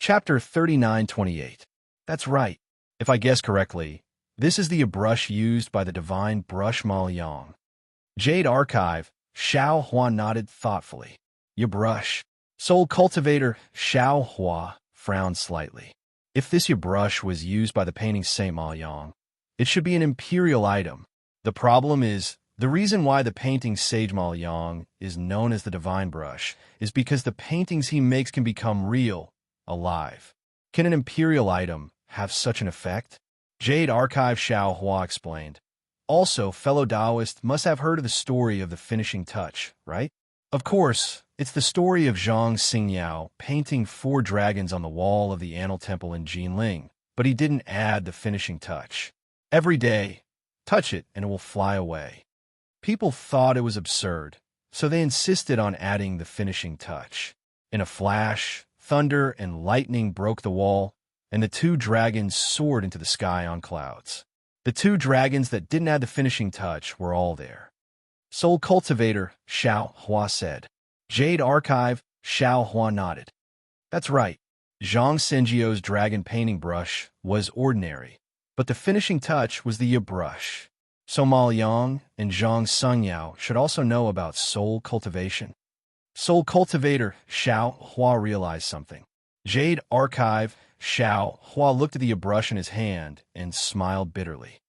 Chapter 3928. That's right. If I guess correctly, this is the brush used by the divine brush Ma Yang. Jade Archive, Xiao Hua nodded thoughtfully. Your brush. Soul cultivator Xiao Hua frowned slightly. If this your brush was used by the painting Saint Ma Yang, it should be an imperial item. The problem is, the reason why the painting Sage Ma Yang is known as the divine brush is because the paintings he makes can become real, alive. Can an imperial item have such an effect? Jade Archive Xiao Hua explained. Also, fellow Taoist must have heard of the story of the finishing touch, right? Of course, it's the story of Zhang Xingyao painting 4 dragons on the wall of the Annal Temple in Jinling, but he didn't add the finishing touch. Every day, touch it and it will fly away. People thought it was absurd, so they insisted on adding the finishing touch. In a flash, thunder and lightning broke the wall, and the 2 dragons soared into the sky on clouds. The 2 dragons that didn't add the finishing touch were all there. Soul cultivator Xiao Hua said. Jade Archive Xiao Hua nodded. That's right. Zhang Xinjiao's dragon painting brush was ordinary, but the finishing touch was the brush. So Ma Yang and Zhang Xinjiao should also know about soul cultivation. Soul cultivator Xiao Hua realized something. Jade Archive Xiao Hua looked at the brush in his hand and smiled bitterly.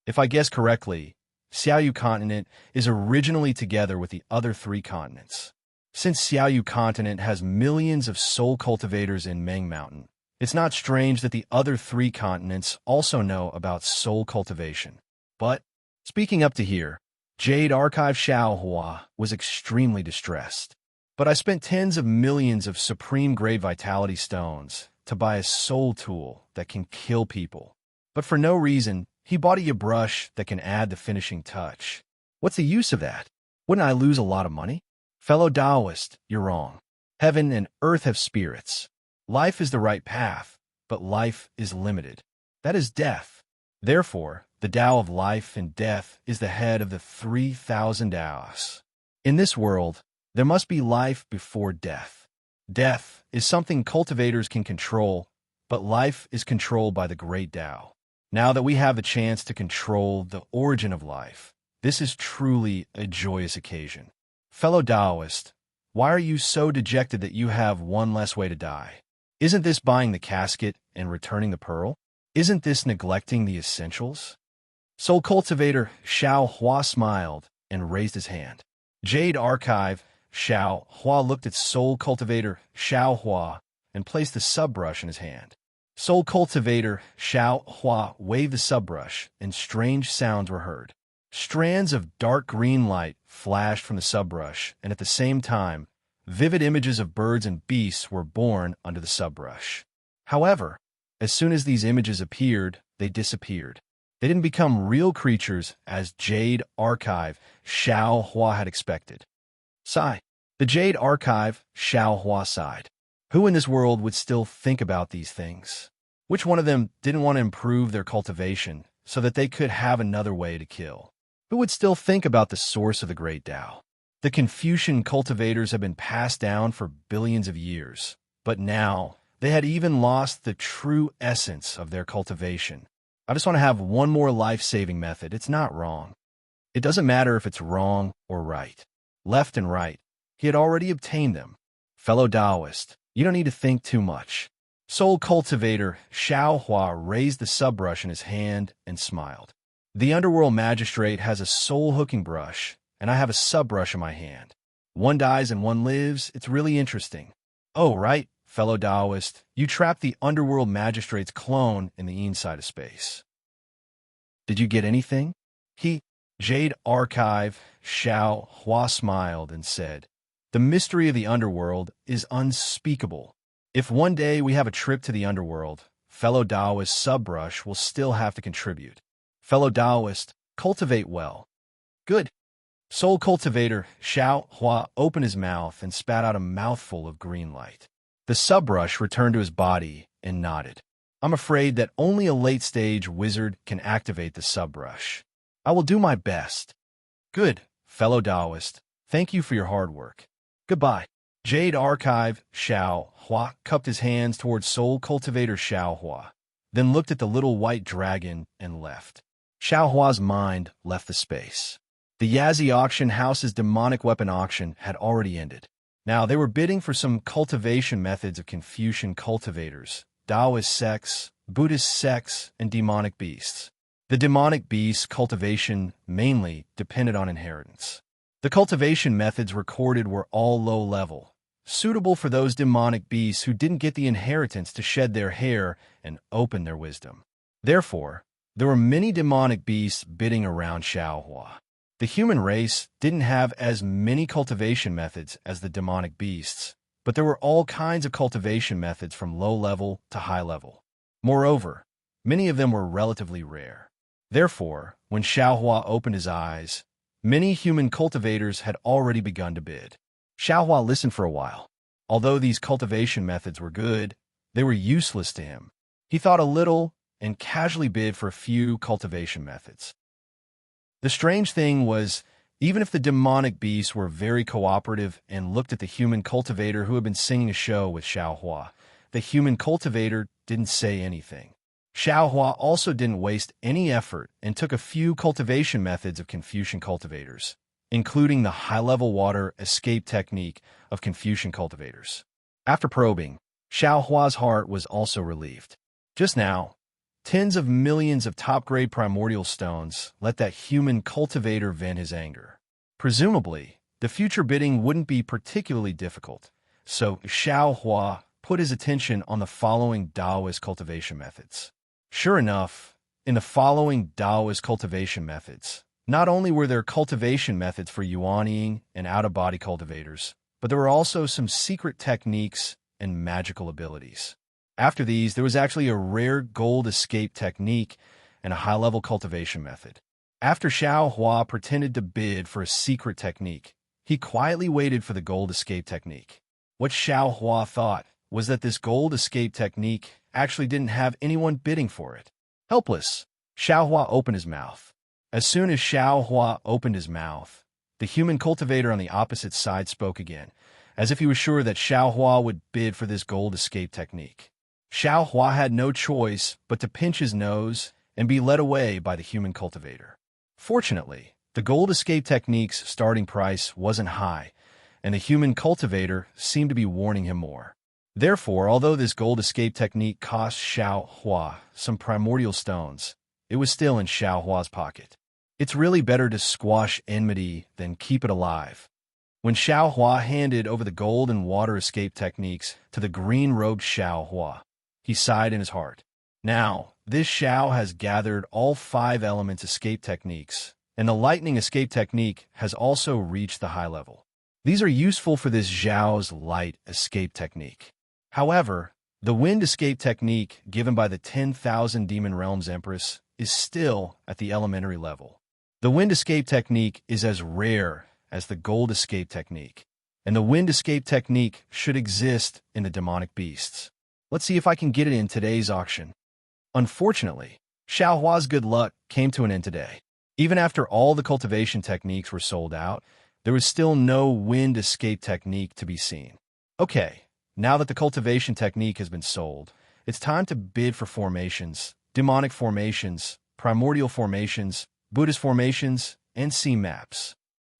If I guess correctly, Xiaoyu continent is originally together with the other 3 continents. Since Xiaoyu continent has millions of soul cultivators in Meng Mountain, it's not strange that the other 3 continents also know about soul cultivation. But, speaking up to here, Jade Archive Xiao Hua was extremely distressed. But I spent tens of millions of supreme grade vitality stones to buy a soul tool that can kill people. But for no reason, he bought a brush that can add the finishing touch. What's the use of that? Wouldn't I lose a lot of money? Fellow Taoist, you're wrong. Heaven and earth have spirits. Life is the right path, but life is limited. That is death. Therefore, the Tao of life and death is the head of the 3,000 Taos. In this world, there must be life before death. Death is something cultivators can control, but life is controlled by the great Tao. Now that we have the chance to control the origin of life, this is truly a joyous occasion. Fellow Taoist, why are you so dejected that you have one less way to die? Isn't this buying the casket and returning the pearl? Isn't this neglecting the essentials? Soul cultivator Xiao Hua smiled and raised his hand. Jade Archive Xiao Hua looked at soul cultivator Xiao Hua and placed the subbrush in his hand. Soul cultivator Xiao Hua waved the subbrush, and strange sounds were heard. Strands of dark green light flashed from the subbrush, and at the same time, vivid images of birds and beasts were born under the subbrush. However, as soon as these images appeared, they disappeared. They didn't become real creatures as Jade Archive Xiao Hua had expected. Sigh. The Jade Archive Xiao Hua sighed. Who in this world would still think about these things? Which one of them didn't want to improve their cultivation so that they could have another way to kill? Who would still think about the source of the great Tao? The Confucian cultivators have been passed down for billions of years, but now they had even lost the true essence of their cultivation. I just want to have one more life-saving method. It's not wrong. It doesn't matter if it's wrong or right. Left and right. He had already obtained them. Fellow Taoist, you don't need to think too much. Soul cultivator Xiao Hua raised the subbrush in his hand and smiled. The underworld magistrate has a soul hooking brush, and I have a subbrush in my hand. One dies and one lives. It's really interesting. Oh, right, fellow Taoist, you trapped the underworld magistrate's clone in the inside of space. Did you get anything? Jade Archive Xiao Hua smiled and said, the mystery of the underworld is unspeakable. If one day we have a trip to the underworld, fellow Taoist subbrush will still have to contribute. Fellow Taoist, cultivate well. Good. Soul cultivator Xiao Hua opened his mouth and spat out a mouthful of green light. The subbrush returned to his body and nodded. I'm afraid that only a late-stage wizard can activate the subbrush. I will do my best. Good, fellow Taoist. Thank you for your hard work. Goodbye. Jade Archive Xiao Hua cupped his hands towards Soul Cultivator Xiao Hua, then looked at the little white dragon and left. Xiao Hua's mind left the space. The Yazi auction house's demonic weapon auction had already ended. Now they were bidding for some cultivation methods of Confucian cultivators, Taoist sects, Buddhist sects, and demonic beasts. The demonic beasts' cultivation mainly depended on inheritance. The cultivation methods recorded were all low-level, suitable for those demonic beasts who didn't get the inheritance to shed their hair and open their wisdom. Therefore, there were many demonic beasts bidding around Xiaohua. The human race didn't have as many cultivation methods as the demonic beasts, but there were all kinds of cultivation methods from low-level to high-level. Moreover, many of them were relatively rare. Therefore, when Xiaohua opened his eyes, many human cultivators had already begun to bid. Xiaohua listened for a while. Although these cultivation methods were good, they were useless to him. He thought a little and casually bid for a few cultivation methods. The strange thing was, even if the demonic beasts were very cooperative and looked at the human cultivator who had been singing a show with Xiaohua, the human cultivator didn't say anything. Xiaohua also didn't waste any effort and took a few cultivation methods of Confucian cultivators, including the high-level water escape technique of Confucian cultivators. After probing, Xiaohua's heart was also relieved. Just now, tens of millions of top-grade primordial stones let that human cultivator vent his anger. Presumably, the future bidding wouldn't be particularly difficult, so Xiaohua put his attention on the following Taoist cultivation methods. Sure enough, in the following Taoist cultivation methods, not only were there cultivation methods for yuanying and out-of-body cultivators, but there were also some secret techniques and magical abilities. After these, there was actually a rare gold escape technique and a high-level cultivation method. After Xiaohua pretended to bid for a secret technique, he quietly waited for the gold escape technique. What Xiaohua thought was that this gold escape technique actually didn't have anyone bidding for it. Helpless, Xiaohua opened his mouth. As soon as Xiaohua opened his mouth, the human cultivator on the opposite side spoke again, as if he was sure that Xiaohua would bid for this gold escape technique. Xiaohua had no choice but to pinch his nose and be led away by the human cultivator. Fortunately, the gold escape technique's starting price wasn't high, and the human cultivator seemed to be warning him more. Therefore, although this gold escape technique cost Xiaohua some primordial stones, it was still in Xiaohua's pocket. It's really better to squash enmity than keep it alive. When Xiaohua handed over the gold and water escape techniques to the green-robed Xiaohua, he sighed in his heart. Now, this Xiao has gathered all 5 elements escape techniques, and the lightning escape technique has also reached the high level. These are useful for this Xiao's light escape technique. However, the wind escape technique given by the 10,000 Demon Realms Empress is still at the elementary level. The wind escape technique is as rare as the gold escape technique, and the wind escape technique should exist in the demonic beasts. Let's see if I can get it in today's auction. Unfortunately, Xiaohua's good luck came to an end today. Even after all the cultivation techniques were sold out, there was still no wind escape technique to be seen. Okay, now that the cultivation technique has been sold, it's time to bid for formations, demonic formations, primordial formations, Buddhist formations, and sea maps.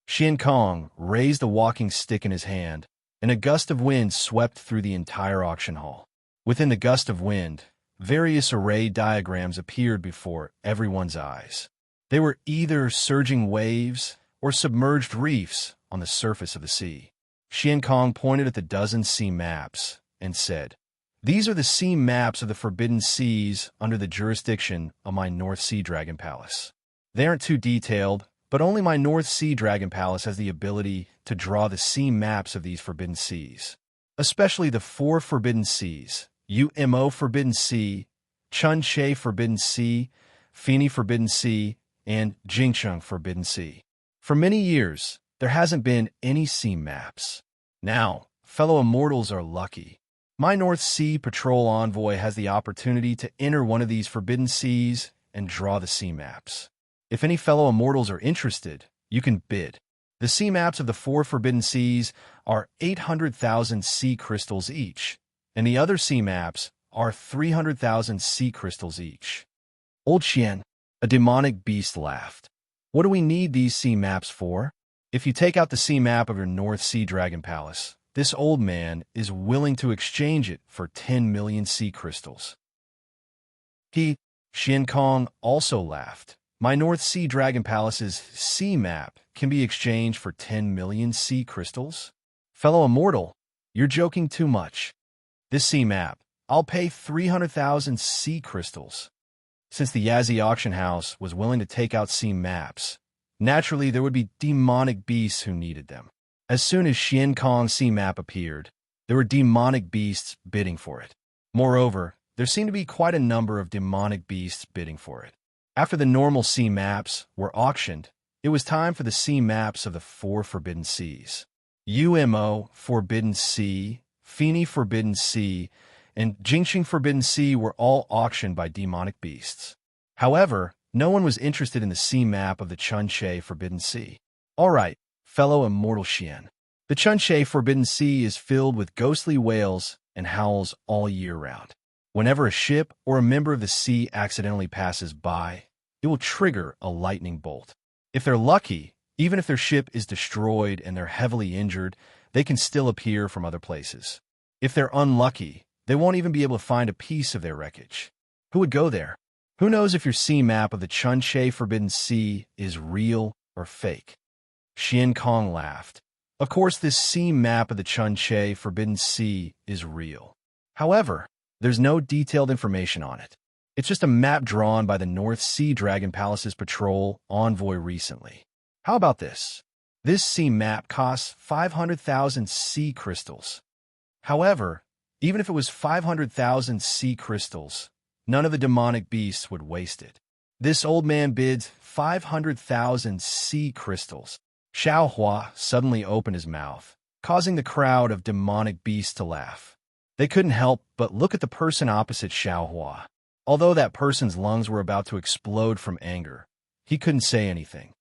Xian Kong raised a walking stick in his hand, and a gust of wind swept through the entire auction hall. Within the gust of wind, various array diagrams appeared before everyone's eyes. They were either surging waves or submerged reefs on the surface of the sea. Xian Kong pointed at the dozen sea maps and said, "These are the sea maps of the Forbidden Seas under the jurisdiction of my North Sea Dragon Palace. They aren't too detailed, but only my North Sea Dragon Palace has the ability to draw the sea maps of these Forbidden Seas, especially the 4 Forbidden Seas, Umo Forbidden Sea, Chunche Forbidden Sea, Fini Forbidden Sea, and Jingcheng Forbidden Sea. For many years, there hasn't been any sea maps. Now, fellow immortals are lucky. My North Sea Patrol Envoy has the opportunity to enter one of these Forbidden Seas and draw the sea maps. If any fellow immortals are interested, you can bid." The sea maps of the 4 forbidden seas are 800,000 sea crystals each, and the other sea maps are 300,000 sea crystals each. Old Xian, a demonic beast, laughed. What do we need these sea maps for? If you take out the sea map of your North Sea Dragon Palace, this old man is willing to exchange it for 10 million sea crystals. Xian Kong also laughed. My North Sea Dragon Palace's sea map can be exchanged for 10 million sea crystals? Fellow immortal, you're joking too much. This sea map, I'll pay 300,000 sea crystals. Since the Yazzie auction house was willing to take out sea maps, naturally there would be demonic beasts who needed them. As soon as Xian Kong's sea map appeared, there were demonic beasts bidding for it. Moreover, there seemed to be quite a number of demonic beasts bidding for it. After the normal sea maps were auctioned, it was time for the sea maps of the 4 forbidden seas. Umo Forbidden Sea, Fini Forbidden Sea, and Jingxing Forbidden Sea were all auctioned by demonic beasts. However, no one was interested in the sea map of the Chunche Forbidden Sea. All right, fellow immortal Xian. The Chunche Forbidden Sea is filled with ghostly whales and howls all year round. Whenever a ship or a member of the sea accidentally passes by, it will trigger a lightning bolt. If they're lucky, even if their ship is destroyed and they're heavily injured, they can still appear from other places. If they're unlucky, they won't even be able to find a piece of their wreckage. Who would go there? Who knows if your sea map of the Chunche Forbidden Sea is real or fake? Xian Kong laughed. Of course, this sea map of the Chunche Forbidden Sea is real. However, there's no detailed information on it. It's just a map drawn by the North Sea Dragon Palace's patrol envoy recently. How about this? This sea map costs 500,000 sea crystals. However, even if it was 500,000 sea crystals, none of the demonic beasts would waste it. This old man bids 500,000 sea crystals. Xiao Hua suddenly opened his mouth, causing the crowd of demonic beasts to laugh. They couldn't help but look at the person opposite Xiao Hua. Although that person's lungs were about to explode from anger, he couldn't say anything.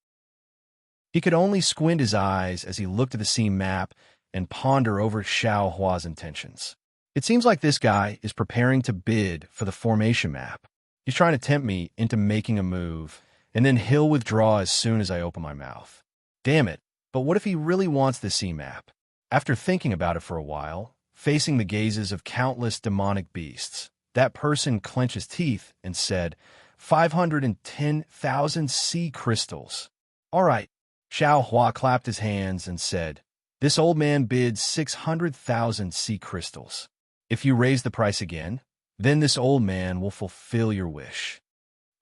He could only squint his eyes as he looked at the sea map and ponder over Xiao Hua's intentions. It seems like this guy is preparing to bid for the formation map. He's trying to tempt me into making a move, and then he'll withdraw as soon as I open my mouth. Damn it, but what if he really wants the sea map? After thinking about it for a while, facing the gazes of countless demonic beasts, that person clenched his teeth and said, 510,000 sea crystals. All right. Xiao Hua clapped his hands and said, this old man bids 600,000 sea crystals. If you raise the price again, then this old man will fulfill your wish.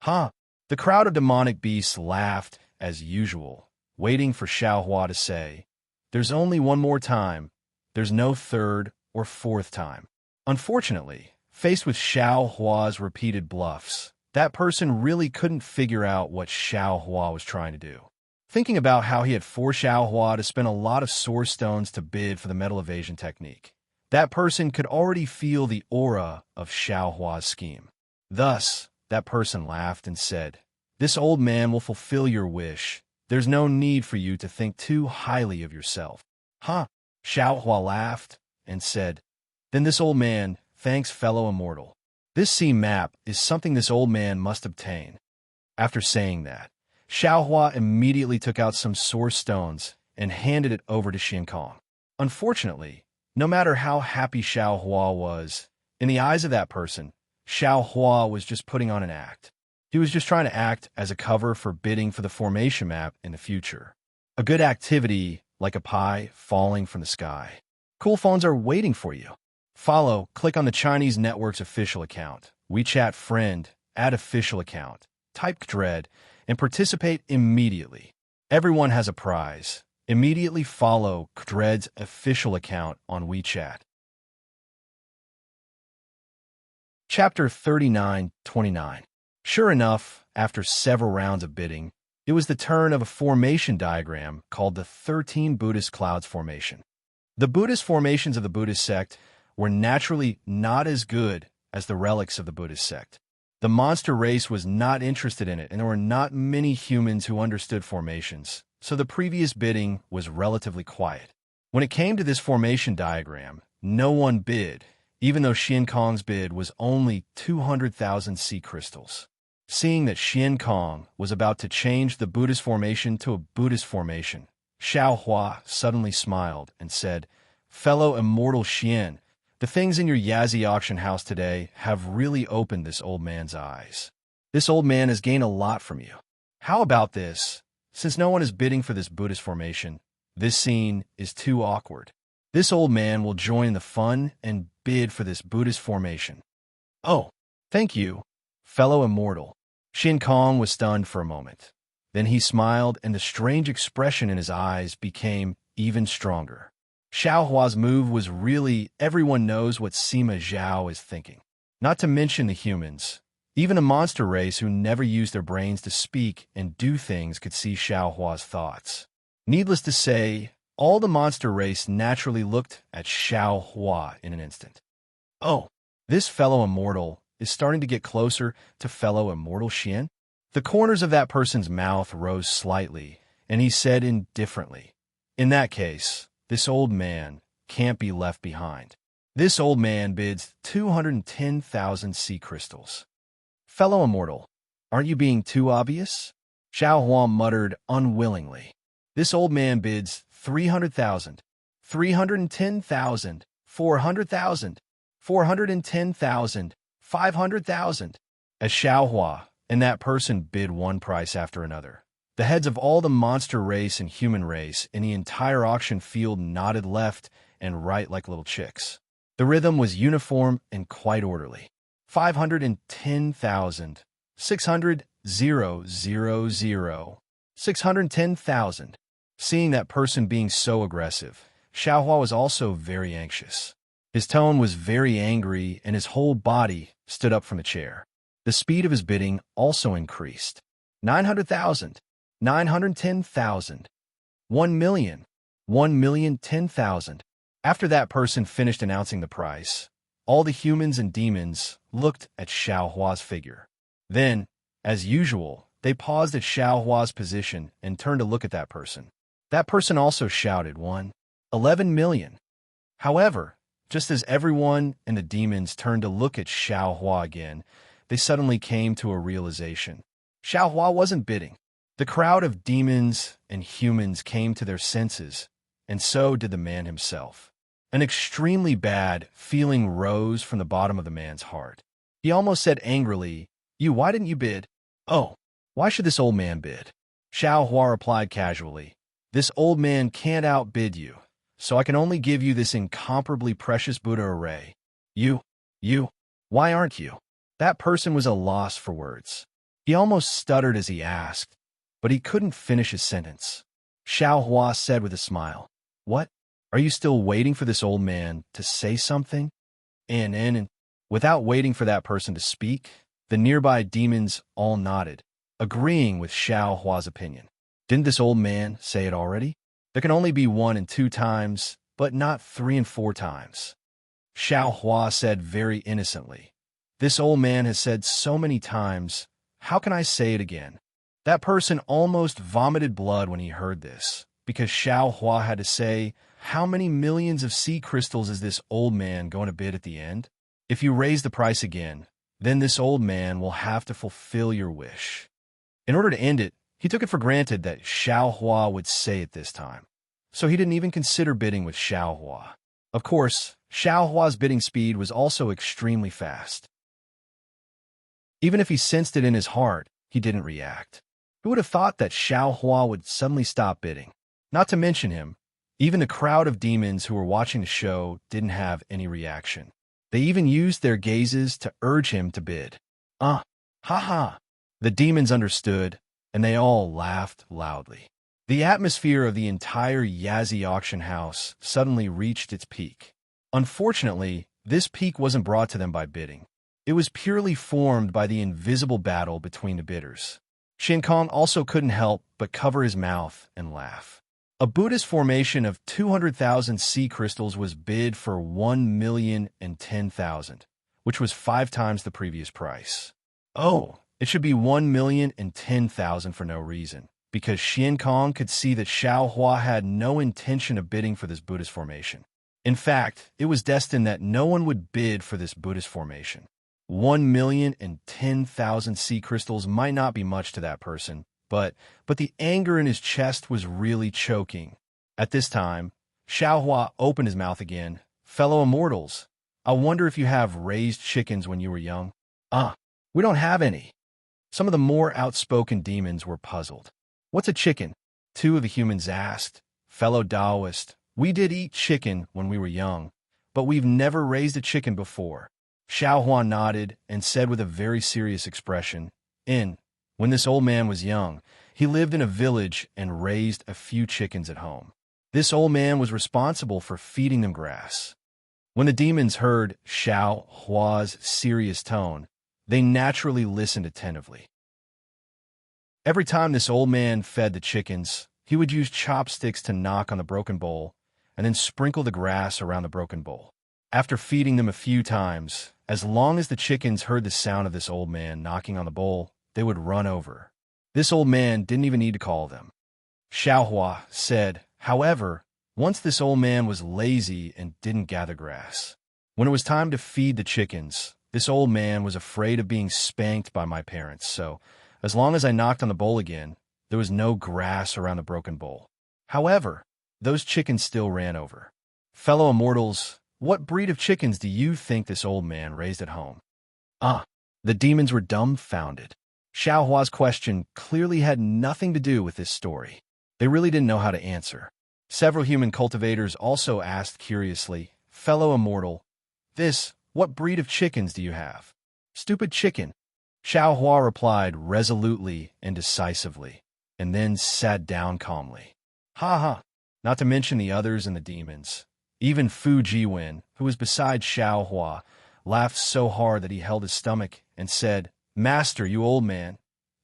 Huh? The crowd of demonic beasts laughed as usual, waiting for Xiao Hua to say, there's only one more time. There's no third or fourth time. Unfortunately, faced with Xiao Hua's repeated bluffs, that person really couldn't figure out what Xiao Hua was trying to do. Thinking about how he had forced Xiao Hua to spend a lot of source stones to bid for the metal evasion technique, that person could already feel the aura of Xiao Hua's scheme. Thus, that person laughed and said, this old man will fulfill your wish. There's no need for you to think too highly of yourself. Huh? Xiao Hua laughed and said, then this old man, thanks fellow immortal. This sea map is something this old man must obtain. After saying that, Xiao Hua immediately took out some source stones and handed it over to Xian Kong. Unfortunately, no matter how happy Xiao Hua was, in the eyes of that person, Xiao Hua was just putting on an act. He was just trying to act as a cover for bidding for the formation map in the future. A good activity like a pie falling from the sky. Cool phones are waiting for you. Follow, click on the Chinese network's official account, WeChat friend, add official account, type Dread, and participate immediately. Everyone has a prize. Immediately follow Dread's official account on WeChat. Chapter 39-29. Sure enough, after several rounds of bidding, it was the turn of a formation diagram called the 13 Buddhist Clouds Formation. The Buddhist formations of the Buddhist sect were naturally not as good as the relics of the Buddhist sect. The monster race was not interested in it, and there were not many humans who understood formations, so the previous bidding was relatively quiet. When it came to this formation diagram, no one bid, even though Xian Kong's bid was only 200,000 sea crystals. Seeing that Xian Kong was about to change the Buddhist formation to a Buddhist formation, Xiao Hua suddenly smiled and said, "Fellow immortal Xian, the things in your Yazzie auction house today have really opened this old man's eyes. This old man has gained a lot from you. How about this? Since no one is bidding for this Buddhist formation, this scene is too awkward. This old man will join the fun and bid for this Buddhist formation." "Oh, thank you, fellow immortal." Xian Kong was stunned for a moment. Then he smiled, and the strange expression in his eyes became even stronger. Xiao Hua's move was really everyone knows what Sima Zhao is thinking. Not to mention the humans. Even a monster race who never used their brains to speak and do things could see Xiao Hua's thoughts. Needless to say, all the monster race naturally looked at Xiao Hua in an instant. "Oh, this fellow immortal is starting to get closer to fellow immortal Xian?" The corners of that person's mouth rose slightly, and he said indifferently, "In that case, this old man can't be left behind. This old man bids 210,000 sea crystals." "Fellow immortal, aren't you being too obvious?" Xiao Hua muttered unwillingly. "This old man bids 300,000, 310,000, 400,000, 410,000, 500,000. As Xiao Hua and that person bid one price after another, the heads of all the monster race and human race in the entire auction field nodded left and right like little chicks. The rhythm was uniform and quite orderly. 510,000, 600, 000, 610,000. Seeing that person being so aggressive, Xiao Hua was also very anxious. His tone was very angry, and his whole body stood up from the chair. The speed of his bidding also increased. 900,000, 910,000, 1,000,000, 1,010,000. After that person finished announcing the price, all the humans and demons looked at Xiao Hua's figure. Then, as usual, they paused at Xiao Hua's position and turned to look at that person. That person also shouted 11 million. However, just as everyone and the demons turned to look at Xiao Hua again, they suddenly came to a realization. Xiao Hua wasn't bidding. The crowd of demons and humans came to their senses, and so did the man himself. An extremely bad feeling rose from the bottom of the man's heart. He almost said angrily, Why didn't you bid?" "Oh, why should this old man bid?" Xiao Hua replied casually. "This old man can't outbid you, so I can only give you this incomparably precious Buddha array. You, why aren't you?" That person was a loss for words. He almost stuttered as he asked, but he couldn't finish his sentence. Xiao Hua said with a smile, "What? Are you still waiting for this old man to say something?" And without waiting for that person to speak, the nearby demons all nodded, agreeing with Xiao Hua's opinion. Didn't this old man say it already? There can only be 1 and 2 times, but not 3 and 4 times. Xiao Hua said very innocently, "This old man has said so many times, how can I say it again?" That person almost vomited blood when he heard this, because Xiao Hua had to say, "How many millions of sea crystals is this old man going to bid at the end? If you raise the price again, then this old man will have to fulfill your wish." In order to end it, he took it for granted that Xiao Hua would say it this time, so he didn't even consider bidding with Xiao Hua. Of course, Xiao Hua's bidding speed was also extremely fast. Even if he sensed it in his heart, he didn't react. Who would have thought that Xiao Hua would suddenly stop bidding? Not to mention him, even the crowd of demons who were watching the show didn't have any reaction. They even used their gazes to urge him to bid. Ha ha. The demons understood, and they all laughed loudly. The atmosphere of the entire Yazzie auction house suddenly reached its peak. Unfortunately, this peak wasn't brought to them by bidding. It was purely formed by the invisible battle between the bidders. Xian Kong also couldn't help but cover his mouth and laugh. A Buddhist formation of 200,000 sea crystals was bid for 1,010,000, which was 5 times the previous price. Oh, it should be 1,010,000 for no reason. because Xian Kong could see that Xiao Hua had no intention of bidding for this Buddhist formation. In fact, it was destined that no one would bid for this Buddhist formation. 1,010,000 sea crystals might not be much to that person, but the anger in his chest was really choking. At this time, Xiao Hua opened his mouth again. "Fellow immortals, I wonder if you have raised chickens when you were young?" We don't have any." Some of the more outspoken demons were puzzled. "What's a chicken?" two of the humans asked. "Fellow Taoist, we did eat chicken when we were young, but we've never raised a chicken before." Xiao Hua nodded and said with a very serious expression, When this old man was young, he lived in a village and raised a few chickens at home. This old man was responsible for feeding them grass." When the demons heard Xiao Hua's serious tone, they naturally listened attentively. Every time this old man fed the chickens, he would use chopsticks to knock on the broken bowl and then sprinkle the grass around the broken bowl. After feeding them a few times, as long as the chickens heard the sound of this old man knocking on the bowl, they would run over. This old man didn't even need to call them. Xiao Hua said, however, once this old man was lazy and didn't gather grass. When it was time to feed the chickens, this old man was afraid of being spanked by my parents, so as long as I knocked on the bowl again, there was no grass around the broken bowl. However, those chickens still ran over. Fellow immortals, what breed of chickens do you think this old man raised at home? The demons were dumbfounded. Xiao Hua's question clearly had nothing to do with this story. They really didn't know how to answer. Several human cultivators also asked curiously, "Fellow immortal, what breed of chickens do you have?" "Stupid chicken." Xiao Hua replied resolutely and decisively, and then sat down calmly. Ha ha! Not to mention the others and the demons. Even Fu Jiwen, who was beside Xiao Hua, laughed so hard that he held his stomach and said, "Master, you old man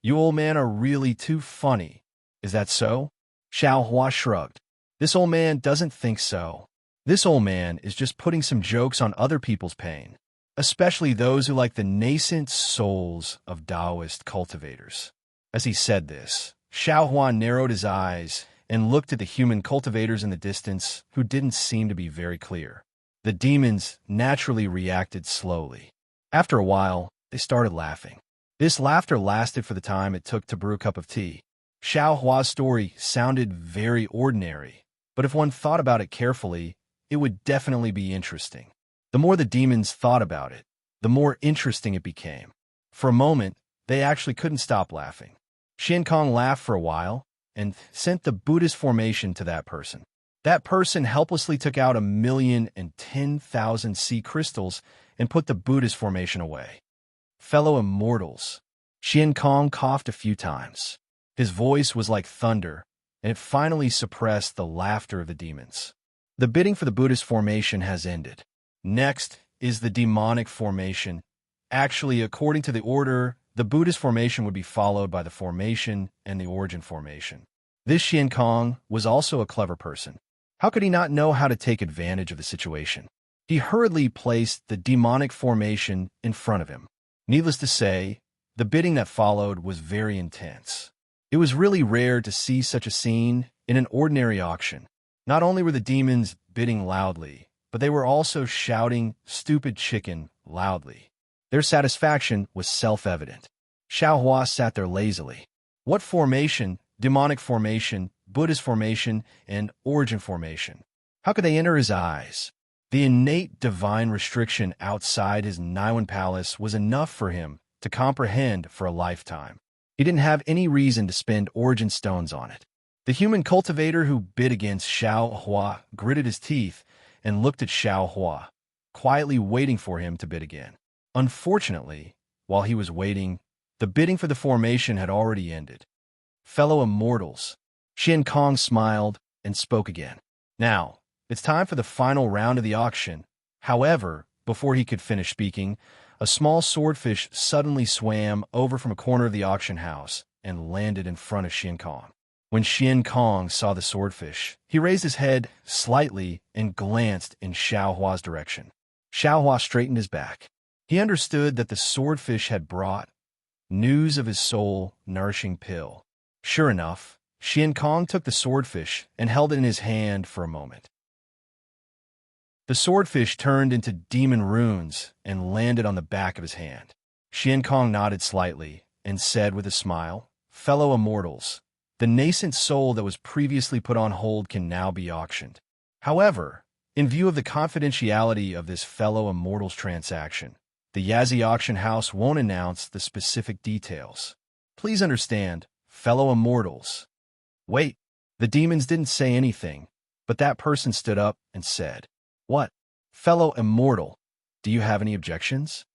are really too funny. Is that so?" Xiao Hua shrugged. "This old man doesn't think so. This old man is just putting some jokes on other people's pain, especially those who like the nascent souls of Taoist cultivators." As he said this, Xiao Hua narrowed his eyes and looked at the human cultivators in the distance who didn't seem to be very clear. The demons naturally reacted slowly. After a while, they started laughing. This laughter lasted for the time it took to brew a cup of tea. Xiao Hua's story sounded very ordinary, but if one thought about it carefully, it would definitely be interesting. The more the demons thought about it, the more interesting it became. For a moment, they actually couldn't stop laughing. Xian Kong laughed for a while and sent the Buddhist formation to that person. That person helplessly took out 1,010,000 sea crystals and put the Buddhist formation away. Fellow immortals. Xian Kong coughed a few times. His voice was like thunder, and it finally suppressed the laughter of the demons. The bidding for the Buddhist formation has ended. Next is the demonic formation. Actually, according to the order, the Buddhist formation would be followed by the formation and the origin formation. This Xian Kong was also a clever person. How could he not know how to take advantage of the situation? He hurriedly placed the demonic formation in front of him. Needless to say, the bidding that followed was very intense. It was really rare to see such a scene in an ordinary auction. Not only were the demons bidding loudly, but they were also shouting "stupid chicken" loudly. Their satisfaction was self-evident. Xiao Hua sat there lazily. What formation, demonic formation, Buddhist formation, and origin formation? How could they enter his eyes? The innate divine restriction outside his Niwen palace was enough for him to comprehend for a lifetime. He didn't have any reason to spend origin stones on it. The human cultivator who bid against Xiao Hua gritted his teeth and looked at Xiao Hua, quietly waiting for him to bid again. Unfortunately, while he was waiting, the bidding for the formation had already ended. Fellow immortals. Xian Kong smiled and spoke again. Now, it's time for the final round of the auction. However, before he could finish speaking, a small swordfish suddenly swam over from a corner of the auction house and landed in front of Xian Kong. When Xian Kong saw the swordfish, he raised his head slightly and glanced in Xiao Hua's direction. Xiao Hua straightened his back. He understood that the swordfish had brought news of his soul-nourishing pill. Sure enough, Xian Kong took the swordfish and held it in his hand for a moment. The swordfish turned into demon runes and landed on the back of his hand. Xian Kong nodded slightly and said with a smile, "Fellow immortals, the nascent soul that was previously put on hold can now be auctioned. However, in view of the confidentiality of this fellow immortals transaction, the Yazzie auction house won't announce the specific details. Please understand, fellow immortals." Wait, the demons didn't say anything, but that person stood up and said, "What? Fellow immortal, do you have any objections?"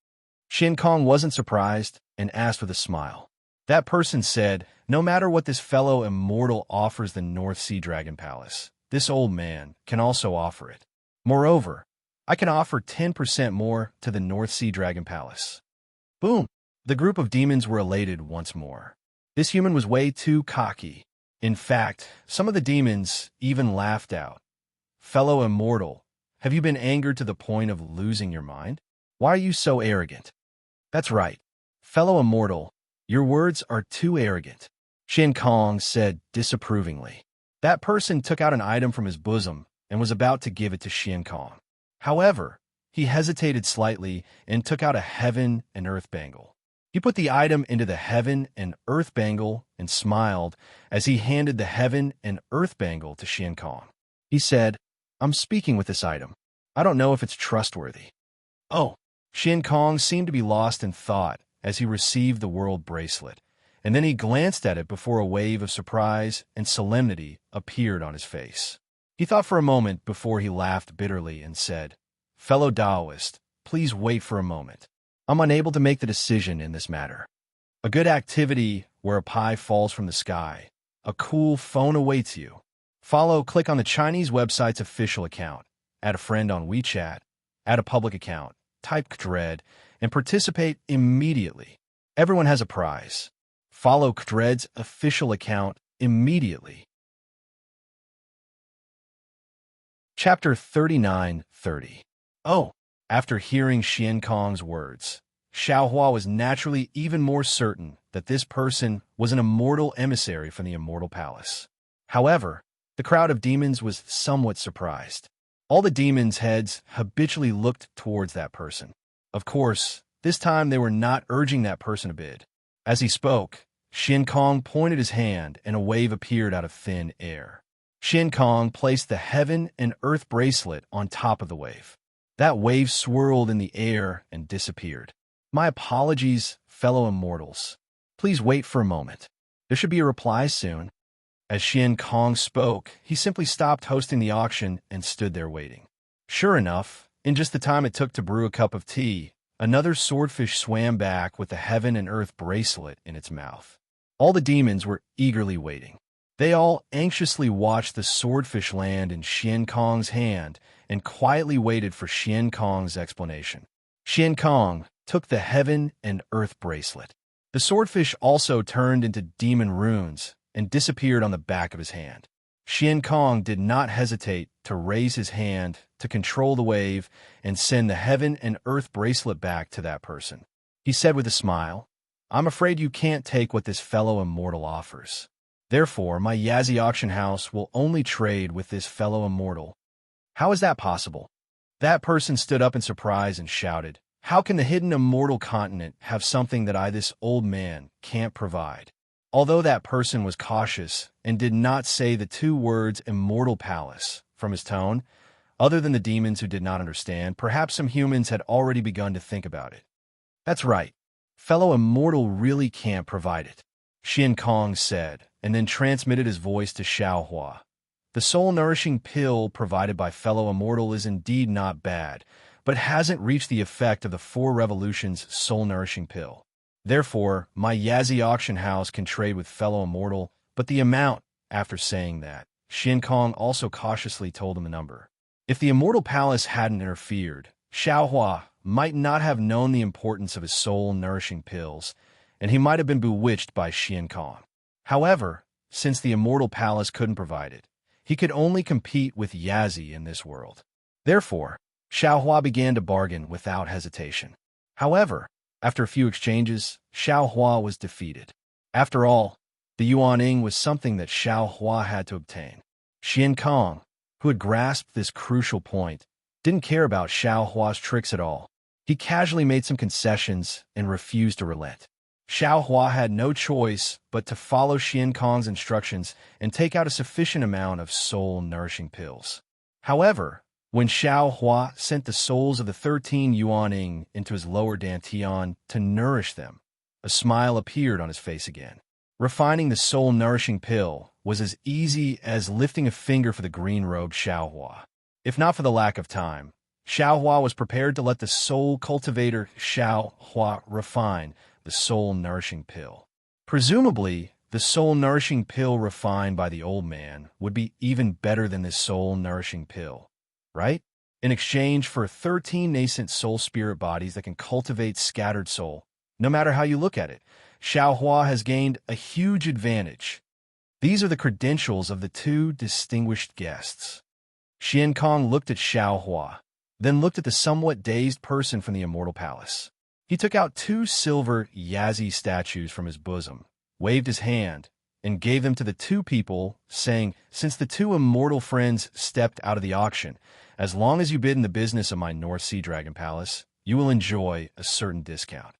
Xian Kong wasn't surprised and asked with a smile. That person said, "No matter what this fellow immortal offers the North Sea Dragon Palace, this old man can also offer it. Moreover, I can offer 10% more to the North Sea Dragon Palace." Boom! The group of demons were elated once more. This human was way too cocky. In fact, some of the demons even laughed out. "Fellow immortal, have you been angered to the point of losing your mind? Why are you so arrogant?" "That's right. Fellow immortal, your words are too arrogant," Xian Kong said disapprovingly. That person took out an item from his bosom and was about to give it to Xian Kong. However, he hesitated slightly and took out a heaven and earth bangle. He put the item into the heaven and earth bangle and smiled as he handed the heaven and earth bangle to Xian Kong. He said, "I'm speaking with this item. I don't know if it's trustworthy." Oh, Xian Kong seemed to be lost in thought as he received the world bracelet, and then he glanced at it before a wave of surprise and solemnity appeared on his face. He thought for a moment before he laughed bitterly and said, "Fellow Taoist, please wait for a moment. I'm unable to make the decision in this matter. A good activity where a pie falls from the sky. A cool phone awaits you. Click on the Chinese website's official account, add a friend on WeChat, add a public account, type Kdred, and participate immediately. Everyone has a prize. Follow Kdred's official account immediately." Chapter 39:30. Oh, after hearing Xian Kong's words, Xiaohua was naturally even more certain that this person was an immortal emissary from the Immortal Palace. However, the crowd of demons was somewhat surprised. All the demons' heads habitually looked towards that person. Of course, this time they were not urging that person to bid. As he spoke, Xian Kong pointed his hand and a wave appeared out of thin air. Xian Kong placed the heaven and earth bracelet on top of the wave. That wave swirled in the air and disappeared. "My apologies, fellow immortals. Please wait for a moment. There should be a reply soon." As Xian Kong spoke, he simply stopped hosting the auction and stood there waiting. Sure enough, in just the time it took to brew a cup of tea, another swordfish swam back with the heaven and earth bracelet in its mouth. All the demons were eagerly waiting. They all anxiously watched the swordfish land in Xian Kong's hand and quietly waited for Xian Kong's explanation. Xian Kong took the heaven and earth bracelet. The swordfish also turned into demon runes and disappeared on the back of his hand. Xian Kong did not hesitate to raise his hand to control the wave and send the heaven and earth bracelet back to that person. He said with a smile, "I'm afraid you can't take what this fellow immortal offers. Therefore, my Yazzie auction house will only trade with this fellow immortal." "How is that possible?" That person stood up in surprise and shouted, "How can the hidden immortal continent have something that this old man, can't provide?" Although that person was cautious and did not say the two words "immortal palace" from his tone, other than the demons who did not understand, perhaps some humans had already begun to think about it. "That's right. Fellow immortal really can't provide it," Xian Kong said, and then transmitted his voice to Xiaohua. "The soul-nourishing pill provided by fellow immortal is indeed not bad, but hasn't reached the effect of the Four Revolutions soul-nourishing pill. Therefore, my Yazzie auction house can trade with fellow immortal, but the amount." After saying that, Xian Kong also cautiously told him a number. If the Immortal Palace hadn't interfered, Xiaohua might not have known the importance of his soul-nourishing pills, and he might have been bewitched by Xian Kong. However, since the Immortal Palace couldn't provide it, he could only compete with Yazzie in this world. Therefore, Xiaohua began to bargain without hesitation. However, after a few exchanges, Xiaohua was defeated. After all, The yuaning was something that Xiao Hua had to obtain. Xian Kong, who had grasped this crucial point, didn't care about Xiao Hua's tricks at all. He casually made some concessions and refused to relent. Xiao Hua had no choice but to follow Xian Kong's instructions and take out a sufficient amount of soul-nourishing pills. However, when Xiao Hua sent the souls of the 13 yuaning into his lower dantian to nourish them, a smile appeared on his face again. Refining the soul-nourishing pill was as easy as lifting a finger for the green-robed Xiao Hua. If not for the lack of time, Xiao Hua was prepared to let the soul cultivator Xiao Hua refine the soul-nourishing pill. Presumably, the soul-nourishing pill refined by the old man would be even better than this soul-nourishing pill, right? In exchange for 13 nascent soul spirit bodies that can cultivate scattered soul, no matter how you look at it, Xiao Hua has gained a huge advantage. These are the credentials of the two distinguished guests. Xian Kong looked at Xiao Hua, then looked at the somewhat dazed person from the Immortal Palace. He took out 2 silver Yazi statues from his bosom, waved his hand, and gave them to the 2 people, saying, "Since the 2 immortal friends stepped out of the auction, as long as you bid in the business of my North Sea Dragon Palace, you will enjoy a certain discount.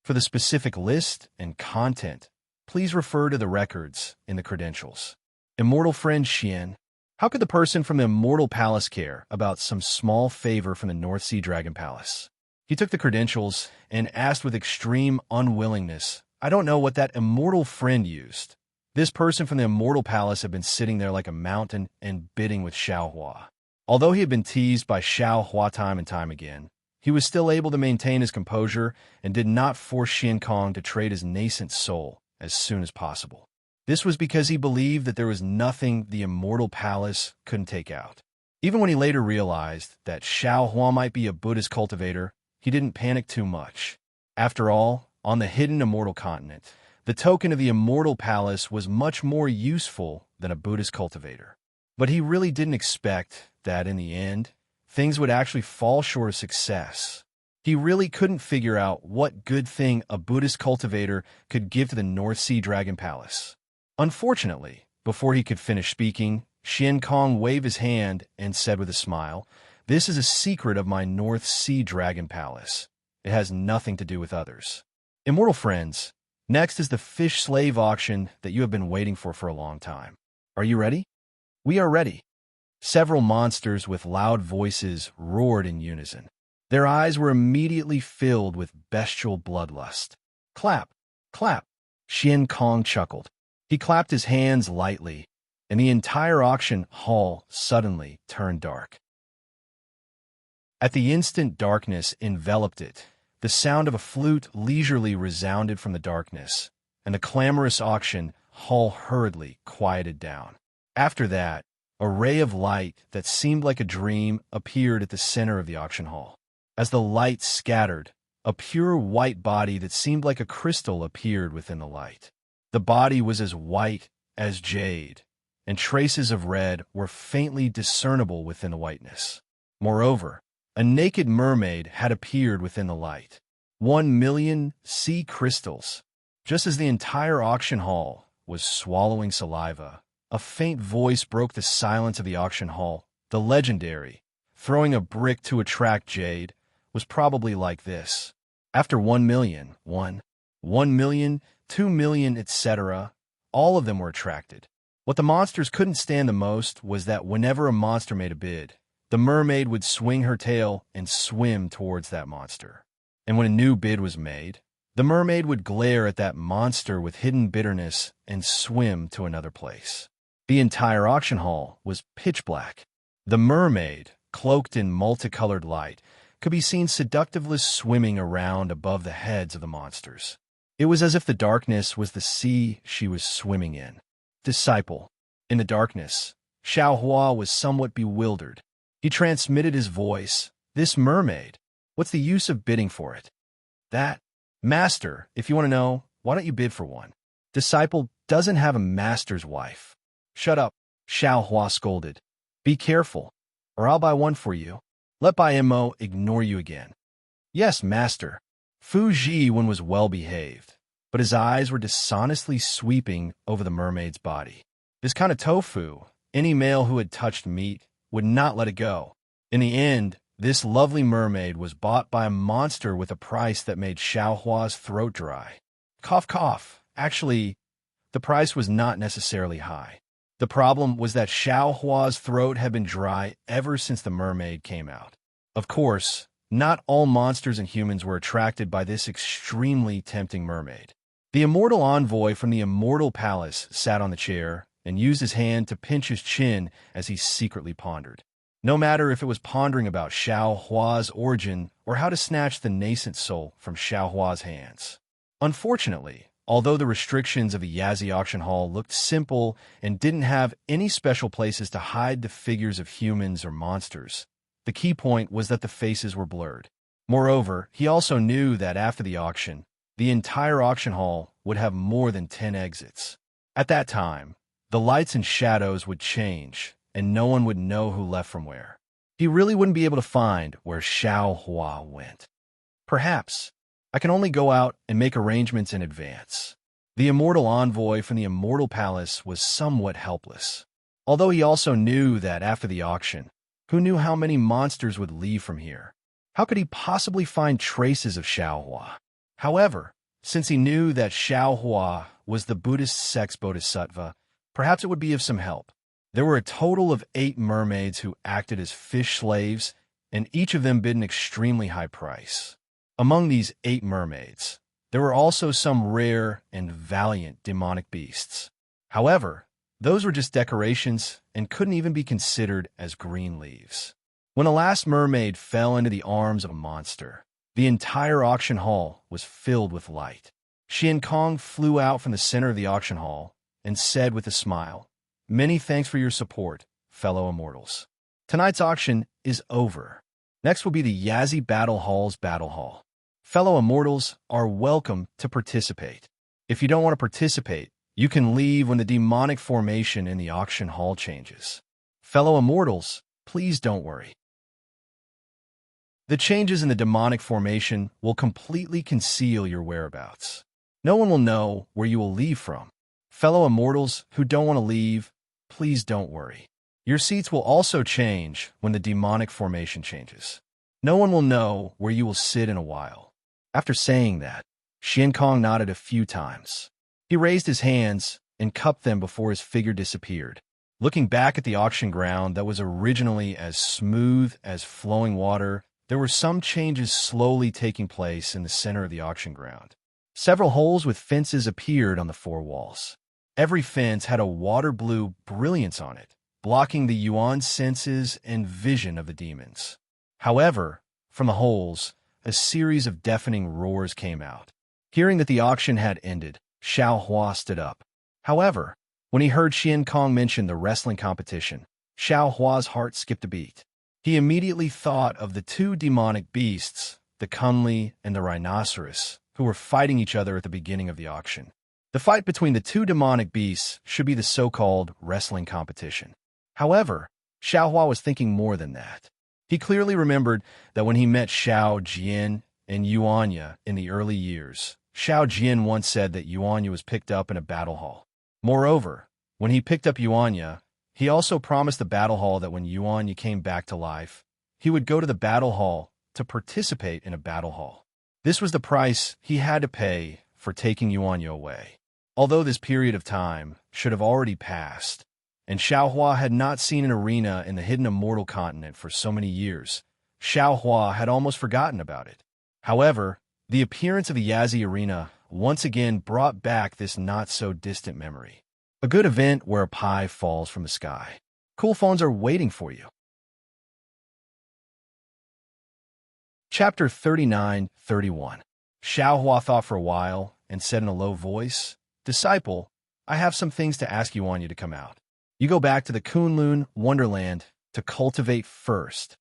For the specific list and content, please refer to the records in the credentials." Immortal friend Xian, how could the person from the Immortal Palace care about some small favor from the North Sea Dragon Palace? He took the credentials and asked with extreme unwillingness, "I don't know what that immortal friend used." This person from the Immortal Palace had been sitting there like a mountain and bidding with Xiao Hua. Although he had been teased by Xiao Hua time and time again, he was still able to maintain his composure and did not force Xian Kong to trade his nascent soul as soon as possible. This was because he believed that there was nothing the Immortal Palace couldn't take out. Even when he later realized that Xiao Hua might be a Buddhist cultivator, he didn't panic too much. After all, on the hidden Immortal Continent, the token of the Immortal Palace was much more useful than a Buddhist cultivator. But he really didn't expect that in the end, things would actually fall short of success. He really couldn't figure out what good thing a Buddhist cultivator could give to the North Sea Dragon Palace. Unfortunately, before he could finish speaking, Xian Kong waved his hand and said with a smile, "This is a secret of my North Sea Dragon Palace. It has nothing to do with others." Immortal friends, next is the fish slave auction that you have been waiting for a long time. Are you ready? We are ready. Several monsters with loud voices roared in unison. Their eyes were immediately filled with bestial bloodlust. Clap, clap. Xian Kong chuckled. He clapped his hands lightly, and the entire auction hall suddenly turned dark. At the instant darkness enveloped it, the sound of a flute leisurely resounded from the darkness, and the clamorous auction hall hurriedly quieted down. After that, a ray of light that seemed like a dream appeared at the center of the auction hall. As the light scattered, a pure white body that seemed like a crystal appeared within the light. The body was as white as jade, and traces of red were faintly discernible within the whiteness. Moreover, a naked mermaid had appeared within the light. 1,000,000 sea crystals. Just as the entire auction hall was swallowing saliva, a faint voice broke the silence of the auction hall. The legendary, throwing a brick to attract jade, was probably like this. After 1,000,000, 1,000,000, 2,000,000, etc., all of them were attracted. What the monsters couldn't stand the most was that whenever a monster made a bid, the mermaid would swing her tail and swim towards that monster. And when a new bid was made, the mermaid would glare at that monster with hidden bitterness and swim to another place. The entire auction hall was pitch black. The mermaid, cloaked in multicolored light, could be seen seductively swimming around above the heads of the monsters. It was as if the darkness was the sea she was swimming in. Disciple. In the darkness, Xiao Hua was somewhat bewildered. He transmitted his voice. "This mermaid, what's the use of bidding for it?" "That. Master, if you want to know, why don't you bid for one?" Disciple doesn't have a master's wife. "Shut up," Xiao Hua scolded. "Be careful, or I'll buy one for you. Let Bai Mo ignore you again." "Yes, master." Fu Ji was well behaved. but his eyes were dishonestly sweeping over the mermaid's body. This kind of tofu, any male who had touched meat would not let it go. In the end, this lovely mermaid was bought by a monster with a price that made Xiaohua's throat dry. Cough, cough. Actually, the price was not necessarily high. The problem was that Xiaohua's throat had been dry ever since the mermaid came out. Of course, not all monsters and humans were attracted by this extremely tempting mermaid. The immortal envoy from the immortal palace sat on the chair and used his hand to pinch his chin as he secretly pondered. No matter if it was pondering about Xiaohua's origin or how to snatch the nascent soul from Xiaohua's hands. Unfortunately, although the restrictions of the Yazzie auction hall looked simple and didn't have any special places to hide the figures of humans or monsters, the key point was that the faces were blurred. Moreover, he also knew that after the auction, the entire auction hall would have more than 10 exits. At that time, the lights and shadows would change, and no one would know who left from where. He really wouldn't be able to find where Xiaohua went. Perhaps I can only go out and make arrangements in advance. The immortal envoy from the immortal palace was somewhat helpless. Although he also knew that after the auction, who knew how many monsters would leave from here? How could he possibly find traces of Xiaohua? However, since he knew that Xiaohua was the Buddhist sex bodhisattva, perhaps it would be of some help. There were a total of 8 mermaids who acted as fish slaves, and each of them bid an extremely high price. Among these 8 mermaids, there were also some rare and valiant demonic beasts. However, those were just decorations and couldn't even be considered as green leaves. When the last mermaid fell into the arms of a monster, the entire auction hall was filled with light. Xian Kong flew out from the center of the auction hall and said with a smile, "Many thanks for your support, fellow immortals. Tonight's auction is over. Next will be the Yazzie Battle Hall's Battle Hall. Fellow immortals are welcome to participate. If you don't want to participate, you can leave when the demonic formation in the auction hall changes. Fellow immortals, please don't worry. The changes in the demonic formation will completely conceal your whereabouts. No one will know where you will leave from. Fellow immortals who don't want to leave, please don't worry. Your seats will also change when the demonic formation changes. No one will know where you will sit in a while." After saying that, Xian Kong nodded a few times. He raised his hands and cupped them before his figure disappeared. Looking back at the auction ground that was originally as smooth as flowing water, there were some changes slowly taking place in the center of the auction ground. Several holes with fences appeared on the 4 walls. Every fence had a water blue brilliance on it, blocking the yuan senses and vision of the demons. However, from the holes, a series of deafening roars came out. Hearing that the auction had ended, Xiaohua stood up. However, when he heard Xian Kong mention the wrestling competition, Xiaohua's heart skipped a beat. He immediately thought of the 2 demonic beasts, the Kunli and the rhinoceros, who were fighting each other at the beginning of the auction. The fight between the 2 demonic beasts should be the so-called wrestling competition. However, Xiaohua was thinking more than that. He clearly remembered that when he met Xiao Jian and Yuanya in the early years, Xiao Jian once said that Yuanya was picked up in a battle hall. Moreover, when he picked up Yuanya, he also promised the battle hall that when Yuanya came back to life, he would go to the battle hall to participate in a battle hall. This was the price he had to pay for taking Yuanya away. Although this period of time should have already passed, and Xiaohua had not seen an arena in the hidden immortal continent for so many years, Xiaohua had almost forgotten about it. However, the appearance of the Yazzie arena once again brought back this not-so-distant memory. A good event where a pie falls from the sky. Cool phones are waiting for you. Chapter 39-31. Xiaohua thought for a while and said in a low voice, "Disciple, I have some things to ask Yuanya to come out. You go back to the Kunlun Wonderland to cultivate first."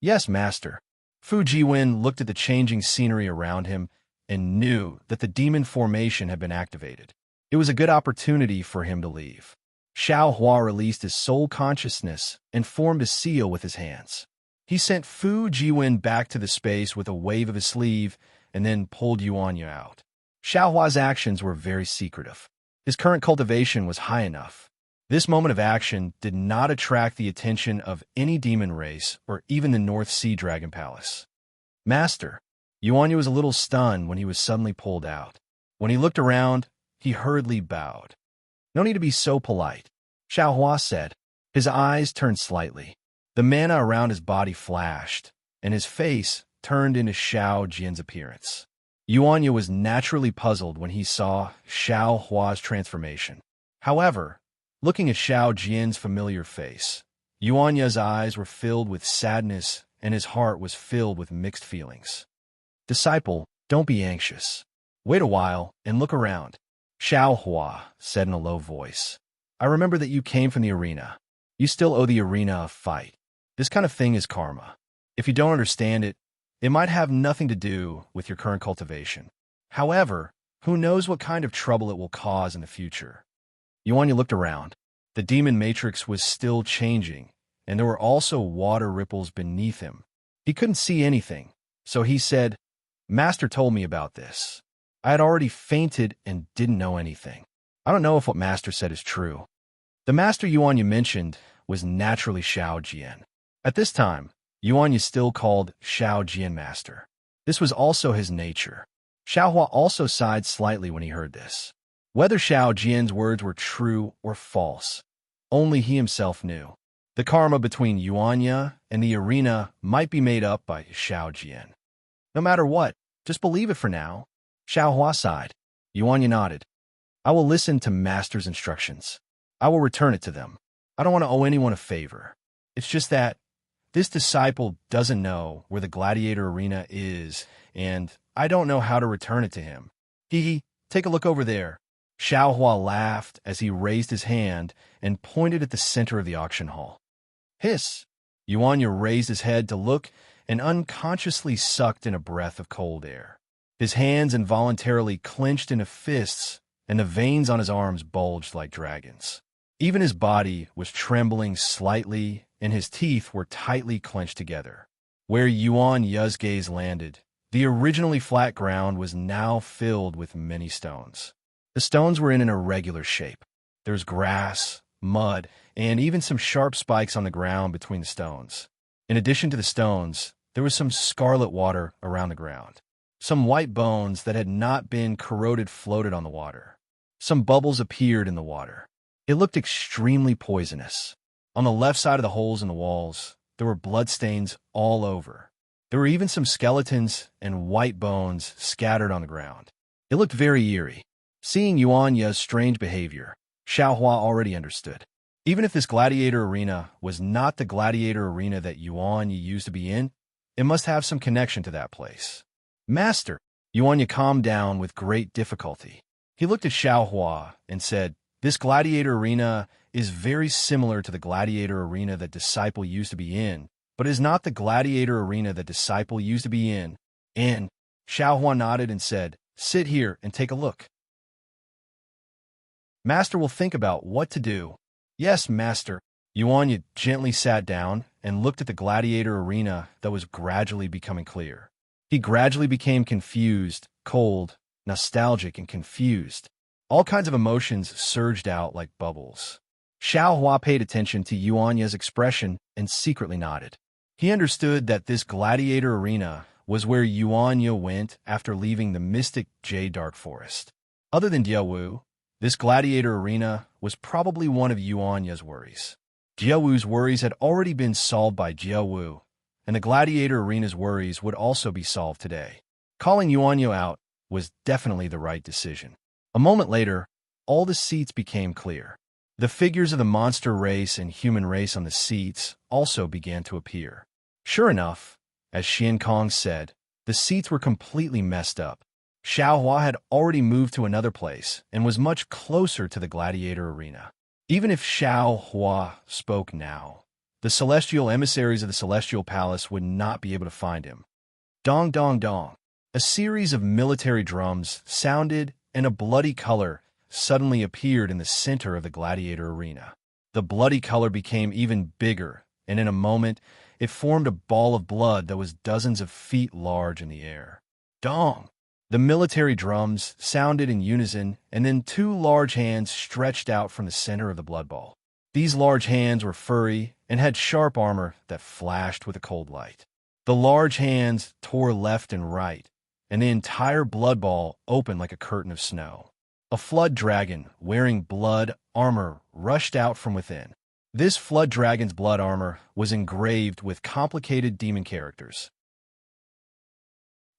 "Yes, master." Fu Jiwen looked at the changing scenery around him and knew that the demon formation had been activated. It was a good opportunity for him to leave. Xiaohua released his soul consciousness and formed a seal with his hands. He sent Fu Jiwen back to the space with a wave of his sleeve and then pulled Yuanya out. Xiaohua's actions were very secretive. His current cultivation was high enough. This moment of action did not attract the attention of any demon race or even the North Sea Dragon Palace. Master, Yuanya was a little stunned when he was suddenly pulled out. When he looked around, he hurriedly bowed. No need to be so polite, Xiaohua said. His eyes turned slightly. The mana around his body flashed, and his face turned into Xiao Jian's appearance. Yuanya was naturally puzzled when he saw Xiaohua's transformation. However, looking at Xiao Jian's familiar face, Yuanya's eyes were filled with sadness and his heart was filled with mixed feelings. Disciple, don't be anxious. Wait a while and look around, Xiaohua said in a low voice. I remember that you came from the arena. You still owe the arena a fight. This kind of thing is karma. If you don't understand it, it might have nothing to do with your current cultivation. However, who knows what kind of trouble it will cause in the future. Yuanya looked around. The demon matrix was still changing, and there were also water ripples beneath him. He couldn't see anything, so he said, Master told me about this. I had already fainted and didn't know anything. I don't know if what Master said is true. The Master Yuanya mentioned was naturally Xiao Jian. At this time, Yuanya still called Xiao Jian Master. This was also his nature. Xiaohua also sighed slightly when he heard this. Whether Xiao Jian's words were true or false, only he himself knew. The karma between Yuanya and the arena might be made up by Xiao Jian. No matter what, just believe it for now. Xiaohua sighed. Yuanya nodded. I will listen to Master's instructions. I will return it to them. I don't want to owe anyone a favor. It's just that this disciple doesn't know where the gladiator arena is, and I don't know how to return it to him. Take a look over there. Xiaohua laughed as he raised his hand and pointed at the center of the auction hall. Hiss! Yuanya raised his head to look and unconsciously sucked in a breath of cold air. His hands involuntarily clenched into fists, and the veins on his arms bulged like dragons. Even his body was trembling slightly, and his teeth were tightly clenched together. Where Yuanya's gaze landed, the originally flat ground was now filled with many stones. The stones were in an irregular shape. There was grass, mud, and even some sharp spikes on the ground between the stones. In addition to the stones, there was some scarlet water around the ground. Some white bones that had not been corroded floated on the water. Some bubbles appeared in the water. It looked extremely poisonous. On the left side of the holes in the walls, there were bloodstains all over. There were even some skeletons and white bones scattered on the ground. It looked very eerie. Seeing Yuanya's strange behavior, Xiaohua already understood. Even if this gladiator arena was not the gladiator arena that Yuanya used to be in, it must have some connection to that place. Master, Yuanya calmed down with great difficulty. He looked at Xiaohua and said, This gladiator arena is very similar to the gladiator arena that Disciple used to be in, but is not the gladiator arena that Disciple used to be in. And Xiaohua nodded and said, Sit here and take a look. Master will think about what to do. Yes, Master. Yuanya gently sat down and looked at the gladiator arena that was gradually becoming clear. He gradually became confused, cold, nostalgic, and confused. All kinds of emotions surged out like bubbles. Xiaohua paid attention to Yuanya's expression and secretly nodded. He understood that this gladiator arena was where Yuanya went after leaving the mystic Jade Dark Forest. Other than Diawu, this gladiator arena was probably one of Yuanya's worries. Jiawu's worries had already been solved by Jiawu, and the gladiator arena's worries would also be solved today. Calling Yuanya out was definitely the right decision. A moment later, all the seats became clear. The figures of the monster race and human race on the seats also began to appear. Sure enough, as Xian Kong said, the seats were completely messed up. Xiaohua had already moved to another place and was much closer to the gladiator arena. Even if Xiaohua spoke now, the celestial emissaries of the celestial palace would not be able to find him. Dong dong dong. A series of military drums sounded, and a bloody color suddenly appeared in the center of the gladiator arena. The bloody color became even bigger, and in a moment, it formed a ball of blood that was dozens of feet large in the air. Dong! The military drums sounded in unison, and then two large hands stretched out from the center of the blood ball. These large hands were furry and had sharp armor that flashed with a cold light. The large hands tore left and right, and the entire blood ball opened like a curtain of snow. A flood dragon, wearing blood armor, rushed out from within. This flood dragon's blood armor was engraved with complicated demon characters.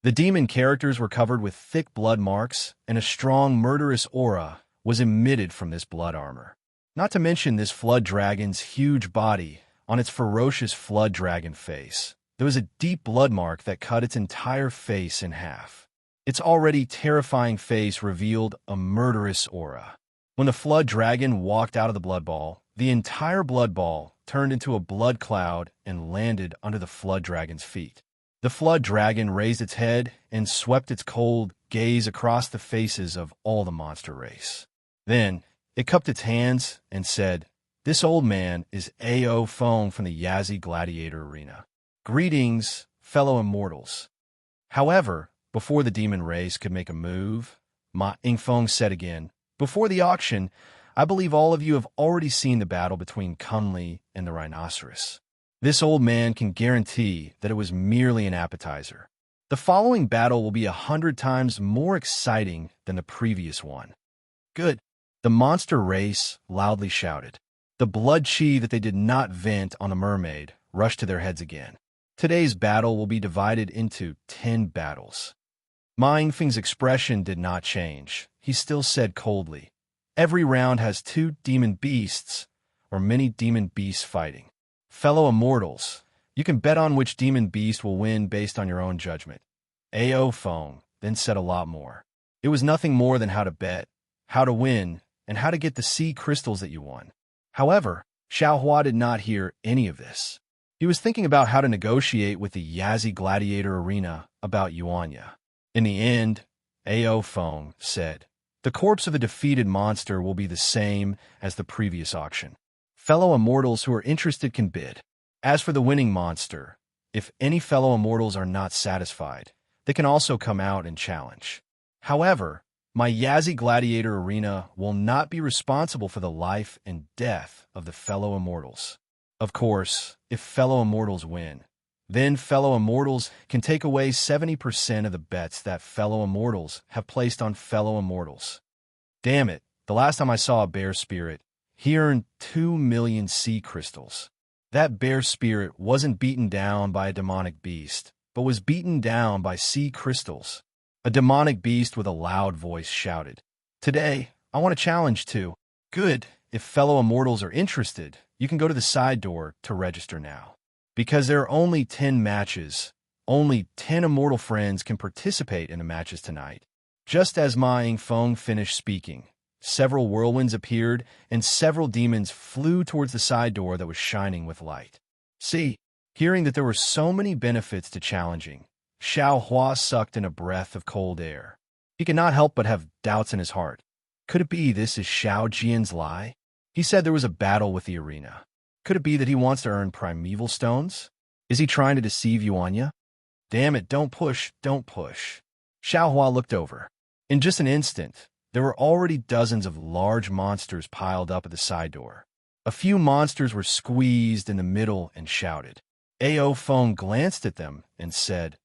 The demon characters were covered with thick blood marks, and a strong murderous aura was emitted from this blood armor. Not to mention this flood dragon's huge body. On its ferocious flood dragon face, there was a deep blood mark that cut its entire face in half. Its already terrifying face revealed a murderous aura. When the flood dragon walked out of the blood ball, the entire blood ball turned into a blood cloud and landed under the flood dragon's feet. The flood dragon raised its head and swept its cold gaze across the faces of all the monster race. Then, it cupped its hands and said, "This old man is A.O. Fong from the Yazi Gladiator Arena. Greetings, fellow immortals." However, before the demon race could make a move, Ma Ingfeng said again, "Before the auction, I believe all of you have already seen the battle between Kunli and the rhinoceros. This old man can guarantee that it was merely an appetizer. The following battle will be 100 times more exciting than the previous one." "Good," the monster race loudly shouted. The blood chi that they did not vent on the mermaid rushed to their heads again. Today's battle will be divided into 10 battles. Ma Yingfeng's expression did not change. He still said coldly, "Every round has 2 demon beasts, or many demon beasts fighting. Fellow immortals, you can bet on which demon beast will win based on your own judgment." A.O. Fong then said a lot more. It was nothing more than how to bet, how to win, and how to get the sea crystals that you won. However, Xiao Hua did not hear any of this. He was thinking about how to negotiate with the Yazi Gladiator Arena about Yuanya. In the end, A.O. Fong said, "The corpse of a defeated monster will be the same as the previous auction. Fellow immortals who are interested can bid. As for the winning monster, if any fellow immortals are not satisfied, they can also come out and challenge. However, my Yazi Gladiator Arena will not be responsible for the life and death of the fellow immortals. Of course, if fellow immortals win, then fellow immortals can take away 70% of the bets that fellow immortals have placed on fellow immortals. Damn it, the last time I saw a bear spirit, he earned 2 million sea crystals. That bear spirit wasn't beaten down by a demonic beast, but was beaten down by sea crystals." A demonic beast with a loud voice shouted, "Today, I want to challenge too." "Good. If fellow immortals are interested, you can go to the side door to register now. Because there are only 10 matches, only 10 immortal friends can participate in the matches tonight." Just as Ma Yingfeng finished speaking, several whirlwinds appeared and several demons flew towards the side door that was shining with light. Hearing that there were so many benefits to challenging, Xiao Hua sucked in a breath of cold air. He could not help but have doubts in his heart. Could it be this is Xiao Jian's lie? He said there was a battle with the arena. Could it be that he wants to earn primeval stones? Is he trying to deceive Yuanya? Damn it, don't push, don't push. Xiao Hua looked over. In just an instant, there were already dozens of large monsters piled up at the side door. A few monsters were squeezed in the middle and shouted. A.O. Fong glanced at them and said,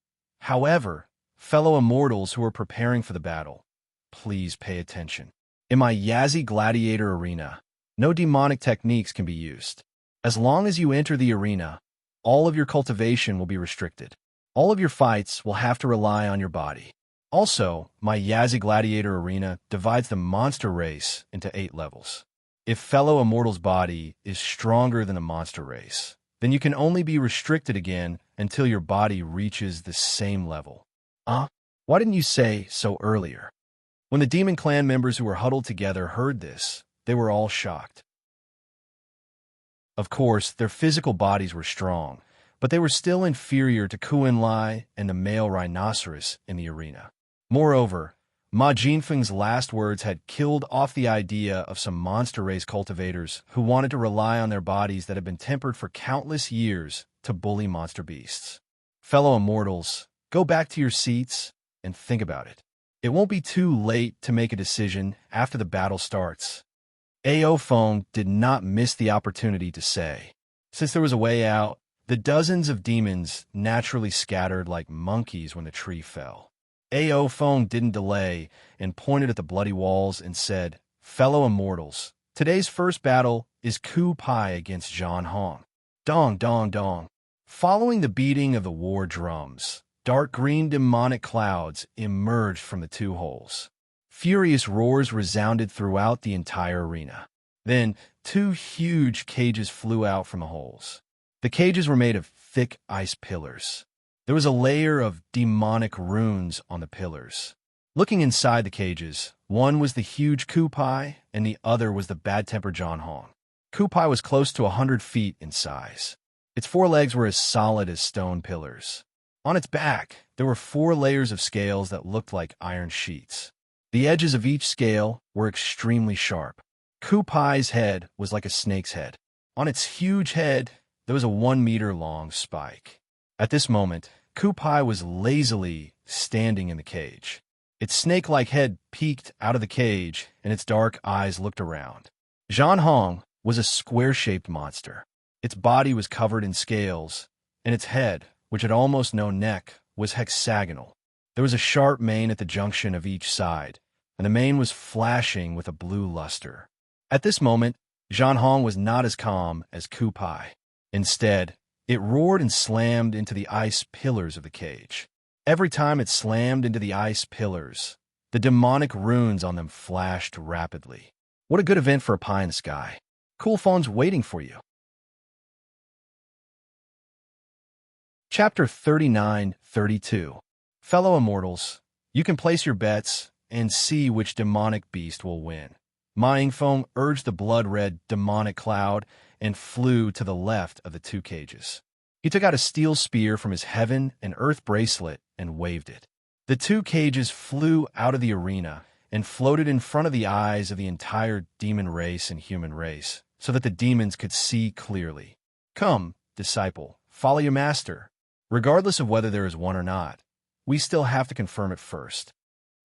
"However, fellow immortals who are preparing for the battle, please pay attention. In my Yazi Gladiator Arena, no demonic techniques can be used. As long as you enter the arena, all of your cultivation will be restricted. All of your fights will have to rely on your body. Also, my Yazi Gladiator Arena divides the monster race into 8 levels. If fellow immortal's body is stronger than the monster race, then you can only be restricted again until your body reaches the same level." Why didn't you say so earlier? When the Demon Clan members who were huddled together heard this, they were all shocked. Of course, their physical bodies were strong, but they were still inferior to Kuan Lai and the male rhinoceros in the arena. Moreover, Ma Jinfeng's last words had killed off the idea of some monster race cultivators who wanted to rely on their bodies that had been tempered for countless years to bully monster beasts. Fellow immortals, go back to your seats and think about it. It won't be too late to make a decision after the battle starts. Ao Feng did not miss the opportunity to say. Since there was a way out, the dozens of demons naturally scattered like monkeys when the tree fell. Ao Feng didn't delay and pointed at the bloody walls and said, "Fellow immortals, today's first battle is Ku Pai against Zhan Hong." Dong, dong, dong. Following the beating of the war drums, dark green demonic clouds emerged from the two holes. Furious roars resounded throughout the entire arena. Then, two huge cages flew out from the holes. The cages were made of thick ice pillars. There was a layer of demonic runes on the pillars. Looking inside the cages, one was the huge Ku Pai, and the other was the bad-tempered Zhan Hong. Ku Pai was close to 100 feet in size. Its four legs were as solid as stone pillars. On its back, there were 4 layers of scales that looked like iron sheets. The edges of each scale were extremely sharp. Ku Pai's head was like a snake's head. On its huge head, there was a 1-meter-long spike. At this moment, Ku Pai was lazily standing in the cage. Its snake-like head peeked out of the cage, and its dark eyes looked around. Zhan Hong was a square-shaped monster. Its body was covered in scales, and its head, which had almost no neck, was hexagonal. There was a sharp mane at the junction of each side, and the mane was flashing with a blue luster. At this moment, Zhan Hong was not as calm as Ku Pai. Instead, it roared and slammed into the ice pillars of the cage. Every time it slammed into the ice pillars, the demonic runes on them flashed rapidly. What a good event for a pie in the sky. Cool phone's waiting for you. Chapter 39-32. Fellow immortals, you can place your bets and see which demonic beast will win. Ma Yingfeng urged the blood-red demonic cloud and flew to the left of the two cages. He took out a steel spear from his heaven and earth bracelet and waved it. The two cages flew out of the arena and floated in front of the eyes of the entire demon race and human race, so that the demons could see clearly. Come, disciple, follow your master. Regardless of whether there is one or not, we still have to confirm it first.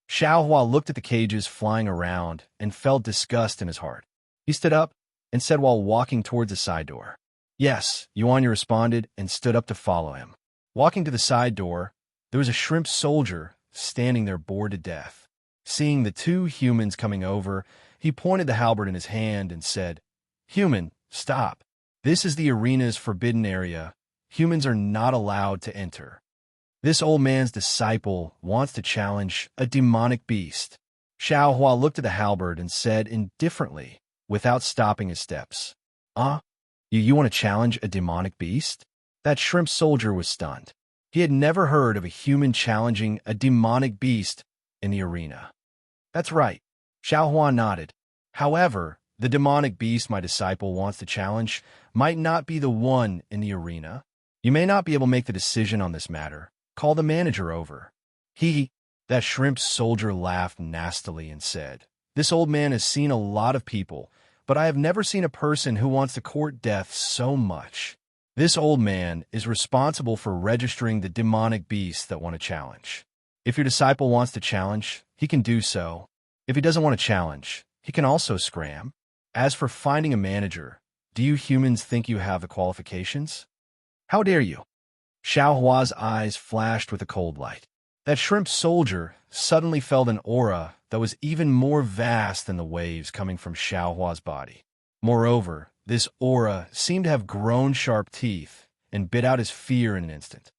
Xiaohua looked at the cages flying around and felt disgust in his heart. He stood up and said while walking towards the side door. Yes, Yuanya responded and stood up to follow him. Walking to the side door, there was a shrimp soldier standing there bored to death. Seeing the two humans coming over, he pointed the halberd in his hand and said, "Human, stop. This is the arena's forbidden area. Humans are not allowed to enter. This old man's disciple wants to challenge a demonic beast." Xiaohua looked at the halberd and said indifferently, without stopping his steps, You want to challenge a demonic beast?" That shrimp soldier was stunned. He had never heard of a human challenging a demonic beast in the arena. "That's right," Xiaohua nodded. "However, the demonic beast my disciple wants to challenge might not be the one in the arena. You may not be able to make the decision on this matter. Call the manager over." That shrimp soldier laughed nastily and said, "This old man has seen a lot of people, but I have never seen a person who wants to court death so much. This old man is responsible for registering the demonic beasts that want to challenge. If your disciple wants to challenge, he can do so. If he doesn't want to challenge, he can also scram. As for finding a manager, do you humans think you have the qualifications? How dare you?" Xiaohua's eyes flashed with a cold light. That shrimp soldier suddenly felt an aura that was even more vast than the waves coming from Xiaohua's body. Moreover, this aura seemed to have grown sharp teeth and bit out his fear in an instant.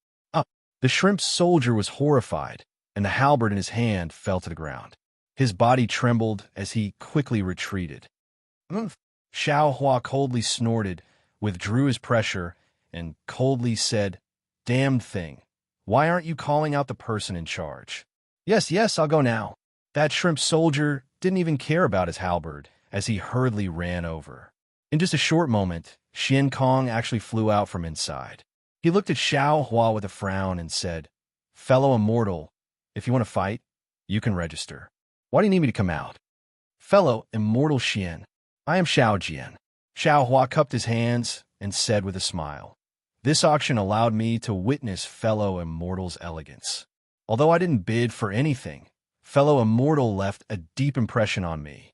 The shrimp soldier was horrified, and the halberd in his hand fell to the ground. His body trembled as he quickly retreated. Xiaohua coldly snorted, withdrew his pressure, and coldly said, "Damned thing. Why aren't you calling out the person in charge?" Yes, I'll go now." That shrimp soldier didn't even care about his halberd as he hurriedly ran over. In just a short moment, Xian Kong actually flew out from inside. He looked at Xiaohua with a frown and said, "Fellow immortal, if you want to fight, you can register. Why do you need me to come out?" "Fellow immortal Xian, I am Xiao Jian." Xiaohua cupped his hands and said with a smile, "This auction allowed me to witness fellow immortal's elegance. Although I didn't bid for anything, fellow immortal left a deep impression on me.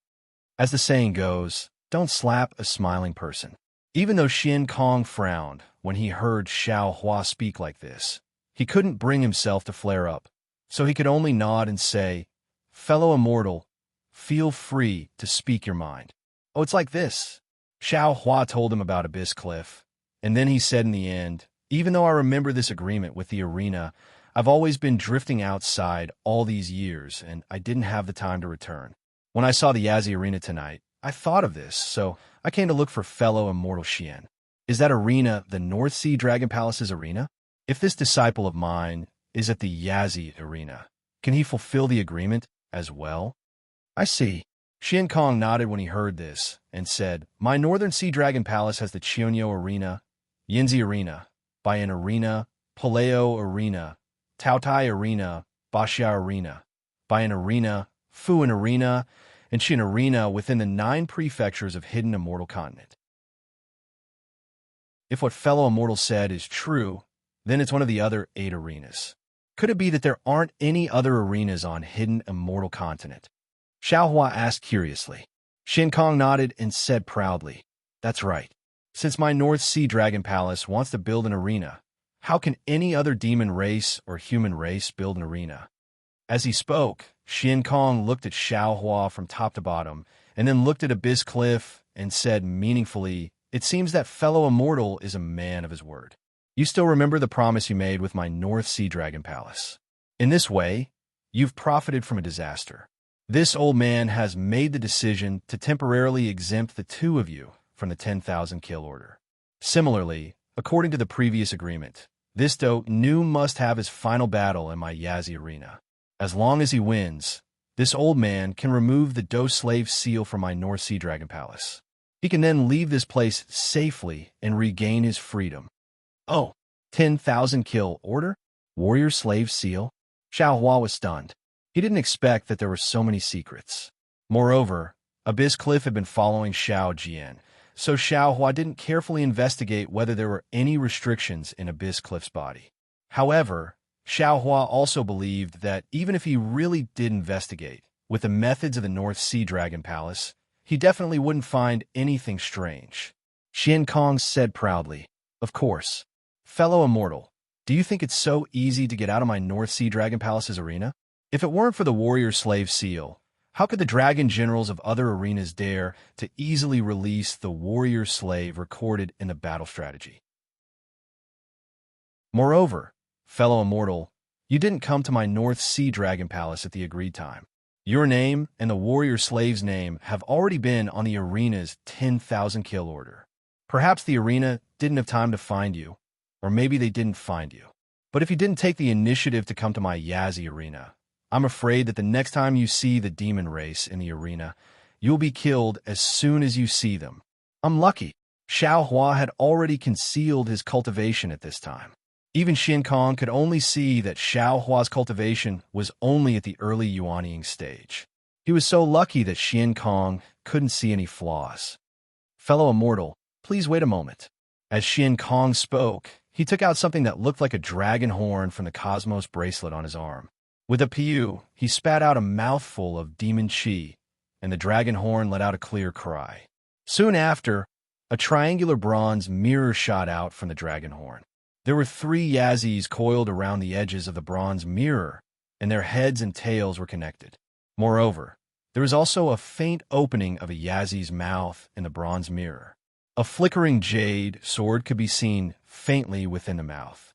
As the saying goes, don't slap a smiling person. Even though Xian Kong frowned when he heard Xiao Hua speak like this, he couldn't bring himself to flare up, so he could only nod and say, fellow immortal, feel free to speak your mind. Oh, it's like this. Xiao Hua told him about Abyss Cliff, and then he said in the end, even though I remember this agreement with the arena, I've always been drifting outside all these years, and I didn't have the time to return. When I saw the Yazzie arena tonight, I thought of this, so I came to look for fellow immortal Xian. Is that arena the North Sea Dragon Palace's arena? If this disciple of mine is at the Yazzie arena, can he fulfill the agreement as well? I see. Xian Kong nodded when he heard this and said, my Northern Sea Dragon Palace has the Chionyo arena, Yinzi arena, Bayan arena, Paleo arena, Taotai arena, Baxia arena, Bayan arena, Fuan arena, and Xin arena within the 9 prefectures of Hidden Immortal Continent. If what fellow immortal said is true, then it's one of the other 8 arenas. Could it be that there aren't any other arenas on Hidden Immortal Continent? Xiao Hua asked curiously. Xian Kong nodded and said proudly, that's right. Since my North Sea Dragon Palace wants to build an arena, how can any other demon race or human race build an arena? As he spoke, Xian Kong looked at Xiao Hua from top to bottom, and then looked at Abyss Cliff and said meaningfully, it seems that fellow immortal is a man of his word. You still remember the promise you made with my North Sea Dragon Palace. In this way, you've profited from a disaster. This old man has made the decision to temporarily exempt the 2 of you from the 10,000 kill order. Similarly, according to the previous agreement, this Do Nu must have his final battle in my Yazzie arena. As long as he wins, this old man can remove the Do slave seal from my North Sea Dragon Palace. He can then leave this place safely and regain his freedom. Oh, 10,000 kill order? Warrior slave seal? Xiao Hua was stunned. He didn't expect that there were so many secrets. Moreover, Abyss Cliff had been following Xiao Jian, so Xiao Hua didn't carefully investigate whether there were any restrictions in Abyss Cliff's body. However, Xiao Hua also believed that even if he really did investigate with the methods of the North Sea Dragon Palace, he definitely wouldn't find anything strange. Xian Kong said proudly, of course. Fellow immortal, do you think it's so easy to get out of my North Sea Dragon Palace's arena? If it weren't for the warrior slave seal, how could the dragon generals of other arenas dare to easily release the warrior slave recorded in the battle strategy? Moreover, fellow immortal, you didn't come to my North Sea Dragon Palace at the agreed time. Your name and the warrior slave's name have already been on the arena's 10,000 kill order. Perhaps the arena didn't have time to find you, or maybe they didn't find you. But if you didn't take the initiative to come to my Yazzie arena, I'm afraid that the next time you see the demon race in the arena, you'll be killed as soon as you see them. I'm lucky. Xiao Hua had already concealed his cultivation at this time. Even Xian Kong could only see that Xiao Hua's cultivation was only at the early yuanying stage. He was so lucky that Xian Kong couldn't see any flaws. Fellow immortal, please wait a moment. As Xian Kong spoke, he took out something that looked like a dragon horn from the Cosmos bracelet on his arm. With a piu, he spat out a mouthful of demon chi, and the dragon horn let out a clear cry. Soon after, a triangular bronze mirror shot out from the dragon horn. There were 3 Yazzies coiled around the edges of the bronze mirror, and their heads and tails were connected. Moreover, there was also a faint opening of a Yazzie's mouth in the bronze mirror. A flickering jade sword could be seen faintly within the mouth.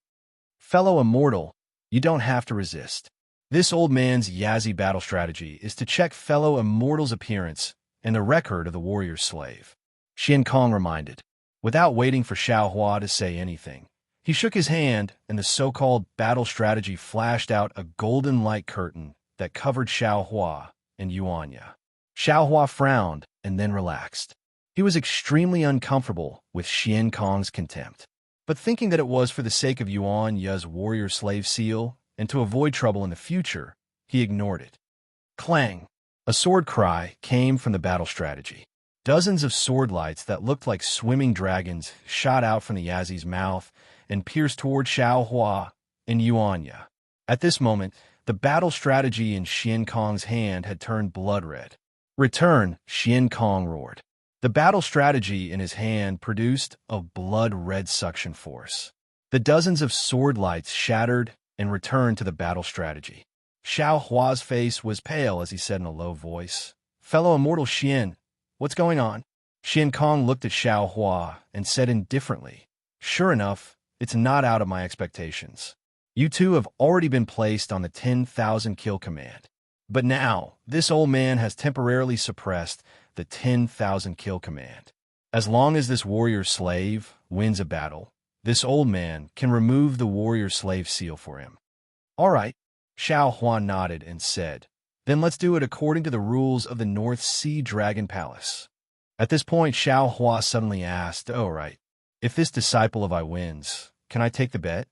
Fellow immortal, you don't have to resist. This old man's Yazzie battle strategy is to check fellow immortal's appearance and the record of the warrior slave. Xian Kong reminded. Without waiting for Xiao Hua to say anything, he shook his hand and the so-called battle strategy flashed out a golden light curtain that covered Xiao Hua and Yuanya. Xiao Hua frowned and then relaxed. He was extremely uncomfortable with Xian Kong's contempt, but thinking that it was for the sake of Yuanya's warrior slave seal and to avoid trouble in the future, he ignored it. Clang! A sword cry came from the battle strategy. Dozens of sword lights that looked like swimming dragons shot out from the Yazzie's mouth and pierced toward Xiao Hua and Yuanya. At this moment, The battle strategy in Xian Kong's hand had turned blood red. "Return," Xian Kong roared. The battle strategy in his hand produced a blood-red suction force. The dozens of sword lights shattered and returned to the battle strategy. Xiao Hua's face was pale as he said in a low voice, "Fellow immortal Xian, what's going on?" Xian Kong looked at Xiao Hua and said indifferently, "Sure enough, it's not out of my expectations. You two have already been placed on the 10,000 kill command. But now, this old man has temporarily suppressed the 10,000 kill command. As long as this warrior-slave wins a battle, this old man can remove the warrior-slave seal for him." "All right," Xiao Hua nodded and said, "Then let's do it according to the rules of the North Sea Dragon Palace." At this point, Xiao Hua suddenly asked, "Oh, right. If this disciple of I wins, can I take the bet?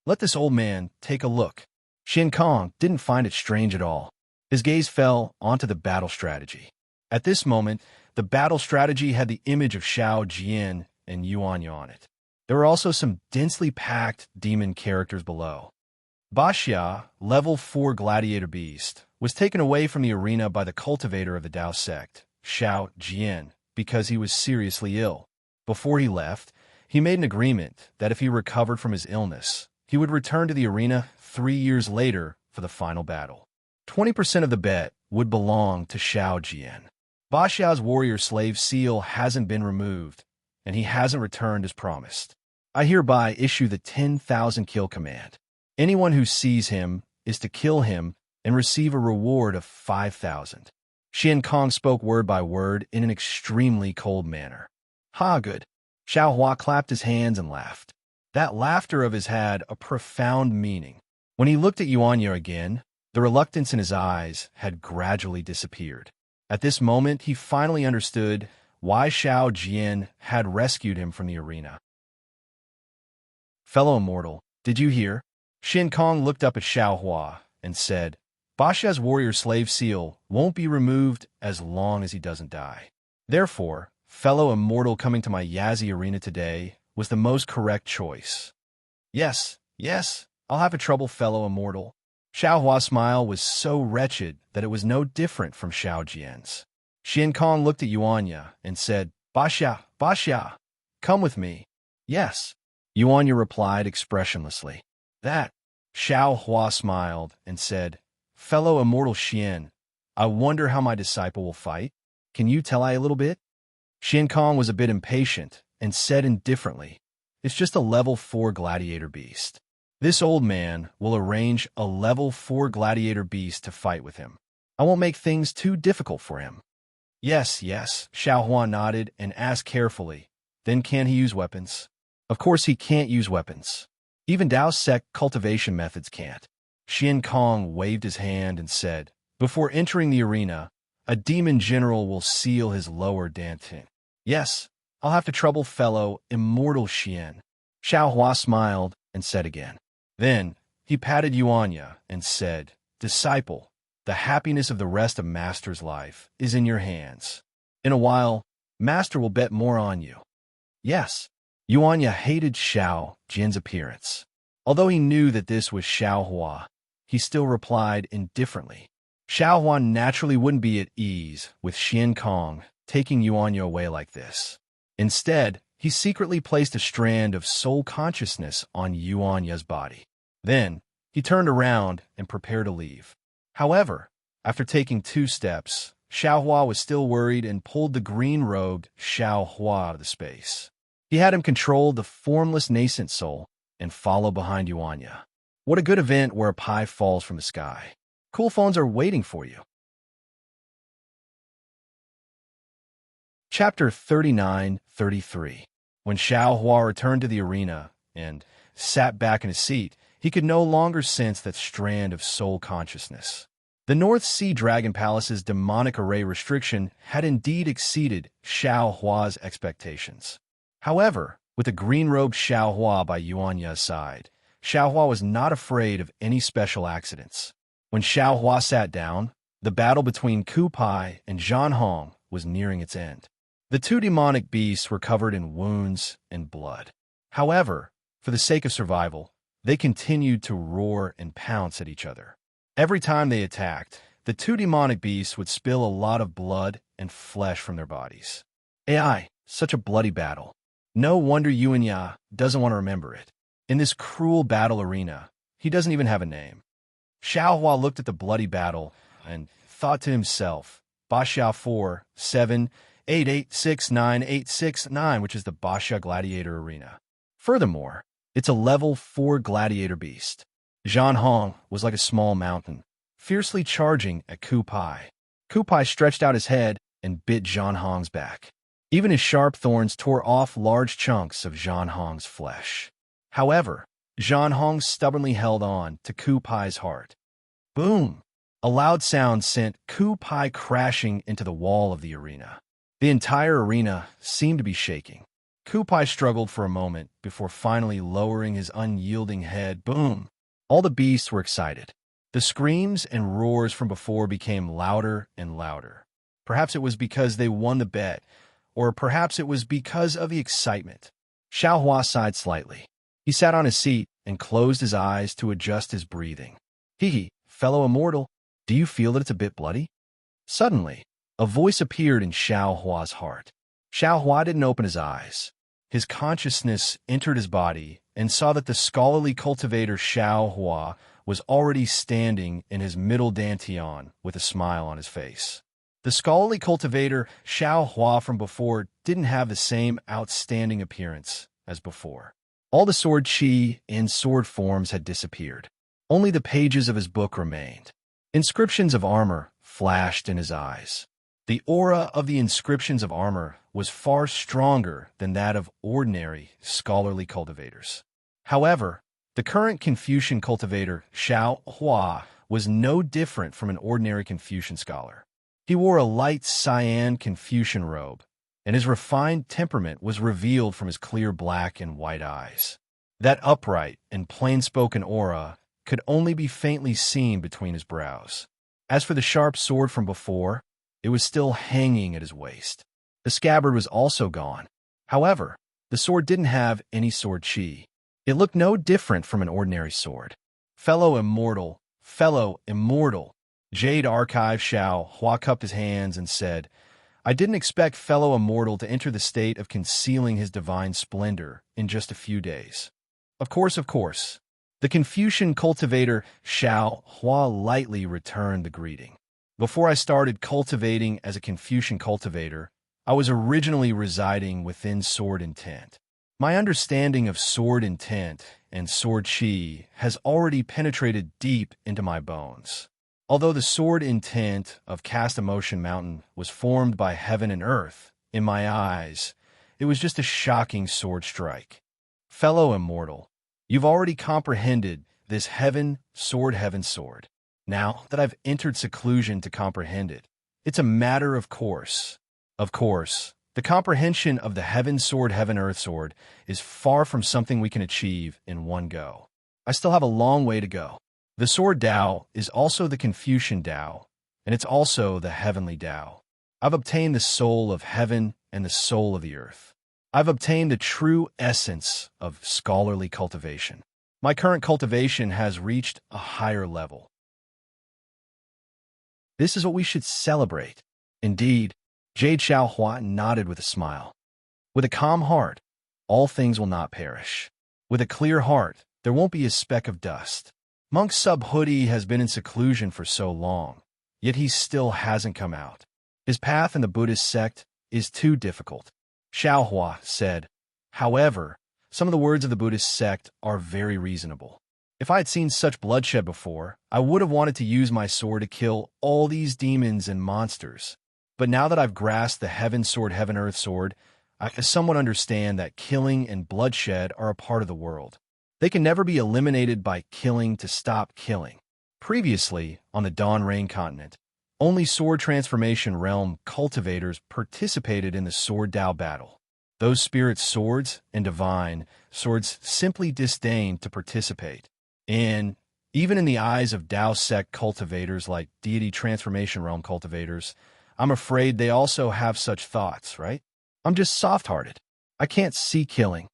Let this old man take a look." Xian Kong didn't find it strange at all. His gaze fell onto the battle strategy. At this moment, the battle strategy had the image of Xiao Jian and Yuanya on it. There were also some densely packed demon characters below. Baxia, level 4 gladiator beast, was taken away from the arena by the cultivator of the Dao sect, Xiao Jian, because he was seriously ill. Before he left, he made an agreement that if he recovered from his illness, he would return to the arena 3 years later for the final battle. 20% of the bet would belong to Xiao Jian. Baxia's warrior-slave seal hasn't been removed, and he hasn't returned as promised. I hereby issue the 10,000 kill command. Anyone who sees him is to kill him and receive a reward of 5,000. Xian Kong spoke word by word in an extremely cold manner. "Ha, good." Xiao Hua clapped his hands and laughed. That laughter of his had a profound meaning. When he looked at Yuanya again, the reluctance in his eyes had gradually disappeared. At this moment, he finally understood why Xiao Jian had rescued him from the arena. "Fellow immortal, did you hear?" Xian Kong looked up at Xiao Hua and said, "Baxia's warrior-slave seal won't be removed as long as he doesn't die. Therefore, fellow immortal coming to my Yazi arena today was the most correct choice." Yes, I'll have a trouble, fellow immortal." Xiao Hua's smile was so wretched that it was no different from Xiao Jian's. Xian Kong looked at Yuanya and said, Baxia, come with me." "Yes," Yuanya replied expressionlessly. "That." Xiao Hua smiled and said, "Fellow immortal Xian, I wonder how my disciple will fight. Can you tell I a little bit?" Xian Kong was a bit impatient and said indifferently, "It's just a level 4 gladiator beast. This old man will arrange a level 4 gladiator beast to fight with him. I won't make things too difficult for him." Yes, Xiao Hua nodded and asked carefully, "Then can he use weapons?" "Of course he can't use weapons. Even Dao sect cultivation methods can't." Xian Kong waved his hand and said, "Before entering the arena, a demon general will seal his lower dantian." "Yes, I'll have to trouble fellow immortal Xian." Xiao Hua smiled and said again. Then he patted Yuanya and said, "Disciple, the happiness of the rest of Master's life is in your hands. In a while, Master will bet more on you." Yes. Yuanya hated Xiao Jian's appearance. Although he knew that this was Xiao Hua, he still replied indifferently. Xiao Hua naturally wouldn't be at ease with Xian Kong taking Yuanya away like this. Instead, he secretly placed a strand of soul consciousness on Yuanya's body. Then, he turned around and prepared to leave. However, after taking 2 steps, Xiao Hua was still worried and pulled the green-robed Xiao Hua out of the space. He had him control the formless nascent soul and follow behind Yuanya. What a good event where a pie falls from the sky. Cool phones are waiting for you. Chapter 39-33. When Xiao Hua returned to the arena and sat back in his seat, he could no longer sense that strand of soul consciousness. The North Sea Dragon Palace's demonic array restriction had indeed exceeded Xiao Hua's expectations. However, with the green-robed Xiao Hua by Yuanya's side, Xiao Hua was not afraid of any special accidents. When Xiao Hua sat down, the battle between Ku Pai and Zhan Hong was nearing its end. The 2 demonic beasts were covered in wounds and blood. However, for the sake of survival, they continued to roar and pounce at each other. Every time they attacked, the two demonic beasts would spill a lot of blood and flesh from their bodies. AI, such a bloody battle. No wonder Yuan Ya doesn't want to remember it. In this cruel battle arena, he doesn't even have a name. Xiao Hua looked at the bloody battle and thought to himself, Bashia 4, 7, 8, 8, 6, 9, 8, 6, 9, which is the Bashia Gladiator Arena. Furthermore, it's a level 4 gladiator beast. Zhan Hong was like a small mountain, fiercely charging at Ku Pai. Ku Pai stretched out his head and bit Zhan Hong's back. Even his sharp thorns tore off large chunks of Zhan Hong's flesh. However, Zhan Hong stubbornly held on to Ku Pai's heart. Boom! A loud sound sent Ku Pai crashing into the wall of the arena. The entire arena seemed to be shaking. Ku Pai struggled for a moment before finally lowering his unyielding head. Boom! All the beasts were excited. The screams and roars from before became louder and louder. Perhaps it was because they won the bet, or perhaps it was because of the excitement. Xiao Hua sighed slightly. He sat on his seat and closed his eyes to adjust his breathing. Hee, fellow immortal, do you feel that it's a bit bloody? Suddenly, a voice appeared in Xiao Hua's heart. Xiao Hua didn't open his eyes. His consciousness entered his body and saw that the scholarly cultivator Xiao Hua was already standing in his middle dantian with a smile on his face. The scholarly cultivator Xiao Hua from before didn't have the same outstanding appearance as before. All the sword chi in sword forms had disappeared. Only the pages of his book remained. Inscriptions of armor flashed in his eyes. The aura of the inscriptions of armor was far stronger than that of ordinary scholarly cultivators. However, the current Confucian cultivator Xiao Hua was no different from an ordinary Confucian scholar. He wore a light cyan Confucian robe, and his refined temperament was revealed from his clear black and white eyes. That upright and plain-spoken aura could only be faintly seen between his brows. As for the sharp sword from before, it was still hanging at his waist. The scabbard was also gone. However, the sword didn't have any sword chi. It looked no different from an ordinary sword. Fellow immortal, Jade Archive Xiao Hua cupped his hands and said, I didn't expect fellow immortal to enter the state of concealing his divine splendor in just a few days. Of course. The Confucian cultivator Xiao Hua lightly returned the greeting. Before I started cultivating as a Confucian cultivator, I was originally residing within Sword Intent. My understanding of Sword Intent and Sword Chi has already penetrated deep into my bones. Although the Sword Intent of Cast Emotion Mountain was formed by heaven and earth, in my eyes, it was just a shocking sword strike. Fellow immortal, you've already comprehended this heaven sword. Now that I've entered seclusion to comprehend it, it's a matter of course. Of course, the comprehension of the heaven sword, heaven earth sword is far from something we can achieve in one go. I still have a long way to go. The sword Tao is also the Confucian Tao, and it's also the heavenly Tao. I've obtained the soul of heaven and the soul of the earth. I've obtained the true essence of scholarly cultivation. My current cultivation has reached a higher level. This is what we should celebrate. Indeed, Jade Xiao Hua nodded with a smile. With a calm heart, all things will not perish. With a clear heart, there won't be a speck of dust. Monk Sub Hoodie has been in seclusion for so long, yet he still hasn't come out. His path in the Buddhist sect is too difficult. Xiao Hua said. However, some of the words of the Buddhist sect are very reasonable. If I had seen such bloodshed before, I would have wanted to use my sword to kill all these demons and monsters. But now that I've grasped the heaven sword, heaven earth sword, I somewhat understand that killing and bloodshed are a part of the world. They can never be eliminated by killing to stop killing. Previously, on the Dawn Rain continent, only Sword Transformation Realm cultivators participated in the Sword Tao battle. Those spirit swords and divine swords simply disdained to participate. And even in the eyes of Tao sect cultivators like Deity Transformation Realm cultivators, I'm afraid they also have such thoughts, right? I'm just soft-hearted. I can't see killing.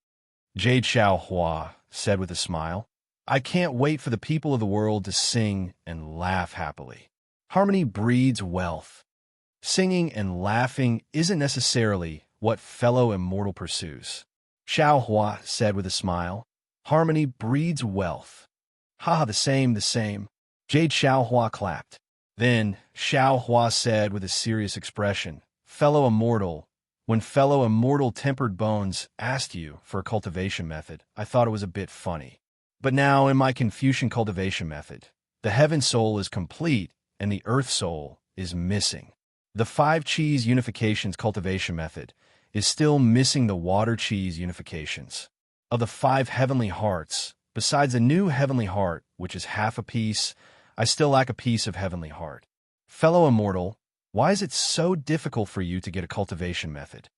Jade Xiao Hua said with a smile. I can't wait for the people of the world to sing and laugh happily. Harmony breeds wealth. Singing and laughing isn't necessarily what fellow immortal pursues. Xiao Hua said with a smile. Harmony breeds wealth. Ha, the same. Jade Xiao Hua clapped. Then Xiao Hua said with a serious expression, fellow immortal, when fellow immortal Tempered Bones asked you for a cultivation method, I thought it was a bit funny. But now in my Confucian cultivation method, the heaven soul is complete and the earth soul is missing. The 5 cheese unifications cultivation method is still missing the water cheese unifications. Of the 5 heavenly hearts, besides the new heavenly heart, which is half a piece, I still lack a piece of heavenly heart. Fellow immortal, why is it so difficult for you to get a cultivation method?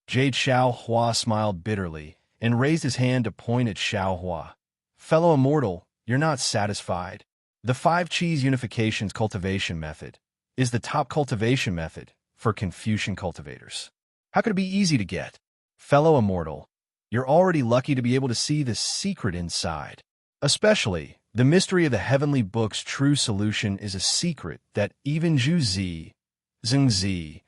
Jade Xiao Hua smiled bitterly and raised his hand to point at Xiao Hua. Fellow immortal, you're not satisfied. The 5 cheese unifications cultivation method is the top cultivation method for Confucian cultivators. How could it be easy to get? Fellow immortal, you're already lucky to be able to see the secret inside. Especially, the mystery of the heavenly book's true solution is a secret that even Zhu Zi, Zheng Zi,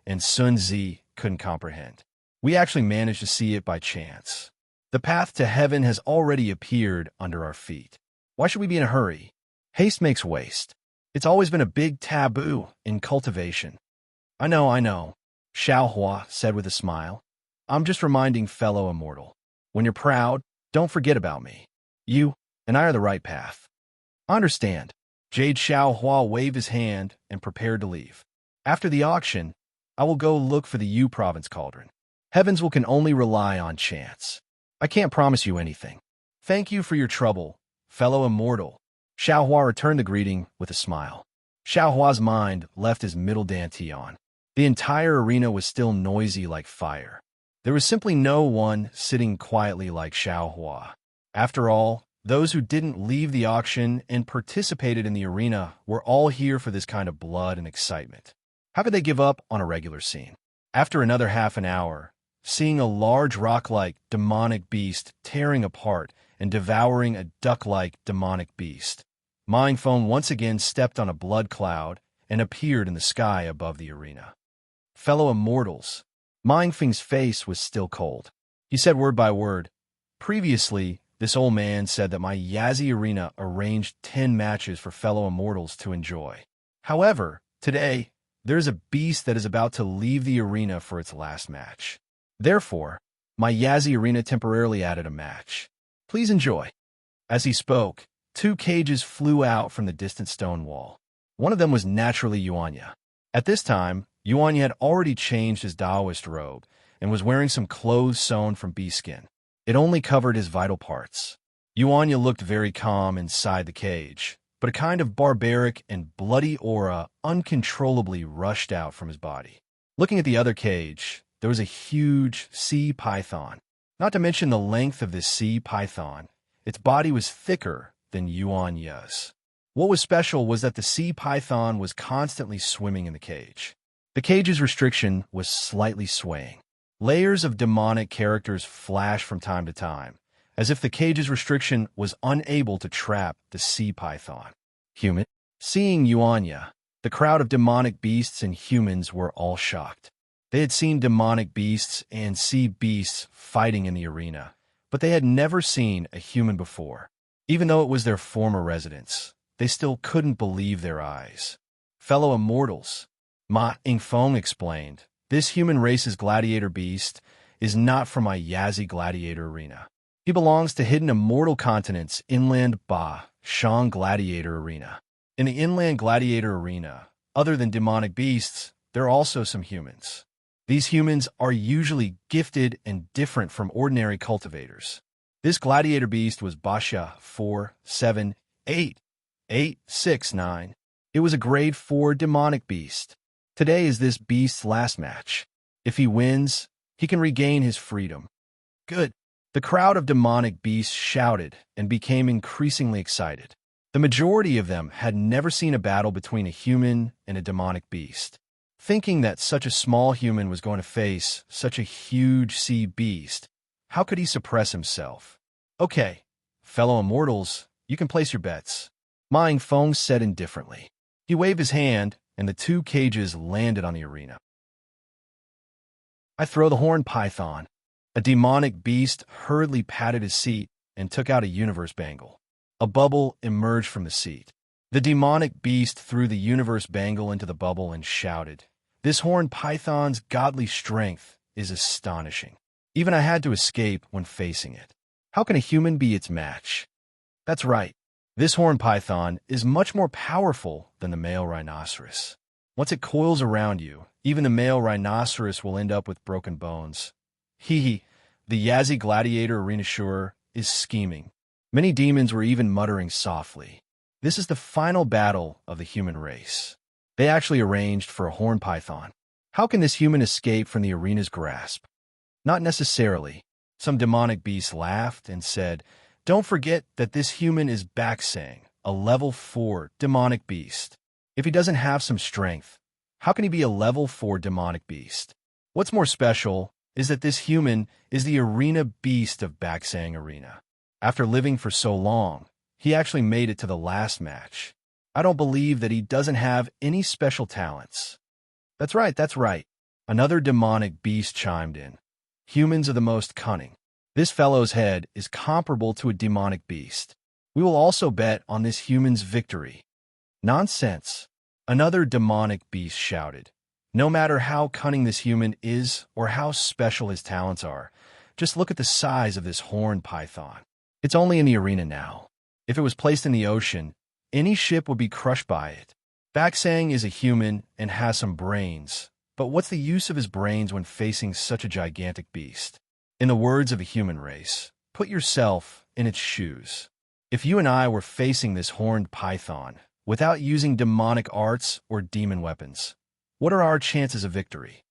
and Sun Zi couldn't comprehend. We actually managed to see it by chance. The path to heaven has already appeared under our feet. Why should we be in a hurry? Haste makes waste. It's always been a big taboo in cultivation. I know, Xiao Hua said with a smile. I'm just reminding fellow immortal. When you're proud, don't forget about me. You and I are the right path. I understand. Jade Xiao Hua waved his hand and prepared to leave. After the auction, I will go look for the Yu province cauldron. Heavens can only rely on chance. I can't promise you anything. Thank you for your trouble, fellow immortal. Xiao Hua returned the greeting with a smile. Xiao Hua's mind left his middle dantian. The entire arena was still noisy like fire. There was simply no one sitting quietly like Xiao Hua. After all, those who didn't leave the auction and participated in the arena were all here for this kind of blood and excitement. How could they give up on a regular scene? After another half an hour, seeing a large rock-like demonic beast tearing apart and devouring a duck-like demonic beast, Mind Phone once again stepped on a blood cloud and appeared in the sky above the arena. Fellow immortals, Mind Feng's face was still cold. He said word by word, previously, this old man said that my Yazzie arena arranged 10 matches for fellow immortals to enjoy. However, today, there is a beast that is about to leave the arena for its last match. Therefore, my Yazzie arena temporarily added a match. Please enjoy. As he spoke, 2 cages flew out from the distant stone wall. One of them was naturally Yuanya. At this time, Yuanya had already changed his Taoist robe and was wearing some clothes sewn from bee skin. It only covered his vital parts. Yuanya looked very calm inside the cage, but a kind of barbaric and bloody aura uncontrollably rushed out from his body. Looking at the other cage, there was a huge sea python. Not to mention the length of this sea python, its body was thicker than Yuanya's. What was special was that the sea python was constantly swimming in the cage. The cage's restriction was slightly swaying. Layers of demonic characters flashed from time to time, as if the cage's restriction was unable to trap the sea python. Human. Seeing Yuanya, the crowd of demonic beasts and humans were all shocked. They had seen demonic beasts and sea beasts fighting in the arena, but they had never seen a human before. Even though it was their former residence, they still couldn't believe their eyes. Fellow immortals, Ma Yingfeng explained, this human race's gladiator beast is not from my Yazzie gladiator arena. He belongs to hidden immortal continent's inland Ba Shang gladiator arena. In the inland gladiator arena, other than demonic beasts, there are also some humans. These humans are usually gifted and different from ordinary cultivators. This gladiator beast was Basha 4788669. It was a grade 4 demonic beast. Today is this beast's last match. If he wins, he can regain his freedom. Good. The crowd of demonic beasts shouted and became increasingly excited. The majority of them had never seen a battle between a human and a demonic beast. Thinking that such a small human was going to face such a huge sea beast, how could he suppress himself? Okay, fellow immortals, you can place your bets. Mine Feng said indifferently. He waved his hand, and the two cages landed on the arena. I throw the horned python. A demonic beast hurriedly patted his seat and took out a universe bangle. A bubble emerged from the seat. The demonic beast threw the universe bangle into the bubble and shouted, "This horned python's godly strength is astonishing. Even I had to escape when facing it. How can a human be its match?" That's right. This horned python is much more powerful than the male rhinoceros. Once it coils around you, even the male rhinoceros will end up with broken bones. Hee, the Yazi gladiator arenasure is scheming. Many demons were even muttering softly. This is the final battle of the human race. They actually arranged for a horned python. How can this human escape from the arena's grasp? Not necessarily. Some demonic beast laughed and said, "Don't forget that this human is Baksang, a level 4 demonic beast. If he doesn't have some strength, how can he be a level 4 demonic beast? What's more special is that this human is the arena beast of Baksang Arena. After living for so long, he actually made it to the last match. I don't believe that he doesn't have any special talents." That's right. Another demonic beast chimed in. "Humans are the most cunning. This fellow's head is comparable to a demonic beast. We will also bet on this human's victory." "Nonsense," another demonic beast shouted. "No matter how cunning this human is or how special his talents are, just look at the size of this horned python. It's only in the arena now. If it was placed in the ocean, any ship would be crushed by it. Baksang is a human and has some brains, but what's the use of his brains when facing such a gigantic beast? In the words of a human race, put yourself in its shoes. If you and I were facing this horned python without using demonic arts or demon weapons, what are our chances of victory?"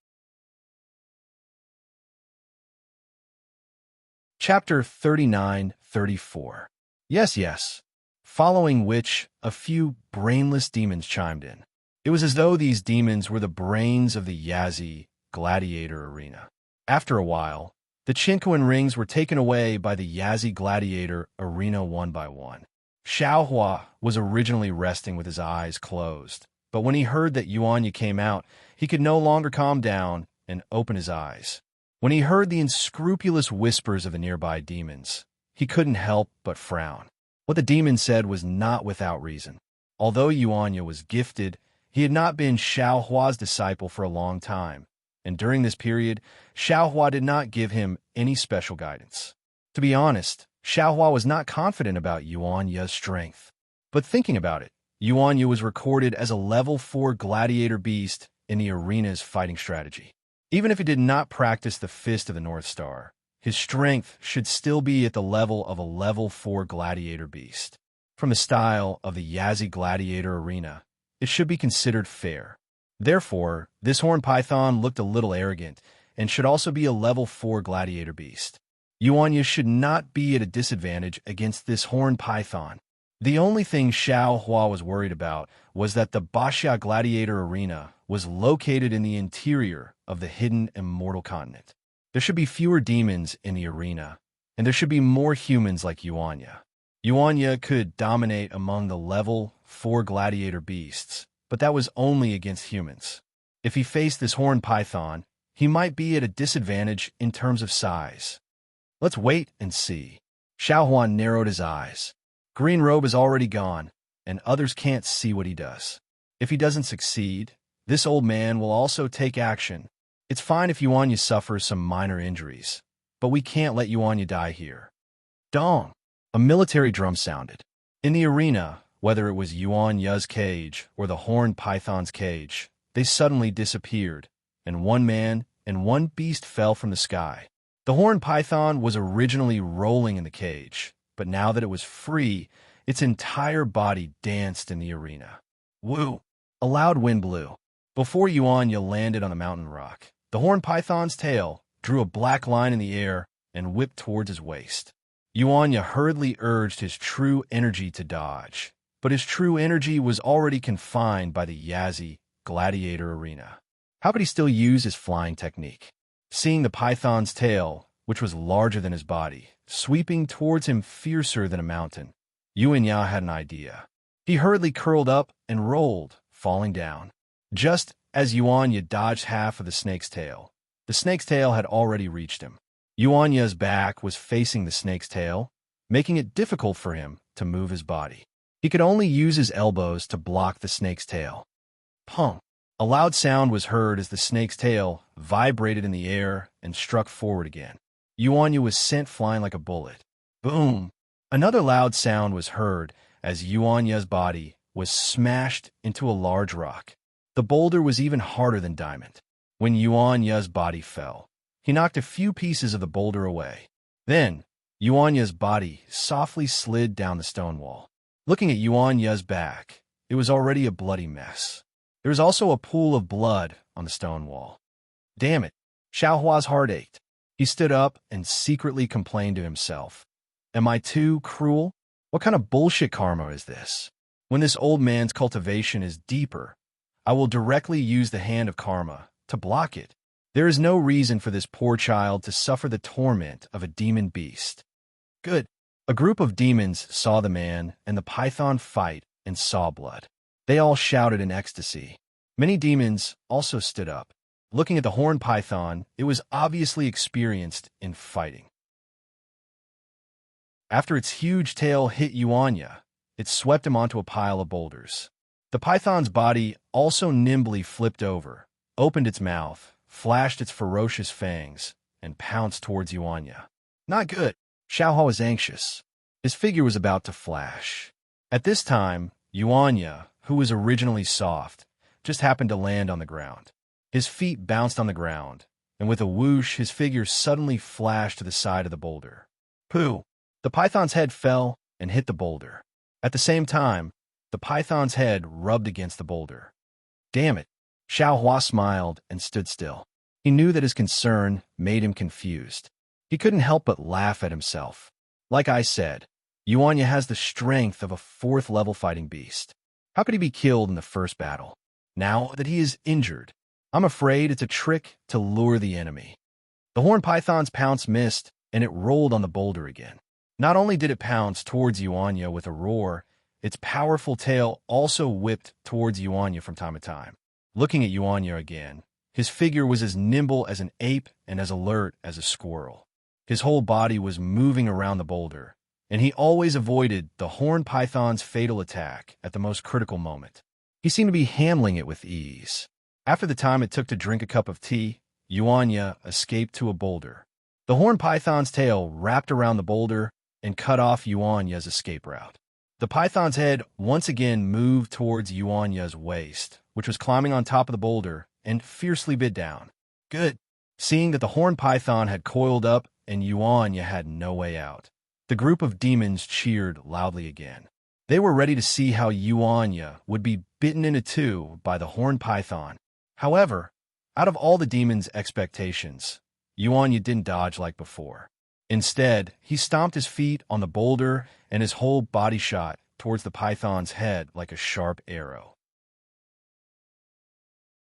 Chapter 39-34. Yes. Following which, a few brainless demons chimed in. It was as though these demons were the brains of the Yazi gladiator arena. After a while, the Chinquan rings were taken away by the Yazi gladiator arena one by one. Xiaohua was originally resting with his eyes closed, but when he heard that Yuanya came out, he could no longer calm down and open his eyes. When he heard the unscrupulous whispers of the nearby demons, he couldn't help but frown. What the demon said was not without reason. Although Yuanya was gifted, he had not been Xiaohua's disciple for a long time, and during this period, Xiaohua did not give him any special guidance. To be honest, Xiaohua was not confident about Yuanya's strength. But thinking about it, Yuanya was recorded as a level 4 gladiator beast in the arena's fighting strategy. Even if he did not practice the Fist of the North Star, his strength should still be at the level of a level 4 gladiator beast. From the style of the Yazi gladiator arena, it should be considered fair. Therefore, this horned python looked a little arrogant and should also be a level 4 gladiator beast. Yuanya should not be at a disadvantage against this horned python. The only thing Xiaohua was worried about was that the Baxia gladiator arena was located in the interior of the hidden immortal continent. There should be fewer demons in the arena, and there should be more humans like Yuanya. Yuanya could dominate among the level 4 gladiator beasts, but that was only against humans. If he faced this horned python, he might be at a disadvantage in terms of size. Let's wait and see. Xiaohuan narrowed his eyes. Green Robe is already gone, and others can't see what he does. If he doesn't succeed, this old man will also take action. It's fine if Yuanya suffers some minor injuries, but we can't let Yuanya die here. Dong! A military drum sounded. In the arena, whether it was Yuanya's cage or the horned python's cage, they suddenly disappeared, and one man and one beast fell from the sky. The horned python was originally rolling in the cage, but now that it was free, its entire body danced in the arena. Woo! A loud wind blew. Before Yuanya landed on the mountain rock, the horned python's tail drew a black line in the air and whipped towards his waist. Yuanya hurriedly urged his true energy to dodge, but his true energy was already confined by the Yazi gladiator arena. How could he still use his flying technique? Seeing the python's tail, which was larger than his body, sweeping towards him fiercer than a mountain. Yuanya had an idea. He hurriedly curled up and rolled, falling down. Just as Yuanya dodged half of the snake's tail, the snake's tail had already reached him. Yuanya's back was facing the snake's tail, making it difficult for him to move his body. He could only use his elbows to block the snake's tail. Pong! A loud sound was heard as the snake's tail vibrated in the air and struck forward again. Yuanya was sent flying like a bullet. Boom! Another loud sound was heard as Yuanya's body was smashed into a large rock. The boulder was even harder than diamond. When Yuanya's body fell, he knocked a few pieces of the boulder away. Then, Yuanya's body softly slid down the stone wall. Looking at Yuanya's back, it was already a bloody mess. There was also a pool of blood on the stone wall. Damn it, Xiaohua's heart ached. He stood up and secretly complained to himself. Am I too cruel? What kind of bullshit karma is this? When this old man's cultivation is deeper, I will directly use the hand of karma to block it. There is no reason for this poor child to suffer the torment of a demon beast. Good. A group of demons saw the man and the python fight and saw blood. They all shouted in ecstasy. Many demons also stood up. Looking at the horned python, it was obviously experienced in fighting. After its huge tail hit Yuanya, it swept him onto a pile of boulders. The python's body also nimbly flipped over, opened its mouth, flashed its ferocious fangs, and pounced towards Yuanya. Not good. Xiaohua was anxious. His figure was about to flash. At this time, Yuanya, who was originally soft, just happened to land on the ground. His feet bounced on the ground, and with a whoosh, his figure suddenly flashed to the side of the boulder. Pooh! The python's head fell and hit the boulder. At the same time, the python's head rubbed against the boulder. Damn it! Xiaohua smiled and stood still. He knew that his concern made him confused. He couldn't help but laugh at himself. Like I said, Yuanya has the strength of a 4th-level fighting beast. How could he be killed in the first battle? Now that he is injured, I'm afraid it's a trick to lure the enemy. The horned python's pounce missed, and it rolled on the boulder again. Not only did it pounce towards Yuanya with a roar, its powerful tail also whipped towards Yuanya from time to time. Looking at Yuanya again, his figure was as nimble as an ape and as alert as a squirrel. His whole body was moving around the boulder, and he always avoided the horned python's fatal attack at the most critical moment. He seemed to be handling it with ease. After the time it took to drink a cup of tea, Yuanya escaped to a boulder. The horned python's tail wrapped around the boulder and cut off Yuanya's escape route. The python's head once again moved towards Yuanya's waist, which was climbing on top of the boulder, and fiercely bit down. Good. Seeing that the horned python had coiled up and Yuanya had no way out, the group of demons cheered loudly again. They were ready to see how Yuanya would be bitten into two by the horned python. However, out of all the demons' expectations, Yuanya didn't dodge like before. Instead, he stomped his feet on the boulder and his whole body shot towards the python's head like a sharp arrow.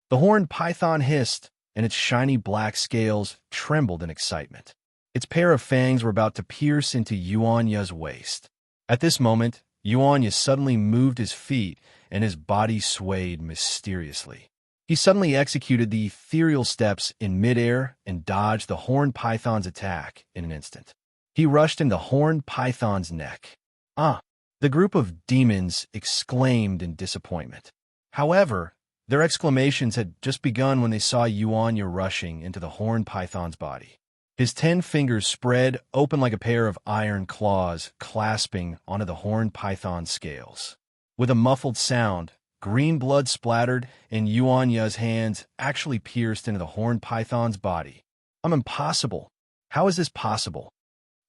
The horned python hissed, and its shiny black scales trembled in excitement. Its pair of fangs were about to pierce into Yuanya's waist. At this moment, Yuanya suddenly moved his feet, and his body swayed mysteriously. He suddenly executed the ethereal steps in midair and dodged the horned python's attack in an instant. He rushed into the horned python's neck. Ah! The group of demons exclaimed in disappointment. However, their exclamations had just begun when they saw Yuanya rushing into the horned python's body. His 10 fingers spread open like a pair of iron claws clasping onto the horned python's scales. With a muffled sound, green blood splattered, and Yuanya's hands actually pierced into the horned python's body. Impossible! How is this possible?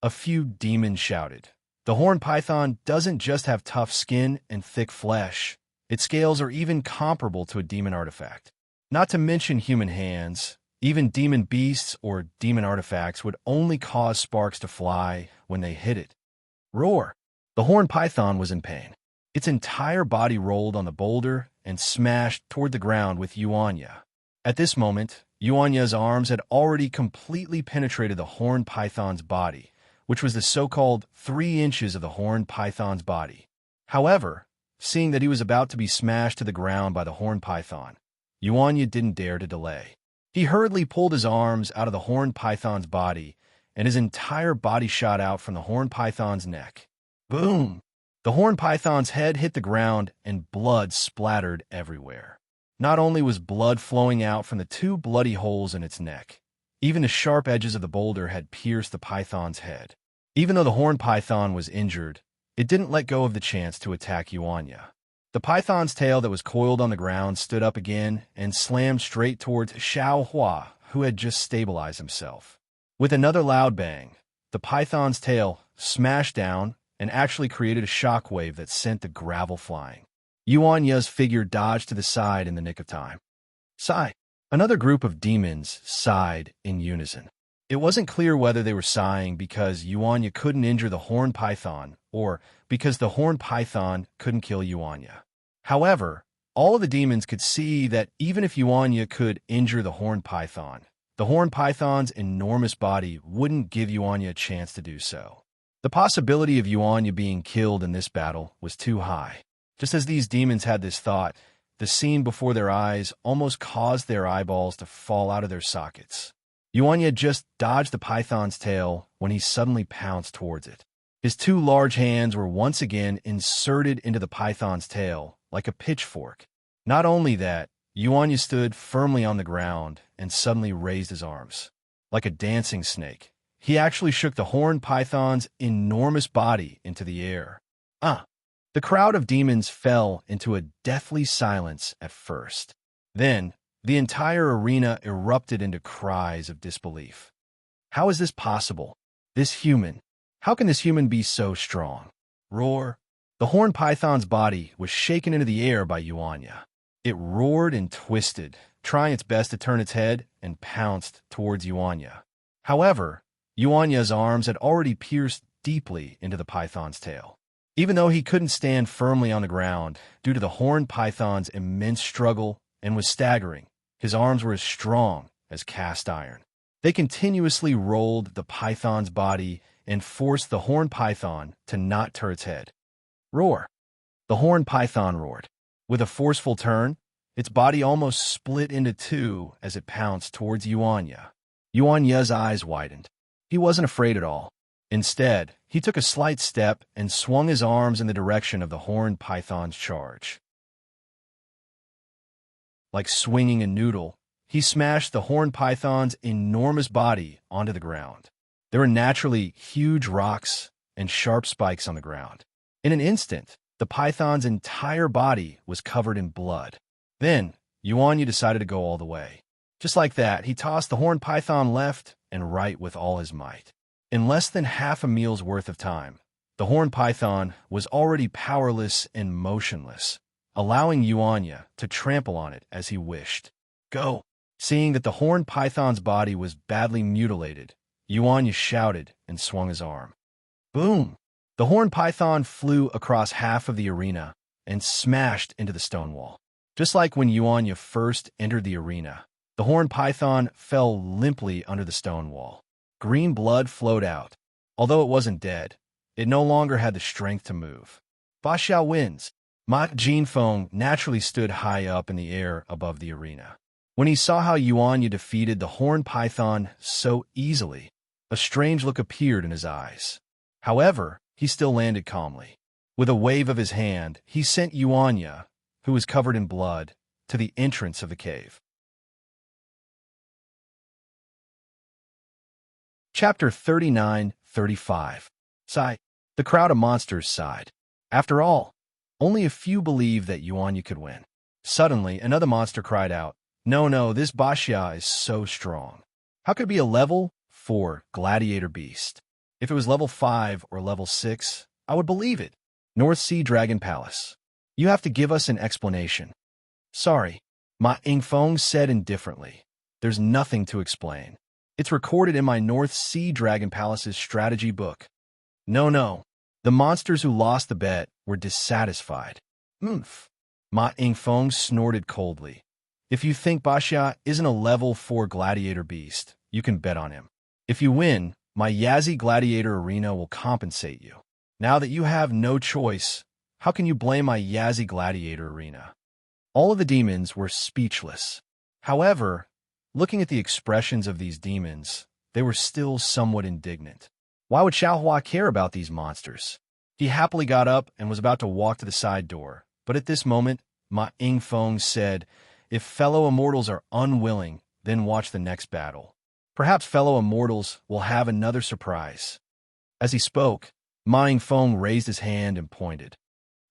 A few demons shouted. The horned python doesn't just have tough skin and thick flesh. Its scales are even comparable to a demon artifact. Not to mention human hands, even demon beasts or demon artifacts would only cause sparks to fly when they hit it. Roar! The horned python was in pain. Its entire body rolled on the boulder and smashed toward the ground with Yuanya. At this moment, Yuanya's arms had already completely penetrated the horned python's body, which was the so-called 3 inches of the horned python's body. However, seeing that he was about to be smashed to the ground by the horned python, Yuanya didn't dare to delay. He hurriedly pulled his arms out of the horned python's body, and his entire body shot out from the horned python's neck. Boom! The horned python's head hit the ground, and blood splattered everywhere. Not only was blood flowing out from the 2 bloody holes in its neck, even the sharp edges of the boulder had pierced the python's head. Even though the horned python was injured, it didn't let go of the chance to attack Yuanya. The python's tail that was coiled on the ground stood up again and slammed straight towards Xiao Hua, who had just stabilized himself. With another loud bang, the python's tail smashed down and actually created a shockwave that sent the gravel flying. Yuanya's figure dodged to the side in the nick of time. Sigh. Another group of demons sighed in unison. It wasn't clear whether they were sighing because Yuanya couldn't injure the horned python or because the horned python couldn't kill Yuanya. However, all of the demons could see that even if Yuanya could injure the horned python's enormous body wouldn't give Yuanya a chance to do so. The possibility of Yuanya being killed in this battle was too high. Just as these demons had this thought, the scene before their eyes almost caused their eyeballs to fall out of their sockets. Yuanya just dodged the python's tail when he suddenly pounced towards it. His 2 large hands were once again inserted into the python's tail like a pitchfork. Not only that, Yuanya stood firmly on the ground and suddenly raised his arms. Like a dancing snake, he actually shook the horned python's enormous body into the air. The crowd of demons fell into a deathly silence at first. Then, the entire arena erupted into cries of disbelief. How is this possible? How can this human be so strong? Roar. The horned python's body was shaken into the air by Yuanya. It roared and twisted, trying its best to turn its head, and pounced towards Yuanya. However, Yuanya's arms had already pierced deeply into the python's tail. Even though he couldn't stand firmly on the ground due to the horned python's immense struggle and was staggering, his arms were as strong as cast iron. They continuously rolled the python's body and forced the horned python to not turn its head. Roar! The horned python roared. With a forceful turn, its body almost split into 2 as it pounced towards Yuanya. Yuanya's eyes widened. He wasn't afraid at all. Instead, he took a slight step and swung his arms in the direction of the horned python's charge. Like swinging a noodle, he smashed the horned python's enormous body onto the ground. There were naturally huge rocks and sharp spikes on the ground. In an instant, the python's entire body was covered in blood. Then, Yuanya decided to go all the way. Just like that, he tossed the horned python left and right with all his might. In less than half a meal's worth of time, the horned python was already powerless and motionless, allowing Yuanya to trample on it as he wished. Go! Seeing that the horned python's body was badly mutilated, Yuanya shouted and swung his arm. Boom! The horned python flew across half of the arena and smashed into the stone wall. Just like when Yuanya first entered the arena, the horned python fell limply under the stone wall. Green blood flowed out. Although it wasn't dead, it no longer had the strength to move. Ba Xiao wins. Ma Jinfeng naturally stood high up in the air above the arena. When he saw how Yuanya defeated the horned python so easily, a strange look appeared in his eyes. However, he still landed calmly. With a wave of his hand, he sent Yuanya, who was covered in blood, to the entrance of the cave. Chapter 39-35. Sigh. The crowd of monsters sighed. After all, only a few believed that Yuanya could win. Suddenly, another monster cried out, No, this Ba Xia is so strong. How could it be a level 4 gladiator beast? If it was level 5 or level 6, I would believe it. North Sea Dragon Palace. You have to give us an explanation. Sorry, Ma Yingfeng said indifferently. There's nothing to explain. It's recorded in my North Sea Dragon Palace's strategy book. No. The monsters who lost the bet were dissatisfied. Oomph. Ma Yingfeng snorted coldly. If you think Ba Xia isn't a level 4 gladiator beast, you can bet on him. If you win, My Yazzie Gladiator Arena will compensate you. Now that you have no choice, how can you blame my Yazzie Gladiator Arena? All of the demons were speechless. However, looking at the expressions of these demons, they were still somewhat indignant. Why would Xiaohua care about these monsters? He happily got up and was about to walk to the side door, but at this moment, Ma Yingfeng said, "If fellow immortals are unwilling, then watch the next battle. Perhaps fellow immortals will have another surprise." As he spoke, Ma Yingfeng raised his hand and pointed.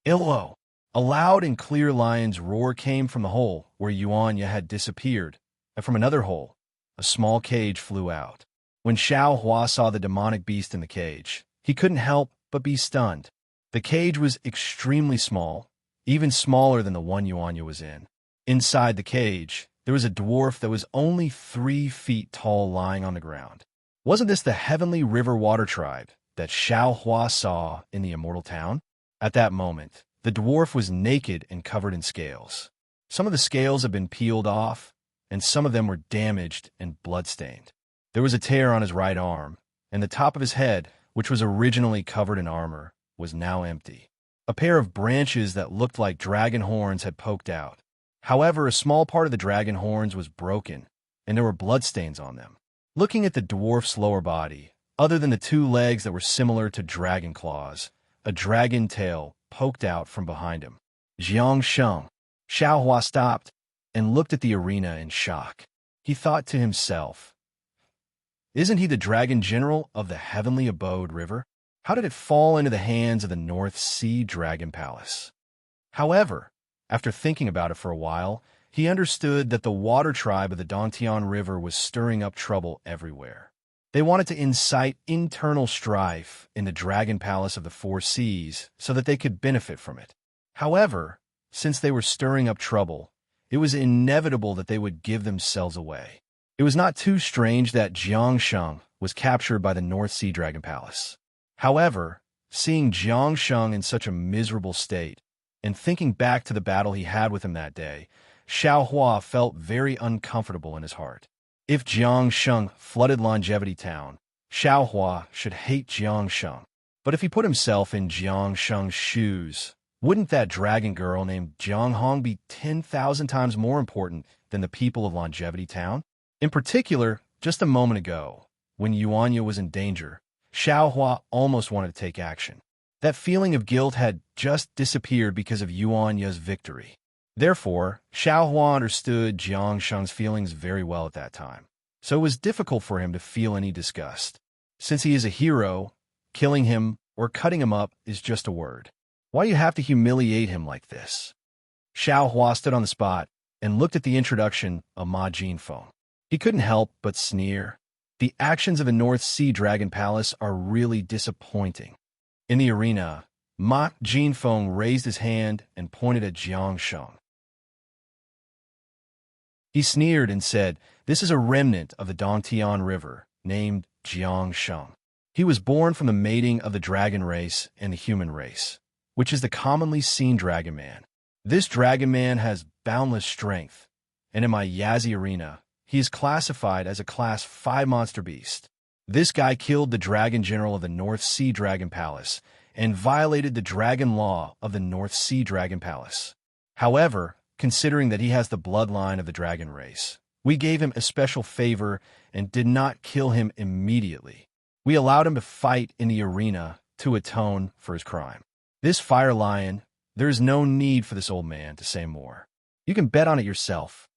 Illo! A loud and clear lion's roar came from the hole where Yuanya had disappeared, and from another hole, a small cage flew out. When Xiao Hua saw the demonic beast in the cage, he couldn't help but be stunned. The cage was extremely small, even smaller than the one Yuanya was in. Inside the cage, there was a dwarf that was only 3 feet tall lying on the ground. Wasn't this the heavenly river water tribe that Xiao Hua saw in the immortal town? At that moment, the dwarf was naked and covered in scales. Some of the scales had been peeled off, and some of them were damaged and bloodstained. There was a tear on his right arm, and the top of his head, which was originally covered in armor, was now empty. A pair of branches that looked like dragon horns had poked out. However, a small part of the dragon horns was broken, and there were bloodstains on them. Looking at the dwarf's lower body, other than the 2 legs that were similar to dragon claws, a dragon tail poked out from behind him. Jiang Sheng. Xiao Hua stopped and looked at the arena in shock. He thought to himself, "Isn't he the dragon general of the heavenly abode river? How did it fall into the hands of the North Sea Dragon Palace?" However, after thinking about it for a while, he understood that the water tribe of the Dongtian River was stirring up trouble everywhere. They wanted to incite internal strife in the Dragon Palace of the 4 Seas so that they could benefit from it. However, since they were stirring up trouble, it was inevitable that they would give themselves away. It was not too strange that Jiang Sheng was captured by the North Sea Dragon Palace. However, seeing Jiang Sheng in such a miserable state, and thinking back to the battle he had with him that day, Xiao Hua felt very uncomfortable in his heart. If Jiang Sheng flooded Longevity Town, Xiao Hua should hate Jiang Sheng. But if he put himself in Jiang Sheng's shoes, wouldn't that dragon girl named Jiang Hong be 10,000 times more important than the people of Longevity Town? In particular, just a moment ago, when Yuanya was in danger, Xiao Hua almost wanted to take action. That feeling of guilt had just disappeared because of Yuanya's victory. Therefore, Xiao Hua understood Jiang Sheng's feelings very well at that time, so it was difficult for him to feel any disgust. Since he is a hero, killing him or cutting him up is just a word. Why do you have to humiliate him like this? Xiao Hua stood on the spot and looked at the introduction of Ma Jinfeng. He couldn't help but sneer. The actions of the North Sea Dragon Palace are really disappointing. In the arena, Ma Jinfeng raised his hand and pointed at Jiang Sheng. He sneered and said, "This is a remnant of the Dongtian River, named Jiang Sheng. He was born from the mating of the dragon race and the human race, which is the commonly seen dragon man. This dragon man has boundless strength, and in my Yazzie arena, he is classified as a Class 5 monster beast. This guy killed the dragon general of the North Sea Dragon Palace and violated the dragon law of the North Sea Dragon Palace. However, considering that he has the bloodline of the dragon race, we gave him a special favor and did not kill him immediately. We allowed him to fight in the arena to atone for his crime. This fire lion, there is no need for this old man to say more. You can bet on it yourself."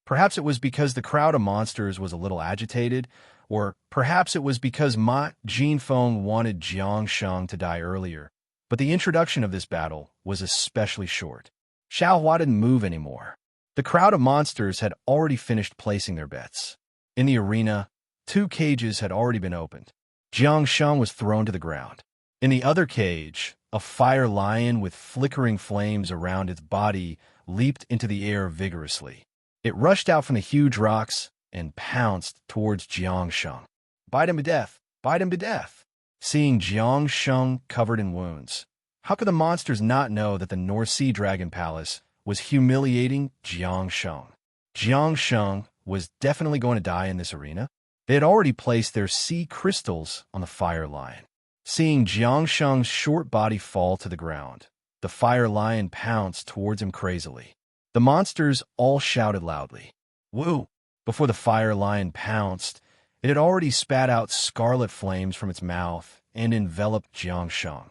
Perhaps it was because the crowd of monsters was a little agitated, or perhaps it was because Ma Jinfeng wanted Jiang Sheng to die earlier, but the introduction of this battle was especially short. Xiao Hua didn't move anymore. The crowd of monsters had already finished placing their bets. In the arena, 2 cages had already been opened. Jiang Sheng was thrown to the ground. In the other cage, a fire lion with flickering flames around its body leaped into the air vigorously. It rushed out from the huge rocks and pounced towards Jiang Sheng. "Bite him to death! Bite him to death!" Seeing Jiang Sheng covered in wounds, how could the monsters not know that the North Sea Dragon Palace was humiliating Jiang Sheng? Jiang Sheng was definitely going to die in this arena. They had already placed their sea crystals on the fire lion. Seeing Jiangsheng's short body fall to the ground, the fire lion pounced towards him crazily. The monsters all shouted loudly, "Woo!" Before the fire lion pounced, it had already spat out scarlet flames from its mouth and enveloped Jiangsheng.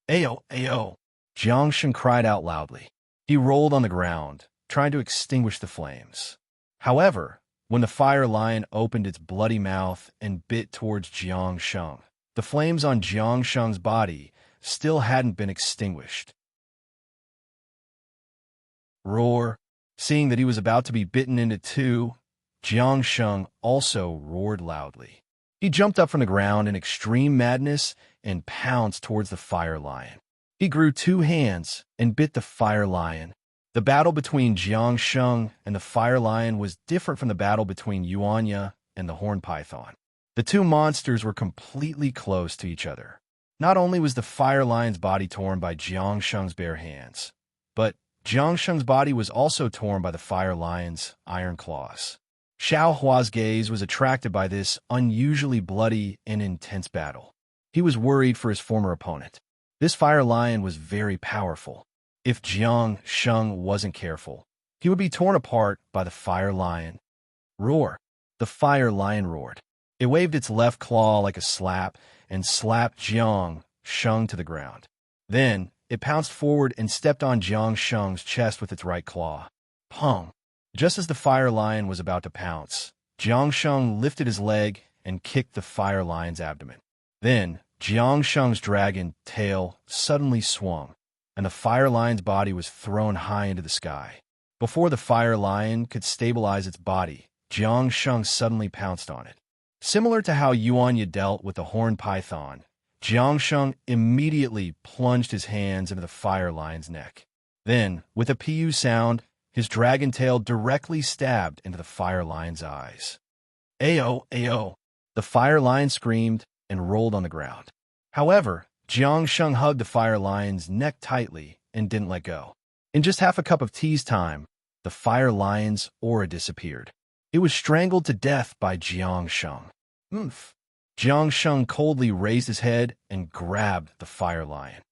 "Ayo, ayo!" Jiangsheng cried out loudly. He rolled on the ground, trying to extinguish the flames. However, when the fire lion opened its bloody mouth and bit towards Jiangsheng, the flames on Jiangsheng's body still hadn't been extinguished. Roar! Seeing that he was about to be bitten into two, Jiangsheng also roared loudly. He jumped up from the ground in extreme madness and pounced towards the fire lion. He grew two hands and bit the fire lion. The battle between Jiangsheng and the fire lion was different from the battle between Yuanya and the horned python. The two monsters were completely close to each other. Not only was the fire lion's body torn by Jiangsheng's bare hands, but Jiangsheng's body was also torn by the fire lion's iron claws. Xiao Hua's gaze was attracted by this unusually bloody and intense battle. He was worried for his former opponent. This fire lion was very powerful. If Jiangsheng wasn't careful, he would be torn apart by the fire lion. Roar! The fire lion roared. It waved its left claw like a slap and slapped Jiangsheng to the ground. Then, it pounced forward and stepped on Jiangsheng's chest with its right claw. Pong! Just as the fire lion was about to pounce, Jiangsheng lifted his leg and kicked the fire lion's abdomen. Then, Jiangsheng's dragon tail suddenly swung, and the fire lion's body was thrown high into the sky. Before the fire lion could stabilize its body, Jiangsheng suddenly pounced on it. Similar to how Yuanya dealt with the horned python, Jiangsheng immediately plunged his hands into the fire lion's neck. Then, with a pu sound, his dragon tail directly stabbed into the fire lion's eyes. "Ayo, ayo!" The fire lion screamed and rolled on the ground. However, Jiangsheng hugged the fire lion's neck tightly and didn't let go. In just half a cup of tea's time, the fire lion's aura disappeared. It was strangled to death by Jiangsheng. Oomph! Jiangsheng coldly raised his head and grabbed the fire lion.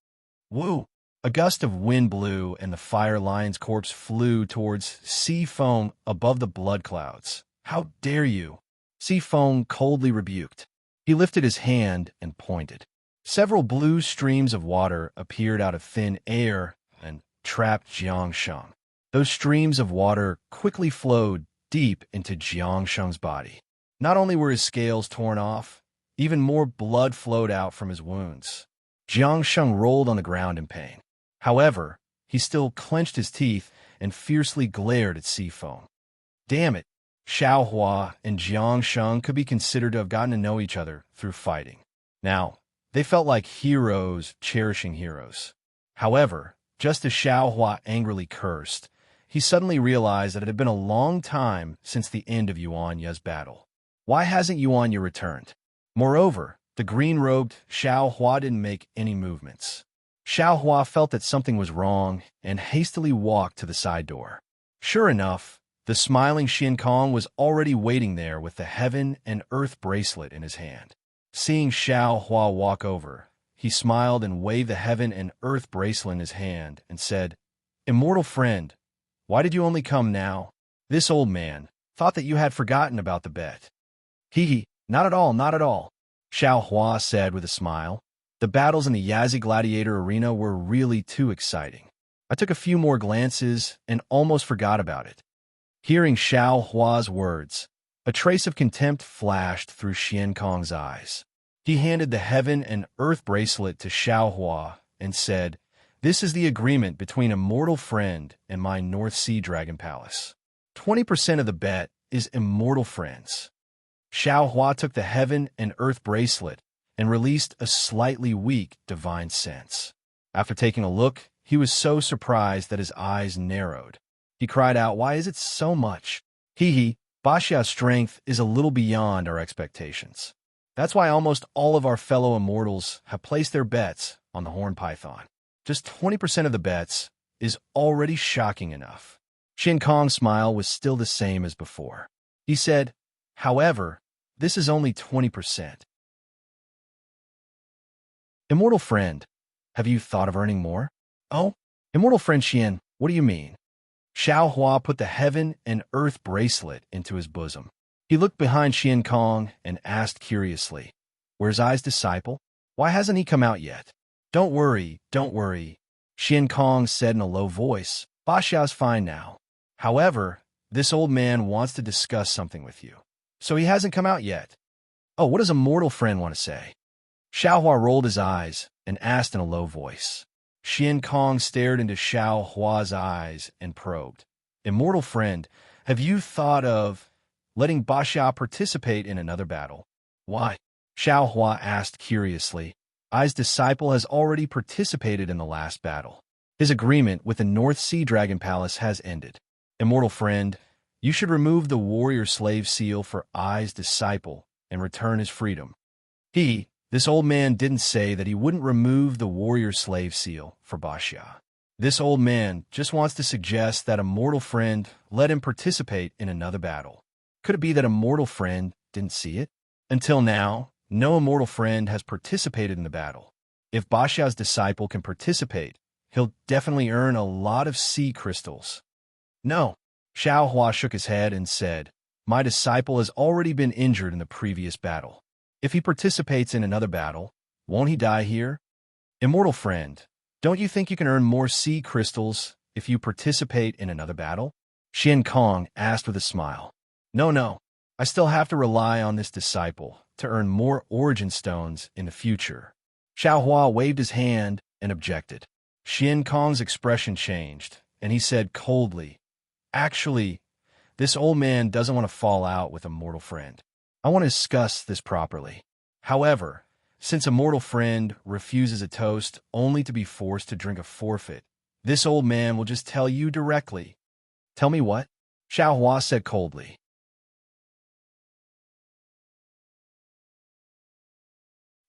Woo! A gust of wind blew, and the fire lion's corpse flew towards Sea Foam above the blood clouds. "How dare you?" Sea Foam coldly rebuked. He lifted his hand and pointed. Several blue streams of water appeared out of thin air and trapped Jiangsheng. Those streams of water quickly flowed deep into Jiangsheng's body. Not only were his scales torn off, even more blood flowed out from his wounds. Jiangsheng rolled on the ground in pain. However, he still clenched his teeth and fiercely glared at Sea Foam. Damn it! Xiao Hua and Jiangsheng could be considered to have gotten to know each other through fighting. Now, they felt like heroes cherishing heroes. However, just as Xiao Hua angrily cursed, he suddenly realized that it had been a long time since the end of Yuanya's battle. Why hasn't Yuanya returned? Moreover, the green-robed Xiao Hua didn't make any movements. Xiao Hua felt that something was wrong and hastily walked to the side door. Sure enough, the smiling Xian Kong was already waiting there with the heaven and earth bracelet in his hand. Seeing Xiao Hua walk over, he smiled and waved the heaven and earth bracelet in his hand and said, "Immortal friend, why did you only come now? This old man thought that you had forgotten about the bet." "Hee, not at all, not at all," Xiao Hua said with a smile. The battles in the Yazi Gladiator Arena were really too exciting. I took a few more glances and almost forgot about it. Hearing Xiao Hua's words, a trace of contempt flashed through Xian Kong's eyes. He handed the heaven and earth bracelet to Xiao Hua and said, "This is the agreement between a mortal friend and my North Sea Dragon Palace. 20% of the bet is immortal friends." Xiao Hua took the heaven and earth bracelet and released a slightly weak divine sense. After taking a look, he was so surprised that his eyes narrowed. He cried out, "Why is it so much? Hee, Bashia's strength is a little beyond our expectations. That's why almost all of our fellow immortals have placed their bets on the horned python. Just 20% of the bets is already shocking enough." Shin Kong's smile was still the same as before. He said, "However, This is only 20%. Immortal friend, have you thought of earning more? Oh, immortal friend Xian, what do you mean? Xiao Hua put the heaven and earth bracelet into his bosom. He looked behind Xian Kong and asked curiously, "Where's Ai's disciple? Why hasn't he come out yet?" Don't worry. Xian Kong said in a low voice, "Ba Xiao's fine now. However, this old man wants to discuss something with you. So he hasn't come out yet." "Oh, what does a mortal friend want to say?" Xiao Hua rolled his eyes and asked in a low voice. Xian Kong stared into Xiao Hua's eyes and probed. "Immortal friend, have you thought of letting Ba Xiao participate in another battle?" "Why?" Xiao Hua asked curiously. "Ai's disciple has already participated in the last battle. His agreement with the North Sea Dragon Palace has ended. Immortal friend, you should remove the warrior slave seal for Ai's disciple and return his freedom." This old man didn't say that he wouldn't remove the warrior slave seal for Ba Xia. This old man just wants to suggest that a mortal friend let him participate in another battle. Could it be that a mortal friend didn't see it? Until now, no immortal friend has participated in the battle. If Ba Xiao's disciple can participate, he'll definitely earn a lot of sea crystals. No. Xiao Hua shook his head and said, "My disciple has already been injured in the previous battle. If he participates in another battle, won't he die here? Immortal friend, don't you think you can earn more sea crystals if you participate in another battle?" Xian Kong asked with a smile. No. I still have to rely on this disciple to earn more origin stones in the future." Xiao Hua waved his hand and objected. Xian Kong's expression changed, and he said coldly, "Actually, this old man doesn't want to fall out with a mortal friend. I want to discuss this properly. However, since a mortal friend refuses a toast only to be forced to drink a forfeit, this old man will just tell you directly." "Tell me what?" Xiao Hua said coldly.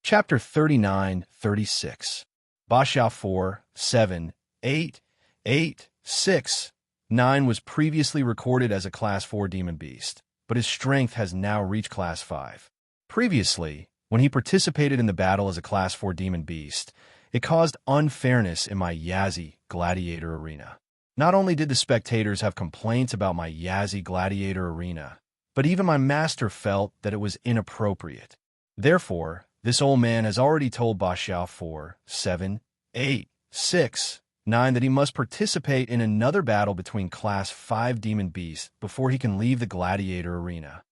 Chapter 39-36. Ba Xiao 4, 7, 8, 8, 6, 9 was previously recorded as a Class 4 demon beast, but his strength has now reached Class 5. Previously, when he participated in the battle as a Class 4 demon beast, it caused unfairness in my Yazzie Gladiator Arena. Not only did the spectators have complaints about my Yazzie Gladiator Arena, but even my master felt that it was inappropriate. Therefore, this old man has already told Ba Xiao 4, 7, 8, 6, 9 that he must participate in another battle between Class 5 demon beasts before he can leave the gladiator arena.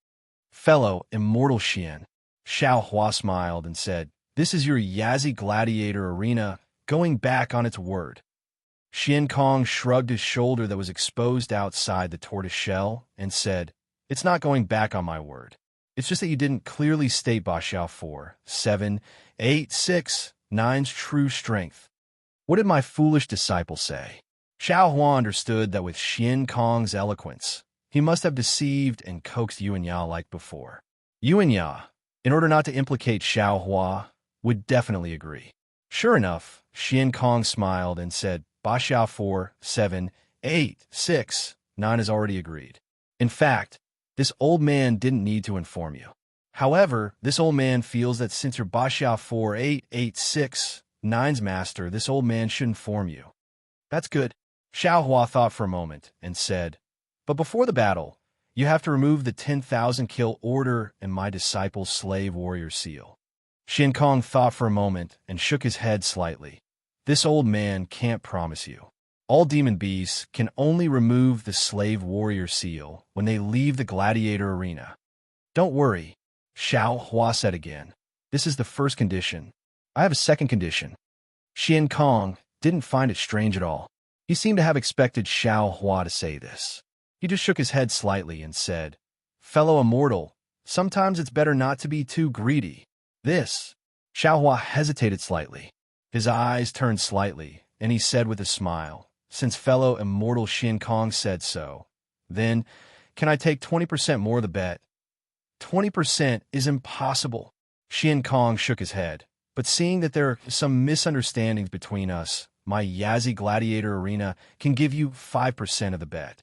"Fellow immortal Xian," Xiao Hua smiled and said, "This is your Yazzie gladiator arena going back on its word." Xian Kong shrugged his shoulder that was exposed outside the tortoise shell and said, "It's not going back on my word. It's just that you didn't clearly state Ba Xiao 4, 7, 8, 6, 9's true strength." "What did my foolish disciple say?" Xiao Hua understood that with Xian Kong's eloquence, he must have deceived and coaxed Yuan Ya like before. Yuan Ya, in order not to implicate Xiao Hua, would definitely agree. Sure enough, Xian Kong smiled and said, "Ba Xiao 4, 7, 8, 6, 9 has already agreed. In fact, this old man didn't need to inform you. However, this old man feels that since you're Ba Xiao 4, 8, 8, 6, 9's master, this old man should inform you." "That's good." Xiao Hua thought for a moment and said, "But before the battle, you have to remove the 10,000 kill order and my disciple's slave warrior seal." Xian Kong thought for a moment and shook his head slightly. "This old man can't promise you. All demon beasts can only remove the slave warrior seal when they leave the gladiator arena." "Don't worry," Xiao Hua said again. "This is the first condition. I have a second condition." Xian Kong didn't find it strange at all. He seemed to have expected Xiao Hua to say this. He just shook his head slightly and said, "Fellow immortal, sometimes it's better not to be too greedy." Xiao Hua hesitated slightly. His eyes turned slightly, and he said with a smile, "Since fellow immortal Xian Kong said so, then can I take 20% more of the bet?" 20% is impossible." Xian Kong shook his head. "But seeing that there are some misunderstandings between us, my Yazzie Gladiator Arena can give you 5% of the bet."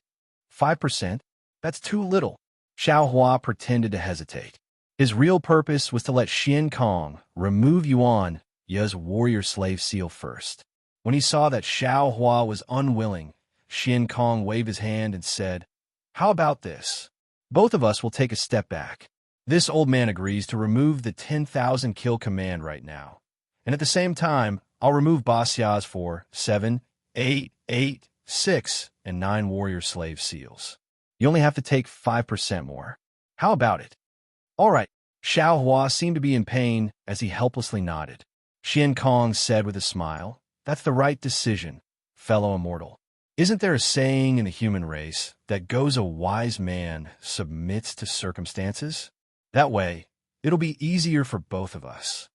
5%? That's too little." Xiao Hua pretended to hesitate. His real purpose was to let Xian Kong remove Yuan Ye's warrior slave seal first. When he saw that Xiao Hua was unwilling, Xian Kong waved his hand and said, "How about this? Both of us will take a step back." This old man agrees to remove the 10,000 kill command right now. And at the same time, I'll remove Basia's for 7, 8, 8, 6, and 9 warrior slave seals. You only have to take 5% more. How about it? All right. Xiao Hua seemed to be in pain as he helplessly nodded. Xian Kong said with a smile, "That's the right decision, fellow immortal. Isn't there a saying in the human race that goes a wise man submits to circumstances? That way, it'll be easier for both of us.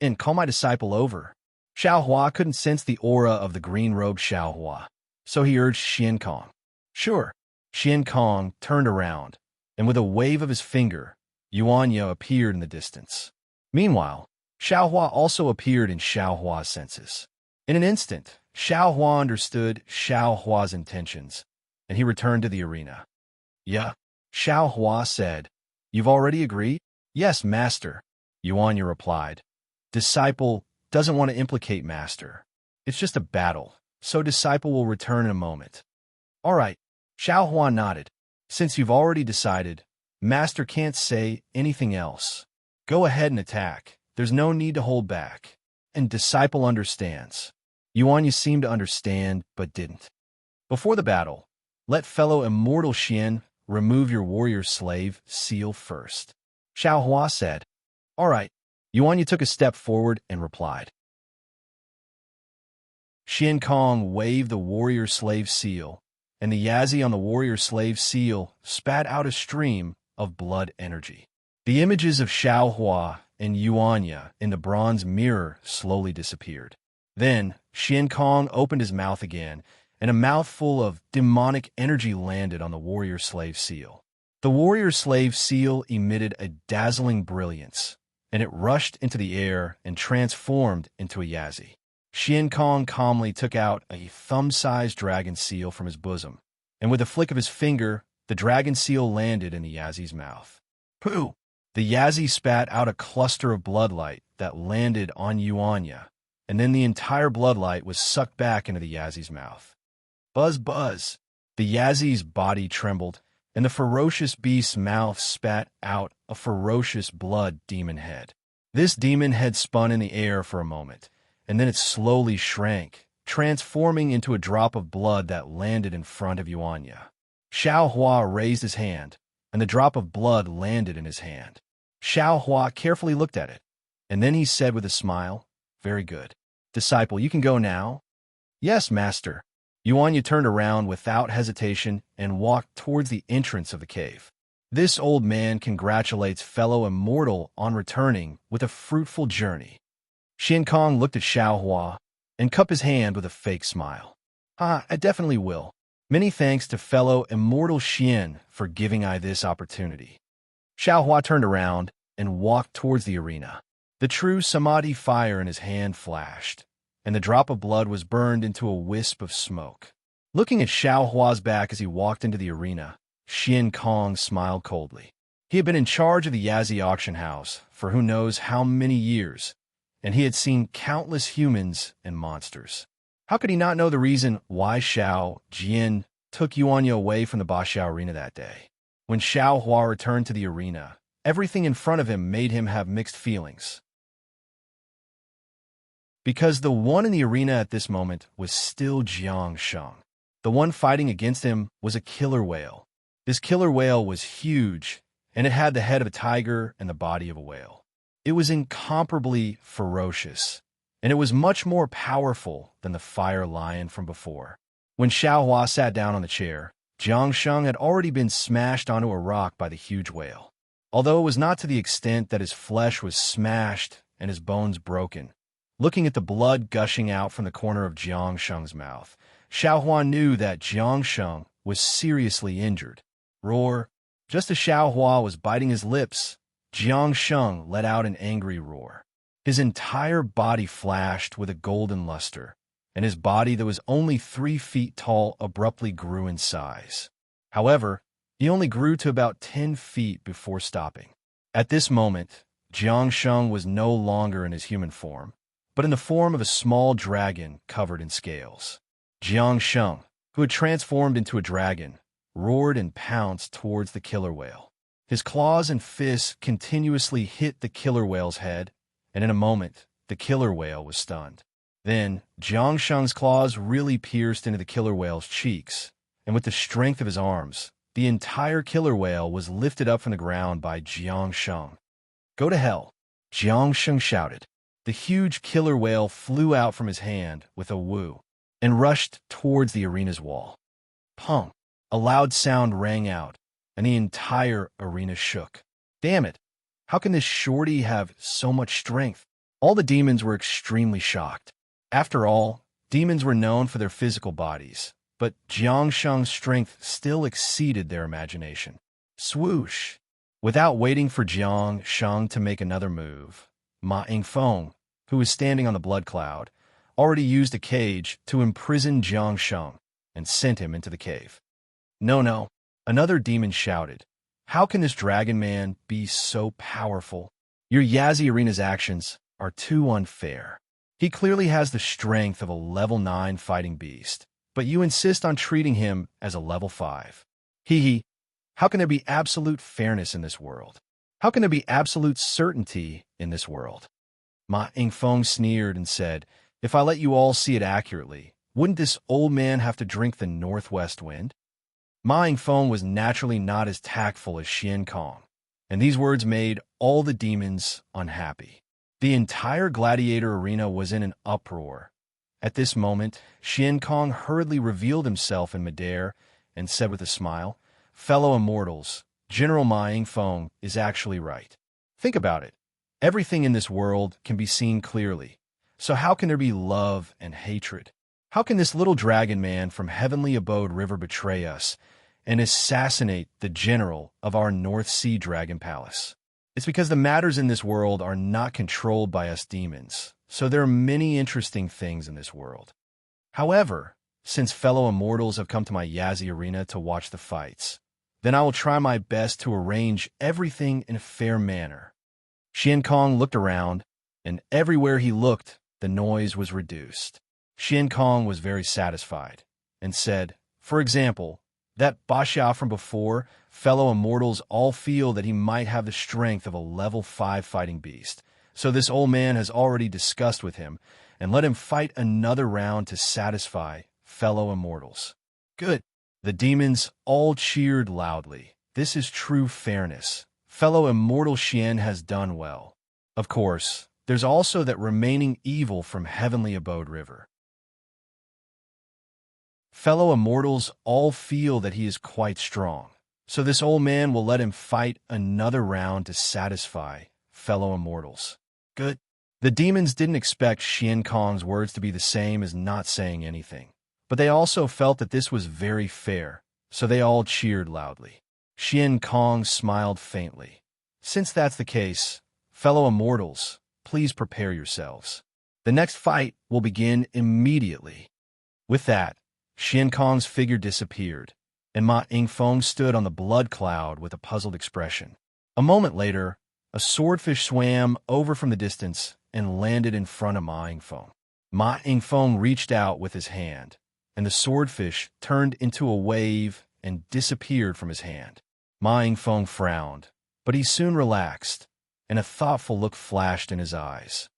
And call my disciple over." Xiao Hua couldn't sense the aura of the green-robed Xiao Hua, so he urged Xian Kong. "Sure." Xian Kong turned around, and with a wave of his finger, Yuan Ye appeared in the distance. Meanwhile, Xiao Hua also appeared in Xiao Hua's senses. In an instant, Xiao Hua understood Xiao Hua's intentions, and he returned to the arena. "Yeah," Xiao Hua said. "You've already agreed?" "Yes, master," Yuan Ye replied. "Disciple doesn't want to implicate master. It's just a battle, so disciple will return in a moment." "All right," Xiao Hua nodded. "Since you've already decided, master can't say anything else. Go ahead and attack. There's no need to hold back. And disciple understands." Yuan Ye seemed to understand, but didn't. "Before the battle, let fellow immortal Xian remove your warrior slave seal first," Xiao Hua said. "All right." Yuan Ye took a step forward and replied. Xian Kong waved the warrior slave seal, and the Yazi on the warrior slave seal spat out a stream of blood energy. The images of Xiao Hua and Yuan Ye in the bronze mirror slowly disappeared. Then, Xian Kong opened his mouth again, and a mouthful of demonic energy landed on the warrior slave seal. The warrior slave seal emitted a dazzling brilliance, and it rushed into the air and transformed into a Yazi. Xian Kong calmly took out a thumb-sized dragon seal from his bosom, and with a flick of his finger, the dragon seal landed in the Yazi's mouth. Pooh! The Yazi spat out a cluster of bloodlight that landed on Yuan Ye, and then the entire bloodlight was sucked back into the Yazi's mouth. Buzz, buzz! The Yazi's body trembled, and the ferocious beast's mouth spat out a ferocious blood demon head. This demon head spun in the air for a moment, and then it slowly shrank, transforming into a drop of blood that landed in front of Yuan Ye. Xiao Hua raised his hand, and the drop of blood landed in his hand. Xiao Hua carefully looked at it, and then he said with a smile, "Very good. Disciple, you can go now?" "Yes, master." Yuan Ye turned around without hesitation and walked towards the entrance of the cave. This old man congratulates fellow immortal on returning with a fruitful journey. Xian Kong looked at Xiao Hua and cupped his hand with a fake smile. "I definitely will. Many thanks to fellow immortal Xian for giving I this opportunity." Xiao Hua turned around and walked towards the arena. The true Samadhi fire in his hand flashed, and the drop of blood was burned into a wisp of smoke. Looking at Xiao Hua's back as he walked into the arena, Xian Kong smiled coldly. He had been in charge of the Yazi auction house for who knows how many years, and he had seen countless humans and monsters. How could he not know the reason why Xiao Jian took Yuan Ye away from the Baxiao arena that day? When Xiao Hua returned to the arena, everything in front of him made him have mixed feelings. Because the one in the arena at this moment was still Jiang Sheng. The one fighting against him was a killer whale. This killer whale was huge, and it had the head of a tiger and the body of a whale. It was incomparably ferocious, and it was much more powerful than the fire lion from before. When Xiao Hua sat down on the chair, Jiang Sheng had already been smashed onto a rock by the huge whale. Although it was not to the extent that his flesh was smashed and his bones broken, looking at the blood gushing out from the corner of Jiang Sheng's mouth, Xiao Hua knew that Jiang Sheng was seriously injured. Roar! Just as Xiao Hua was biting his lips, Jiang Sheng let out an angry roar. His entire body flashed with a golden luster, and his body that was only 3 feet tall abruptly grew in size. However, he only grew to about 10 feet before stopping. At this moment, Jiang Sheng was no longer in his human form, but in the form of a small dragon covered in scales. Jiang Sheng, who had transformed into a dragon, roared and pounced towards the killer whale. His claws and fists continuously hit the killer whale's head, and in a moment, the killer whale was stunned. Then, Jiang Sheng's claws really pierced into the killer whale's cheeks, and with the strength of his arms, the entire killer whale was lifted up from the ground by Jiang Sheng. "Go to hell," Jiang Sheng shouted. The huge killer whale flew out from his hand with a woo and rushed towards the arena's wall. Pong! A loud sound rang out, and the entire arena shook. Damn it! How can this shorty have so much strength? All the demons were extremely shocked. After all, demons were known for their physical bodies, but Jiang Sheng's strength still exceeded their imagination. Swoosh! Without waiting for Jiang Sheng to make another move, Ma Yingfeng, who was standing on the blood cloud, already used a cage to imprison Jiang Sheng and sent him into the cave. No, another demon shouted. How can this dragon man be so powerful? Your Yazzie Arena's actions are too unfair. He clearly has the strength of a level 9 fighting beast, but you insist on treating him as a level 5. Hee. How can there be absolute fairness in this world? How can there be absolute certainty in this world? Ma Yingfeng sneered and said, if I let you all see it accurately, wouldn't this old man have to drink the northwest wind? Ma Yingfeng was naturally not as tactful as Xian Kong, and these words made all the demons unhappy. The entire gladiator arena was in an uproar. At this moment, Xian Kong hurriedly revealed himself in midair and said with a smile, "Fellow immortals, General Ma Yingfeng is actually right. Think about it. Everything in this world can be seen clearly. So how can there be love and hatred? How can this little dragon man from Heavenly Abode River betray us and assassinate the general of our North Sea Dragon Palace? It's because the matters in this world are not controlled by us demons, so there are many interesting things in this world. However, since fellow immortals have come to my Yazzie Arena to watch the fights, then I will try my best to arrange everything in a fair manner." Xian Kong looked around, and everywhere he looked, the noise was reduced. Xian Kong was very satisfied, and said, "For example, that Basha from before, fellow immortals all feel that he might have the strength of a level 5 fighting beast. So this old man has already discussed with him, and let him fight another round to satisfy fellow immortals." Good. The demons all cheered loudly. This is true fairness. Fellow immortal Xian has done well. Of course, there's also that remaining evil from Heavenly Abode River. Fellow immortals all feel that he is quite strong, so this old man will let him fight another round to satisfy fellow immortals. Good. The demons didn't expect Xian Kong's words to be the same as not saying anything, but they also felt that this was very fair, so they all cheered loudly. Xian Kong smiled faintly. Since that's the case, fellow immortals, please prepare yourselves. The next fight will begin immediately. With that, Xian Kong's figure disappeared, and Ma Yingfeng stood on the blood cloud with a puzzled expression. A moment later, a swordfish swam over from the distance and landed in front of Ma Yingfeng. Ma Yingfeng reached out with his hand, and the swordfish turned into a wave and disappeared from his hand. Ma Yingfeng frowned, but he soon relaxed, and a thoughtful look flashed in his eyes.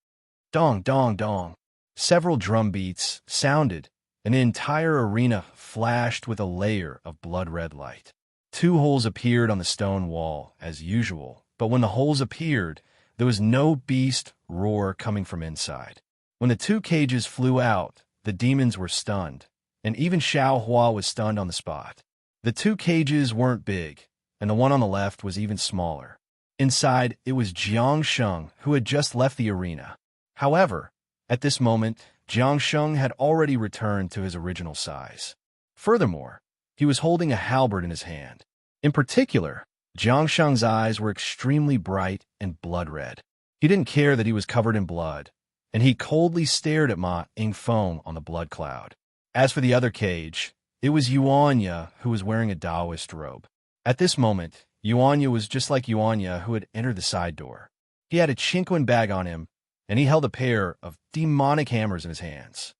Dong, dong, dong. Several drum beats sounded, and the entire arena flashed with a layer of blood-red light. 2 holes appeared on the stone wall, as usual, but when the holes appeared, there was no beast roar coming from inside. When the 2 cages flew out, the demons were stunned, and even Xiao Hua was stunned on the spot. The 2 cages weren't big, and the one on the left was even smaller. Inside, it was Jiang Sheng, who had just left the arena. However, at this moment, Jiang Sheng had already returned to his original size. Furthermore, he was holding a halberd in his hand. In particular, Jiang Sheng's eyes were extremely bright and blood-red. He didn't care that he was covered in blood, and he coldly stared at Ma Yingfeng on the blood cloud. As for the other cage, it was Yuanya who was wearing a Taoist robe. At this moment, Yuanya was just like Yuanya who had entered the side door. He had a chinquin bag on him, and he held a pair of demonic hammers in his hands.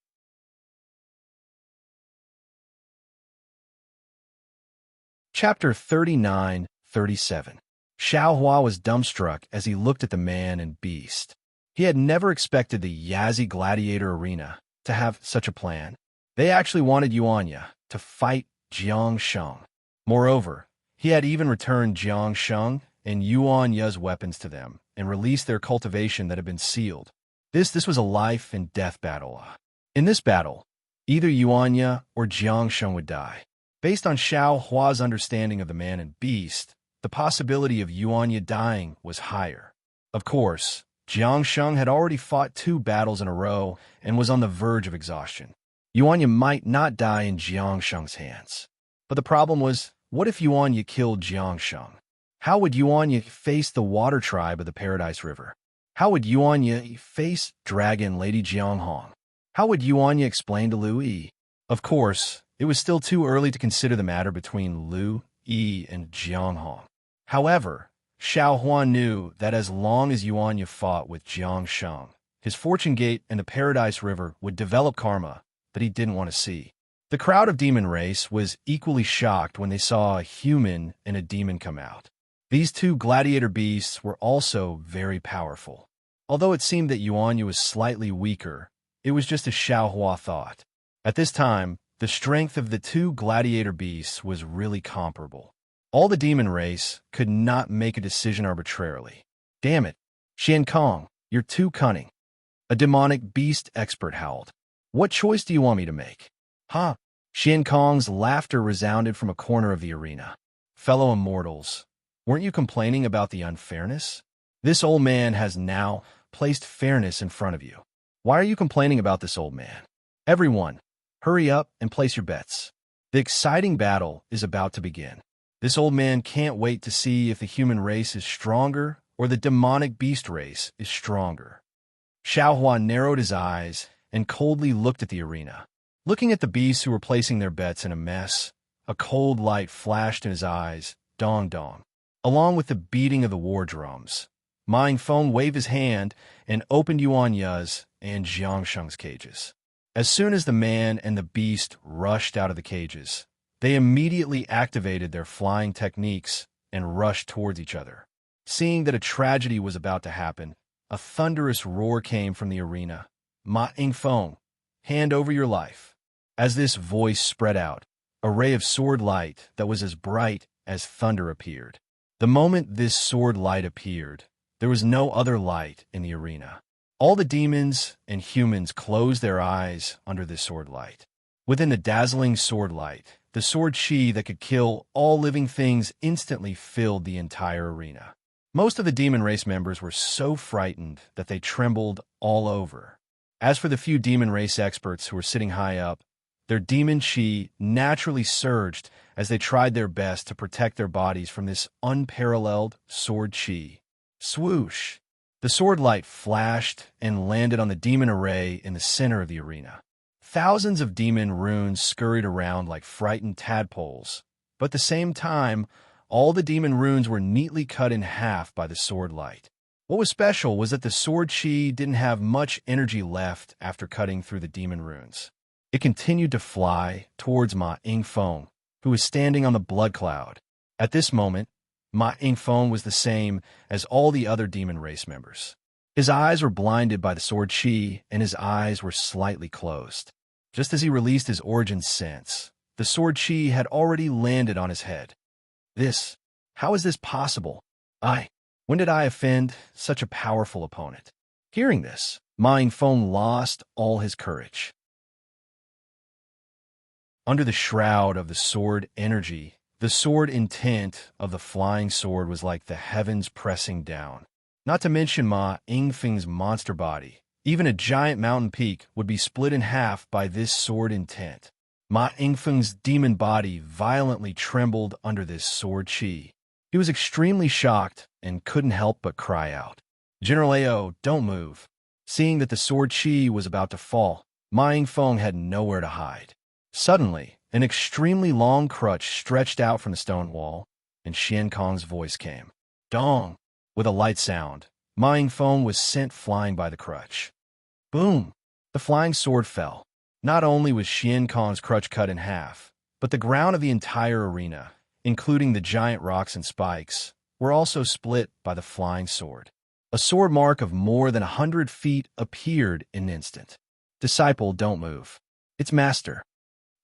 Chapter 39-37. Xiao Hua was dumbstruck as he looked at the man and beast. He had never expected the Yazi Gladiator Arena to have such a plan. They actually wanted Yuanya to fight Jiang Sheng. Moreover, he had even returned Jiang Sheng and Yuanya's weapons to them and released their cultivation that had been sealed. This was a life and death battle. In this battle, either Yuanya or Jiang Sheng would die. Based on Xiao Hua's understanding of the man and beast, the possibility of Yuanya dying was higher. Of course, Jiang Sheng had already fought 2 battles in a row and was on the verge of exhaustion. Yuanya might not die in Jiang Sheng's hands. But the problem was, what if Yuanya killed Jiang Sheng? How would Yuanya face the water tribe of the Paradise River? How would Yuanya face Dragon Lady Jianghong? How would Yuanya explain to Lu Yi? Of course, it was still too early to consider the matter between Lu Yi and Jianghong. However, Xiao Huan knew that as long as Yuanya fought with Jiang Sheng, his fortune gate and the Paradise River would develop karma that he didn't want to see. The crowd of demon race was equally shocked when they saw a human and a demon come out. These 2 gladiator beasts were also very powerful. Although it seemed that Yuanya was slightly weaker, it was just as Xiao Hua thought. At this time, the strength of the 2 gladiator beasts was really comparable. All the demon race could not make a decision arbitrarily. Damn it, Xian Kong, you're too cunning. A demonic beast expert howled. What choice do you want me to make? Huh? Xian Kong's laughter resounded from a corner of the arena. Fellow immortals, weren't you complaining about the unfairness? This old man has now placed fairness in front of you. Why are you complaining about this old man? Everyone, hurry up and place your bets. The exciting battle is about to begin. This old man can't wait to see if the human race is stronger or the demonic beast race is stronger. Xiao Huan narrowed his eyes and coldly looked at the arena. Looking at the beasts who were placing their bets in a mess, a cold light flashed in his eyes, dong dong. Along with the beating of the war drums, Ma Yingfeng waved his hand and opened Yuanya's and Jiang Sheng's cages. As soon as the man and the beast rushed out of the cages, they immediately activated their flying techniques and rushed towards each other. Seeing that a tragedy was about to happen, a thunderous roar came from the arena. Ma Yingfeng, hand over your life. As this voice spread out, a ray of sword light that was as bright as thunder appeared. The moment this sword light appeared, there was no other light in the arena. All the demons and humans closed their eyes under this sword light. Within the dazzling sword light, the sword chi that could kill all living things instantly filled the entire arena. Most of the demon race members were so frightened that they trembled all over. As for the few demon race experts who were sitting high up, their demon chi naturally surged as they tried their best to protect their bodies from this unparalleled sword chi. Swoosh! The sword light flashed and landed on the demon array in the center of the arena. Thousands of demon runes scurried around like frightened tadpoles, but at the same time, all the demon runes were neatly cut in half by the sword light. What was special was that the sword chi didn't have much energy left after cutting through the demon runes. It continued to fly towards Ma Yingfeng, who was standing on the blood cloud. At this moment, Ma Yingfeng was the same as all the other demon race members. His eyes were blinded by the sword chi, and his eyes were slightly closed. Just as he released his origin sense, the sword chi had already landed on his head. How is this possible? When did I offend such a powerful opponent? Hearing this, Ma Yingfeng lost all his courage. Under the shroud of the sword energy, the sword intent of the flying sword was like the heavens pressing down. Not to mention Ma Yingfeng's monster body. Even a giant mountain peak would be split in half by this sword intent. Ma Yingfeng's demon body violently trembled under this sword chi. He was extremely shocked and couldn't help but cry out. General Ao, don't move. Seeing that the sword chi was about to fall, Ma Yingfeng had nowhere to hide. Suddenly, an extremely long crutch stretched out from the stone wall, and Xian Kong's voice came. Dong! With a light sound, Mying Feng was sent flying by the crutch. Boom! The flying sword fell. Not only was Xian Kong's crutch cut in half, but the ground of the entire arena, including the giant rocks and spikes, were also split by the flying sword. A sword mark of more than 100 feet appeared in an instant. Disciple, don't move. It's master.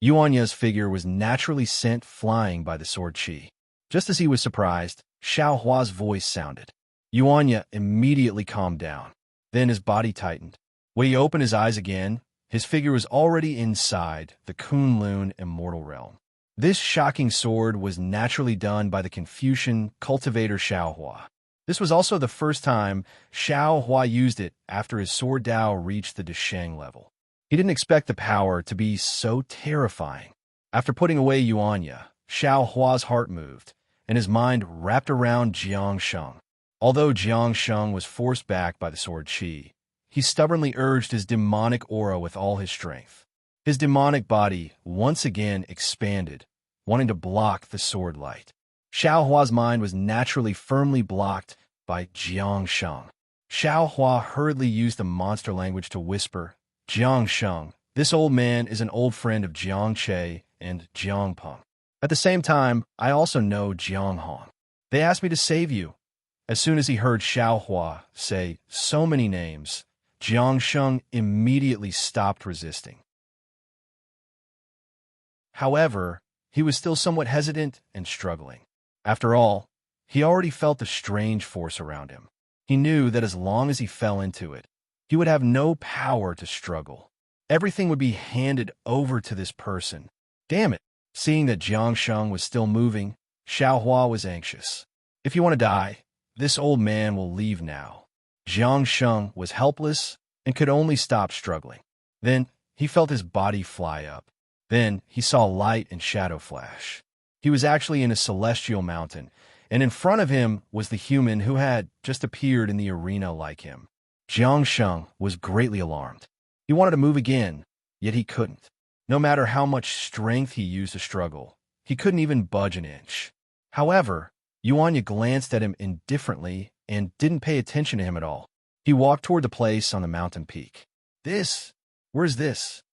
Yuanya's figure was naturally sent flying by the sword chi. Just as he was surprised, Xiao Hua's voice sounded. Yuanya immediately calmed down. Then his body tightened. When he opened his eyes again, his figure was already inside the Kunlun immortal realm. This shocking sword was naturally done by the Confucian cultivator Xiao Hua. This was also the first time Xiao Hua used it after his sword Dao reached the Desheng level. He didn't expect the power to be so terrifying. After putting away Yuanya, Xiao Hua's heart moved, and his mind wrapped around Jiang Sheng. Although Jiang Sheng was forced back by the sword Qi, he stubbornly urged his demonic aura with all his strength. His demonic body once again expanded, wanting to block the sword light. Xiao Hua's mind was naturally firmly blocked by Jiang Sheng. Xiao Hua hurriedly used the monster language to whisper, Jiang Sheng, this old man is an old friend of Jiang Che and Jiang Peng. At the same time, I also know Jiang Hong. They asked me to save you. As soon as he heard Xiao Hua say so many names, Jiang Sheng immediately stopped resisting. However, he was still somewhat hesitant and struggling. After all, he already felt the strange force around him. He knew that as long as he fell into it, he would have no power to struggle. Everything would be handed over to this person. Damn it! Seeing that Jiang Sheng was still moving, Xiao Hua was anxious. If you want to die, this old man will leave now. Jiang Sheng was helpless and could only stop struggling. Then he felt his body fly up. Then he saw light and shadow flash. He was actually in a celestial mountain, and in front of him was the human who had just appeared in the arena like him. Jiang Sheng was greatly alarmed. He wanted to move again, yet he couldn't. No matter how much strength he used to struggle, he couldn't even budge an inch. However, Yuanya glanced at him indifferently and didn't pay attention to him at all. He walked toward the place on the mountain peak. Where's this?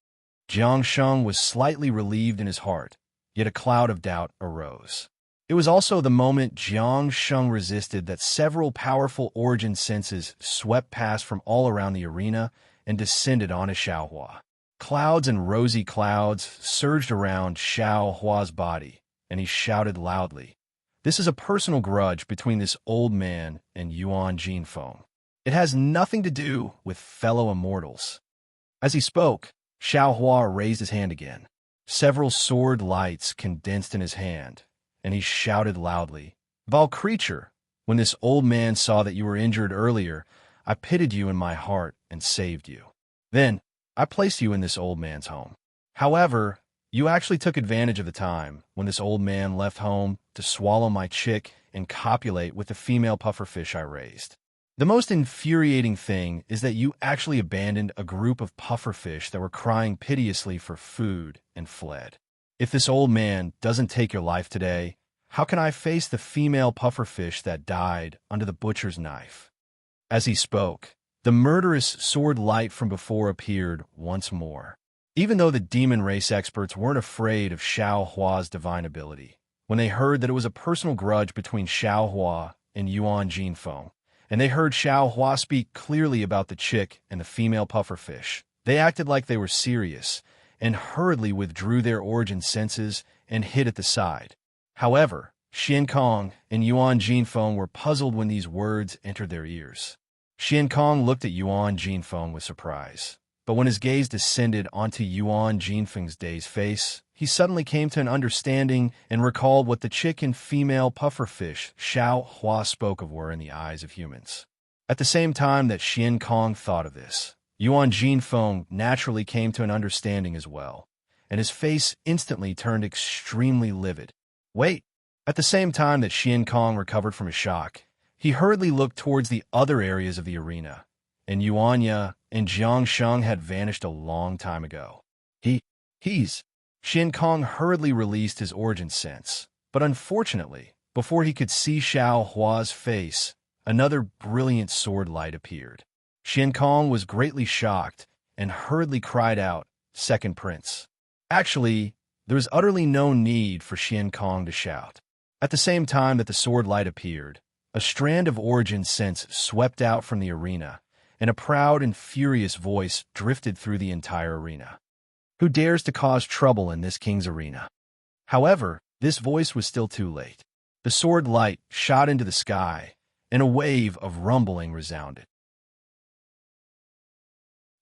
Jiang Sheng was slightly relieved in his heart, yet a cloud of doubt arose. It was also the moment Jiang Sheng resisted that several powerful origin senses swept past from all around the arena and descended onto Xiao Hua. Clouds and rosy clouds surged around Xiao Hua's body, and he shouted loudly, "This is a personal grudge between this old man and Yuan Jinfeng. It has nothing to do with fellow immortals." As he spoke, Xiao Hua raised his hand again. Several sword lights condensed in his hand, and he shouted loudly, "Vile creature, when this old man saw that you were injured earlier, I pitied you in my heart and saved you. Then I placed you in this old man's home. However, you actually took advantage of the time when this old man left home to swallow my chick and copulate with the female pufferfish I raised. The most infuriating thing is that you actually abandoned a group of pufferfish that were crying piteously for food and fled. If this old man doesn't take your life today, how can I face the female pufferfish that died under the butcher's knife?" As he spoke, the murderous sword light from before appeared once more. Even though the demon race experts weren't afraid of Xiao Hua's divine ability, when they heard that it was a personal grudge between Xiao Hua and Yuan Jinfeng, and they heard Xiao Hua speak clearly about the chick and the female pufferfish, they acted like they were serious and hurriedly withdrew their origin senses and hid at the side. However, Xian Kong and Yuan Jinfeng were puzzled when these words entered their ears. Xian Kong looked at Yuan Jinfeng with surprise, but when his gaze descended onto Yuan Jinfeng's dazed face, he suddenly came to an understanding and recalled what the chick and female pufferfish Xiao Hua spoke of were in the eyes of humans. At the same time that Xian Kong thought of this, Yuan Jinfeng naturally came to an understanding as well, and his face instantly turned extremely livid. Wait! At the same time that Xian Kong recovered from his shock, he hurriedly looked towards the other areas of the arena, and Yuanya and Jiang Sheng had vanished a long time ago. Xian Kong hurriedly released his origin sense, but unfortunately, Before he could see Xiao Hua's face, another brilliant sword light appeared. Xian Kong was greatly shocked and hurriedly cried out, "Second Prince." Actually, there was utterly no need for Xian Kong to shout. At the same time that the sword light appeared, a strand of origin sense swept out from the arena, and a proud and furious voice drifted through the entire arena. Who dares to cause trouble in this king's arena? However, this voice was still too late. The sword light shot into the sky, and a wave of rumbling resounded.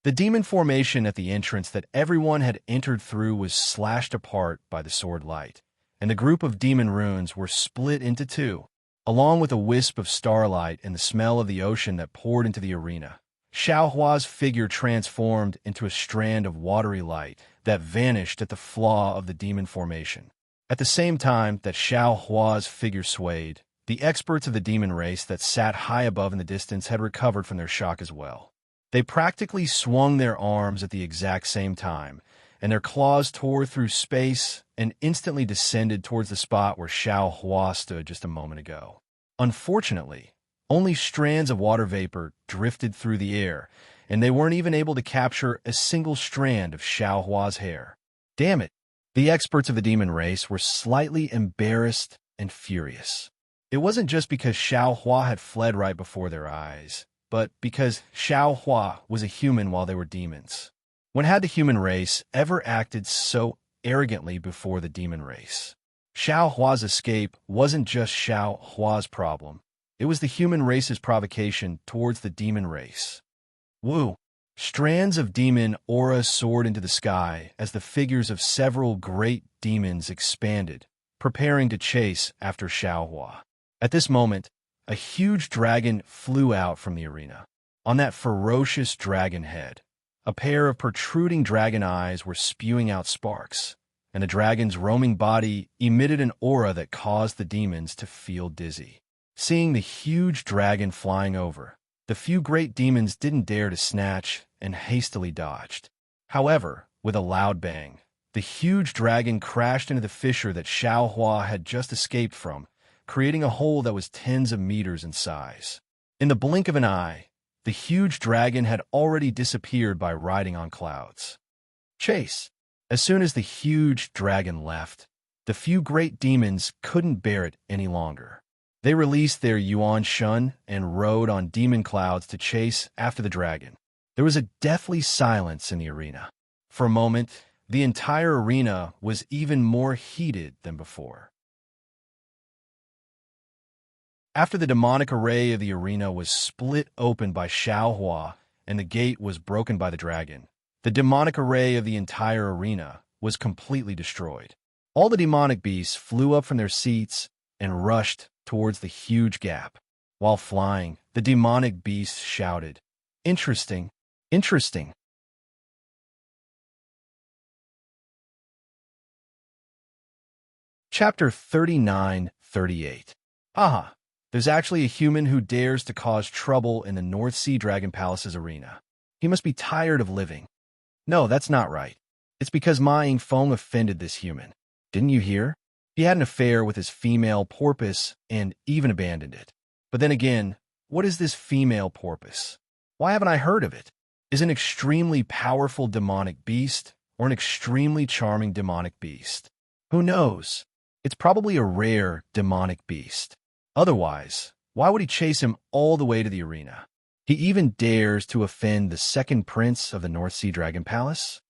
The demon formation at the entrance that everyone had entered through was slashed apart by the sword light, and the group of demon runes were split into two. Along with a wisp of starlight and the smell of the ocean that poured into the arena, Xiao Hua's figure transformed into a strand of watery light that vanished at the flaw of the demon formation. At the same time that Xiao Hua's figure swayed, the experts of the demon race that sat high above in the distance had recovered from their shock as well. They practically swung their arms at the exact same time, and their claws tore through space and instantly descended towards the spot where Xiao Hua stood just a moment ago. Unfortunately, only strands of water vapor drifted through the air, and they weren't even able to capture a single strand of Xiao Hua's hair. Damn it! The experts of the demon race were slightly embarrassed and furious. It wasn't just because Xiao Hua had fled right before their eyes, but because Xiao Hua was a human while they were demons. When had the human race ever acted so arrogantly before the demon race? Xiao Hua's escape wasn't just Xiao Hua's problem. It was the human race's provocation towards the demon race. Woo! Strands of demon aura soared into the sky as the figures of several great demons expanded, preparing to chase after Xiao Hua. At this moment, a huge dragon flew out from the arena. On that ferocious dragon head, a pair of protruding dragon eyes were spewing out sparks, and the dragon's roaming body emitted an aura that caused the demons to feel dizzy. Seeing the huge dragon flying over, the few great demons didn't dare to snatch and hastily dodged. However, with a loud bang, the huge dragon crashed into the fissure that Xiao Hua had just escaped from, creating a hole that was tens of meters in size. In the blink of an eye, the huge dragon had already disappeared by riding on clouds. Chase! As soon as the huge dragon left, the few great demons couldn't bear it any longer. They released their Yuan Shun and rode on demon clouds to chase after the dragon. There was a deathly silence in the arena. For a moment, the entire arena was even more heated than before. After the demonic array of the arena was split open by Xiao Hua and the gate was broken by the dragon, the demonic array of the entire arena was completely destroyed. All the demonic beasts flew up from their seats and rushed towards the huge gap. While flying, the demonic beasts shouted, "Interesting, interesting." Chapter 39-38. Haha, there's actually a human who dares to cause trouble in the North Sea Dragon Palace's arena. He must be tired of living. No, that's not right. It's because Ma Yingfeng offended this human. Didn't you hear? He had an affair with his female porpoise and even abandoned it. But then again, what is this female porpoise? Why haven't I heard of it? Is it an extremely powerful demonic beast or an extremely charming demonic beast? Who knows? It's probably a rare demonic beast. Otherwise, why would he chase him all the way to the arena? He even dares to offend the second prince of the North Sea Dragon Palace?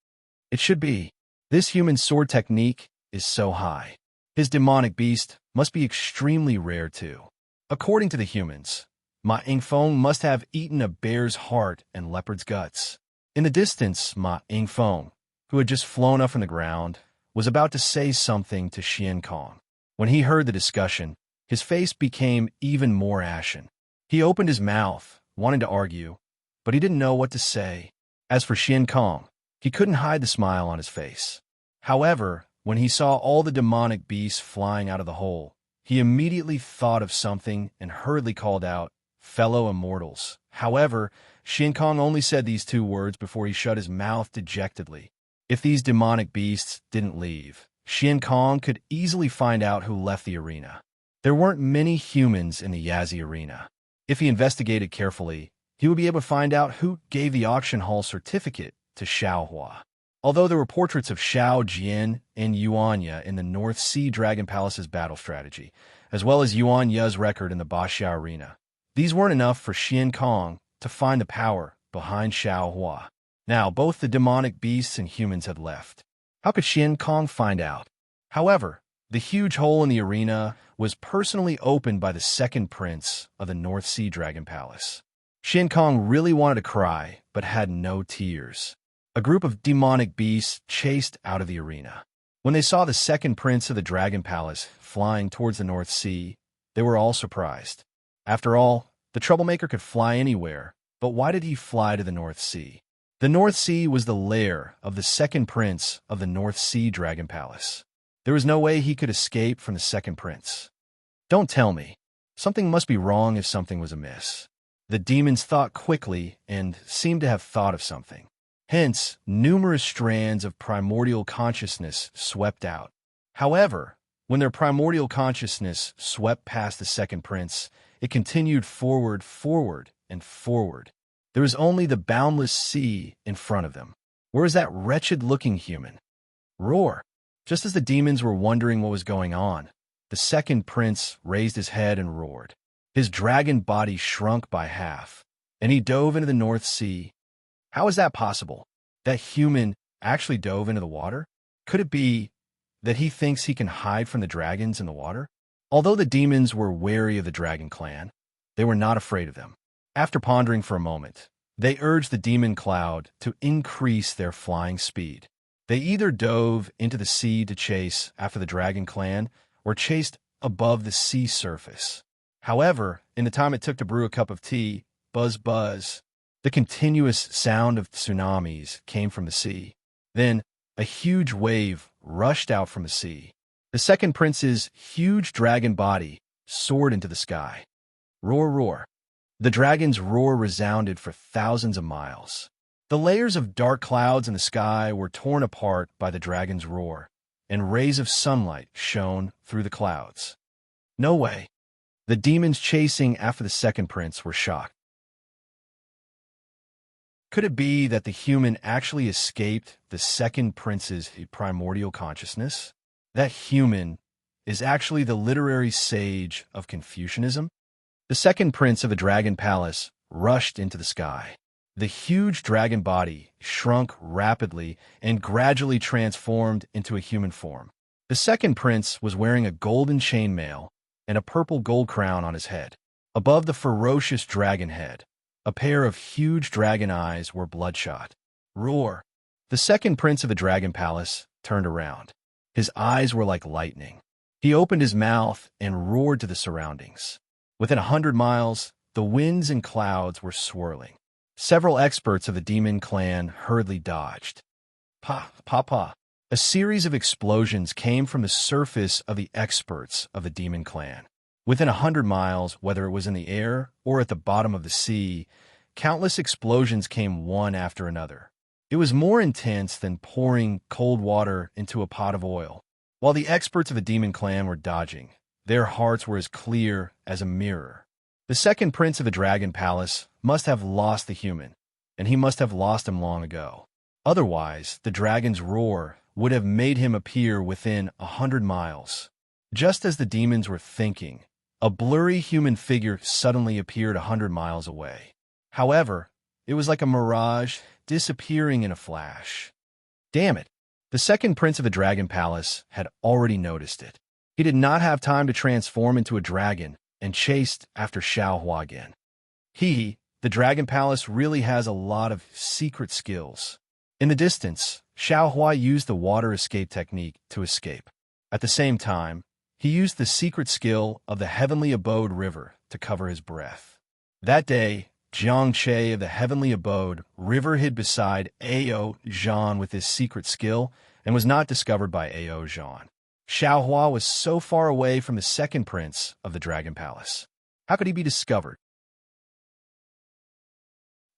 It should be. This human sword technique is so high. His demonic beast must be extremely rare too. According to the humans, Ma Yingfeng must have eaten a bear's heart and leopard's guts. In the distance, Ma Yingfeng, who had just flown up from the ground, was about to say something to Xian Kong. When he heard the discussion, his face became even more ashen. He opened his mouth, wanting to argue, but he didn't know what to say. As for Xian Kong, he couldn't hide the smile on his face. However, when he saw all the demonic beasts flying out of the hole, he immediately thought of something and hurriedly called out, "Fellow immortals." However, Xian Kong only said these two words before he shut his mouth dejectedly. If these demonic beasts didn't leave, Xian Kong could easily find out who left the arena. There weren't many humans in the Yazi arena. If he investigated carefully, he would be able to find out who gave the auction hall certificate to Xiao Hua. Although there were portraits of Xiao Jian and Yuan Ye in the North Sea Dragon Palace's battle strategy, as well as Yuan Ye's record in the Baxia arena, these weren't enough for Xian Kong to find the power behind Xiao Hua. Now, both the demonic beasts and humans had left. How could Xian Kong find out? However, the huge hole in the arena was personally opened by the second prince of the North Sea Dragon Palace. Xian Kong really wanted to cry, but had no tears. A group of demonic beasts chased out of the arena. When they saw the second prince of the Dragon Palace flying towards the North Sea, they were all surprised. After all, the troublemaker could fly anywhere, but why did he fly to the North Sea? The North Sea was the lair of the second prince of the North Sea Dragon Palace. There was no way he could escape from the second prince. Don't tell me. Something must be wrong if something was amiss. The demons thought quickly and seemed to have thought of something. Hence, numerous strands of primordial consciousness swept out. However, when their primordial consciousness swept past the second prince, it continued forward, and forward. There was only the boundless sea in front of them. Where is that wretched-looking human? Roar! Just as the demons were wondering what was going on, the second prince raised his head and roared. His dragon body shrunk by half, and he dove into the North Sea. How is that possible? That human actually dove into the water? Could it be that he thinks he can hide from the dragons in the water? Although the demons were wary of the dragon clan, they were not afraid of them. After pondering for a moment, they urged the demon cloud to increase their flying speed. They either dove into the sea to chase after the dragon clan or chased above the sea surface. However, in the time it took to brew a cup of tea, buzz buzz, the continuous sound of tsunamis came from the sea. Then, a huge wave rushed out from the sea. The second prince's huge dragon body soared into the sky. Roar, roar. The dragon's roar resounded for thousands of miles. The layers of dark clouds in the sky were torn apart by the dragon's roar, and rays of sunlight shone through the clouds. No way. The demons chasing after the second prince were shocked. Could it be that the human actually escaped the second prince's primordial consciousness? That human is actually the literary sage of Confucianism? The second prince of the Dragon Palace rushed into the sky. The huge dragon body shrunk rapidly and gradually transformed into a human form. The second prince was wearing a golden chainmail and a purple gold crown on his head. Above the ferocious dragon head, a pair of huge dragon eyes were bloodshot. Roar! The second prince of the Dragon Palace turned around. His eyes were like lightning. He opened his mouth and roared to the surroundings. Within 100 miles, the winds and clouds were swirling. Several experts of the demon clan hurriedly dodged. Pa. A series of explosions came from the surface of the experts of the demon clan. Within 100 miles, whether it was in the air or at the bottom of the sea, countless explosions came one after another. It was more intense than pouring cold water into a pot of oil. While the experts of the demon clan were dodging, their hearts were as clear as a mirror. The second prince of the Dragon Palace must have lost the human, and he must have lost him long ago. Otherwise, the dragon's roar would have made him appear within 100 miles. Just as the demons were thinking, a blurry human figure suddenly appeared 100 miles away. However, it was like a mirage, disappearing in a flash. Damn it! The second prince of the Dragon Palace had already noticed it. He did not have time to transform into a dragon and chased after Xiao Hua again. The Dragon Palace, really has a lot of secret skills. In the distance, Xiao Hua used the water escape technique to escape. At the same time, he used the secret skill of the Heavenly Abode River to cover his breath. That day, Jiang Che of the Heavenly Abode River hid beside Ao Zhan with his secret skill and was not discovered by Ao Zhan. Xiao Hua was so far away from the second prince of the Dragon Palace. How could he be discovered?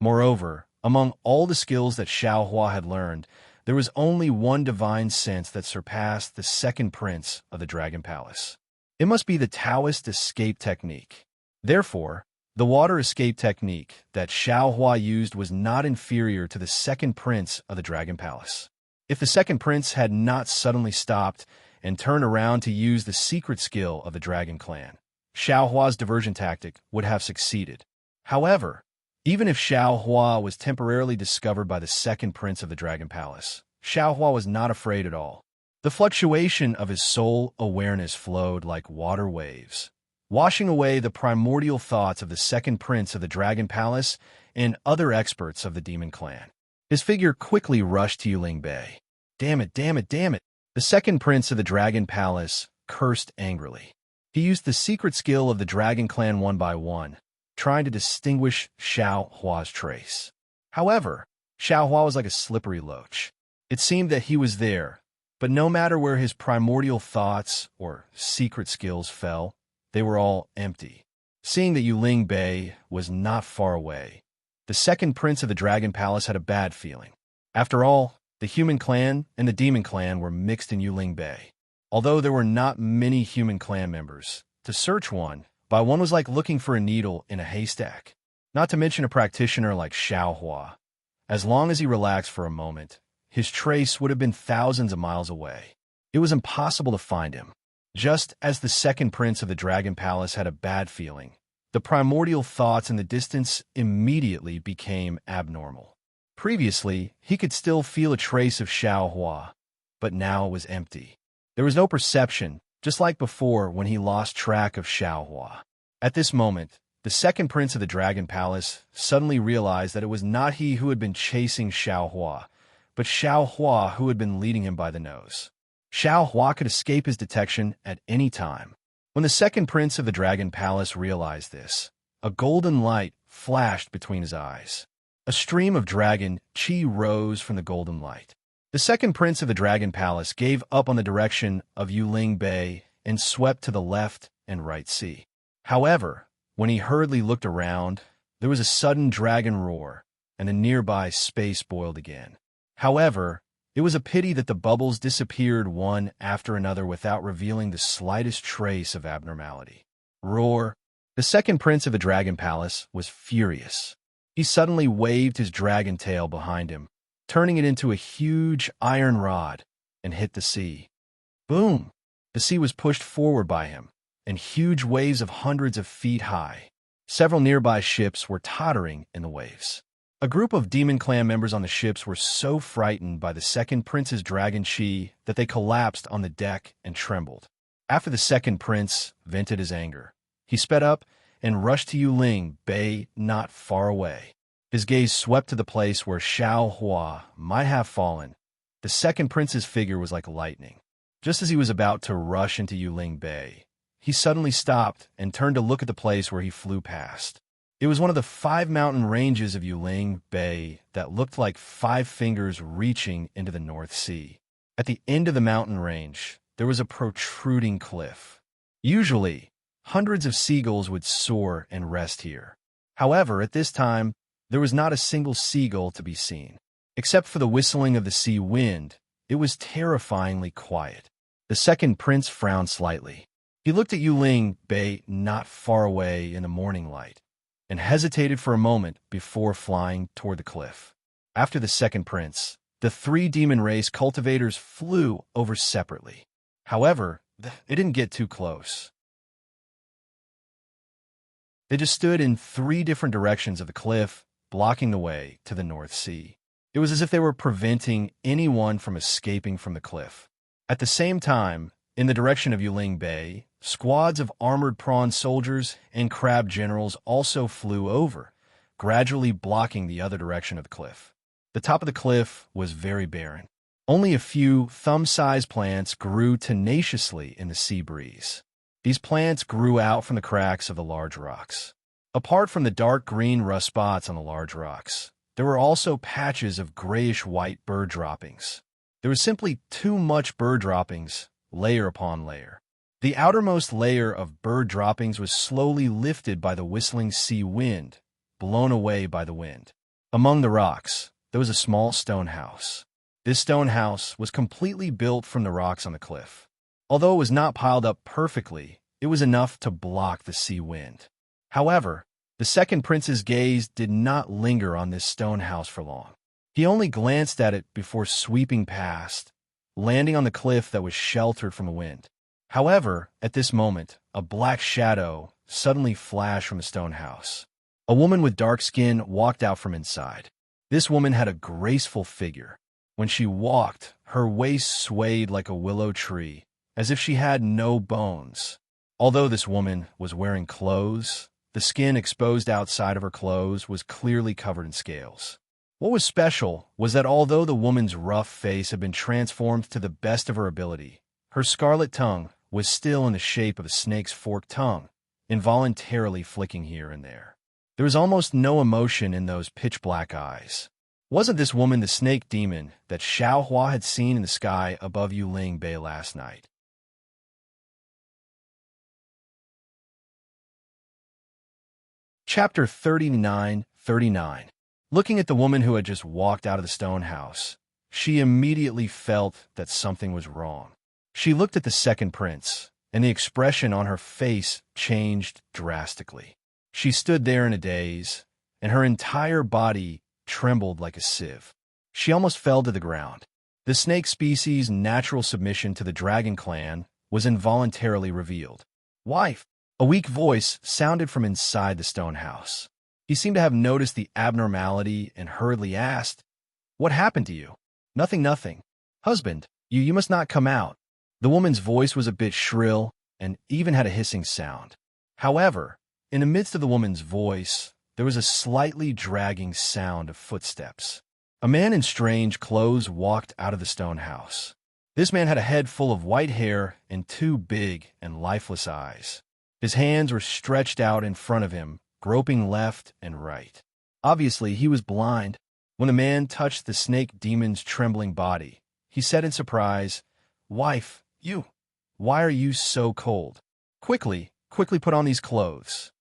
Moreover, among all the skills that Xiao Hua had learned, there was only one divine sense that surpassed the second prince of the Dragon Palace. It must be the Taoist escape technique. Therefore, the water escape technique that Xiaohua used was not inferior to the second prince of the Dragon Palace. If the second prince had not suddenly stopped and turned around to use the secret skill of the Dragon Clan, Xiaohua's diversion tactic would have succeeded. However, even if Xiaohua was temporarily discovered by the second prince of the Dragon Palace, Xiaohua was not afraid at all. The fluctuation of his soul awareness flowed like water waves, washing away the primordial thoughts of the second prince of the Dragon Palace and other experts of the Demon Clan. His figure quickly rushed to Yuling Bei. Damn it, damn it, damn it! The second prince of the Dragon Palace cursed angrily. He used the secret skill of the Dragon Clan one by one, trying to distinguish Xiaohua's trace. However, Xiaohua was like a slippery loach. It seemed that he was there, but no matter where his primordial thoughts or secret skills fell, they were all empty. Seeing that Yuling Bei was not far away, the second prince of the Dragon Palace had a bad feeling. After all, the human clan and the demon clan were mixed in Yuling Bei. Although there were not many human clan members, to search one by one was like looking for a needle in a haystack. Not to mention a practitioner like Xiaohua. As long as he relaxed for a moment, his trace would have been thousands of miles away. It was impossible to find him. Just as the second prince of the Dragon Palace had a bad feeling, the primordial thoughts in the distance immediately became abnormal. Previously, he could still feel a trace of Xiaohua, but now it was empty. There was no perception, just like before when he lost track of Xiaohua. At this moment, the second prince of the Dragon Palace suddenly realized that it was not he who had been chasing Xiaohua, but Xiaohua who had been leading him by the nose. Xiaohua could escape his detection at any time. When the second prince of the Dragon Palace realized this, a golden light flashed between his eyes. A stream of dragon chi rose from the golden light. The second prince of the Dragon Palace gave up on the direction of Yuling Bei and swept to the left and right sea. However, when he hurriedly looked around, there was a sudden dragon roar, and the nearby space boiled again. However, it was a pity that the bubbles disappeared one after another without revealing the slightest trace of abnormality. Roar! The second prince of the Dragon Palace was furious. He suddenly waved his dragon tail behind him, turning it into a huge iron rod, and hit the sea. Boom! The sea was pushed forward by him, and huge waves of hundreds of feet high. Several nearby ships were tottering in the waves. A group of Demon Clan members on the ships were so frightened by the second prince's dragon chi that they collapsed on the deck and trembled. After the second prince vented his anger, he sped up and rushed to Yuling Bei not far away. His gaze swept to the place where Xiaohua might have fallen. The second prince's figure was like lightning. Just as he was about to rush into Yuling Bei, he suddenly stopped and turned to look at the place where he flew past. It was one of the 5 mountain ranges of Yuling Bei that looked like 5 fingers reaching into the North Sea. At the end of the mountain range, there was a protruding cliff. Usually, hundreds of seagulls would soar and rest here. However, at this time, there was not a single seagull to be seen. Except for the whistling of the sea wind, it was terrifyingly quiet. The second prince frowned slightly. He looked at Yuling Bei not far away in the morning light, and hesitated for a moment before flying toward the cliff. After the second prince, the 3 demon race cultivators flew over separately. However, they didn't get too close. They just stood in 3 different directions of the cliff, blocking the way to the North Sea. It was as if they were preventing anyone from escaping from the cliff. At the same time, in the direction of Yuling Bei, squads of armored prawn soldiers and crab generals also flew over, gradually blocking the other direction of the cliff. The top of the cliff was very barren. Only a few thumb-sized plants grew tenaciously in the sea breeze. These plants grew out from the cracks of the large rocks. Apart from the dark green rust spots on the large rocks, there were also patches of grayish-white bird droppings. There was simply too much bird droppings, layer upon layer. The outermost layer of bird droppings was slowly lifted by the whistling sea wind, blown away by the wind. Among the rocks, there was a small stone house. This stone house was completely built from the rocks on the cliff. Although it was not piled up perfectly, It was enough to block the sea wind. However, the second prince's gaze did not linger on this stone house for long. He only glanced at it before sweeping past, landing on the cliff that was sheltered from the wind. However, at this moment, a black shadow suddenly flashed from the stone house. A woman with dark skin walked out from inside. This woman had a graceful figure. When she walked, her waist swayed like a willow tree, as if she had no bones. Although this woman was wearing clothes, the skin exposed outside of her clothes was clearly covered in scales. What was special was that although the woman's rough face had been transformed to the best of her ability, her scarlet tongue was still in the shape of a snake's forked tongue, involuntarily flicking here and there. There was almost no emotion in those pitch-black eyes. Wasn't this woman the snake demon that Xiao Hua had seen in the sky above Yuling Bay last night? Chapter 39:39. Looking at the woman who had just walked out of the stone house, she immediately felt that something was wrong. She looked at the second prince, and the expression on her face changed drastically. She stood there in a daze, and her entire body trembled like a sieve. She almost fell to the ground. The snake species' natural submission to the dragon clan was involuntarily revealed. "Wife!" A weak voice sounded from inside the stone house. He seemed to have noticed the abnormality and hurriedly asked, "What happened to you?" Nothing. "Husband, you must not come out." The woman's voice was a bit shrill and even had a hissing sound. However, in the midst of the woman's voice, there was a slightly dragging sound of footsteps. A man in strange clothes walked out of the stone house. This man had a head full of white hair and two big and lifeless eyes. His hands were stretched out in front of him, groping left and right. Obviously, he was blind. When the man touched the snake demon's trembling body, he said in surprise, "Wife, why are you so cold? Quickly put on these clothes."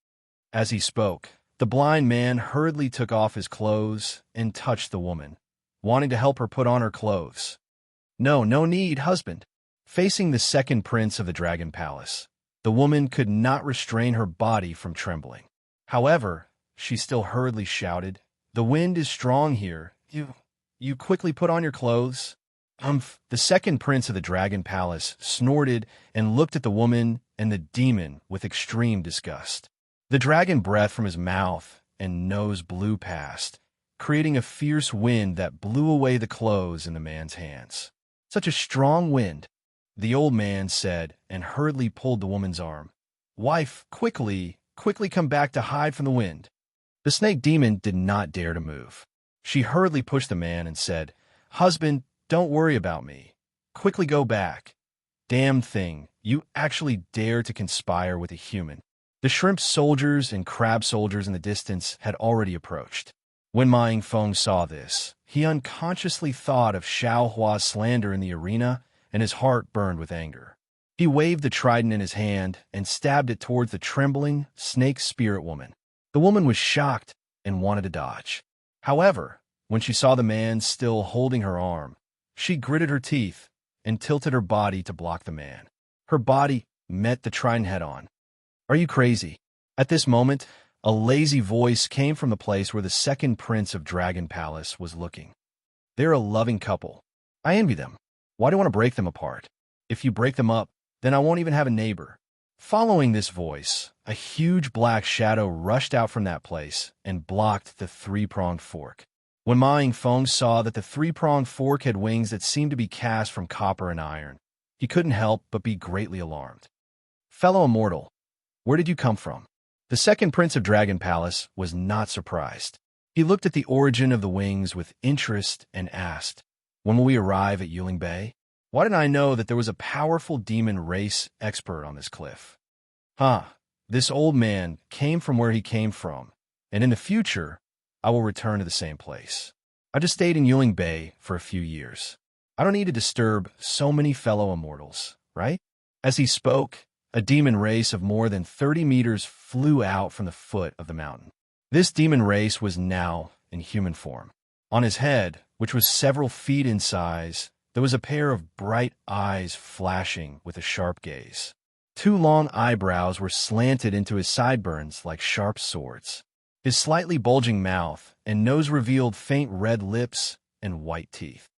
As he spoke, the blind man hurriedly took off his clothes and touched the woman, wanting to help her put on her clothes. "No need, husband." Facing the second prince of the Dragon Palace, the woman could not restrain her body from trembling. However, she still hurriedly shouted, "The wind is strong here. You quickly put on your clothes." The second prince of the Dragon Palace snorted and looked at the woman and the demon with extreme disgust. The dragon breath from his mouth and nose blew past, creating a fierce wind that blew away the clothes in the man's hands. "Such a strong wind," the old man said and hurriedly pulled the woman's arm. "Wife, quickly come back to hide from the wind." The snake demon did not dare to move. She hurriedly pushed the man and said, "Husband, don't worry about me. Quickly go back." "Damn thing, you actually dare to conspire with a human." The shrimp soldiers and crab soldiers in the distance had already approached. When Ma Yingfeng saw this, he unconsciously thought of Xiao Hua's slander in the arena, and his heart burned with anger. He waved the trident in his hand and stabbed it towards the trembling snake spirit woman. The woman was shocked and wanted to dodge. However, when she saw the man still holding her arm, she gritted her teeth and tilted her body to block the man. Her body met the trident head-on. "Are you crazy?" At this moment, a lazy voice came from the place where the second prince of Dragon Palace was looking. "They're a loving couple. I envy them. Why do you want to break them apart? If you break them up, then I won't even have a neighbor." Following this voice, a huge black shadow rushed out from that place and blocked the three-pronged fork. When Ma Yingfeng saw that the three-pronged fork had wings that seemed to be cast from copper and iron, he couldn't help but be greatly alarmed. "Fellow immortal, where did you come from?" The second prince of Dragon Palace was not surprised. He looked at the origin of the wings with interest and asked, "When will we arrive at Yuling Bay? Why didn't I know that there was a powerful demon race expert on this cliff?" This old man came from where he came from, and in the future, I will return to the same place. I just stayed in Yuling Bay for a few years. I don't need to disturb so many fellow immortals, right?" As he spoke, a demon race of more than 30 meters flew out from the foot of the mountain. This demon race was now in human form. On his head, which was several feet in size, there was a pair of bright eyes flashing with a sharp gaze. Two long eyebrows were slanted into his sideburns like sharp swords. His slightly bulging mouth and nose revealed faint red lips and white teeth.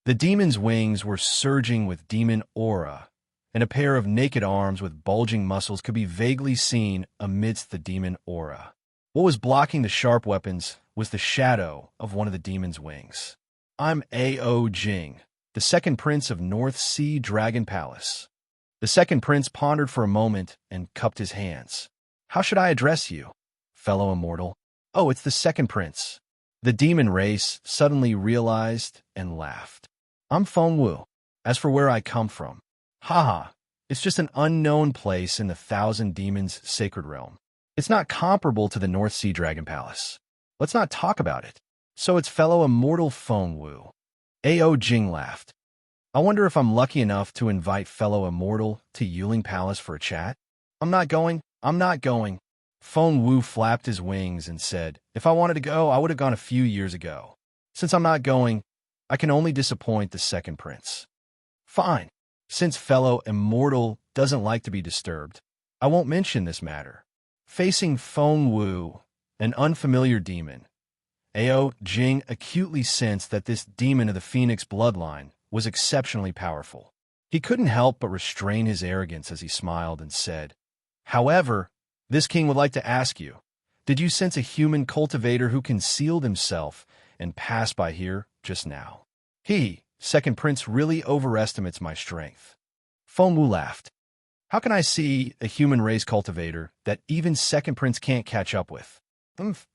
The demon's wings were surging with demon aura, and a pair of naked arms with bulging muscles could be vaguely seen amidst the demon aura. What was blocking the sharp weapons was the shadow of one of the demon's wings. I'm A.O. Jing, the second prince of North Sea Dragon Palace. The second prince pondered for a moment and cupped his hands. How should I address you, fellow immortal? Oh, it's the second prince. The demon race suddenly realized and laughed. I'm Feng Wu. As for where I come from, haha, it's just an unknown place in the Thousand Demons' sacred realm. It's not comparable to the North Sea Dragon Palace. Let's not talk about it. So it's fellow immortal Feng Wu. A.O. Jing laughed. I wonder if I'm lucky enough to invite fellow immortal to Yuling Palace for a chat? I'm not going. Feng Wu flapped his wings and said, if I wanted to go, I would have gone a few years ago. Since I'm not going, I can only disappoint the second prince. Fine. Since fellow immortal doesn't like to be disturbed, I won't mention this matter. Facing Feng Wu, an unfamiliar demon, A.O. Jing acutely sensed that this demon of the Phoenix bloodline was exceptionally powerful. He couldn't help but restrain his arrogance as he smiled and said, however, this king would like to ask you, did you sense a human cultivator who concealed himself and passed by here just now? He, second prince, really overestimates my strength. Feng Wu laughed. How can I see a human race cultivator that even second prince can't catch up with?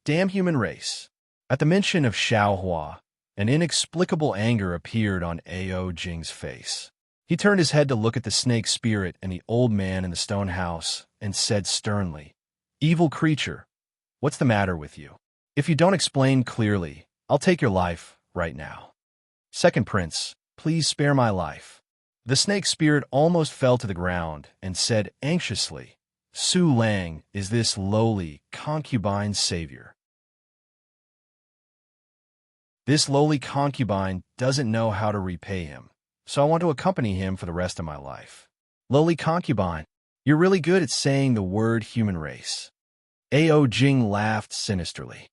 Damn human race. At the mention of Xiaohua, an inexplicable anger appeared on A.O. Jing's face. He turned his head to look at the snake spirit and the old man in the stone house and said sternly, evil creature, what's the matter with you? If you don't explain clearly, I'll take your life right now. Second prince, please spare my life. The snake spirit almost fell to the ground and said anxiously, Su Lang is this lowly concubine's savior. This lowly concubine doesn't know how to repay him, so I want to accompany him for the rest of my life. Lowly concubine, you're really good at saying the word human race. A.O. Jing laughed sinisterly.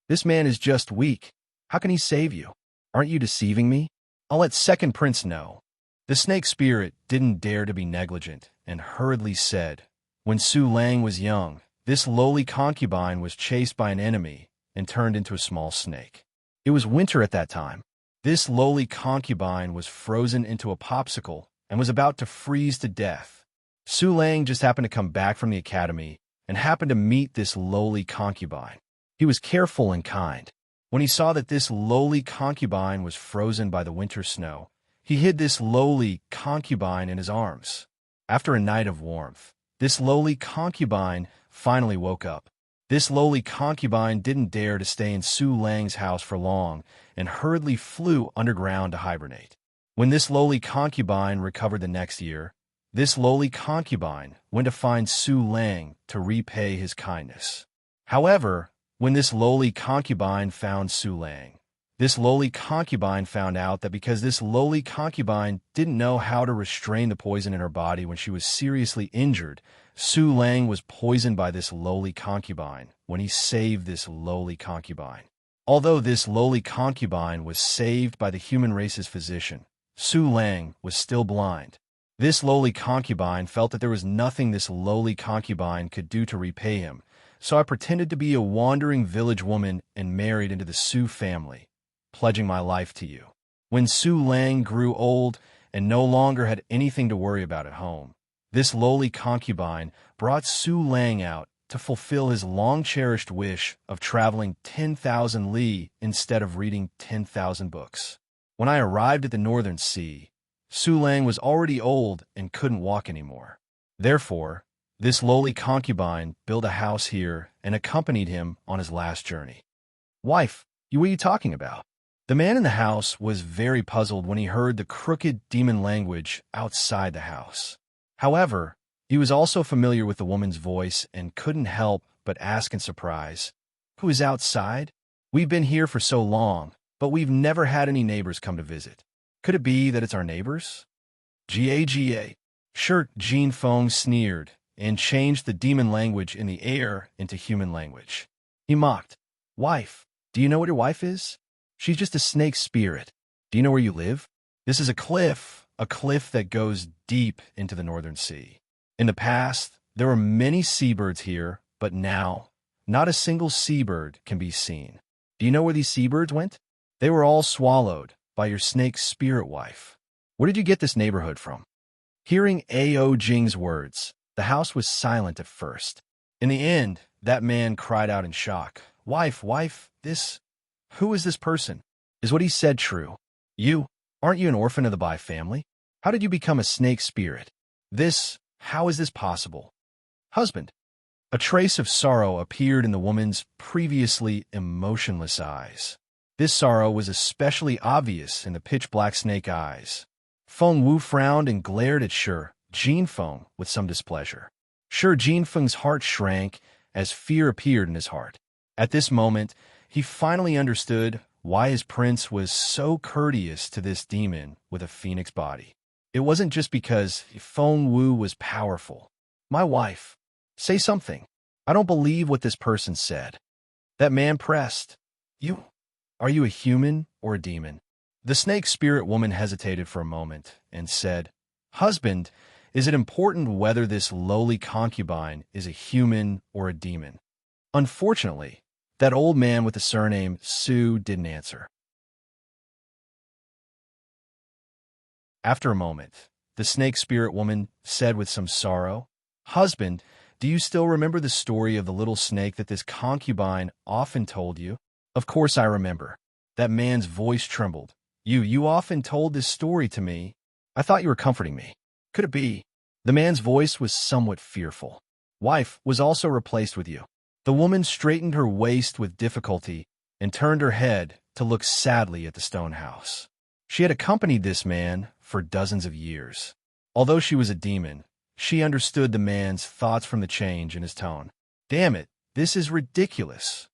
This man is just weak. How can he save you? Aren't you deceiving me? I'll let second prince know. The snake spirit didn't dare to be negligent and hurriedly said, when Su Lang was young, this lowly concubine was chased by an enemy and turned into a small snake. It was winter at that time. This lowly concubine was frozen into a popsicle and was about to freeze to death. Su Lang just happened to come back from the academy and happened to meet this lowly concubine. He was careful and kind. When he saw that this lowly concubine was frozen by the winter snow, he hid this lowly concubine in his arms. After a night of warmth, this lowly concubine finally woke up. This lowly concubine didn't dare to stay in Su Lang's house for long and hurriedly flew underground to hibernate. When this lowly concubine recovered the next year, this lowly concubine went to find Su Lang to repay his kindness. However, when this lowly concubine found Su Lang, this lowly concubine found out that because this lowly concubine didn't know how to restrain the poison in her body when she was seriously injured, Su Lang was poisoned by this lowly concubine when he saved this lowly concubine. Although this lowly concubine was saved by the human race's physician, Su Lang was still blind. This lowly concubine felt that there was nothing this lowly concubine could do to repay him, so I pretended to be a wandering village woman and married into the Su family, pledging my life to you. When Su Lang grew old and no longer had anything to worry about at home, this lowly concubine brought Su Lang out to fulfill his long-cherished wish of traveling 10,000 li instead of reading 10,000 books. When I arrived at the Northern Sea, Su Lang was already old and couldn't walk anymore. Therefore, this lowly concubine built a house here and accompanied him on his last journey. Wife, what are you talking about? The man in the house was very puzzled when he heard the crooked demon language outside the house. However, he was also familiar with the woman's voice and couldn't help but ask in surprise, who is outside? We've been here for so long, but we've never had any neighbors come to visit. Could it be that it's our neighbors? Gaga. Sure, Jean Feng sneered and changed the demon language in the air into human language. He mocked. Wife, do you know what your wife is? She's just a snake spirit. Do you know where you live? This is a cliff that goes deep into the Northern Sea. In the past, there were many seabirds here, but now, not a single seabird can be seen. Do you know where these seabirds went? They were all swallowed by your snake spirit wife. Where did you get this neighborhood from? Hearing A.O. Jing's words, the house was silent at first. In the end, that man cried out in shock. Wife, who is this person? Is what he said true? Aren't you an orphan of the Bai family? How did you become a snake spirit? How is this possible? Husband. A trace of sorrow appeared in the woman's previously emotionless eyes. This sorrow was especially obvious in the pitch-black snake eyes. Feng Wu frowned and glared at Jean Feng with some displeasure. Jean Feng's heart shrank as fear appeared in his heart. At this moment, he finally understood why his prince was so courteous to this demon with a phoenix body. It wasn't just because Feng Wu was powerful. My wife. Say something. I don't believe what this person said. That man pressed. Are you a human or a demon? The snake spirit woman hesitated for a moment and said, Husband, is it important whether this lowly concubine is a human or a demon? Unfortunately, that old man with the surname Su didn't answer. After a moment, the snake spirit woman said with some sorrow, Husband, do you still remember the story of the little snake that this concubine often told you? Of course I remember. That man's voice trembled. You often told this story to me. I thought you were comforting me. Could it be? The man's voice was somewhat fearful. Wife was also replaced with you. The woman straightened her waist with difficulty and turned her head to look sadly at the stone house. She had accompanied this man for dozens of years. Although she was a demon, she understood the man's thoughts from the change in his tone. Damn it, this is ridiculous.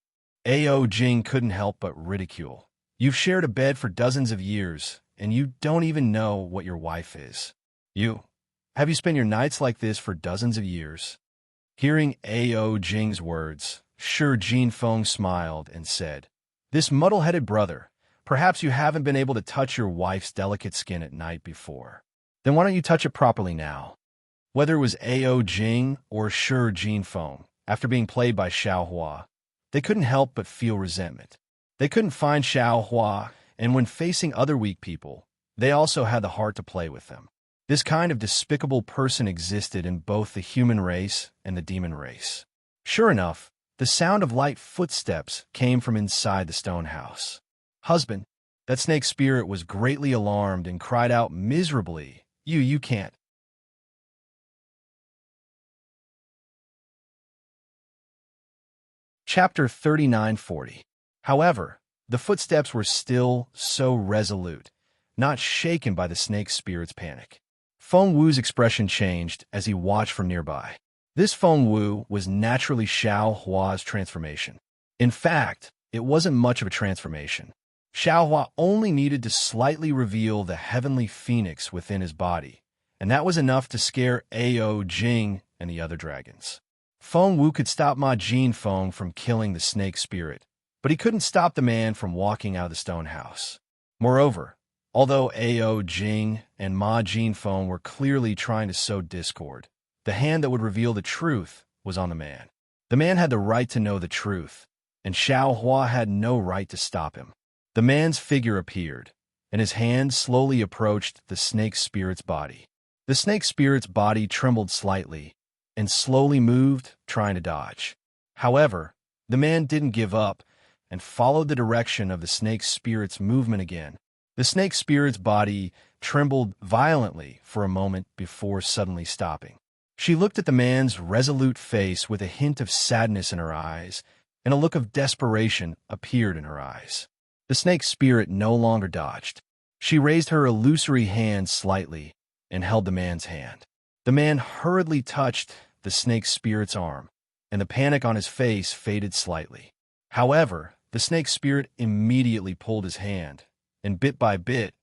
A.O. Jing couldn't help but ridicule. You've shared a bed for dozens of years, and you don't even know what your wife is. Have you spent your nights like this for dozens of years? Hearing A.O. Jing's words, Jean Feng smiled and said, This muddle-headed brother, perhaps you haven't been able to touch your wife's delicate skin at night before. Then why don't you touch it properly now? Whether it was A.O. Jing or Jean Feng, after being played by Xiao Hua, they couldn't help but feel resentment. They couldn't find Xiao Hua, and when facing other weak people, they also had the heart to play with them. This kind of despicable person existed in both the human race and the demon race. Sure enough, the sound of light footsteps came from inside the stone house. Husband, that snake spirit was greatly alarmed and cried out miserably, You can't. Chapter 3940. However, the footsteps were still so resolute, not shaken by the snake spirit's panic. Feng Wu's expression changed as he watched from nearby. This Feng Wu was naturally Xiao Hua's transformation. In fact, it wasn't much of a transformation. Xiao Hua only needed to slightly reveal the heavenly phoenix within his body, and that was enough to scare A.O. Jing and the other dragons. Feng Wu could stop Ma Jin Feng from killing the snake spirit, but he couldn't stop the man from walking out of the stone house. Moreover, although A.O. Jing and Ma Jin Feng were clearly trying to sow discord, the hand that would reveal the truth was on the man. The man had the right to know the truth, and Xiao Hua had no right to stop him. The man's figure appeared, and his hand slowly approached the snake spirit's body. The snake spirit's body trembled slightly and slowly moved, trying to dodge. However, the man didn't give up and followed the direction of the snake spirit's movement again. The snake spirit's body trembled violently for a moment before suddenly stopping. She looked at the man's resolute face with a hint of sadness in her eyes, and a look of desperation appeared in her eyes. The snake spirit no longer dodged. She raised her illusory hand slightly and held the man's hand. The man hurriedly touched the snake spirit's arm, and the panic on his face faded slightly. However, the snake spirit immediately pulled his hand, and bit by bit,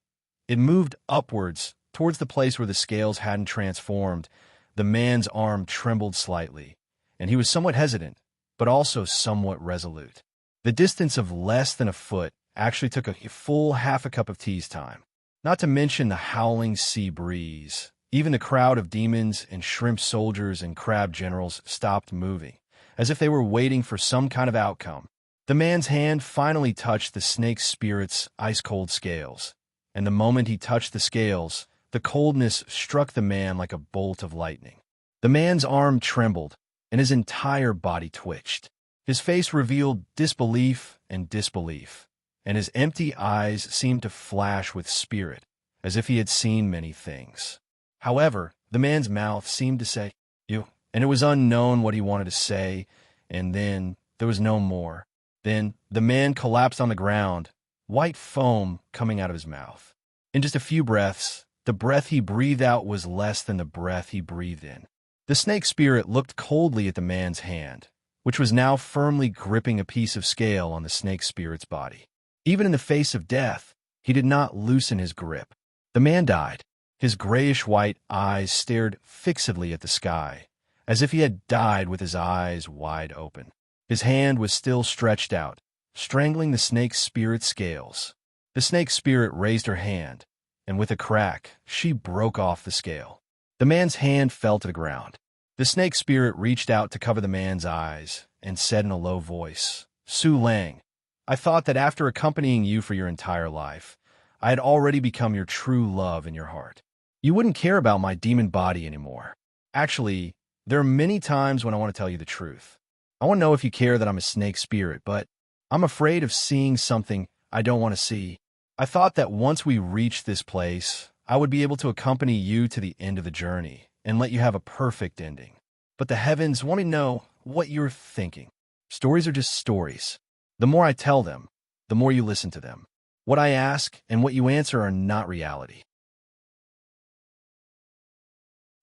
it moved upwards towards the place where the scales hadn't transformed, the man's arm trembled slightly, and he was somewhat hesitant, but also somewhat resolute. The distance of less than a foot actually took a full half a cup of tea's time. Not to mention the howling sea breeze. Even the crowd of demons and shrimp soldiers and crab generals stopped moving, as if they were waiting for some kind of outcome. The man's hand finally touched the snake spirit's ice-cold scales, and the moment he touched the scales, the coldness struck the man like a bolt of lightning. The man's arm trembled, and his entire body twitched. His face revealed disbelief and disbelief, and his empty eyes seemed to flash with spirit, as if he had seen many things. However, the man's mouth seemed to say, "You," and it was unknown what he wanted to say, and then there was no more. Then the man collapsed on the ground, white foam coming out of his mouth. In just a few breaths, the breath he breathed out was less than the breath he breathed in. The snake spirit looked coldly at the man's hand, which was now firmly gripping a piece of scale on the snake spirit's body. Even in the face of death, he did not loosen his grip. The man died. His grayish-white eyes stared fixedly at the sky, as if he had died with his eyes wide open. His hand was still stretched out, strangling the snake spirit's scales. The snake spirit raised her hand, and with a crack, she broke off the scale. The man's hand fell to the ground. The snake spirit reached out to cover the man's eyes and said in a low voice, "Su Lang, I thought that after accompanying you for your entire life, I had already become your true love in your heart. You wouldn't care about my demon body anymore. Actually, there are many times when I want to tell you the truth. I want to know if you care that I'm a snake spirit, but I'm afraid of seeing something I don't want to see. I thought that once we reached this place, I would be able to accompany you to the end of the journey and let you have a perfect ending. But the heavens want me to know what you're thinking. Stories are just stories. The more I tell them, the more you listen to them. What I ask and what you answer are not reality."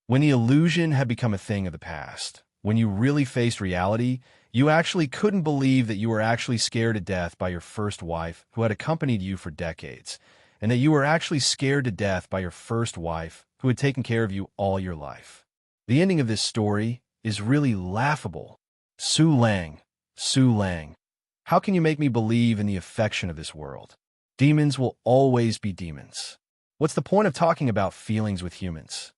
When the illusion had become a thing of the past, when you really faced reality, you actually couldn't believe that you were actually scared to death by your first wife who had accompanied you for decades, and that you were actually scared to death by your first wife who had taken care of you all your life. The ending of this story is really laughable. Su Lang, Su Lang, how can you make me believe in the affection of this world? Demons will always be demons. What's the point of talking about feelings with humans?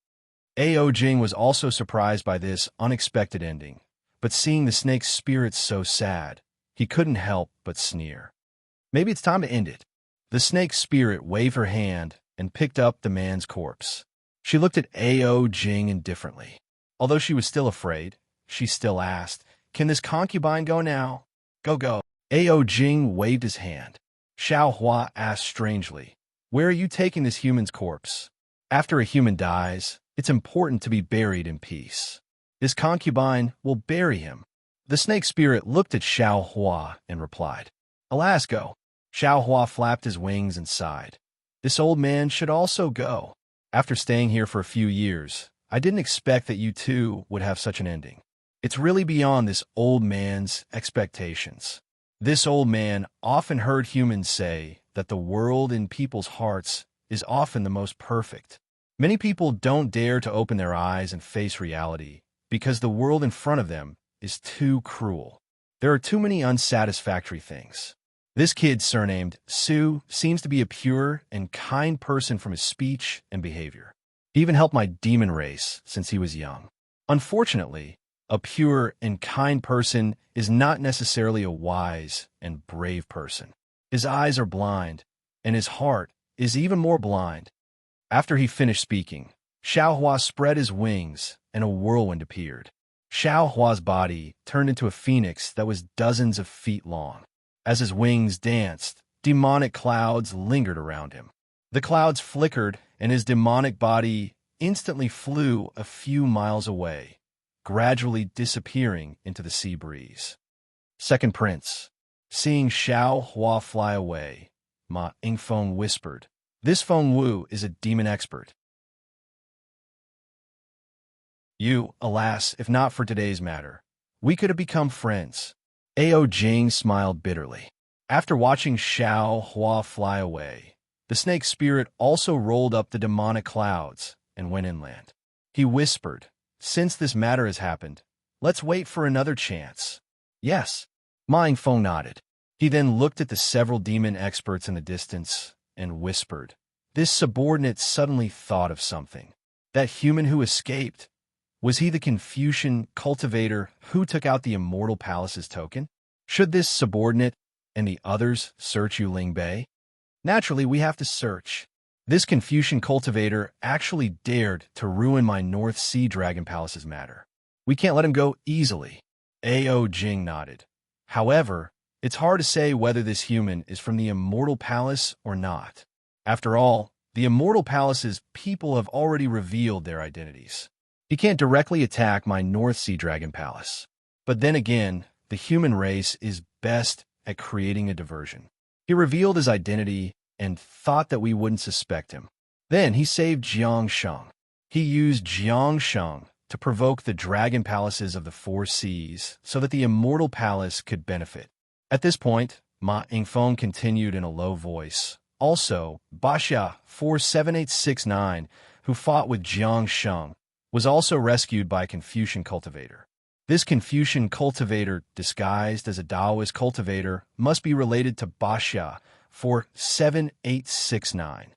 Ao Jing was also surprised by this unexpected ending, but seeing the snake's spirit so sad, he couldn't help but sneer. Maybe it's time to end it. The snake spirit waved her hand and picked up the man's corpse. She looked at Ao Jing indifferently. Although she was still afraid, she still asked, "Can this concubine go now?" "Go, go." Ao Jing waved his hand. Xiao Hua asked strangely, "Where are you taking this human's corpse?" After a human dies, it's important to be buried in peace. This concubine will bury him. The snake spirit looked at Xiao Hua and replied, "Alas, go." Xiao Hua flapped his wings and sighed. "This old man should also go. After staying here for a few years, I didn't expect that you too would have such an ending. It's really beyond this old man's expectations." This old man often heard humans say that the world in people's hearts is often the most perfect. Many people don't dare to open their eyes and face reality because the world in front of them is too cruel. There are too many unsatisfactory things. This kid, surnamed Su, seems to be a pure and kind person from his speech and behavior. He even helped my demon race since he was young. Unfortunately, a pure and kind person is not necessarily a wise and brave person. His eyes are blind, and his heart is even more blind. After he finished speaking, Xiao Hua spread his wings, and a whirlwind appeared. Xiao Hua's body turned into a phoenix that was dozens of feet long. As his wings danced, demonic clouds lingered around him. The clouds flickered, and his demonic body instantly flew a few miles away, gradually disappearing into the sea breeze. Second Prince. Seeing Xiao Hua fly away, Ma Yingfeng whispered, "This Feng Wu is a demon expert. You, alas, if not for today's matter, we could have become friends." Ao Jing smiled bitterly. After watching Xiao Hua fly away, The snake spirit also rolled up the demonic clouds and went inland. He whispered, "Since this matter has happened, let's wait for another chance." "Yes." Ma Yingfeng nodded. He then looked at the several demon experts in the distance and whispered. This subordinate suddenly thought of something. That human who escaped, was he the Confucian cultivator who took out the Immortal Palace's token? Should this subordinate and the others search Yuling Bay? Naturally, we have to search. This Confucian cultivator actually dared to ruin my North Sea Dragon Palace's matter. We can't let him go easily. A.O. Jing nodded. However, it's hard to say whether this human is from the Immortal Palace or not. After all, the Immortal Palace's people have already revealed their identities. He can't directly attack my North Sea Dragon Palace. But then again, the human race is best at creating a diversion. He revealed his identity and thought that we wouldn't suspect him. Then he saved Jiang Sheng. He used Jiang Sheng to provoke the dragon palaces of the four seas so that the Immortal Palace could benefit. At this point, Ma Yingfeng continued in a low voice. Also, Basha 47869, who fought with Jiang Sheng, was also rescued by a Confucian cultivator. This Confucian cultivator, disguised as a Taoist cultivator, must be related to Basha 47869.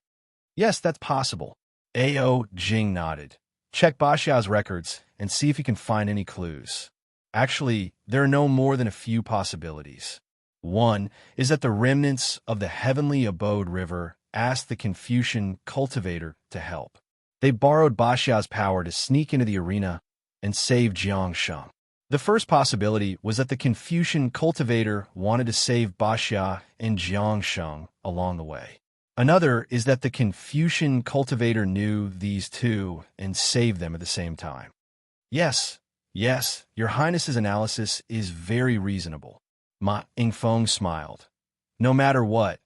Yes, that's possible. A.O. Jing nodded. Check Basha's records and see if you can find any clues. Actually, there are no more than a few possibilities. One is that the remnants of the Heavenly Abode River asked the Confucian cultivator to help. They borrowed Basha's power to sneak into the arena and save Jiang Sheng. The first possibility was that the Confucian cultivator wanted to save Basha and Jiang Sheng along the way. Another is that the Confucian cultivator knew these two and saved them at the same time. Yes, Your Highness's analysis is very reasonable. Ma Yingfeng smiled. No matter what,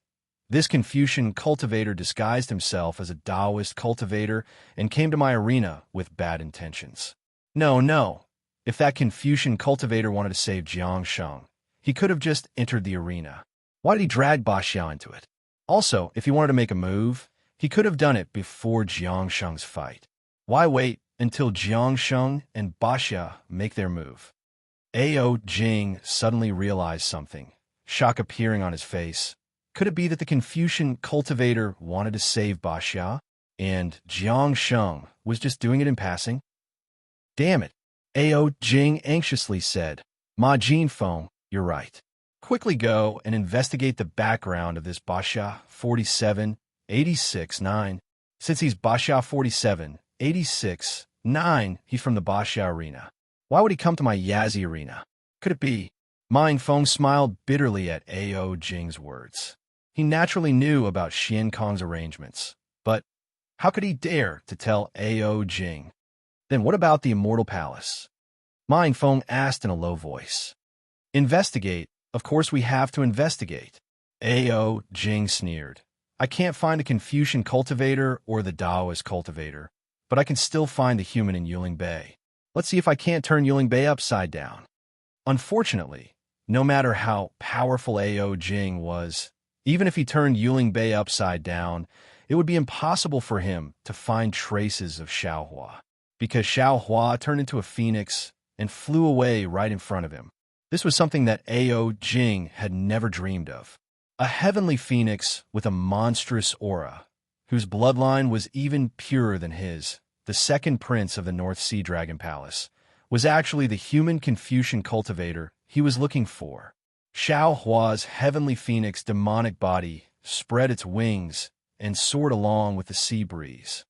this Confucian cultivator disguised himself as a Taoist cultivator and came to my arena with bad intentions. No. If that Confucian cultivator wanted to save Jiang Sheng, he could have just entered the arena. Why did he drag Basha into it? Also, if he wanted to make a move, he could have done it before Jiang Sheng's fight. Why wait until Jiang Sheng and Basha make their move? A.O. Jing suddenly realized something, shock appearing on his face. Could it be that the Confucian cultivator wanted to save Basha, and Jiang Sheng was just doing it in passing? Damn it, A.O. Jing anxiously said. Ma Yingfeng, you're right. Quickly go and investigate the background of this Basha 4786-9. Since he's Basha 4786-9, he's from the Basha arena. Why would he come to my Yazi arena? Could it be? Ma Yingfeng smiled bitterly at A.O. Jing's words. He naturally knew about Xian Kong's arrangements, but how could he dare to tell A.O. Jing? Then what about the Immortal Palace? Ma Yingfeng asked in a low voice. Investigate. Of course we have to investigate. A.O. Jing sneered. I can't find a Confucian cultivator or the Taoist cultivator, but I can still find the human in Yuling Bay. Let's see if I can't turn Yuling Bay upside down. Unfortunately, no matter how powerful A.O. Jing was, even if he turned Yuling Bay upside down, it would be impossible for him to find traces of Xiaohua, because Xiaohua turned into a phoenix and flew away right in front of him. This was something that A.O. Jing had never dreamed of. A heavenly phoenix with a monstrous aura, whose bloodline was even purer than his, the second prince of the North Sea Dragon Palace, was actually the human Confucian cultivator he was looking for. Xiaohua's heavenly phoenix demonic body spread its wings and soared along with the sea breeze.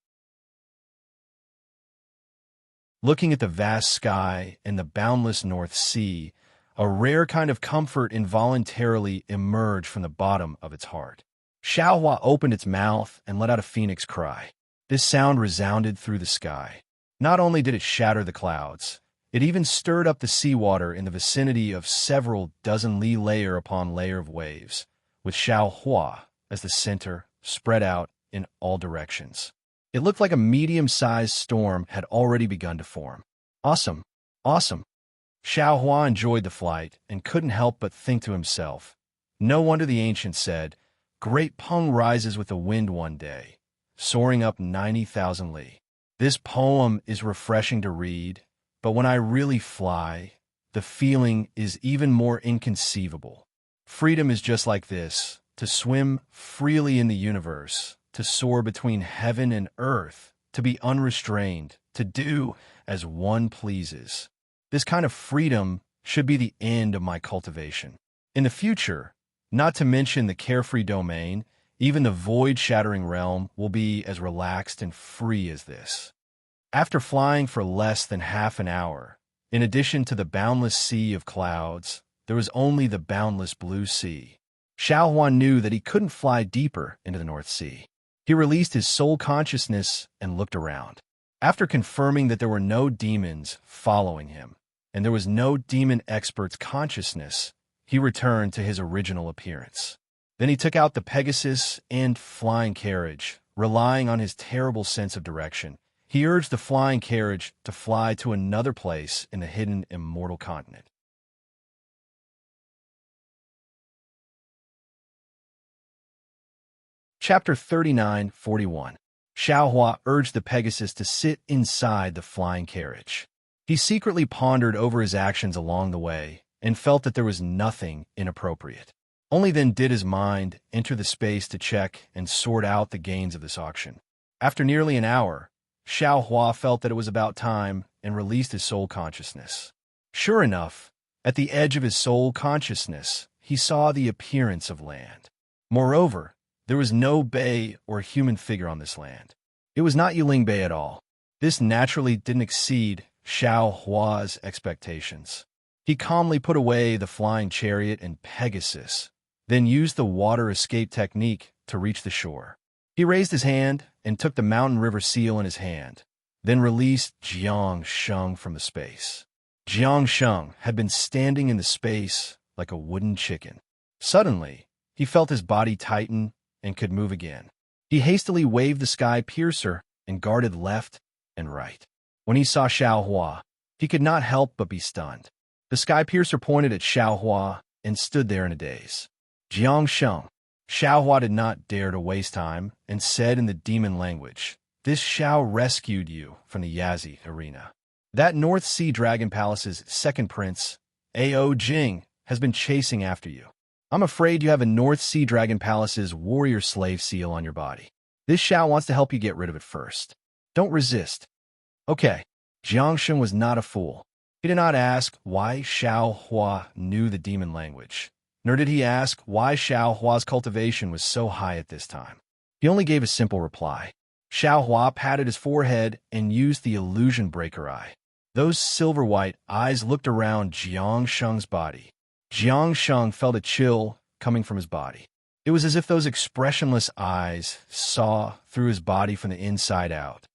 Looking at the vast sky and the boundless North Sea, a rare kind of comfort involuntarily emerged from the bottom of its heart. Xiaohua opened its mouth and let out a phoenix cry. This sound resounded through the sky. Not only did it shatter the clouds, it even stirred up the seawater in the vicinity of several dozen li layer upon layer of waves, with Xiaohua as the center spread out in all directions. It looked like a medium-sized storm had already begun to form. Awesome. Xiaohua enjoyed the flight and couldn't help but think to himself. No wonder the ancient said, Great Peng rises with the wind one day, soaring up 90,000 li. This poem is refreshing to read, but when I really fly, the feeling is even more inconceivable. Freedom is just like this, to swim freely in the universe, to soar between heaven and earth, to be unrestrained, to do as one pleases. This kind of freedom should be the end of my cultivation. In the future, not to mention the carefree domain, even the void-shattering realm will be as relaxed and free as this. After flying for less than half an hour, in addition to the boundless sea of clouds, there was only the boundless blue sea. Xiao Huan knew that he couldn't fly deeper into the North Sea. He released his soul consciousness and looked around. After confirming that there were no demons following him, and there was no demon expert's consciousness, he returned to his original appearance. Then he took out the Pegasus and flying carriage, relying on his terrible sense of direction. He urged the flying carriage to fly to another place in the hidden immortal continent. Chapter 39:41. Xiao Hua urged the Pegasus to sit inside the flying carriage. He secretly pondered over his actions along the way and felt that there was nothing inappropriate. Only then did his mind enter the space to check and sort out the gains of this auction. After nearly an hour, Xiao Hua felt that it was about time and released his soul consciousness. Sure enough, at the edge of his soul consciousness, he saw the appearance of land. Moreover, there was no bay or human figure on this land. It was not Yiling Bay at all. This naturally didn't exceed Xiao Hua's expectations. He calmly put away the flying chariot and Pegasus, then used the water escape technique to reach the shore. He raised his hand and took the mountain river seal in his hand, then released Jiang Sheng from the space. Jiang Sheng had been standing in the space like a wooden chicken. Suddenly, he felt his body tighten and could move again. He hastily waved the sky piercer and guarded left and right. When he saw Xiao Hua, he could not help but be stunned. The sky piercer pointed at Xiao Hua and stood there in a daze. Jiang Sheng. Xiao Hua did not dare to waste time and said in the demon language, "This Xiao rescued you from the Yazi arena. That North Sea Dragon Palace's second prince, Ao Jing, has been chasing after you. I'm afraid you have a North Sea Dragon Palace's warrior slave seal on your body. This Xiao wants to help you get rid of it first. Don't resist." Okay, Jiang Sheng was not a fool. He did not ask why Xiao Hua knew the demon language, nor did he ask why Xiao Hua's cultivation was so high at this time. He only gave a simple reply. Xiao Hua patted his forehead and used the illusion breaker eye. Those silver-white eyes looked around Jiang Sheng's body. Jiang Sheng felt a chill coming from his body. It was as if those expressionless eyes saw through his body from the inside out.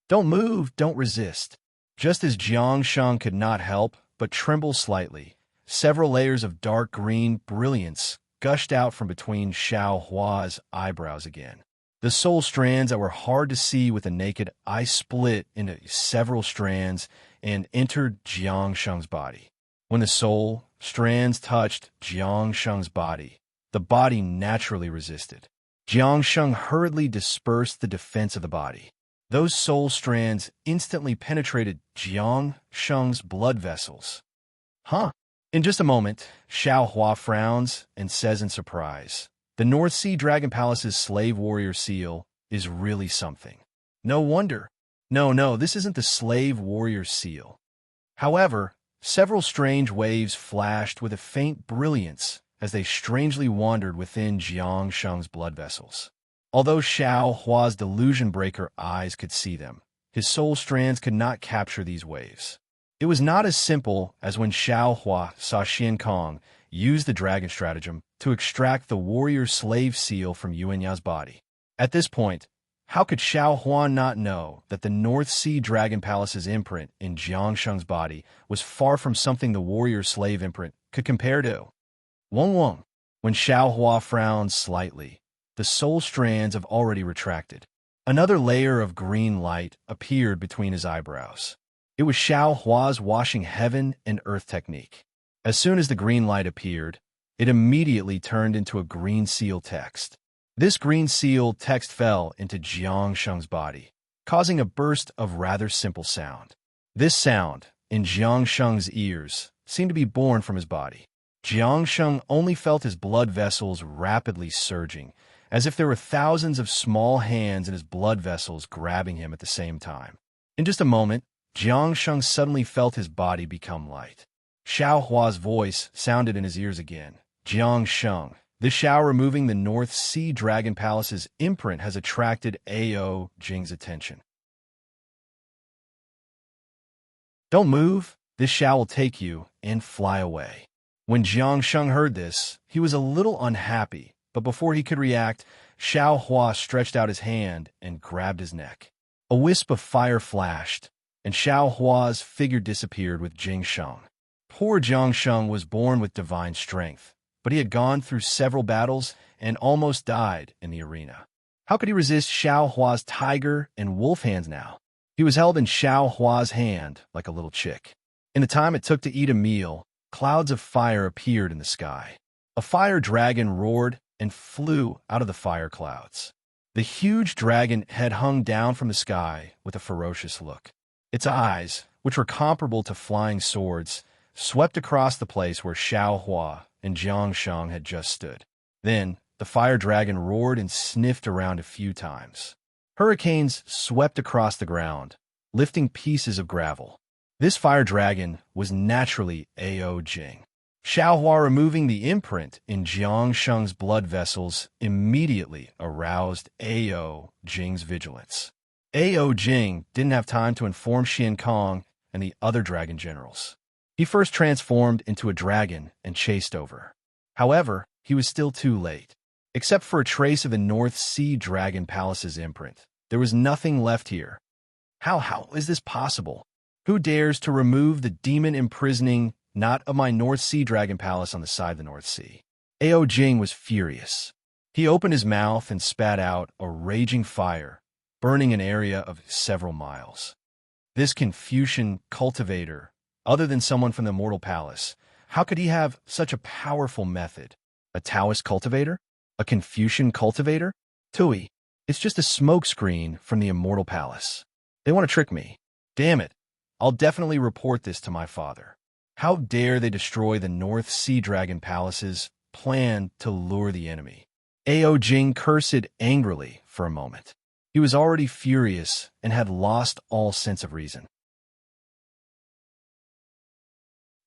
Don't move, don't resist. Just as Jiang Sheng could not help but tremble slightly, several layers of dark green brilliance gushed out from between Xiao Hua's eyebrows again. The soul strands that were hard to see with the naked eye split into several strands and entered Jiang Sheng's body. When the soul strands touched Jiang Sheng's body, the body naturally resisted. Jiang Sheng hurriedly dispersed the defense of the body. Those soul strands instantly penetrated Jiang Sheng's blood vessels. Huh? In just a moment, Xiao Hua frowns and says in surprise, "The North Sea Dragon Palace's slave warrior seal is really something. No wonder. No, this isn't the slave warrior seal." However, several strange waves flashed with a faint brilliance as they strangely wandered within Jiang Sheng's blood vessels. Although Xiao Hua's delusion breaker eyes could see them, his soul strands could not capture these waves. It was not as simple as when Xiao Hua saw Xian Kong use the dragon stratagem to extract the warrior slave seal from Yuanya's body. At this point, how could Xiao Huan not know that the North Sea Dragon Palace's imprint in Jiang Sheng's body was far from something the warrior slave imprint could compare to? Wong. When Xiao Hua frowned slightly, the soul strands have already retracted. Another layer of green light appeared between his eyebrows. It was Xiao Hua's washing heaven and earth technique. As soon as the green light appeared, it immediately turned into a green seal text. This green sealed text fell into Jiang Sheng's body, causing a burst of rather simple sound. This sound, in Jiang Sheng's ears, seemed to be born from his body. Jiang Sheng only felt his blood vessels rapidly surging, as if there were thousands of small hands in his blood vessels grabbing him at the same time. In just a moment, Jiang Sheng suddenly felt his body become light. Xiao Hua's voice sounded in his ears again. Jiang Sheng, this Xiao removing the North Sea Dragon Palace's imprint has attracted Ao Jing's attention. Don't move, this Xiao will take you and fly away. When Jiang Sheng heard this, he was a little unhappy, but before he could react, Xiao Hua stretched out his hand and grabbed his neck. A wisp of fire flashed, and Xiao Hua's figure disappeared with Jing Sheng. Poor Jiang Sheng was born with divine strength, but he had gone through several battles and almost died in the arena. How could he resist Xiao Hua's tiger and wolf hands now? He was held in Xiao Hua's hand like a little chick. In the time it took to eat a meal, clouds of fire appeared in the sky. A fire dragon roared and flew out of the fire clouds. The huge dragon had hung down from the sky with a ferocious look. Its eyes, which were comparable to flying swords, swept across the place where Xiao Hua and Jiang Sheng had just stood. Then, the fire dragon roared and sniffed around a few times. Hurricanes swept across the ground, lifting pieces of gravel. This fire dragon was naturally Ao Jing. Xiao Hua removing the imprint in Jiang Sheng's blood vessels immediately aroused Ao Jing's vigilance. Ao Jing didn't have time to inform Xian Kong and the other dragon generals. He first transformed into a dragon and chased over. However, he was still too late. Except for a trace of the North Sea Dragon Palace's imprint, there was nothing left here. How is this possible? Who dares to remove the demon imprisoning knot of my North Sea Dragon Palace on the side of the North Sea? Ao Jing was furious. He opened his mouth and spat out a raging fire, burning an area of several miles. This Confucian cultivator, other than someone from the Immortal Palace, how could he have such a powerful method? A Taoist cultivator? A Confucian cultivator? Tui, it's just a smokescreen from the Immortal Palace. They want to trick me. Damn it. I'll definitely report this to my father. How dare they destroy the North Sea Dragon Palace's plan to lure the enemy? Ao Jing cursed angrily for a moment. He was already furious and had lost all sense of reason.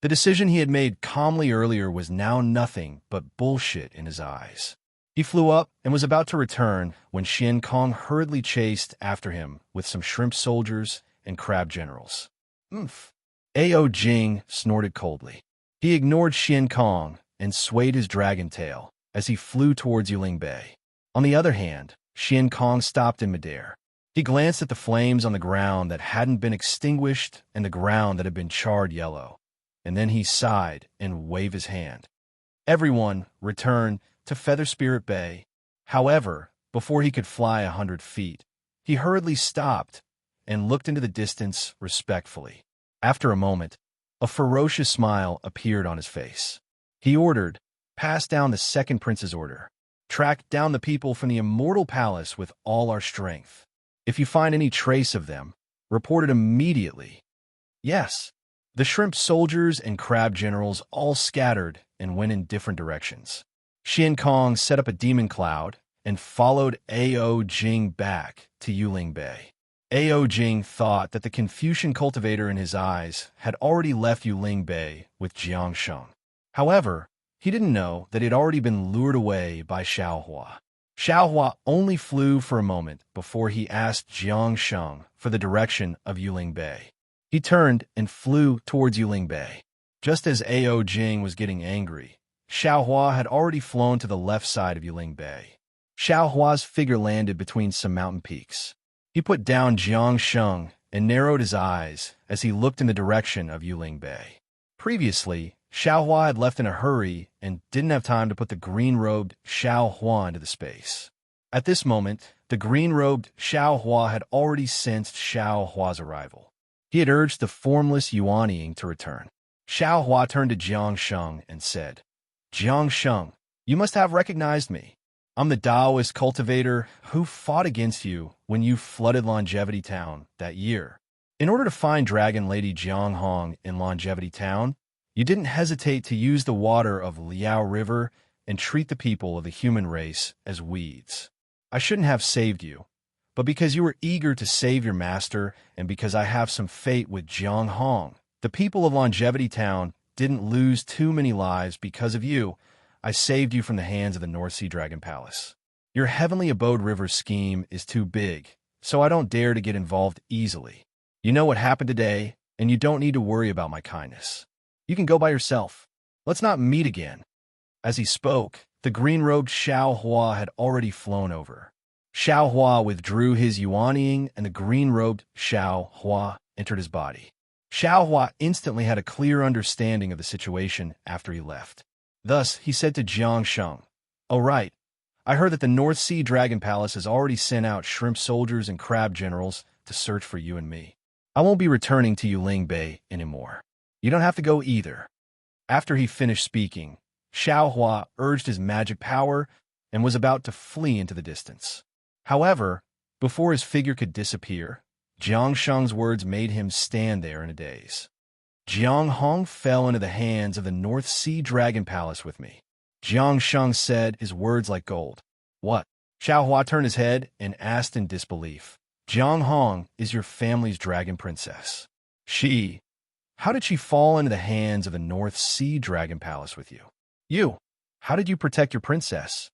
The decision he had made calmly earlier was now nothing but bullshit in his eyes. He flew up and was about to return when Xian Kong hurriedly chased after him with some shrimp soldiers and crab generals. Oomph! Ao Jing snorted coldly. He ignored Xian Kong and swayed his dragon tail as he flew towards Yuling Bay. On the other hand, Xian Kong stopped in midair. He glanced at the flames on the ground that hadn't been extinguished and the ground that had been charred yellow, and then he sighed and waved his hand. Everyone returned to Feather Spirit Bay. However, before he could fly 100 feet, he hurriedly stopped and looked into the distance respectfully. After a moment, a ferocious smile appeared on his face. He ordered, "Pass down the second prince's order. Track down the people from the Immortal Palace with all our strength. If you find any trace of them, report it immediately." Yes. The shrimp soldiers and crab generals all scattered and went in different directions. Xian Kong set up a demon cloud and followed Ao Jing back to Yuling Bay. Ao Jing thought that the Confucian cultivator in his eyes had already left Yuling Bay with Jiang Sheng. However, he didn't know that he had already been lured away by Xiao Hua. Xiao Hua only flew for a moment before he asked Jiang Sheng for the direction of Yuling Bay. He turned and flew towards Yuling Bay. Just as Ao Jing was getting angry, Xiao Hua had already flown to the left side of Yuling Bay. Xiao Hua's figure landed between some mountain peaks. He put down Jiang Sheng and narrowed his eyes as he looked in the direction of Yuling Bay. Previously, Xiao Hua had left in a hurry and didn't have time to put the green-robed Xiao Hua into the space. At this moment, the green-robed Xiao Hua had already sensed Xiao Hua's arrival. He had urged the formless Yuan Ying to return. Xiao Hua turned to Jiang Sheng and said, "Jiang Sheng, you must have recognized me. I'm the Taoist cultivator who fought against you when you flooded Longevity Town that year. In order to find Dragon Lady Jiang Hong in Longevity Town, you didn't hesitate to use the water of Liao River and treat the people of the human race as weeds. I shouldn't have saved you, but because you were eager to save your master and because I have some fate with Jiang Hong, the people of Longevity Town didn't lose too many lives because of you. I saved you from the hands of the North Sea Dragon Palace. Your Heavenly Abode River scheme is too big, so I don't dare to get involved easily. You know what happened today, and you don't need to worry about my kindness. You can go by yourself. Let's not meet again. As he spoke, the green-robed Xiao Hua had already flown over. Xiao Hua withdrew his yuanying, and the green-robed Xiao Hua entered his body. Xiao Hua instantly had a clear understanding of the situation after he left. Thus, he said to Jiang Sheng, "Oh right, I heard that the North Sea Dragon Palace has already sent out shrimp soldiers and crab generals to search for you and me. I won't be returning to Yuling Bay anymore. You don't have to go either." After he finished speaking, Xiao Hua urged his magic power and was about to flee into the distance. However, before his figure could disappear, Jiang Sheng's words made him stand there in a daze. Jiang Hong fell into the hands of the North Sea Dragon Palace with me. Jiang Sheng said, his words like gold. What? Xiao Hua turned his head and asked in disbelief. Jiang Hong is your family's dragon princess. How did she fall into the hands of the North Sea Dragon Palace with you? How did you protect your princess?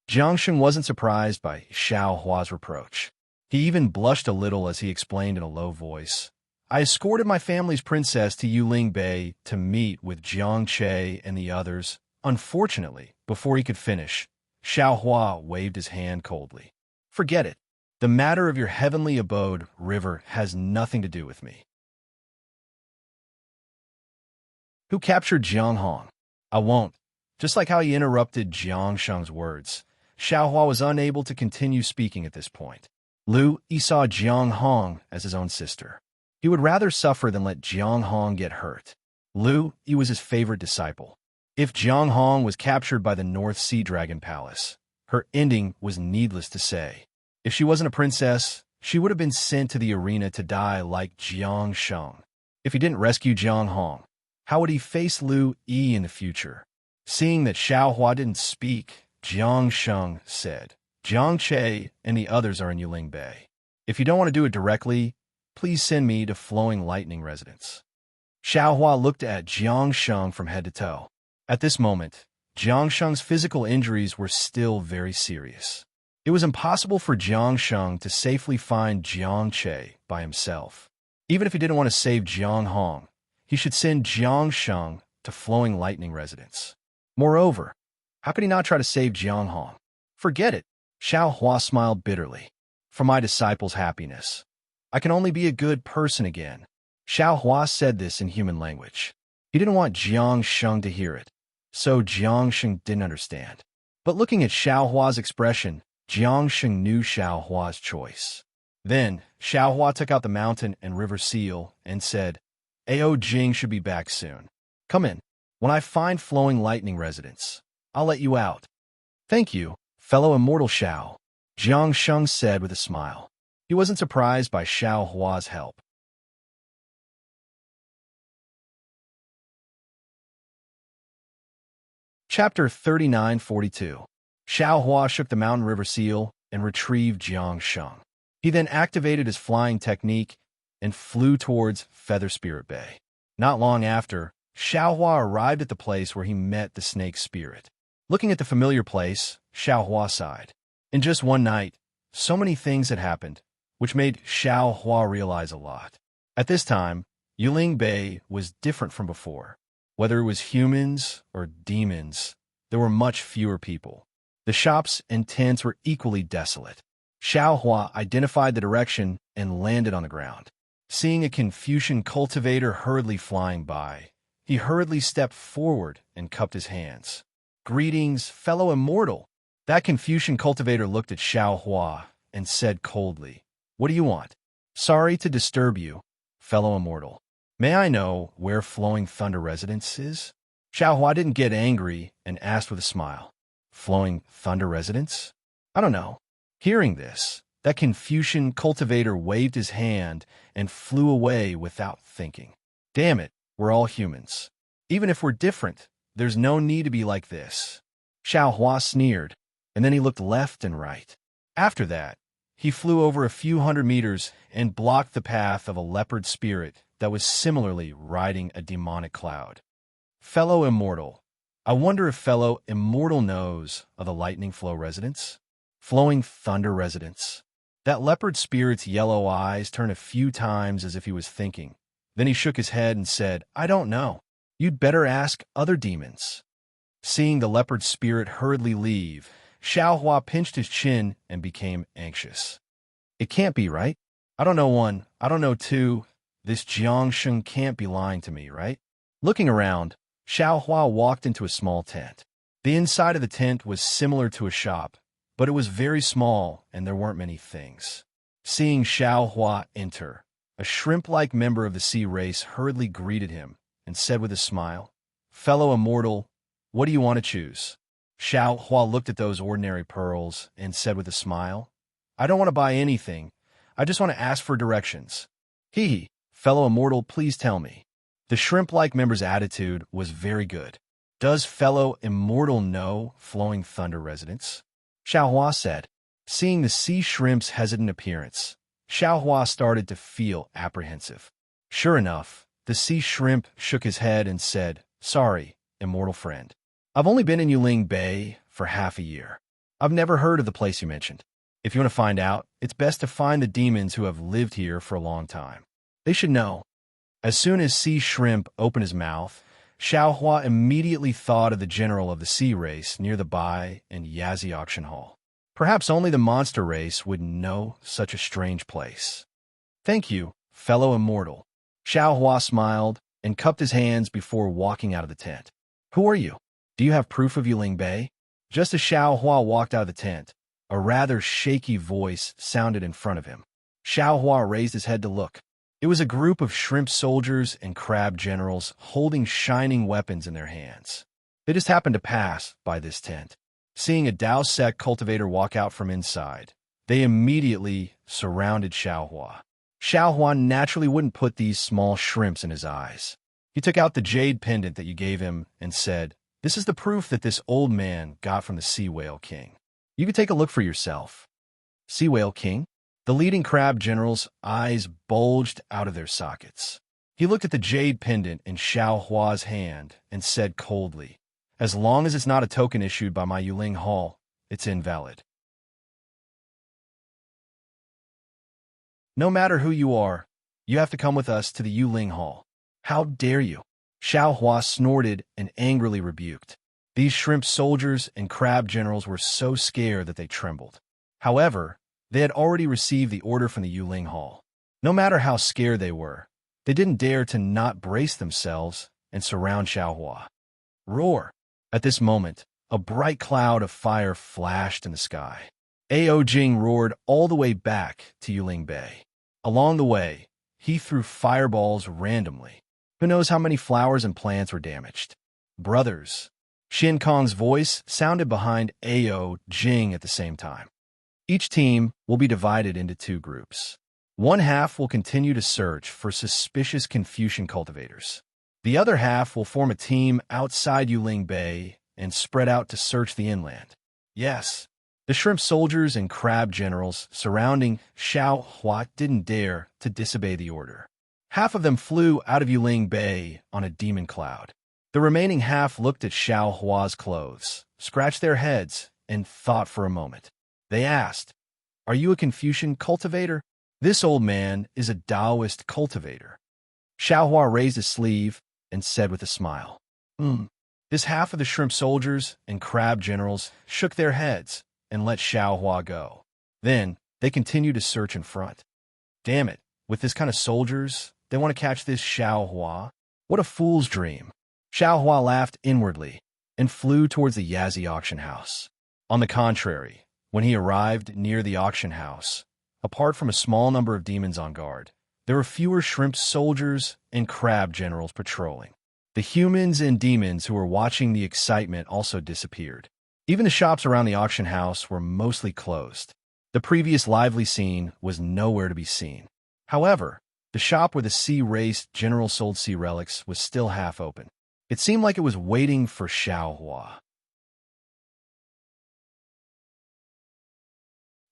Jiang Sheng wasn't surprised by Xiao Hua's reproach. He even blushed a little as he explained in a low voice. I escorted my family's princess to Yuling Bay to meet with Jiang Che and the others. Unfortunately, before he could finish, Xiao Hua waved his hand coldly. Forget it. The matter of your heavenly abode, river, has nothing to do with me. Who captured Jiang Hong? I won't. Just like how he interrupted Jiang Sheng's words, Xiao Hua was unable to continue speaking at this point. He saw Jiang Hong as his own sister. He would rather suffer than let Jiang Hong get hurt. He was his favorite disciple. If Jiang Hong was captured by the North Sea Dragon Palace, her ending was needless to say. If she wasn't a princess, she would have been sent to the arena to die like Jiang Sheng. If he didn't rescue Jiang Hong, how would he face Yi in the future? Seeing that Xiao Hua didn't speak, Jiang Sheng said, Jiang Che and the others are in Yuling Bay. If you don't want to do it directly, please send me to Flowing Lightning Residence. Xiao Hua looked at Jiang Sheng from head to toe. At this moment, Jiang Sheng's physical injuries were still very serious. It was impossible for Jiang Sheng to safely find Jiang Che by himself. Even if he didn't want to save Jiang Hong, he should send Jiang Sheng to Flowing Lightning Residence. Moreover, how could he not try to save Jiang Hong? Forget it. Xiao Hua smiled bitterly. For my disciples' happiness, I can only be a good person again. Xiao Hua said this in human language. He didn't want Jiang Sheng to hear it, so Jiang Sheng didn't understand. But looking at Xiao Hua's expression, Jiang Sheng knew Xiao Hua's choice. Then, Xiao Hua took out the mountain and river seal and said, Ao Jing should be back soon. Come in. When I find Flowing Lightning Residence, I'll let you out. Thank you, fellow immortal Xiao, Jiang Sheng said with a smile. He wasn't surprised by Xiao Hua's help. Chapter 3942. Xiao Hua shook the mountain river seal and retrieved Jiang Sheng. He then activated his flying technique and flew towards Feather Spirit Bay. Not long after, Xiao Hua arrived at the place where he met the snake spirit. Looking at the familiar place, Xiao Hua sighed. In just one night, so many things had happened, which made Xiao Hua realize a lot. At this time, Yuling Bay was different from before. Whether it was humans or demons, there were much fewer people. The shops and tents were equally desolate. Xiao Hua identified the direction and landed on the ground. Seeing a Confucian cultivator hurriedly flying by, he hurriedly stepped forward and cupped his hands. Greetings, fellow immortal. That Confucian cultivator looked at Xiao Hua and said coldly, What do you want? Sorry to disturb you, fellow immortal. May I know where Flowing Thunder Residence is? Xiao Hua didn't get angry and asked with a smile. Flowing thunder residence? I don't know. Hearing this, that Confucian cultivator waved his hand and flew away without thinking. Damn it, we're all humans. Even if we're different, there's no need to be like this. Xiao Hua sneered, and then he looked left and right. After that, he flew over a few hundred meters and blocked the path of a leopard spirit that was similarly riding a demonic cloud. Fellow Immortal. I wonder if Fellow Immortal knows of the lightning flow residence? Flowing thunder residence. That leopard spirit's yellow eyes turned a few times as if he was thinking. Then he shook his head and said, I don't know. You'd better ask other demons. Seeing the leopard spirit hurriedly leave, Xiao Hua pinched his chin and became anxious. It can't be, right? I don't know one, I don't know two. This Jiangsheng can't be lying to me, right? Looking around, Xiao Hua walked into a small tent. The inside of the tent was similar to a shop, but it was very small and there weren't many things. Seeing Xiao Hua enter, a shrimp-like member of the sea race hurriedly greeted him and said with a smile, Fellow Immortal, what do you want to choose? Xiao Hua looked at those ordinary pearls and said with a smile, I don't want to buy anything. I just want to ask for directions. Hee, Fellow Immortal, please tell me. The shrimp-like member's attitude was very good. Does Fellow Immortal know Flowing Thunder residence? Xiao Hua said. Seeing the sea shrimp's hesitant appearance, Xiao Hua started to feel apprehensive. Sure enough, the sea shrimp shook his head and said, Sorry, immortal friend. I've only been in Yuling Bay for half a year. I've never heard of the place you mentioned. If you want to find out, it's best to find the demons who have lived here for a long time. They should know. As soon as Sea Shrimp opened his mouth, Xiao Hua immediately thought of the general of the sea race near the Bai and Yazi auction hall. Perhaps only the monster race would know such a strange place. Thank you, fellow immortal. Xiao Hua smiled and cupped his hands before walking out of the tent. Who are you? Do you have proof of Yuling Bay? Just as Xiao Hua walked out of the tent, a rather shaky voice sounded in front of him. Xiao Hua raised his head to look. It was a group of shrimp soldiers and crab generals holding shining weapons in their hands. They just happened to pass by this tent. Seeing a Dao Sect cultivator walk out from inside, they immediately surrounded Xiao Hua. Xiao Hua naturally wouldn't put these small shrimps in his eyes. He took out the jade pendant that you gave him and said, This is the proof that this old man got from the Sea Whale King. You can take a look for yourself. Sea Whale King? The leading crab general's eyes bulged out of their sockets. He looked at the jade pendant in Xiao Hua's hand and said coldly, As long as it's not a token issued by my Yuling Hall, it's invalid. No matter who you are, you have to come with us to the Yuling Hall. How dare you? Xiao Hua snorted and angrily rebuked. These shrimp soldiers and crab generals were so scared that they trembled. However, they had already received the order from the Yuling Hall. No matter how scared they were, they didn't dare to not brace themselves and surround Xiao Hua. Roar! At this moment, a bright cloud of fire flashed in the sky. Ao Jing roared all the way back to Yuling Bay. Along the way, he threw fireballs randomly. Who knows how many flowers and plants were damaged? Brothers. Shin Kong's voice sounded behind Ao Jing at the same time. Each team will be divided into two groups. One half will continue to search for suspicious Confucian cultivators. The other half will form a team outside Yuling Bay and spread out to search the inland. Yes, the shrimp soldiers and crab generals surrounding Xiao Hua didn't dare to disobey the order. Half of them flew out of Yuling Bay on a demon cloud. The remaining half looked at Xiao Hua's clothes, scratched their heads, and thought for a moment. They asked, Are you a Confucian cultivator? This old man is a Taoist cultivator. Xiao Hua raised his sleeve and said with a smile, This half of the shrimp soldiers and crab generals shook their heads and let Xiao Hua go. Then they continued to search in front. Damn it, with this kind of soldiers, they want to catch this Xiao Hua? What a fool's dream. Xiao Hua laughed inwardly and flew towards the Yazi auction house. On the contrary, when he arrived near the auction house, apart from a small number of demons on guard, there were fewer shrimp soldiers and crab generals patrolling. The humans and demons who were watching the excitement also disappeared. Even the shops around the auction house were mostly closed. The previous lively scene was nowhere to be seen. However, the shop where the sea-raced general sold sea relics was still half open. It seemed like it was waiting for Xiaohua.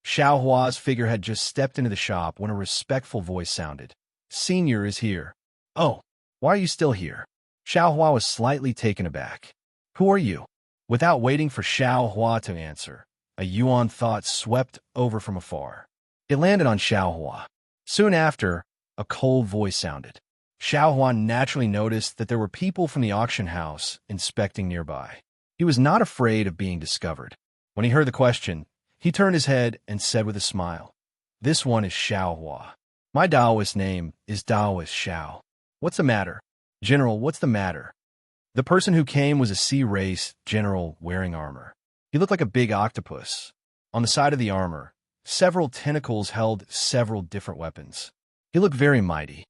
Xiaohua's figure had just stepped into the shop when a respectful voice sounded. "Senior is here." "Oh, why are you still here?" Xiaohua was slightly taken aback. "Who are you?" Without waiting for Xiaohua to answer, a yuan thought swept over from afar. It landed on Xiaohua. Soon after, a cold voice sounded. Xiaohua naturally noticed that there were people from the auction house inspecting nearby. He was not afraid of being discovered. When he heard the question, he turned his head and said with a smile, "This one is Xiaohua. My Taoist name is Taoist Xiao. What's the matter?" "General, what's the matter?" The person who came was a sea-race general wearing armor. He looked like a big octopus. On the side of the armor, several tentacles held several different weapons. He looked very mighty.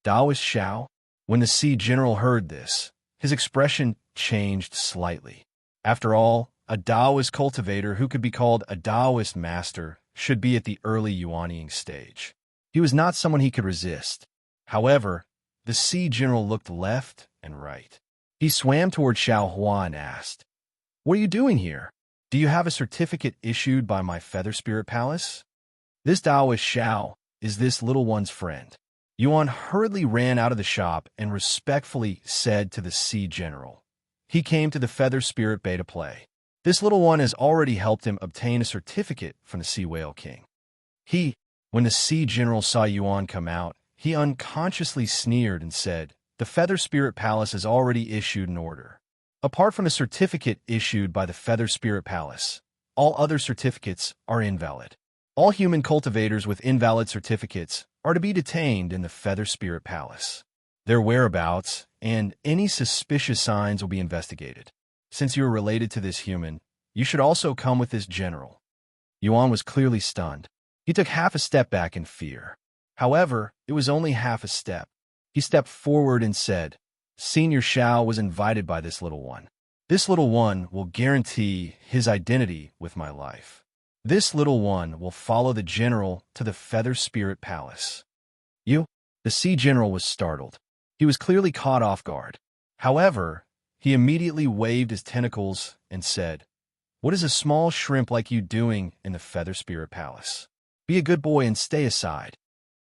"Taoist Xiao?" When the sea general heard this, his expression changed slightly. After all, a Taoist cultivator who could be called a Taoist master should be at the early yuanying stage. He was not someone he could resist. However, the sea general looked left and right. He swam toward Xiaohua and asked, "What are you doing here? Do you have a certificate issued by my Feather Spirit Palace?" This Taoist Xiao is this little one's friend. Yuan hurriedly ran out of the shop and respectfully said to the sea general, "He came to the Feather Spirit Bay to play. This little one has already helped him obtain a certificate from the Sea Whale King." When the sea general saw Yuan come out, he unconsciously sneered and said, "The Feather Spirit Palace has already issued an order. Apart from a certificate issued by the Feather Spirit Palace, all other certificates are invalid. All human cultivators with invalid certificates are to be detained in the Feather Spirit Palace. Their whereabouts and any suspicious signs will be investigated. Since you are related to this human, you should also come with this general." Yuan was clearly stunned. He took half a step back in fear. However, it was only half a step. He stepped forward and said, "Senior Xiao was invited by this little one. This little one will guarantee his identity with my life. This little one will follow the general to the Feather Spirit Palace." "You?" The sea general was startled. He was clearly caught off guard. However, he immediately waved his tentacles and said, "What is a small shrimp like you doing in the Feather Spirit Palace? Be a good boy and stay aside."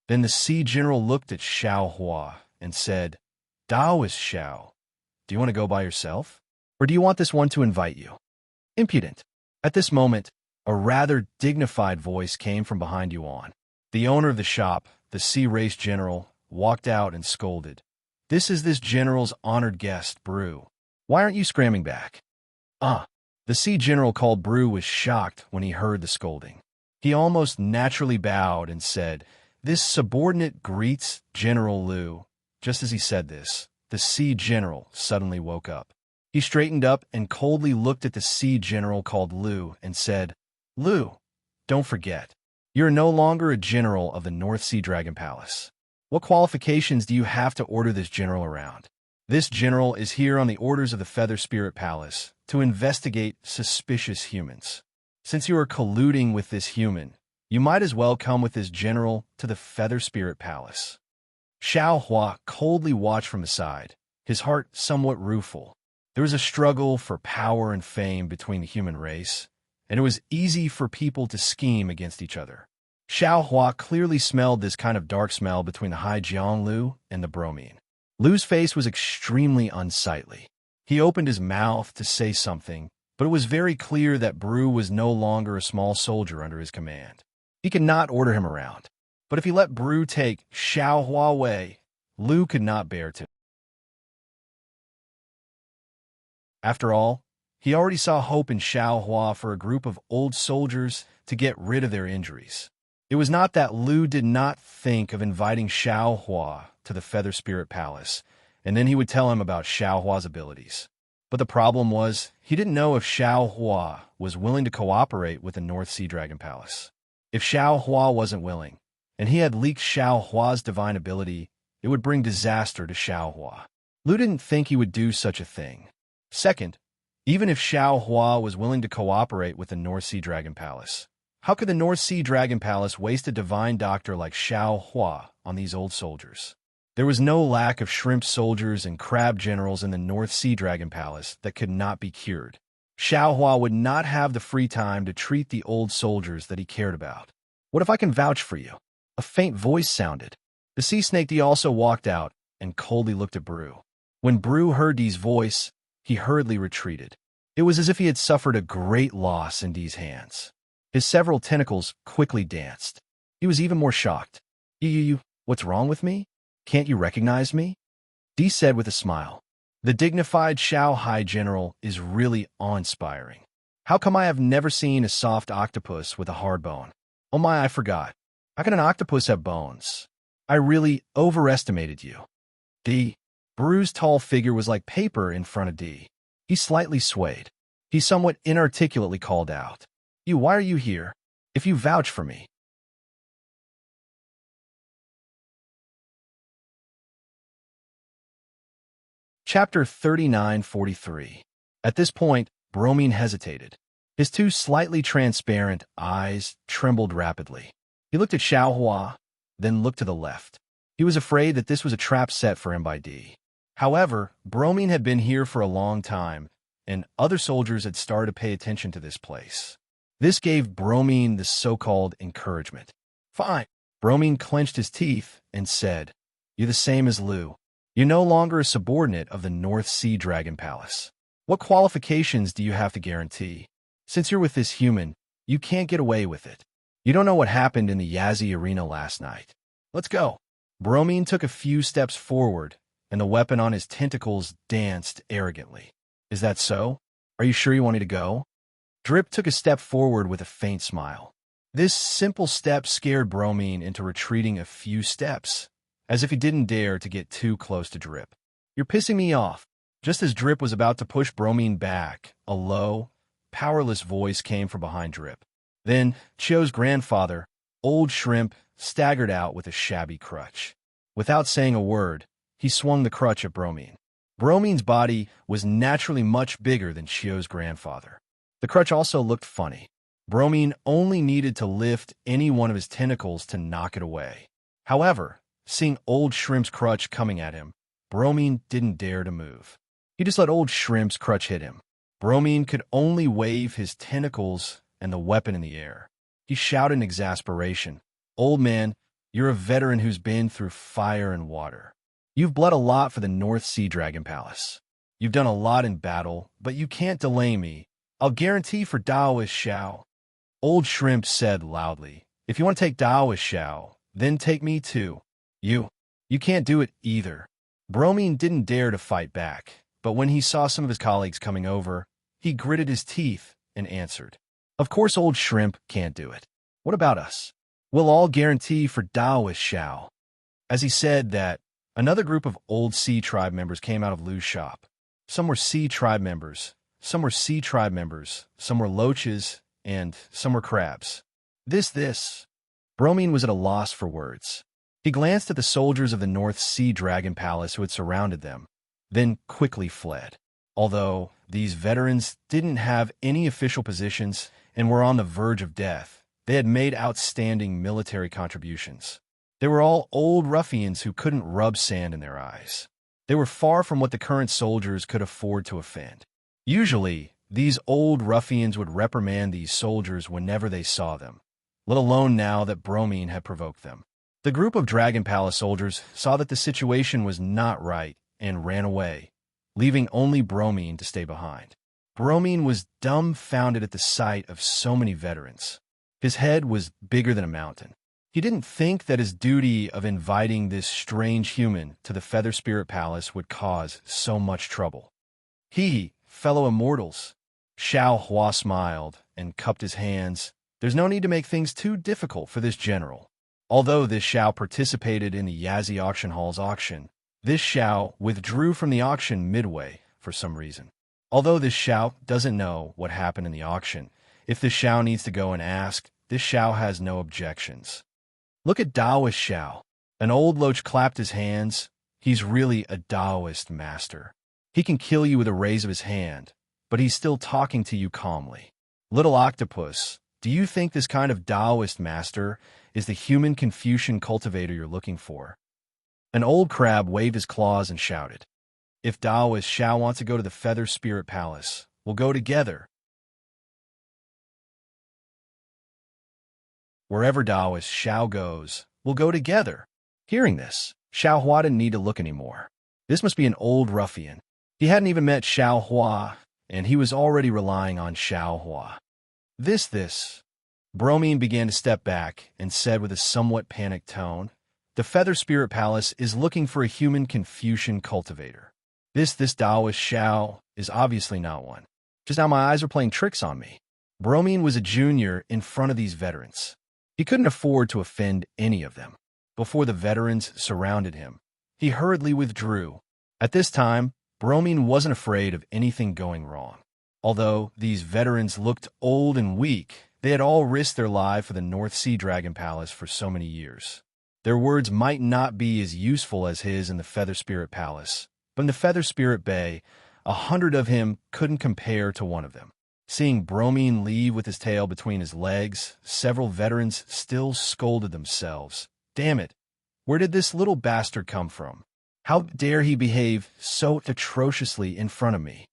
Then the sea general looked at Xiaohua and said, "Taoist Xiao, do you want to go by yourself? Or do you want this one to invite you?" Impudent. At this moment, a rather dignified voice came from behind Yuan. The owner of the shop, the sea race general, walked out and scolded, "This is this general's honored guest, Brew. Why aren't you scramming back?" The sea general called Brew was shocked when he heard the scolding. He almost naturally bowed and said, "This subordinate greets General Liu." Just as he said this, the sea general suddenly woke up. He straightened up and coldly looked at the sea general called Liu and said, "Liu, don't forget, you're no longer a general of the North Sea Dragon Palace. What qualifications do you have to order this general around? This general is here on the orders of the Feather Spirit Palace to investigate suspicious humans. Since you are colluding with this human, you might as well come with this general to the Feather Spirit Palace." Xiaohua coldly watched from the side, his heart somewhat rueful. There was a struggle for power and fame between the human race, and it was easy for people to scheme against each other. Xiaohua clearly smelled this kind of dark smell between the Hai Jianglu and the bromine. Lu's face was extremely unsightly. He opened his mouth to say something, but it was very clear that Brew was no longer a small soldier under his command. He could not order him around. But if he let Brew take Xiaohua away, Lu could not bear to. After all, he already saw hope in Xiaohua for a group of old soldiers to get rid of their injuries. It was not that Lu did not think of inviting Xiaohua to the Feather Spirit Palace, and then he would tell him about Xiaohua's abilities. But the problem was, he didn't know if Xiaohua was willing to cooperate with the North Sea Dragon Palace. If Xiaohua wasn't willing, and he had leaked Xiaohua's divine ability, it would bring disaster to Xiaohua. Lu didn't think he would do such a thing. Second, Even if Xiao Hua was willing to cooperate with the North Sea Dragon Palace, how could the North Sea Dragon Palace waste a divine doctor like Xiao Hua on these old soldiers? There was no lack of shrimp soldiers and crab generals in the North Sea Dragon Palace that could not be cured. Xiao Hua would not have the free time to treat the old soldiers that he cared about. What if I can vouch for you? A faint voice sounded. The sea snake Dee also walked out and coldly looked at Brew. When Brew heard Dee's voice, he hurriedly retreated. It was as if he had suffered a great loss in Dee's hands. His several tentacles quickly danced. He was even more shocked. What's wrong with me? Can't you recognize me? Dee said with a smile. The dignified Xiao Hai general is really awe-inspiring. How come I have never seen a soft octopus with a hard bone? Oh my, I forgot. How can an octopus have bones? I really overestimated you. Dee. Brew's tall figure was like paper in front of Dee. He slightly swayed. He somewhat inarticulately called out. Why are you here? If you vouch for me. Chapter 39:43. At this point, Bromine hesitated. His two slightly transparent eyes trembled rapidly. He looked at Xiao Hua, then looked to the left. He was afraid that this was a trap set for him by Dee. However, Bromine had been here for a long time, and other soldiers had started to pay attention to this place. This gave Bromine the so-called encouragement. Fine. Bromine clenched his teeth and said, You're the same as Liu. You're no longer a subordinate of the North Sea Dragon Palace. What qualifications do you have to guarantee? Since you're with this human, you can't get away with it. You don't know what happened in the Yazzie arena last night. Let's go. Bromine took a few steps forward, and the weapon on his tentacles danced arrogantly. Is that so? Are you sure you want me to go? Drip took a step forward with a faint smile. This simple step scared Bromine into retreating a few steps, as if he didn't dare to get too close to Drip. You're pissing me off. Just as Drip was about to push Bromine back, a low, powerless voice came from behind Drip. Then, Chio's grandfather, Old Shrimp, staggered out with a shabby crutch. Without saying a word, he swung the crutch at Bromine. Bromine's body was naturally much bigger than Chio's grandfather. The crutch also looked funny. Bromine only needed to lift any one of his tentacles to knock it away. However, seeing Old Shrimp's crutch coming at him, Bromine didn't dare to move. He just let Old Shrimp's crutch hit him. Bromine could only wave his tentacles and the weapon in the air. He shouted in exasperation, Old man, you're a veteran who's been through fire and water. You've bled a lot for the North Sea Dragon Palace. You've done a lot in battle, but you can't delay me. I'll guarantee for Daoist Xiao. Old Shrimp said loudly, If you want to take Daoist Xiao, then take me too. You can't do it either. Bromine didn't dare to fight back, but when he saw some of his colleagues coming over, he gritted his teeth and answered, Of course Old Shrimp can't do it. What about us? We'll all guarantee for Daoist Xiao. As he said that, another group of old Sea Tribe members came out of Lu's shop. Some were Sea Tribe members, some were Sea Tribe members, some were loaches, and some were crabs. This. Bromine was at a loss for words. He glanced at the soldiers of the North Sea Dragon Palace who had surrounded them, then quickly fled. Although these veterans didn't have any official positions and were on the verge of death, they had made outstanding military contributions. They were all old ruffians who couldn't rub sand in their eyes. They were far from what the current soldiers could afford to offend. Usually, these old ruffians would reprimand these soldiers whenever they saw them, let alone now that Bromine had provoked them. The group of Dragon Palace soldiers saw that the situation was not right and ran away, leaving only Bromine to stay behind. Bromine was dumbfounded at the sight of so many veterans. His head was bigger than a mountain. He didn't think that his duty of inviting this strange human to the Feather Spirit Palace would cause so much trouble. Fellow immortals. Xiao Hua smiled and cupped his hands. There's no need to make things too difficult for this general. Although this Xiao participated in the Yazzie Auction Hall's auction, this Xiao withdrew from the auction midway for some reason. Although this Xiao doesn't know what happened in the auction, if this Xiao needs to go and ask, this Xiao has no objections. Look at Daoist Xiao. An old loach clapped his hands. He's really a Daoist master. He can kill you with a raise of his hand, but he's still talking to you calmly. Little octopus, do you think this kind of Taoist master is the human Confucian cultivator you're looking for? An old crab waved his claws and shouted, If Taoist Xiao wants to go to the Feather Spirit Palace, we'll go together. Wherever Taoist Xiao goes, we'll go together. Hearing this, Xiao Hua didn't need to look anymore. This must be an old ruffian. He hadn't even met Xiao Hua, and he was already relying on Xiao Hua. This. Bromine began to step back and said with a somewhat panicked tone, The Feather Spirit Palace is looking for a human Confucian cultivator. This Taoist Xiao is obviously not one. Just now my eyes are playing tricks on me. Bromine was a junior in front of these veterans. He couldn't afford to offend any of them. Before the veterans surrounded him, he hurriedly withdrew. At this time, Bromine wasn't afraid of anything going wrong. Although these veterans looked old and weak, they had all risked their lives for the North Sea Dragon Palace for so many years. Their words might not be as useful as his in the Feather Spirit Palace, but in the Feather Spirit Bay, 100 of him couldn't compare to one of them. Seeing Bromine leave with his tail between his legs, several veterans still scolded themselves. Damn it, where did this little bastard come from? How dare he behave so atrociously in front of me?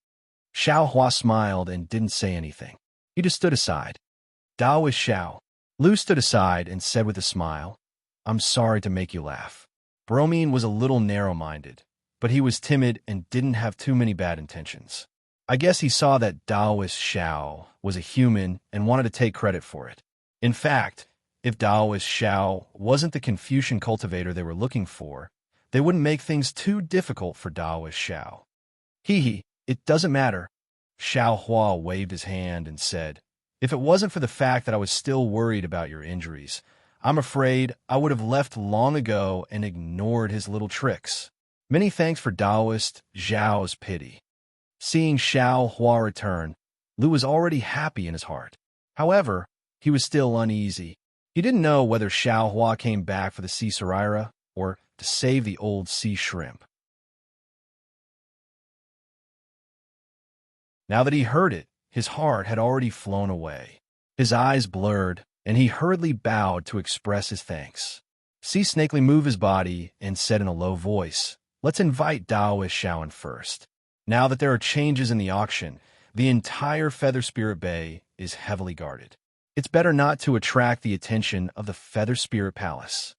Xiao Hua smiled and didn't say anything. He just stood aside. Taoist Xiao. Lu stood aside and said with a smile, I'm sorry to make you laugh. Bromine was a little narrow-minded, but he was timid and didn't have too many bad intentions. I guess he saw that Taoist Xiao was a human and wanted to take credit for it. In fact, if Taoist Xiao wasn't the Confucian cultivator they were looking for, they wouldn't make things too difficult for Taoist Xiao. It doesn't matter. Xiao Hua waved his hand and said, If it wasn't for the fact that I was still worried about your injuries, I'm afraid I would have left long ago and ignored his little tricks. Many thanks for Taoist Xiao's pity. Seeing Xiao Hua return, Lu was already happy in his heart. However, he was still uneasy. He didn't know whether Xiao Hua came back for the sea sirira or to save the old sea shrimp. Now that he heard it, his heart had already flown away. His eyes blurred, and he hurriedly bowed to express his thanks. Sea Snakely moved his body and said in a low voice, Let's invite Taoist Xiao in first. Now that there are changes in the auction, the entire Feather Spirit Bay is heavily guarded. It's better not to attract the attention of the Feather Spirit Palace.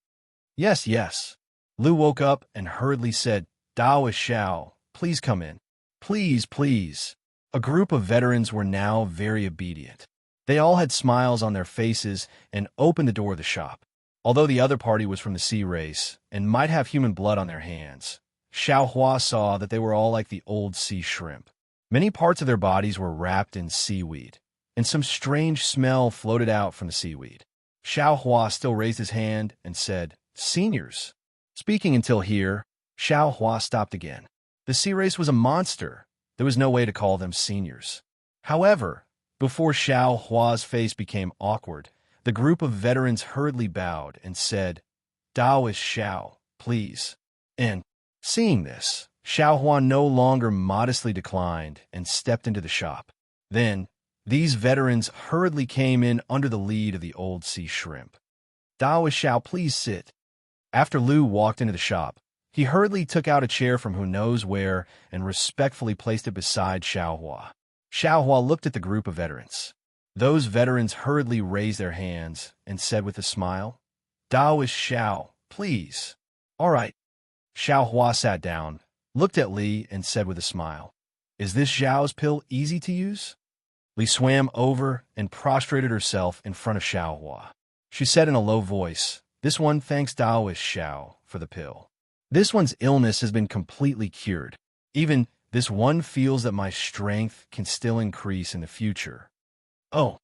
Yes. Lu woke up and hurriedly said, Taoist Xiao, please come in. Please. A group of veterans were now very obedient. They all had smiles on their faces and opened the door of the shop. Although the other party was from the sea race and might have human blood on their hands, Xiao Hua saw that they were all like the old sea shrimp. Many parts of their bodies were wrapped in seaweed, and some strange smell floated out from the seaweed. Xiao Hua still raised his hand and said, Seniors. Speaking until here, Xiao Hua stopped again. The sea race was a monster. There was no way to call them seniors. However, before Xiao Hua's face became awkward, the group of veterans hurriedly bowed and said, Taoist Xiao, please. And seeing this, Xiao Hua no longer modestly declined and stepped into the shop. Then, these veterans hurriedly came in under the lead of the old sea shrimp. Taoist Xiao, please sit. After Lu walked into the shop, he hurriedly took out a chair from who knows where and respectfully placed it beside Xiao Hua. Xiao Hua looked at the group of veterans. Those veterans hurriedly raised their hands and said with a smile, Taoist Xiao, please. All right. Xiao Hua sat down, looked at Li, and said with a smile, Is this Xiao's pill easy to use? Li swam over and prostrated herself in front of Xiao Hua. She said in a low voice, This one thanks Taoist Xiao for the pill. This one's illness has been completely cured. Even this one feels that my strength can still increase in the future. Oh.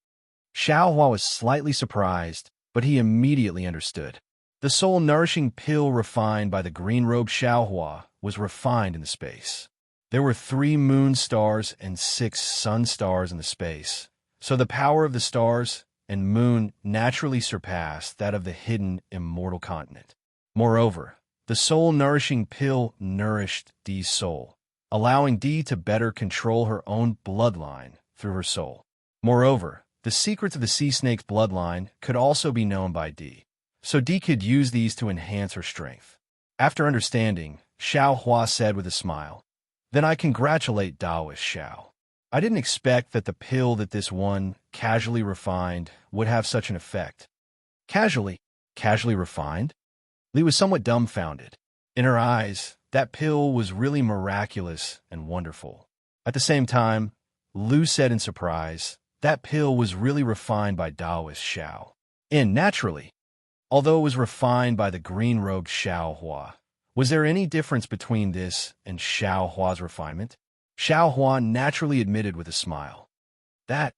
Xiao Hua was slightly surprised, but he immediately understood. The soul-nourishing pill refined by the green-robed Xiao Hua was refined in the space. There were 3 moon stars and 6 sun stars in the space, so the power of the stars and moon naturally surpassed that of the hidden immortal continent. Moreover, the soul-nourishing pill nourished Dee's soul, allowing Dee to better control her own bloodline through her soul. Moreover, the secrets of the sea snake's bloodline could also be known by Dee, so Dee could use these to enhance her strength. After understanding, Xiao Hua said with a smile, "Then I congratulate Taoist Xiao. I didn't expect that the pill that this one casually refined would have such an effect." Casually refined? Li was somewhat dumbfounded. In her eyes, that pill was really miraculous and wonderful. At the same time, Lu said in surprise, that pill was really refined by Taoist Xiao. And naturally, although it was refined by the green-robed Xiao Hua, was there any difference between this and Xiao Hua's refinement? Xiao Hua naturally admitted with a smile. That.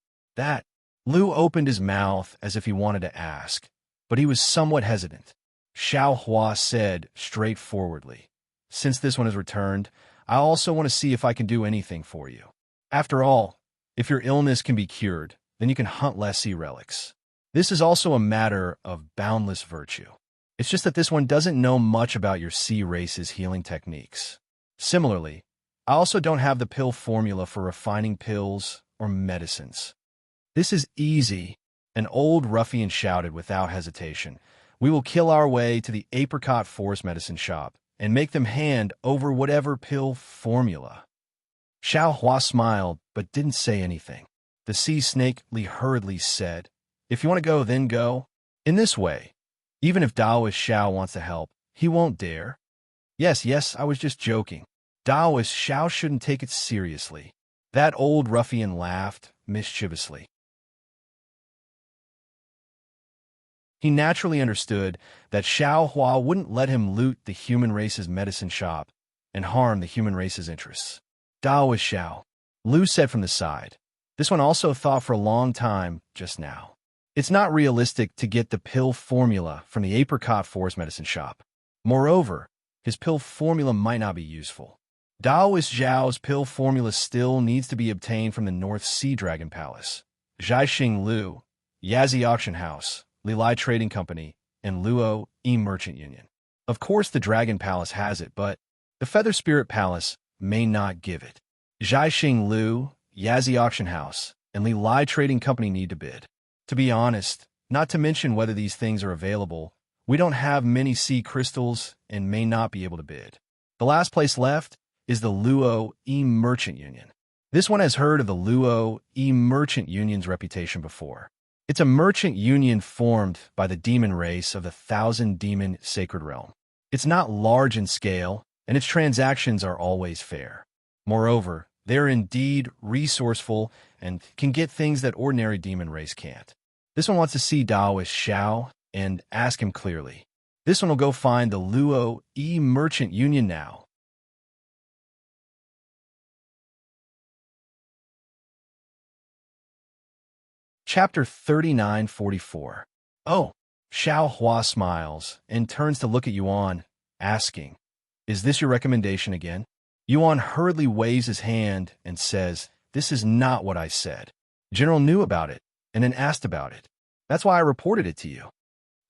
Lu opened his mouth as if he wanted to ask, but he was somewhat hesitant. Xiao Hua said straightforwardly, "Since this one has returned, I also want to see if I can do anything for you. After all, if your illness can be cured, then you can hunt less sea relics. This is also a matter of boundless virtue. It's just that this one doesn't know much about your sea race's healing techniques. Similarly, I also don't have the pill formula for refining pills or medicines." "This is easy," an old ruffian shouted without hesitation. "We will kill our way to the apricot forest medicine shop and make them hand over whatever pill formula." Xiao Hua smiled but didn't say anything. The sea snake hurriedly said, "If you want to go, then go." In this way, even if Taoist Xiao wants to help, he won't dare. Yes, I was just joking. Taoist Xiao shouldn't take it seriously." That old ruffian laughed mischievously. He naturally understood that Xiao Hua wouldn't let him loot the human race's medicine shop and harm the human race's interests. "Taoist Xiao," Lu said from the side. This one also thought for a long time just now. It's not realistic to get the pill formula from the apricot forest medicine shop. Moreover, his pill formula might not be useful. Taoist Zhao's pill formula still needs to be obtained from the North Sea Dragon Palace, Zhaixing Lu, Yazi Auction House, Lilai Trading Company, and Luo Merchant Union. Of course the Dragon Palace has it, but the Feather Spirit Palace may not give it. Zhaixing Lu, Yazi Auction House, and Lilai Trading Company need to bid. To be honest, not to mention whether these things are available, we don't have many sea crystals and may not be able to bid. The last place left is the Luo Merchant Union. This one has heard of the Luo Merchant Union's reputation before. It's a merchant union formed by the demon race of the Thousand Demon Sacred Realm. It's not large in scale, and its transactions are always fair. Moreover, they're indeed resourceful and can get things that ordinary demon race can't. This one wants to see Taoist Xiao and ask him clearly. This one will go find the Luo Merchant Union now. Chapter 3944. Oh, Xiao Hua smiles and turns to look at Yuan, asking, "Is this your recommendation again?" Yuan hurriedly waves his hand and says, "This is not what I said. General knew about it and then asked about it. That's why I reported it to you."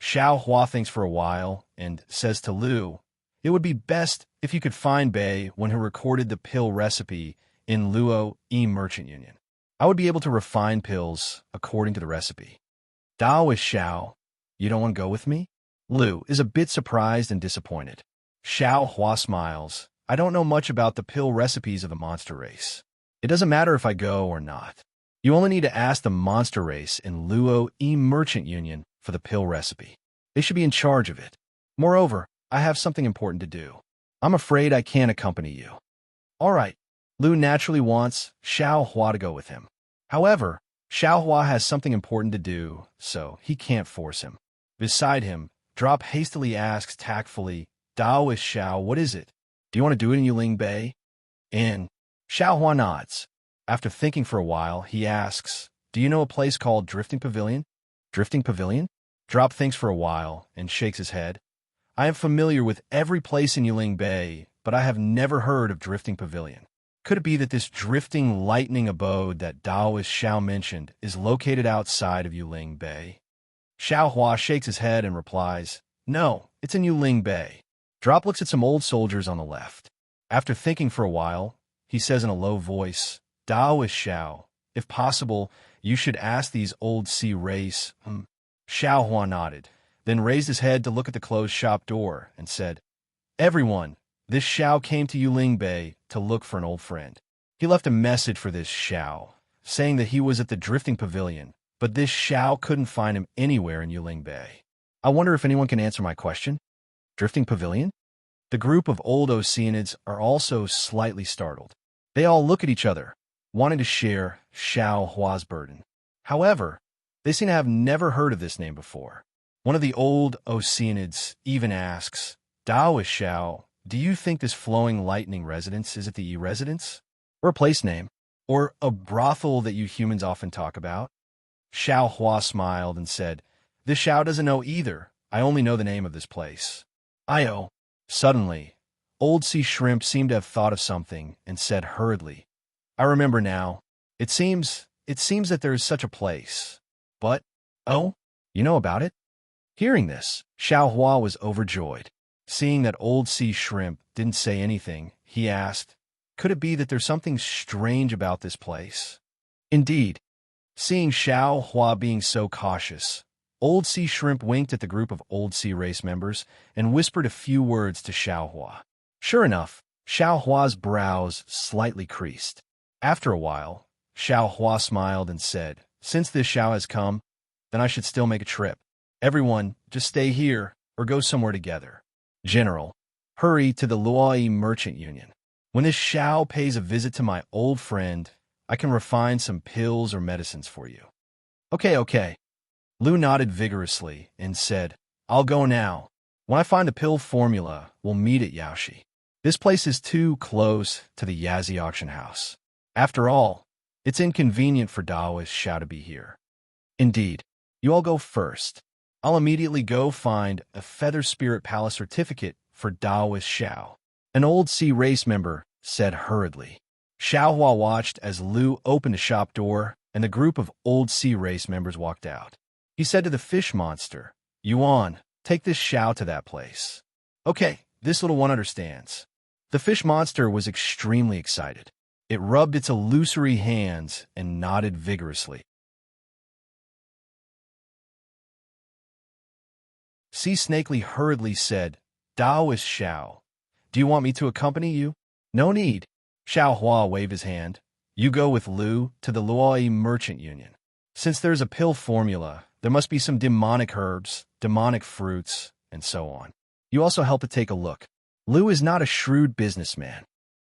Xiao Hua thinks for a while and says to Lu, "It would be best if you could find Bei when he recorded the pill recipe in Luo Merchant Union. I would be able to refine pills according to the recipe." Taoist Xiao, "You don't want to go with me?" Lu is a bit surprised and disappointed. Xiao Hua smiles. "I don't know much about the pill recipes of the monster race. It doesn't matter if I go or not. You only need to ask the monster race in Luo Merchant Union for the pill recipe. They should be in charge of it. Moreover, I have something important to do. I'm afraid I can't accompany you." All right. Lu naturally wants Xiao Hua to go with him. However, Xiao Hua has something important to do, so he can't force him. Beside him, Drop hastily asks tactfully, "Taoist Xiao, what is it? Do you want to do it in Yuling Bay?" And Xiao Hua nods. After thinking for a while, he asks, "Do you know a place called Drifting Pavilion?" "Drifting Pavilion?" Drop thinks for a while and shakes his head. "I am familiar with every place in Yuling Bay, but I have never heard of Drifting Pavilion. Could it be that this drifting lightning abode that Taoist Xiao mentioned is located outside of Yuling Bay?" Xiao Hua shakes his head and replies, "No, it's in Yuling Bay." Drop looks at some old soldiers on the left. After thinking for a while, he says in a low voice. Daoist Xiao, if possible, you should ask these old sea race. Xiao Hua nodded, then raised his head to look at the closed shop door and said, Everyone, this Xiao came to Yuling Bay to look for an old friend. He left a message for this Xiao, saying that he was at the Drifting Pavilion, but this Xiao couldn't find him anywhere in Yuling Bay. I wonder if anyone can answer my question? Drifting Pavilion? The group of old Oceanids are also slightly startled. They all look at each other, wanting to share Xiao Hua's burden. However, they seem to have never heard of this name before. One of the old Oceanids even asks, Daoist Xiao, do you think this flowing lightning residence is at the E-residence? Or a place name? Or a brothel that you humans often talk about? Xiao Hua smiled and said, This Xiao doesn't know either. I only know the name of this place. Io. Suddenly, Old Sea Shrimp seemed to have thought of something and said hurriedly, I remember now. It seems that there is such a place. But, oh, you know about it? Hearing this, Xiao Hua was overjoyed. Seeing that Old Sea Shrimp didn't say anything, he asked, Could it be that there's something strange about this place? Indeed. Seeing Xiao Hua being so cautious, Old Sea Shrimp winked at the group of Old Sea race members and whispered a few words to Xiao Hua. Sure enough, Xiao Hua's brows slightly creased. After a while, Xiao Hua smiled and said, Since this Xiao has come, then I should still make a trip. Everyone, just stay here or go somewhere together. General, hurry to the Luai Merchant Union. When this Xiao pays a visit to my old friend, I can refine some pills or medicines for you. Okay. Lu nodded vigorously and said, I'll go now. When I find a pill formula, we'll meet at Yaoshi. This place is too close to the Yazi auction house. After all, it's inconvenient for Daoist Xiao to be here. Indeed, you all go first. I'll immediately go find a Feather Spirit Palace certificate for Daoist Xiao. An old sea race member said hurriedly. Xiao Hua watched as Lu opened a shop door and the group of old sea race members walked out. He said to the fish monster, Yuan, take this Xiao to that place. Okay, this little one understands. The fish monster was extremely excited. It rubbed its illusory hands and nodded vigorously. Sea Snakely hurriedly said, Daoist Xiao, do you want me to accompany you? No need. Xiao Hua waved his hand. You go with Lu to the Luai Merchant Union. Since there's a pill formula, there must be some demonic herbs, demonic fruits, and so on. You also help to take a look. Lu is not a shrewd businessman.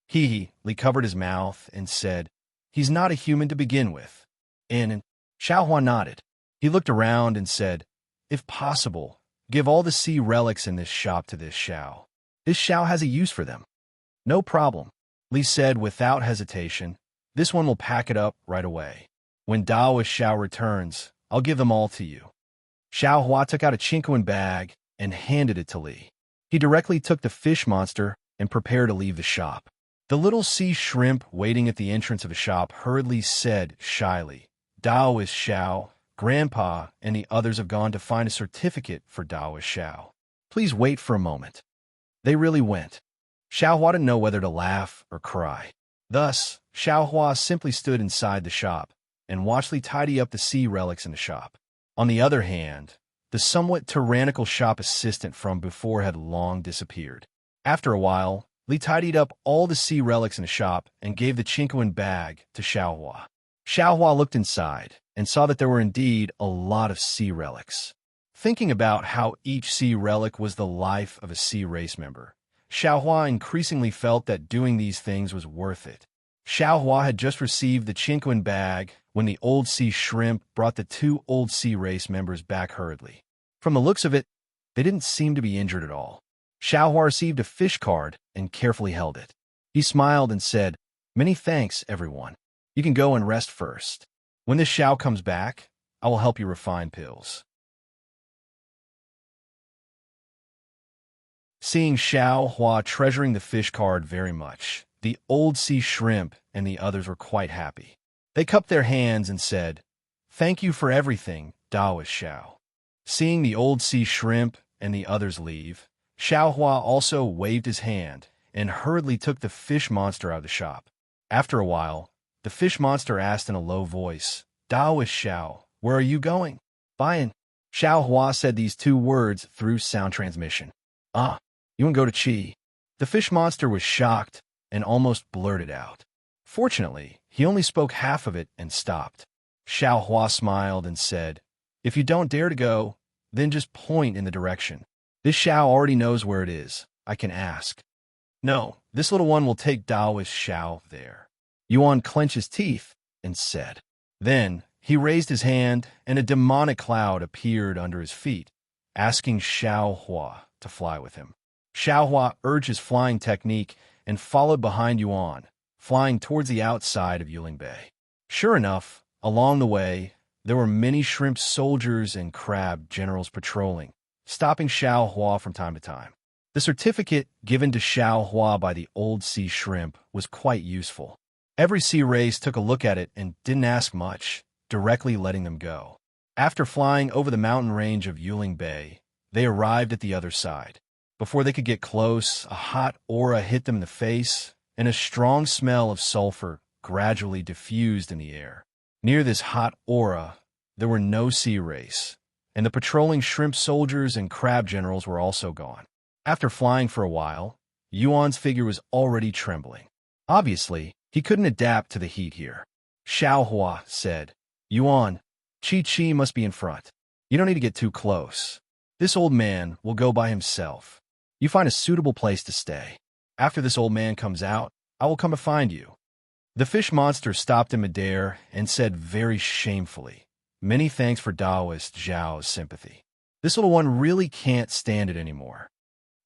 He covered his mouth and said, He's not a human to begin with. And Xiao Hua nodded. He looked around and said, If possible, give all the sea relics in this shop to this Xiao. This Xiao has a use for them. No problem, Li said without hesitation. This one will pack it up right away. When Daoist Xiao returns, I'll give them all to you. Xiao Hua took out a Chinquan bag and handed it to Li. He directly took the fish monster and prepared to leave the shop. The little sea shrimp waiting at the entrance of the shop hurriedly said shyly, Daoist Xiao, Grandpa and the others have gone to find a certificate for Daoist Xiao. Please wait for a moment. They really went. Xiao Hua didn't know whether to laugh or cry. Thus, Xiao Hua simply stood inside the shop and watched Li tidy up the sea relics in the shop. On the other hand, the somewhat tyrannical shop assistant from before had long disappeared. After a while, Li tidied up all the sea relics in the shop and gave the Chinquan bag to Xiao Hua. Xiao Hua looked inside and saw that there were indeed a lot of sea relics. Thinking about how each sea relic was the life of a sea race member, Xiao Hua increasingly felt that doing these things was worth it. Xiao Hua had just received the Chinquan bag when the old sea shrimp brought the two old sea race members back hurriedly. From the looks of it, they didn't seem to be injured at all. Xiao Hua received a fish card and carefully held it. He smiled and said, Many thanks, everyone. You can go and rest first. When this Xiao comes back, I will help you refine pills. Seeing Xiao Hua treasuring the fish card very much, the old sea shrimp and the others were quite happy. They cupped their hands and said, Thank you for everything, Daoist Xiao. Seeing the old sea shrimp and the others leave, Xiao Hua also waved his hand and hurriedly took the fish monster out of the shop. After a while, the fish monster asked in a low voice, Daoist Xiao, where are you going? Bye. Xiao Hua said these two words through sound transmission. Ah, you want to go to Qi? The fish monster was shocked and almost blurted out. Fortunately, he only spoke half of it and stopped. Xiao Hua smiled and said, if you don't dare to go, then just point in the direction. This Xiao already knows where it is. I can ask. No, this little one will take Daoist Xiao there. Yuan clenched his teeth and said. Then he raised his hand and a demonic cloud appeared under his feet, asking Xiao Hua to fly with him. Xiao Hua urged his flying technique and followed behind Yuan, flying towards the outside of Yuling Bay. Sure enough, along the way, there were many shrimp soldiers and crab generals patrolling, stopping Xiao Hua from time to time. The certificate given to Xiao Hua by the old sea shrimp was quite useful. Every sea race took a look at it and didn't ask much, directly letting them go. After flying over the mountain range of Yuling Bay, they arrived at the other side. Before they could get close, a hot aura hit them in the face, and a strong smell of sulfur gradually diffused in the air. Near this hot aura, there were no sea race, and the patrolling shrimp soldiers and crab generals were also gone. After flying for a while, Yuan's figure was already trembling. Obviously, he couldn't adapt to the heat here. Xiao Hua said, Yuan, Chi must be in front. You don't need to get too close. This old man will go by himself. You find a suitable place to stay. After this old man comes out, I will come to find you. The fish monster stopped in midair and said very shamefully, many thanks for Daoist Zhao's sympathy. This little one really can't stand it anymore.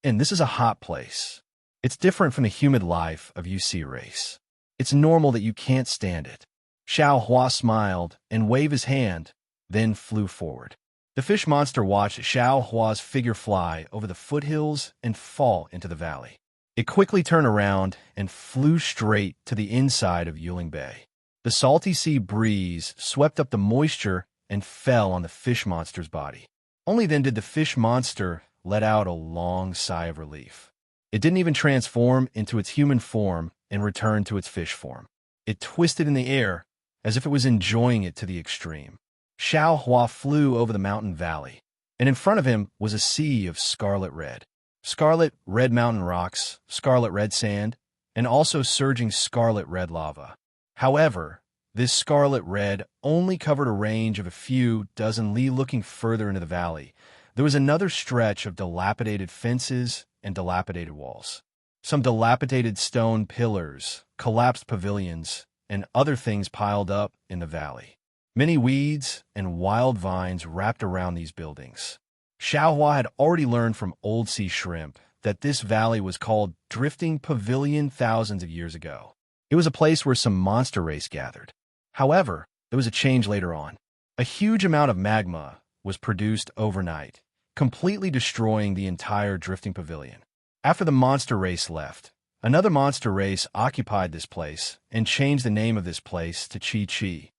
And this is a hot place. It's different from the humid life of UC race. It's normal that you can't stand it. Xiao Hua smiled and waved his hand, then flew forward. The fish monster watched Xiao Hua's figure fly over the foothills and fall into the valley. It quickly turned around and flew straight to the inside of Yuling Bay. The salty sea breeze swept up the moisture and fell on the fish monster's body. Only then did the fish monster let out a long sigh of relief. It didn't even transform into its human form and return to its fish form. It twisted in the air as if it was enjoying it to the extreme. Xiao Hua flew over the mountain valley, and in front of him was a sea of scarlet red. Scarlet red mountain rocks, scarlet red sand, and also surging scarlet red lava. However, this scarlet red only covered a range of a few dozen li. Looking further into the valley, there was another stretch of dilapidated fences and dilapidated walls. Some dilapidated stone pillars, collapsed pavilions, and other things piled up in the valley. Many weeds and wild vines wrapped around these buildings. Xiao Hua had already learned from old sea shrimp that this valley was called Drifting Pavilion thousands of years ago. It was a place where some monster race gathered. However, there was a change later on. A huge amount of magma was produced overnight, completely destroying the entire Drifting Pavilion. After the monster race left, another monster race occupied this place and changed the name of this place to Chi.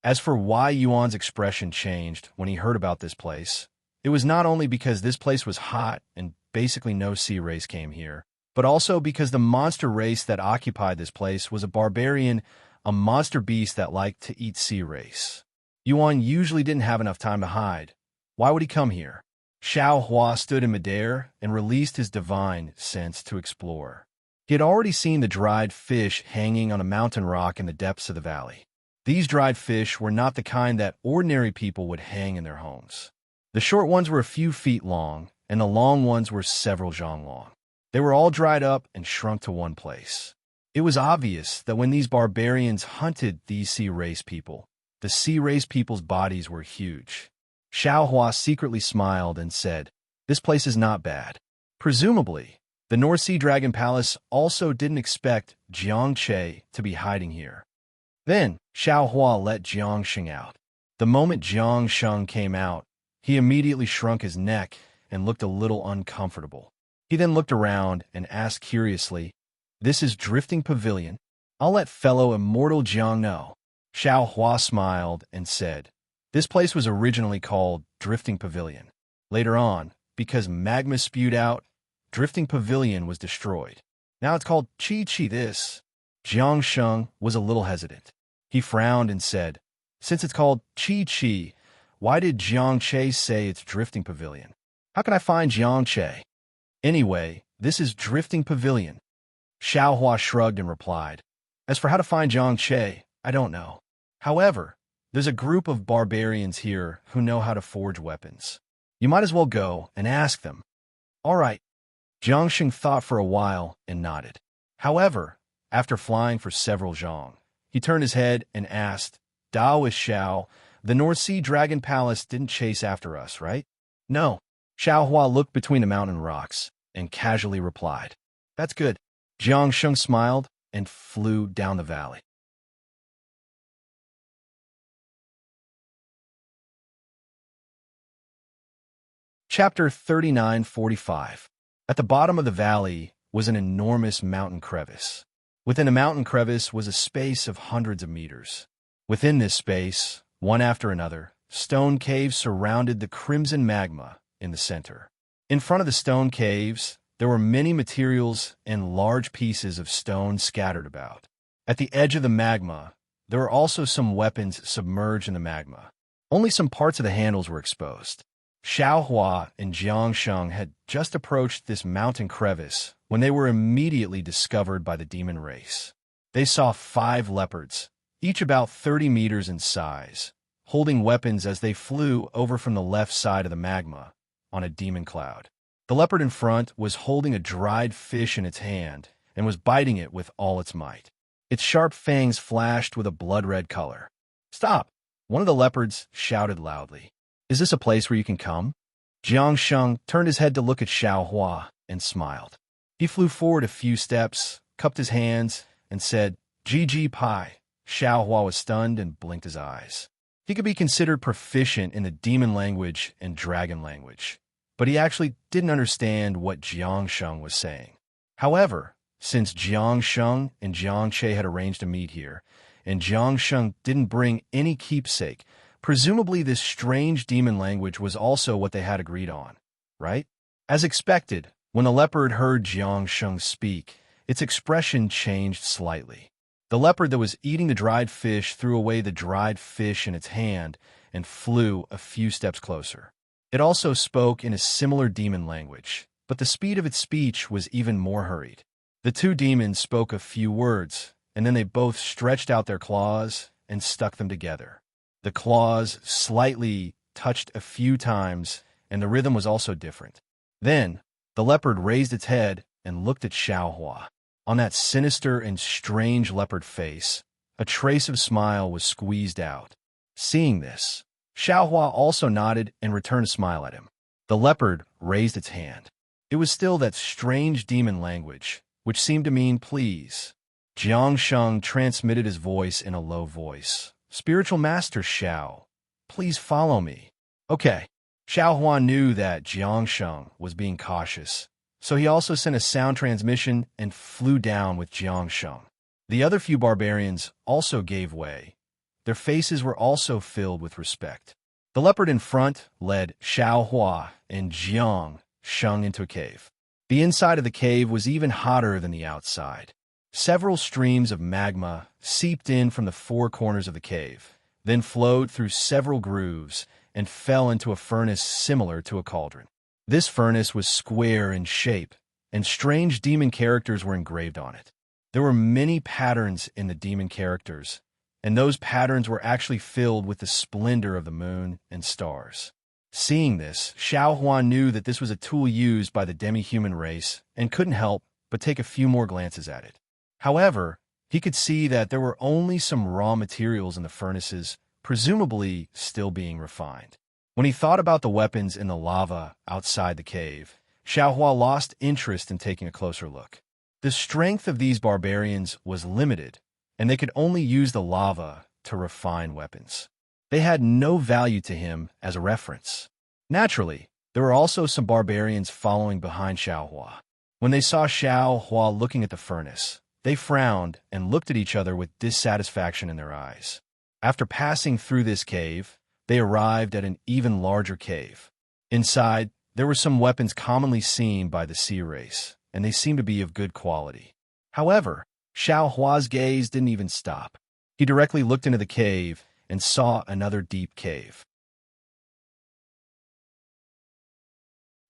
As for why Yuan's expression changed when he heard about this place, it was not only because this place was hot and basically no sea race came here, but also because the monster race that occupied this place was a barbarian, a monster beast that liked to eat sea race. Yuan usually didn't have enough time to hide. Why would he come here? Xiao Hua stood in midair and released his divine sense to explore. He had already seen the dried fish hanging on a mountain rock in the depths of the valley. These dried fish were not the kind that ordinary people would hang in their homes. The short ones were a few feet long, and the long ones were several zhang long. They were all dried up and shrunk to one place. It was obvious that when these barbarians hunted these sea race people, the sea race people's bodies were huge. Xiao Hua secretly smiled and said, "This place is not bad." Presumably, the North Sea Dragon Palace also didn't expect Jiang Che to be hiding here. Then, Xiao Hua let Jiang Sheng out. The moment Jiang Sheng came out, he immediately shrunk his neck and looked a little uncomfortable. He then looked around and asked curiously, "This is Drifting Pavilion? I'll let fellow immortal Jiang know." Xiao Hua smiled and said, "This place was originally called Drifting Pavilion. Later on, because magma spewed out, Drifting Pavilion was destroyed. Now it's called Chi this. Jiang Sheng was a little hesitant. He frowned and said, since it's called Chi, why did Jiang Che say it's Drifting Pavilion? How can I find Jiang Che? Anyway, this is Drifting Pavilion. Xiaohua shrugged and replied, as for how to find Jiang Che, I don't know. However, there's a group of barbarians here who know how to forge weapons. You might as well go and ask them. All right. Jiang Sheng thought for a while and nodded. However, after flying for several zhong, he turned his head and asked, Daoist Xiao, the North Sea Dragon Palace didn't chase after us, right? No. Xiaohua looked between the mountain rocks and casually replied, that's good. Jiang Sheng smiled and flew down the valley. Chapter 39:45. At the bottom of the valley was an enormous mountain crevice. Within the mountain crevice was a space of hundreds of meters. Within this space, one after another, stone caves surrounded the crimson magma in the center. In front of the stone caves, there were many materials and large pieces of stone scattered about. At the edge of the magma, there were also some weapons submerged in the magma. Only some parts of the handles were exposed. Xiaohua and Jiang Sheng had just approached this mountain crevice when they were immediately discovered by the demon race. They saw 5 leopards, each about 30 meters in size, holding weapons as they flew over from the left side of the magma on a demon cloud. The leopard in front was holding a dried fish in its hand and was biting it with all its might. Its sharp fangs flashed with a blood-red color. Stop! One of the leopards shouted loudly. Is this a place where you can come? Jiang Sheng turned his head to look at Xiaohua and smiled. He flew forward a few steps, cupped his hands, and said, GG Pai. Xiaohua was stunned and blinked his eyes. He could be considered proficient in the demon language and dragon language, but he actually didn't understand what Jiang Sheng was saying. However, since Jiang Sheng and Jiang Che had arranged to meet here, and Jiang Sheng didn't bring any keepsake, presumably this strange demon language was also what they had agreed on, right? As expected, when the leopard heard Jiang Sheng speak, its expression changed slightly. The leopard that was eating the dried fish threw away the dried fish in its hand and flew a few steps closer. It also spoke in a similar demon language, but the speed of its speech was even more hurried. The 2 demons spoke a few words, and then they both stretched out their claws and stuck them together. The claws slightly touched a few times, and the rhythm was also different. Then, the leopard raised its head and looked at Xiaohua. On that sinister and strange leopard face, a trace of smile was squeezed out. Seeing this, Xiaohua also nodded and returned a smile at him. The leopard raised its hand. It was still that strange demon language, which seemed to mean please. Jiang Sheng transmitted his voice in a low voice. Spiritual Master Xiao, please follow me. Okay. Xiaohua knew that Jiang Sheng was being cautious, so he also sent a sound transmission and flew down with Jiang Sheng. The other few barbarians also gave way. Their faces were also filled with respect. The leopard in front led Xiaohua and Jiang Sheng into a cave. The inside of the cave was even hotter than the outside. Several streams of magma seeped in from the 4 corners of the cave, then flowed through several grooves and fell into a furnace similar to a cauldron. This furnace was square in shape, and strange demon characters were engraved on it. There were many patterns in the demon characters, and those patterns were actually filled with the splendor of the moon and stars. Seeing this, Xiaohua knew that this was a tool used by the demi-human race and couldn't help but take a few more glances at it. However, he could see that there were only some raw materials in the furnaces, presumably still being refined. When he thought about the weapons in the lava outside the cave, Xiaohua lost interest in taking a closer look. The strength of these barbarians was limited, and they could only use the lava to refine weapons. They had no value to him as a reference. Naturally, there were also some barbarians following behind Xiaohua. When they saw Xiaohua looking at the furnace, they frowned and looked at each other with dissatisfaction in their eyes. After passing through this cave, they arrived at an even larger cave. Inside, there were some weapons commonly seen by the sea race, and they seemed to be of good quality. However, Xiao Hua's gaze didn't even stop. He directly looked into the cave and saw another deep cave.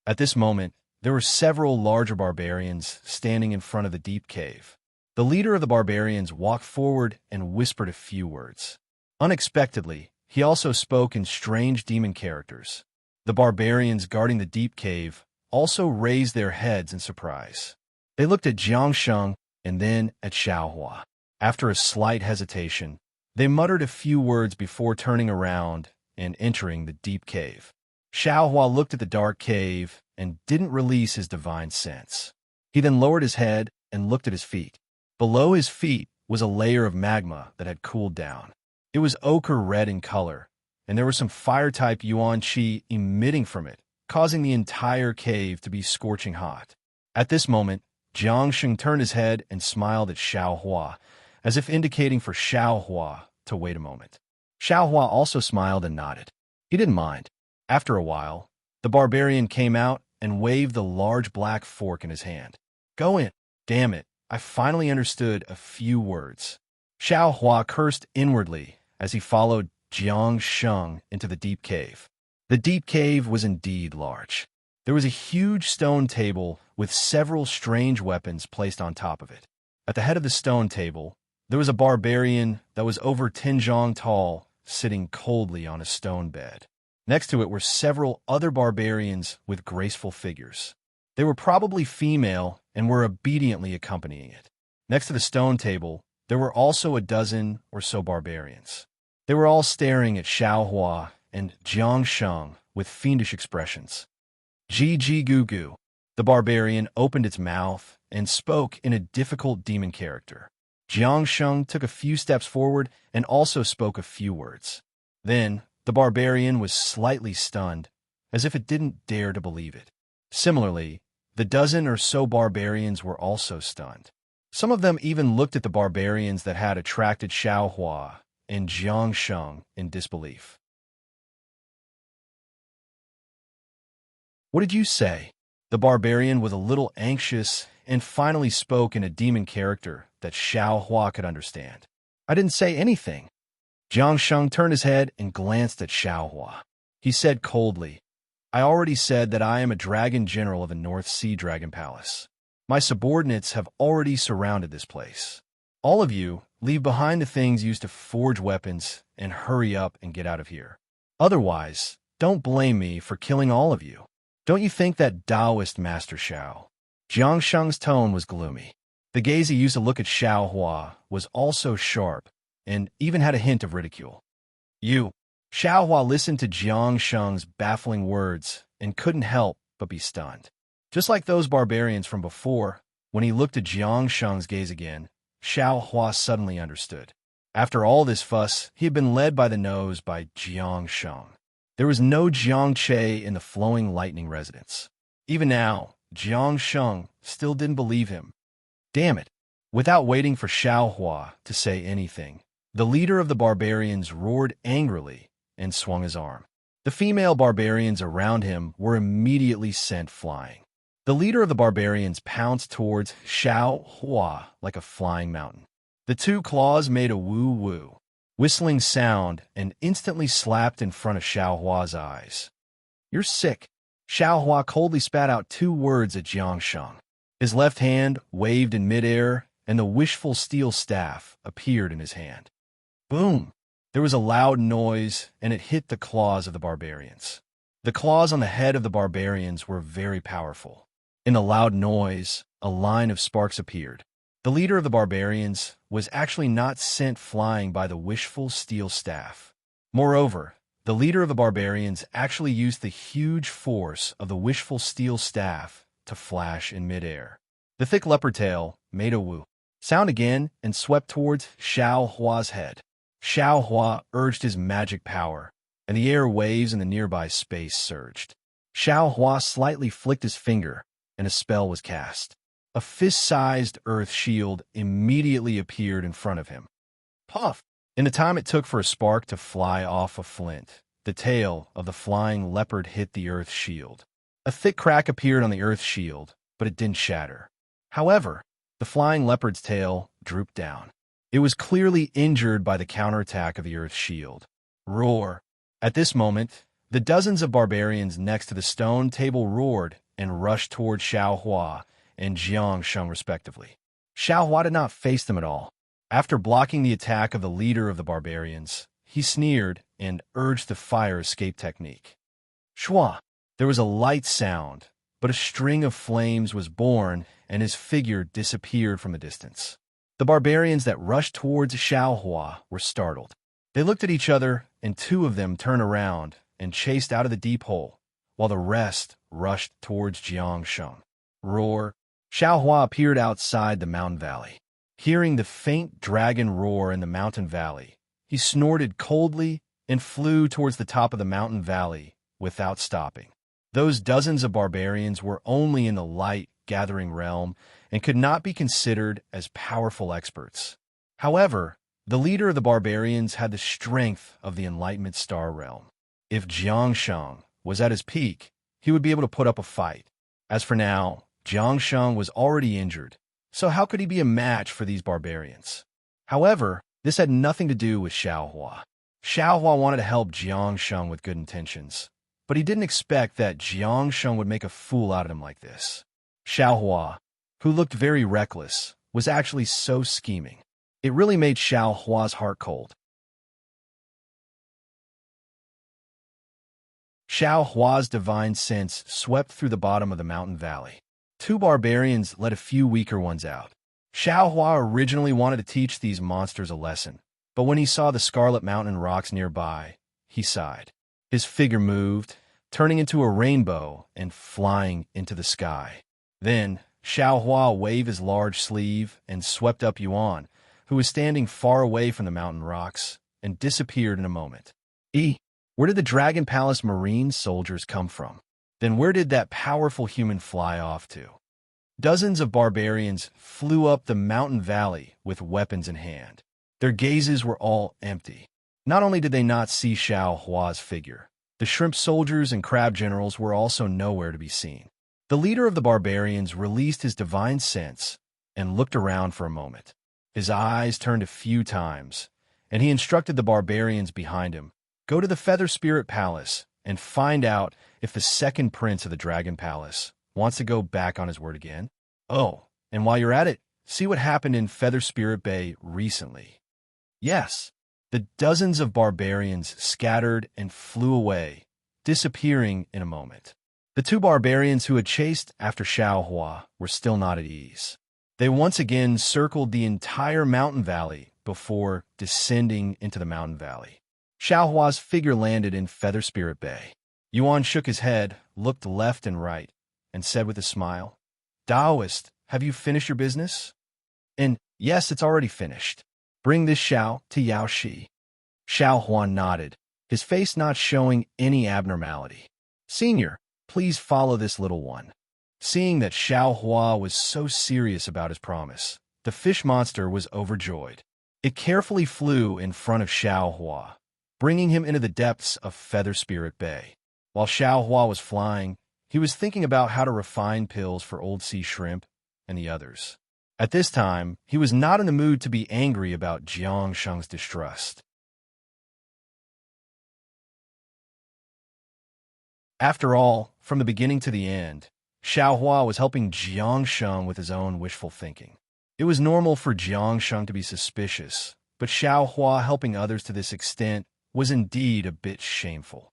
At this moment, there were several larger barbarians standing in front of the deep cave. The leader of the barbarians walked forward and whispered a few words. Unexpectedly, he also spoke in strange demon characters. The barbarians guarding the deep cave also raised their heads in surprise. They looked at Jiang Sheng and then at Xiao Hua. After a slight hesitation, they muttered a few words before turning around and entering the deep cave. Xiao Hua looked at the dark cave and didn't release his divine sense. He then lowered his head and looked at his feet. Below his feet was a layer of magma that had cooled down. It was ochre red in color, and there was some fire-type yuan qi emitting from it, causing the entire cave to be scorching hot. At this moment, Jiang Sheng turned his head and smiled at Xiao Hua, as if indicating for Xiao Hua to wait a moment. Xiao Hua also smiled and nodded. He didn't mind. After a while, the barbarian came out and waved the large black fork in his hand. "Go in. Damn it, I finally understood a few words." Xiao Hua cursed inwardly as he followed Jiang Sheng into the deep cave. The deep cave was indeed large. There was a huge stone table with several strange weapons placed on top of it. At the head of the stone table, there was a barbarian that was over 10 zhang tall, sitting coldly on a stone bed. Next to it were several other barbarians with graceful figures. They were probably female and were obediently accompanying it. Next to the stone table, there were also a dozen or so barbarians. They were all staring at Xiao Hua and Jiang Sheng with fiendish expressions. Ji Gu Gu. The barbarian opened its mouth and spoke in a difficult demon character. Jiang Sheng took a few steps forward and also spoke a few words. Then, the barbarian was slightly stunned, as if it didn't dare to believe it. Similarly, the dozen or so barbarians were also stunned. Some of them even looked at the barbarians that had attracted Xiao Hua and Jiang Sheng in disbelief. "What did you say?" The barbarian was a little anxious and finally spoke in a demon character that Xiao Hua could understand. "I didn't say anything." Jiang Sheng turned his head and glanced at Xiao Hua. He said coldly, "I already said that I am a dragon general of the North Sea Dragon Palace. My subordinates have already surrounded this place. All of you, leave behind the things used to forge weapons and hurry up and get out of here. Otherwise, don't blame me for killing all of you. Don't you think that Taoist Master Xiao?" Jiang Sheng's tone was gloomy. The gaze he used to look at Xiao Hua was also sharp and even had a hint of ridicule. "You." Xiao Hua listened to Jiang Sheng's baffling words and couldn't help but be stunned. Just like those barbarians from before, when he looked at Jiang Sheng's gaze again, Xiao Hua suddenly understood. After all this fuss, he had been led by the nose by Jiang Sheng. There was no Jiang Che in the flowing lightning residence. Even now, Jiang Sheng still didn't believe him. Damn it! Without waiting for Xiao Hua to say anything, the leader of the barbarians roared angrily and swung his arm. The female barbarians around him were immediately sent flying. The leader of the barbarians pounced towards Xiao Hua like a flying mountain. The two claws made a woo-woo, whistling sound and instantly slapped in front of Xiao Hua's eyes. "You're sick." Xiao Hua coldly spat out 2 words at Jiang Sheng. His left hand waved in midair, and the wishful steel staff appeared in his hand. Boom! There was a loud noise, and it hit the claws of the barbarians. The claws on the head of the barbarians were very powerful. In the loud noise, a line of sparks appeared. The leader of the barbarians was actually not sent flying by the wishful steel staff. Moreover, the leader of the barbarians actually used the huge force of the wishful steel staff to flash in midair. The thick leopard tail made a woo sound again and swept towards Xiao Hua's head. Xiao Hua urged his magic power, and the air waves in the nearby space surged. Xiao Hua slightly flicked his finger, and a spell was cast. A fist-sized earth shield immediately appeared in front of him. Puff! In the time it took for a spark to fly off a flint, the tail of the flying leopard hit the earth shield. A thick crack appeared on the earth shield, but it didn't shatter. However, the flying leopard's tail drooped down. It was clearly injured by the counterattack of the Earth's shield. Roar! At this moment, the dozens of barbarians next to the stone table roared and rushed toward Xiao Hua and Jiang Sheng respectively. Xiao Hua did not face them at all. After blocking the attack of the leader of the barbarians, he sneered and urged the fire escape technique. Shua! There was a light sound, but a string of flames was born and his figure disappeared from a distance. The barbarians that rushed towards Xiao Hua were startled. They looked at each other, and two of them turned around and chased out of the deep hole, while the rest rushed towards Jiang Sheng. Roar! Xiao Hua appeared outside the mountain valley. Hearing the faint dragon roar in the mountain valley, he snorted coldly and flew towards the top of the mountain valley without stopping. Those dozens of barbarians were only in the light-gathering realm and could not be considered as powerful experts. However, the leader of the barbarians had the strength of the Enlightenment Star realm. If Jiang Sheng was at his peak, he would be able to put up a fight. As for now, Jiang Sheng was already injured, so how could he be a match for these barbarians? However, this had nothing to do with Xiao Hua. Xiao Hua wanted to help Jiang Sheng with good intentions, but he didn't expect that Jiang Sheng would make a fool out of him like this. Xiao Hua, who looked very reckless, was actually so scheming. It really made Xiao Hua's heart cold. Xiao Hua's divine sense swept through the bottom of the mountain valley. Two barbarians led a few weaker ones out. Xiao Hua originally wanted to teach these monsters a lesson, but when he saw the scarlet mountain rocks nearby, he sighed. His figure moved, turning into a rainbow and flying into the sky. Then, Xiao Hua waved his large sleeve and swept up Yuan, who was standing far away from the mountain rocks, and disappeared in a moment. Where did the Dragon Palace Marine soldiers come from? Then where did that powerful human fly off to? Dozens of barbarians flew up the mountain valley with weapons in hand. Their gazes were all empty. Not only did they not see Xiao Hua's figure, the shrimp soldiers and crab generals were also nowhere to be seen. The leader of the barbarians released his divine sense and looked around for a moment. His eyes turned a few times, and he instructed the barbarians behind him, "Go to the Feather Spirit Palace and find out if the second prince of the Dragon Palace wants to go back on his word again. Oh, and while you're at it, see what happened in Feather Spirit Bay recently." Yes, the dozens of barbarians scattered and flew away, disappearing in a moment. The two barbarians who had chased after Xiao Hua were still not at ease. They once again circled the entire mountain valley before descending into the mountain valley. Xiao Hua's figure landed in Feather Spirit Bay. Yuan shook his head, looked left and right, and said with a smile, "Taoist, have you finished your business?" "And yes, it's already finished. Bring this Xiao to Yao Shi." Xiao Huan nodded, his face not showing any abnormality. "Senior, please follow this little one." Seeing that Xiao Hua was so serious about his promise, the fish monster was overjoyed. It carefully flew in front of Xiao Hua, bringing him into the depths of Feather Spirit Bay. While Xiao Hua was flying, he was thinking about how to refine pills for Old Sea Shrimp and the others. At this time, he was not in the mood to be angry about Jiang Sheng's distrust. After all, from the beginning to the end, Xiao Hua was helping Jiang Sheng with his own wishful thinking. It was normal for Jiang Sheng to be suspicious, but Xiao Hua helping others to this extent was indeed a bit shameful.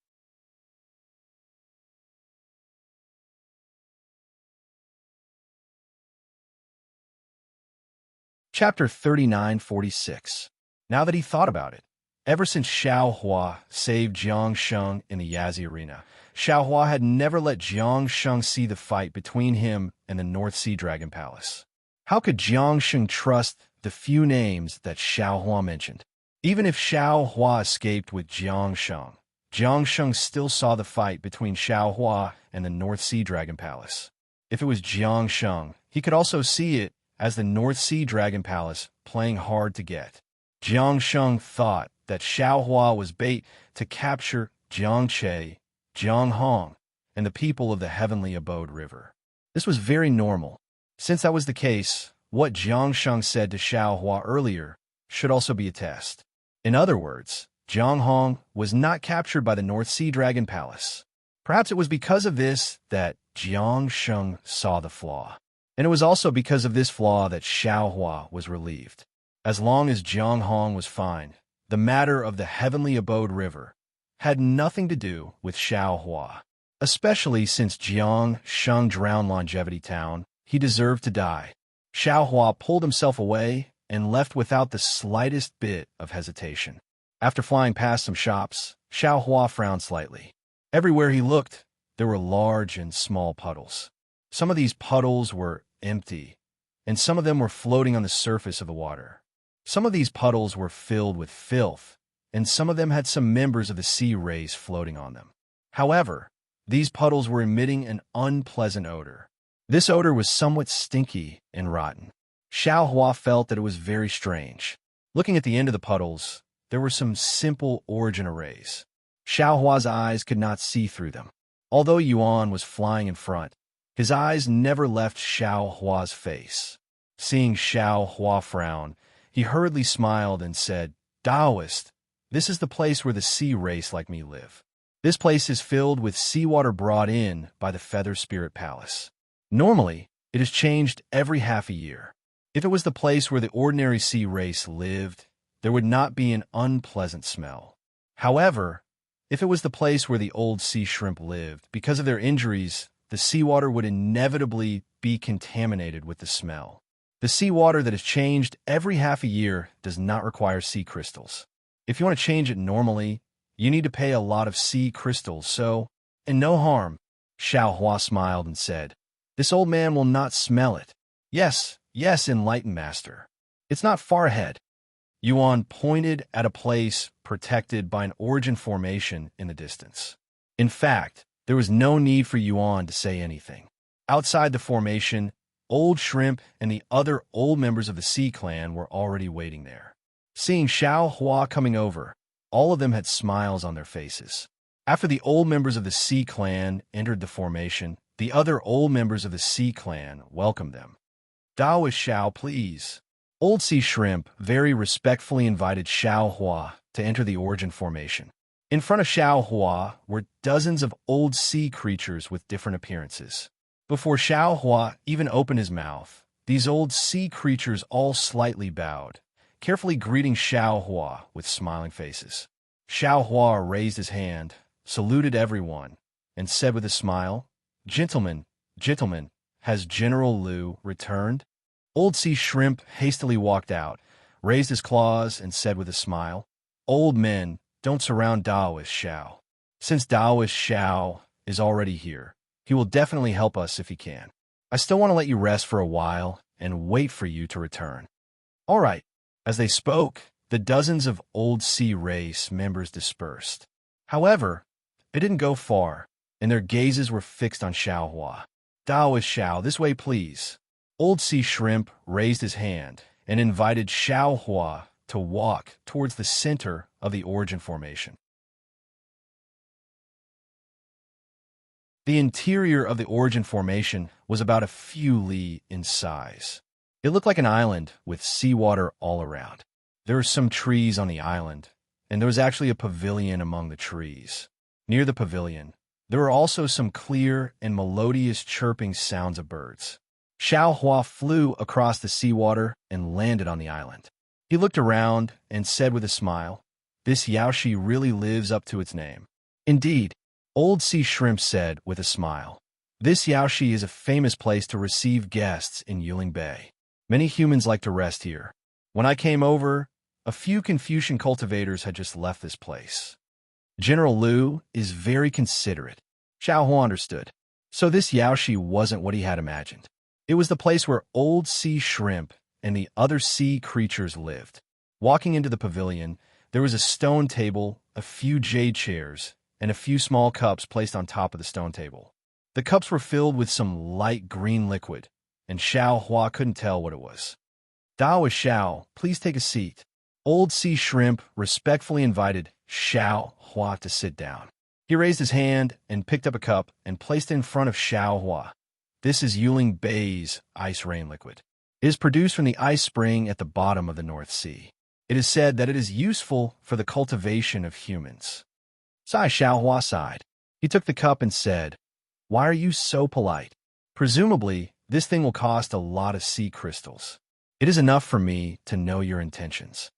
Chapter 3946. Now that he thought about it, ever since Xiao Hua saved Jiang Sheng in the Yazi arena, Xiao Hua had never let Jiang Sheng see the fight between him and the North Sea Dragon Palace. How could Jiang Sheng trust the few names that Xiao Hua mentioned? Even if Xiao Hua escaped with Jiang Sheng still saw the fight between Xiao Hua and the North Sea Dragon Palace. If it was Jiang Sheng, he could also see it as the North Sea Dragon Palace playing hard to get. Jiang Sheng thought that Xiao Hua was bait to capture Jiang Che, Jiang Hong, and the people of the Heavenly Abode River. This was very normal. Since that was the case, what Jiang Sheng said to Xiao Hua earlier should also be a test. In other words, Jiang Hong was not captured by the North Sea Dragon Palace. Perhaps it was because of this that Jiang Sheng saw the flaw. And it was also because of this flaw that Xiao Hua was relieved. As long as Jiang Hong was fine, the matter of the Heavenly Abode River had nothing to do with Xiao Hua. Especially since Jiang Sheng drowned Longevity Town, he deserved to die. Xiao Hua pulled himself away and left without the slightest bit of hesitation. After flying past some shops, Xiao Hua frowned slightly. Everywhere he looked, there were large and small puddles. Some of these puddles were empty, and some of them were floating on the surface of the water. Some of these puddles were filled with filth, and some of them had some members of the sea race floating on them. However, these puddles were emitting an unpleasant odor. This odor was somewhat stinky and rotten. Xiao Hua felt that it was very strange. Looking at the end of the puddles, there were some simple origin arrays. Xiao Hua's eyes could not see through them. Although Yuan was flying in front, his eyes never left Xiao Hua's face. Seeing Xiao Hua frown, he hurriedly smiled and said, "Taoist, this is the place where the sea race like me live. This place is filled with seawater brought in by the Feather Spirit Palace. Normally, it is changed every half a year. If it was the place where the ordinary sea race lived, there would not be an unpleasant smell. However, if it was the place where the old sea shrimp lived, because of their injuries, the seawater would inevitably be contaminated with the smell. The seawater that is changed every half a year does not require sea crystals. If you want to change it normally, you need to pay a lot of sea crystals, so, and no harm." Xiao Hua smiled and said, "This old man will not smell it. Yes, enlightened master. It's not far ahead." Yuan pointed at a place protected by an origin formation in the distance. In fact, there was no need for Yuan to say anything. Outside the formation, Old Shrimp and the other old members of the Sea Clan were already waiting there. Seeing Xiao Hua coming over, all of them had smiles on their faces. After the old members of the Sea Clan entered the formation, the other old members of the Sea Clan welcomed them. "Taoist Xiao, please." Old Sea Shrimp very respectfully invited Xiao Hua to enter the origin formation. In front of Xiao Hua were dozens of old sea creatures with different appearances. Before Xiao Hua even opened his mouth, these old sea creatures all slightly bowed, carefully greeting Xiao Hua with smiling faces. Xiao Hua raised his hand, saluted everyone, and said with a smile, Gentlemen, has General Liu returned?" Old Sea Shrimp hastily walked out, raised his claws, and said with a smile, "Old men don't surround Taoist Xiao. Since Taoist Xiao is already here, he will definitely help us if he can. I still want to let you rest for a while and wait for you to return." "All right." As they spoke, the dozens of old sea race members dispersed. However, they didn't go far, and their gazes were fixed on Xiao Hua. "Taoist Xiao, this way please." Old Sea Shrimp raised his hand and invited Xiao Hua to walk towards the center of the origin formation. The interior of the origin formation was about a few li in size. It looked like an island with seawater all around. There were some trees on the island, and there was actually a pavilion among the trees. Near the pavilion, there were also some clear and melodious chirping sounds of birds. Xiao Hua flew across the seawater and landed on the island. He looked around and said with a smile, "This Yaoshi really lives up to its name." "Indeed," Old Sea Shrimp said with a smile. "This Yaoshi is a famous place to receive guests in Yuling Bay. Many humans like to rest here. When I came over, a few Confucian cultivators had just left this place. General Liu is very considerate." Xiao Hua understood. So this Yaoshi wasn't what he had imagined. It was the place where Old Sea Shrimp and the other sea creatures lived. Walking into the pavilion, there was a stone table, a few jade chairs, and a few small cups placed on top of the stone table. The cups were filled with some light green liquid, and Xiao Hua couldn't tell what it was. "Taoist Xiao, please take a seat." Old Sea Shrimp respectfully invited Xiao Hua to sit down. He raised his hand and picked up a cup and placed it in front of Xiao Hua. This is Yuling Bay's ice rain liquid. It is produced from the ice spring at the bottom of the North Sea. It is said that it is useful for the cultivation of humans. Sai Xiaohua sighed. He took the cup and said, "Why are you so polite? Presumably, this thing will cost a lot of sea crystals. It is enough for me to know your intentions."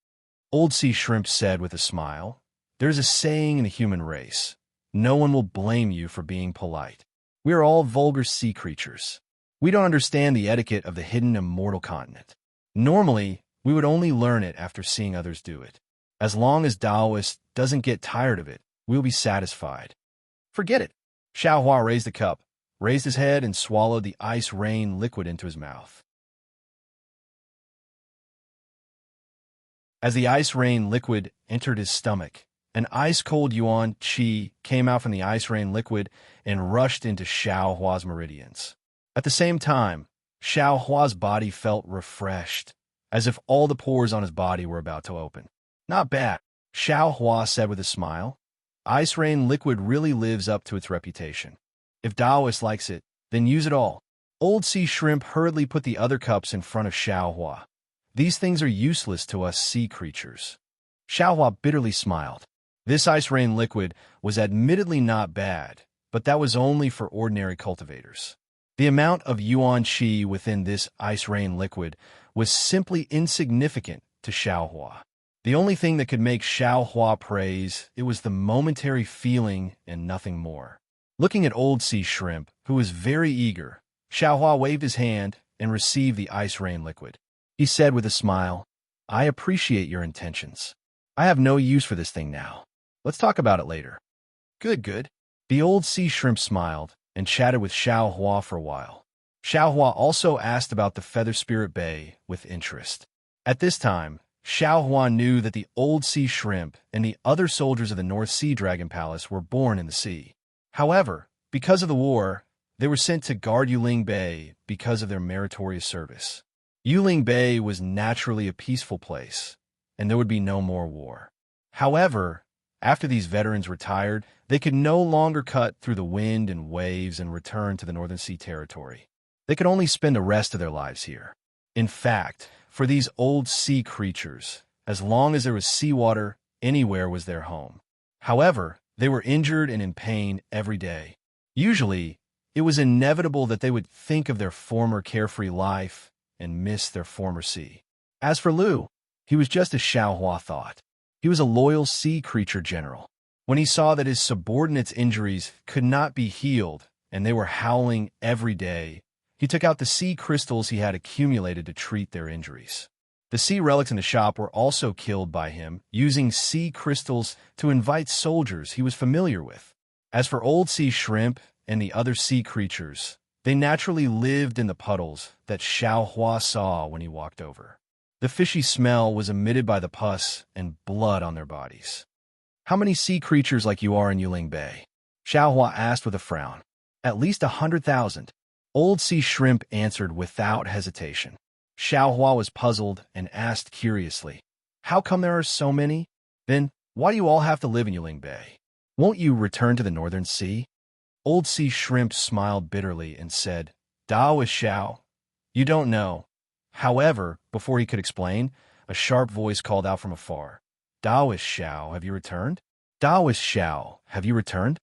Old Sea Shrimp said with a smile, "There is a saying in the human race. No one will blame you for being polite. We are all vulgar sea creatures. We don't understand the etiquette of the hidden immortal continent. Normally, we would only learn it after seeing others do it. As long as Taoist doesn't get tired of it, we'll be satisfied." "Forget it." Xiaohua raised the cup, raised his head, and swallowed the ice rain liquid into his mouth. As the ice rain liquid entered his stomach, an ice-cold yuan qi came out from the ice rain liquid and rushed into Xiaohua's meridians. At the same time, Xiaohua's body felt refreshed, as if all the pores on his body were about to open. "Not bad," Xiaohua said with a smile. "Ice rain liquid really lives up to its reputation. If Taoist likes it, then use it all." Old Sea Shrimp hurriedly put the other cups in front of Xiaohua. "These things are useless to us sea creatures." Xiaohua bitterly smiled. This ice rain liquid was admittedly not bad, but that was only for ordinary cultivators. The amount of yuan qi within this ice rain liquid was simply insignificant to Xiaohua. The only thing that could make Xiaohua praise it was the momentary feeling and nothing more. Looking at Old Sea Shrimp, who was very eager, Xiaohua waved his hand and received the ice rain liquid. He said with a smile, "I appreciate your intentions. I have no use for this thing now. Let's talk about it later." Good, good." The Old Sea Shrimp smiled and chatted with Xiaohua for a while. Xiaohua also asked about the Feather Spirit Bay with interest. At this time, Xiaohua knew that the Old Sea Shrimp and the other soldiers of the North Sea Dragon Palace were born in the sea. However, because of the war, they were sent to guard Yuling Bay because of their meritorious service. Yuling Bay was naturally a peaceful place, and there would be no more war. However, after these veterans retired, they could no longer cut through the wind and waves and return to the Northern Sea Territory. They could only spend the rest of their lives here. In fact, for these old sea creatures, as long as there was seawater, anywhere was their home. However, they were injured and in pain every day. Usually, it was inevitable that they would think of their former carefree life and miss their former sea. As for Lu, he was just as Xiaohua thought. He was a loyal sea creature general. When he saw that his subordinates' injuries could not be healed and they were howling every day, he took out the sea crystals he had accumulated to treat their injuries. The sea relics in the shop were also killed by him, using sea crystals to invite soldiers he was familiar with. As for Old Sea Shrimp and the other sea creatures, they naturally lived in the puddles that Xiaohua saw when he walked over. The fishy smell was emitted by the pus and blood on their bodies. "How many sea creatures like you are in Yuling Bay?" Xiaohua asked with a frown. "At least 100,000. Old Sea Shrimp answered without hesitation. Xiaohua was puzzled and asked curiously, "How come there are so many? Then, why do you all have to live in Yuling Bay? Won't you return to the Northern Sea?" Old Sea Shrimp smiled bitterly and said, "Taoist Xiao, you don't know." However, before he could explain, a sharp voice called out from afar, "Taoist Xiao, have you returned? Taoist Xiao, have you returned?"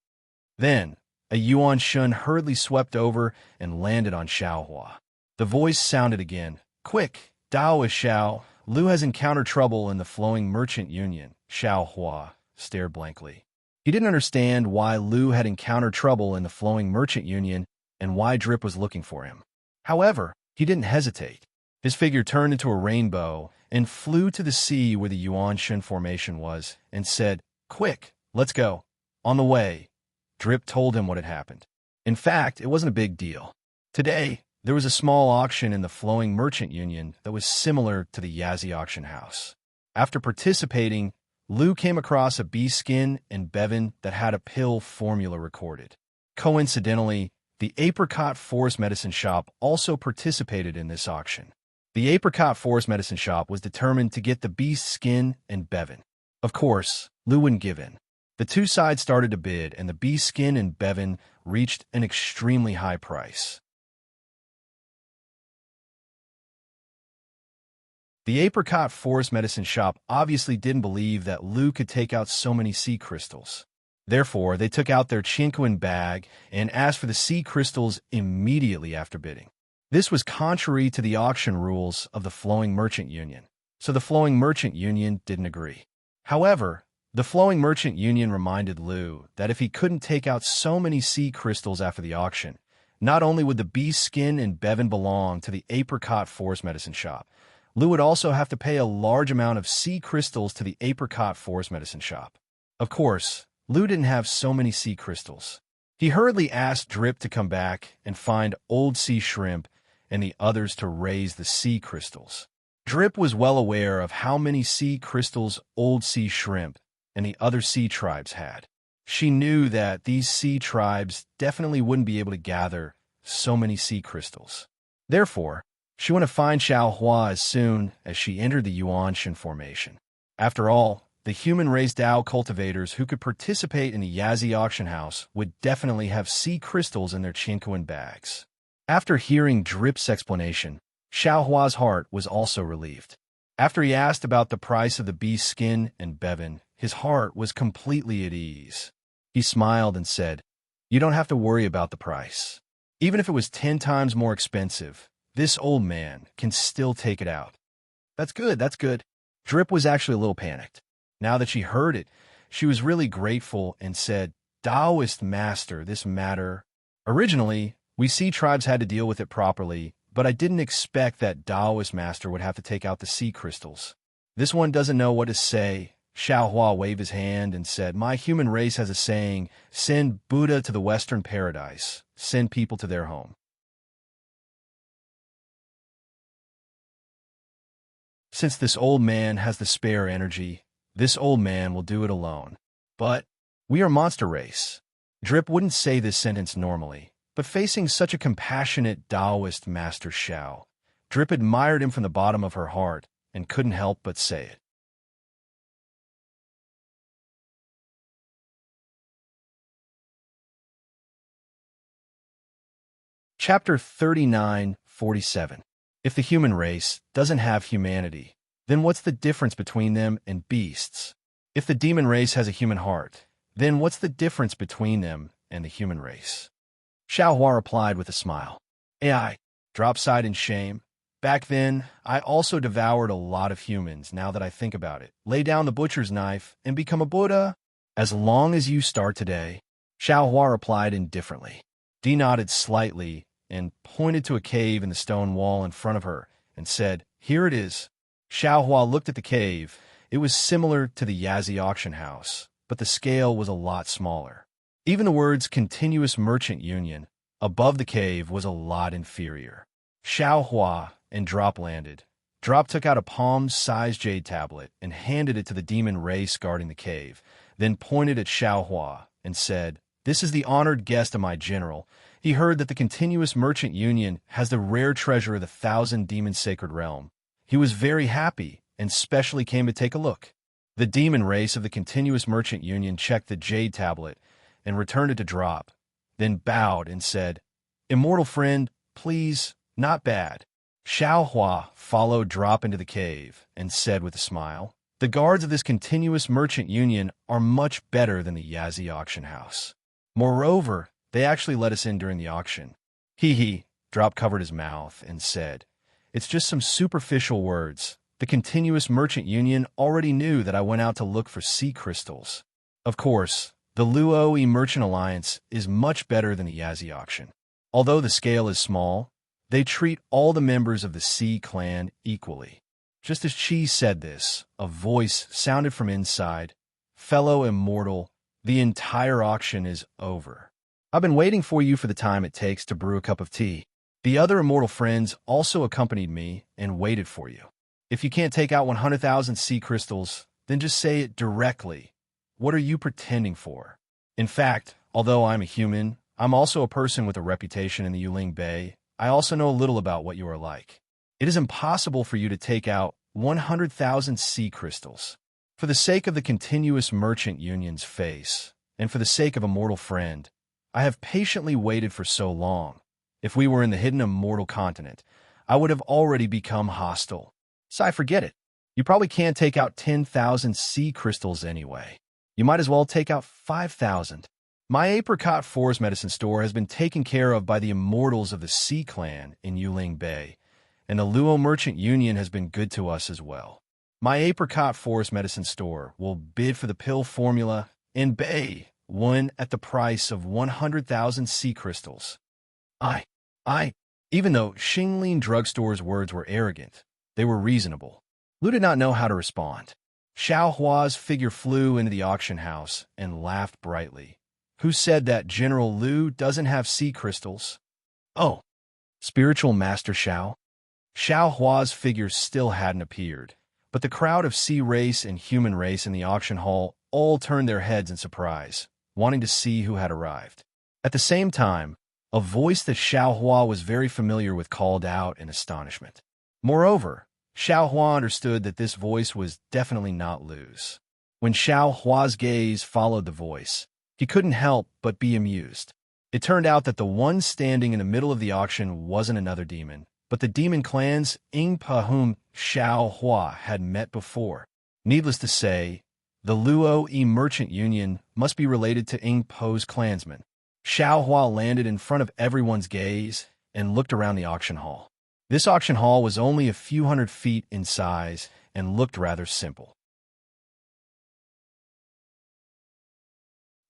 Then, a Yuan Shun hurriedly swept over and landed on Xiaohua. The voice sounded again, "Quick, Taoist Xiao, Lu has encountered trouble in the flowing merchant union." Xiaohua stared blankly. He didn't understand why Lu had encountered trouble in the flowing merchant union and why Drip was looking for him. However, he didn't hesitate. His figure turned into a rainbow and flew to the sea where the Yuanshan formation was and said, "Quick, let's go." On the way, Drip told him what had happened. In fact, it wasn't a big deal. Today, there was a small auction in the Flowing Merchant Union that was similar to the Yazzie auction house. After participating, Lu came across a bee skin and bevan that had a pill formula recorded. Coincidentally, the Apricot Forest Medicine Shop also participated in this auction. The Apricot Forest Medicine Shop was determined to get the beast skin and bevan. Of course, Lu wouldn't give in. The two sides started to bid, and the beast skin and bevan reached an extremely high price. The apricot forest medicine shop obviously didn't believe that Lu could take out so many sea crystals. Therefore, they took out their chinquin bag and asked for the sea crystals immediately after bidding. This was contrary to the auction rules of the Flowing Merchant Union, so the Flowing Merchant Union didn't agree. However, the Flowing Merchant Union reminded Lu that if he couldn't take out so many sea crystals after the auction, not only would the beast skin and bevan belong to the apricot forest medicine shop, Lu would also have to pay a large amount of sea crystals to the apricot forest medicine shop. Of course, Lu didn't have so many sea crystals. He hurriedly asked Drip to come back and find old sea shrimp and the others to raise the sea crystals. Drip was well aware of how many sea crystals old sea shrimp and the other sea tribes had. She knew that these sea tribes definitely wouldn't be able to gather so many sea crystals. Therefore, she went to find Xiao Hua as soon as she entered the Yuanshan formation. After all, the human-race Dao cultivators who could participate in the Yazi auction house would definitely have sea crystals in their chinquin bags. After hearing Drip's explanation, Xiao Hua's heart was also relieved. After he asked about the price of the beast skin and bevan, his heart was completely at ease. He smiled and said, "You don't have to worry about the price. Even if it was 10 times more expensive, this old man can still take it out." That's good, that's good. Drip was actually a little panicked. Now that she heard it, she was really grateful and said, "Taoist master, this matter. Originally, we sea tribes had to deal with it properly, but I didn't expect that Taoist master would have to take out the sea crystals. This one doesn't know what to say." Xiao Hua waved his hand and said, "My human race has a saying, send Buddha to the Western paradise, send people to their home. Since this old man has the spare energy, this old man will do it alone. But we are monster race." Drip wouldn't say this sentence normally, but facing such a compassionate Taoist master Xiao, Drip admired him from the bottom of her heart and couldn't help but say it. Chapter 39:47. If the human race doesn't have humanity, then what's the difference between them and beasts? If the demon race has a human heart, then what's the difference between them and the human race? Xiao Hua replied with a smile. "AI, Drop sighed in shame. Back then, I also devoured a lot of humans, now that I think about it. Lay down the butcher's knife and become a Buddha? As long as you start today." Xiao Hua replied indifferently. Dee nodded slightly and pointed to a cave in the stone wall in front of her and said, "Here it is." Xiao Hua looked at the cave. It was similar to the Yazi auction house, but the scale was a lot smaller. Even the words Continuous Merchant Union above the cave was a lot inferior. Xiao Hua and Drop landed. Drop took out a palm-sized jade tablet and handed it to the demon race guarding the cave, then pointed at Xiao Hua and said, "This is the honored guest of my general. He heard that the Continuous Merchant Union has the rare treasure of the 1,000 Demon Sacred Realm. He was very happy and specially came to take a look." The demon race of the Continuous Merchant Union checked the jade tablet and returned it to Drop, then bowed and said, "Immortal friend, please, not bad." Xiao Hua followed Drop into the cave and said with a smile, "The guards of this Continuous Merchant Union are much better than the Yazi auction house. Moreover, they actually let us in during the auction." Hee. Drop covered his mouth and said, "It's just some superficial words. The Continuous Merchant Union already knew that I went out to look for sea crystals. Of course, the Luoyi Merchant Alliance is much better than the Yazi auction. Although the scale is small, they treat all the members of the Sea clan equally." Just as Chi said this, a voice sounded from inside, "Fellow immortal, the entire auction is over. I've been waiting for you for the time it takes to brew a cup of tea. The other immortal friends also accompanied me and waited for you. If you can't take out 100,000 sea crystals, then just say it directly. What are you pretending for? In fact, although I'm a human, I'm also a person with a reputation in the Yuling Bay. I also know a little about what you are like. It is impossible for you to take out 100,000 sea crystals. For the sake of the Continuous Merchant Union's face, and for the sake of a mortal friend, I have patiently waited for so long. If we were in the hidden immortal continent, I would have already become hostile. Sai, forget it. You probably can't take out 10,000 sea crystals anyway. You might as well take out 5,000. My apricot forest medicine store has been taken care of by the immortals of the Sea Clan in Yuling Bay, and the Luo Merchant Union has been good to us as well. My apricot forest medicine store will bid for the pill formula in Bay 1 at the price of 100,000 sea crystals. Even though Xinglin Drugstore's words were arrogant, they were reasonable. Lu did not know how to respond. Xiao Hua's figure flew into the auction house and laughed brightly. Who said that General Lu doesn't have sea crystals? Oh, spiritual master Xiao? Xiao Hua's figure still hadn't appeared, but the crowd of sea race and human race in the auction hall all turned their heads in surprise, wanting to see who had arrived. At the same time, a voice that Xiao Hua was very familiar with called out in astonishment. Moreover, Xiao Hua understood that this voice was definitely not Lu's. When Xiao Hua's gaze followed the voice, he couldn't help but be amused. It turned out that the one standing in the middle of the auction wasn't another demon, but the demon clan's Ingpa whom Xiao Hua had met before. Needless to say, the Luo Merchant Union must be related to Ingpo's clansmen. Xiao Hua landed in front of everyone's gaze and looked around the auction hall. This auction hall was only a few hundred feet in size and looked rather simple.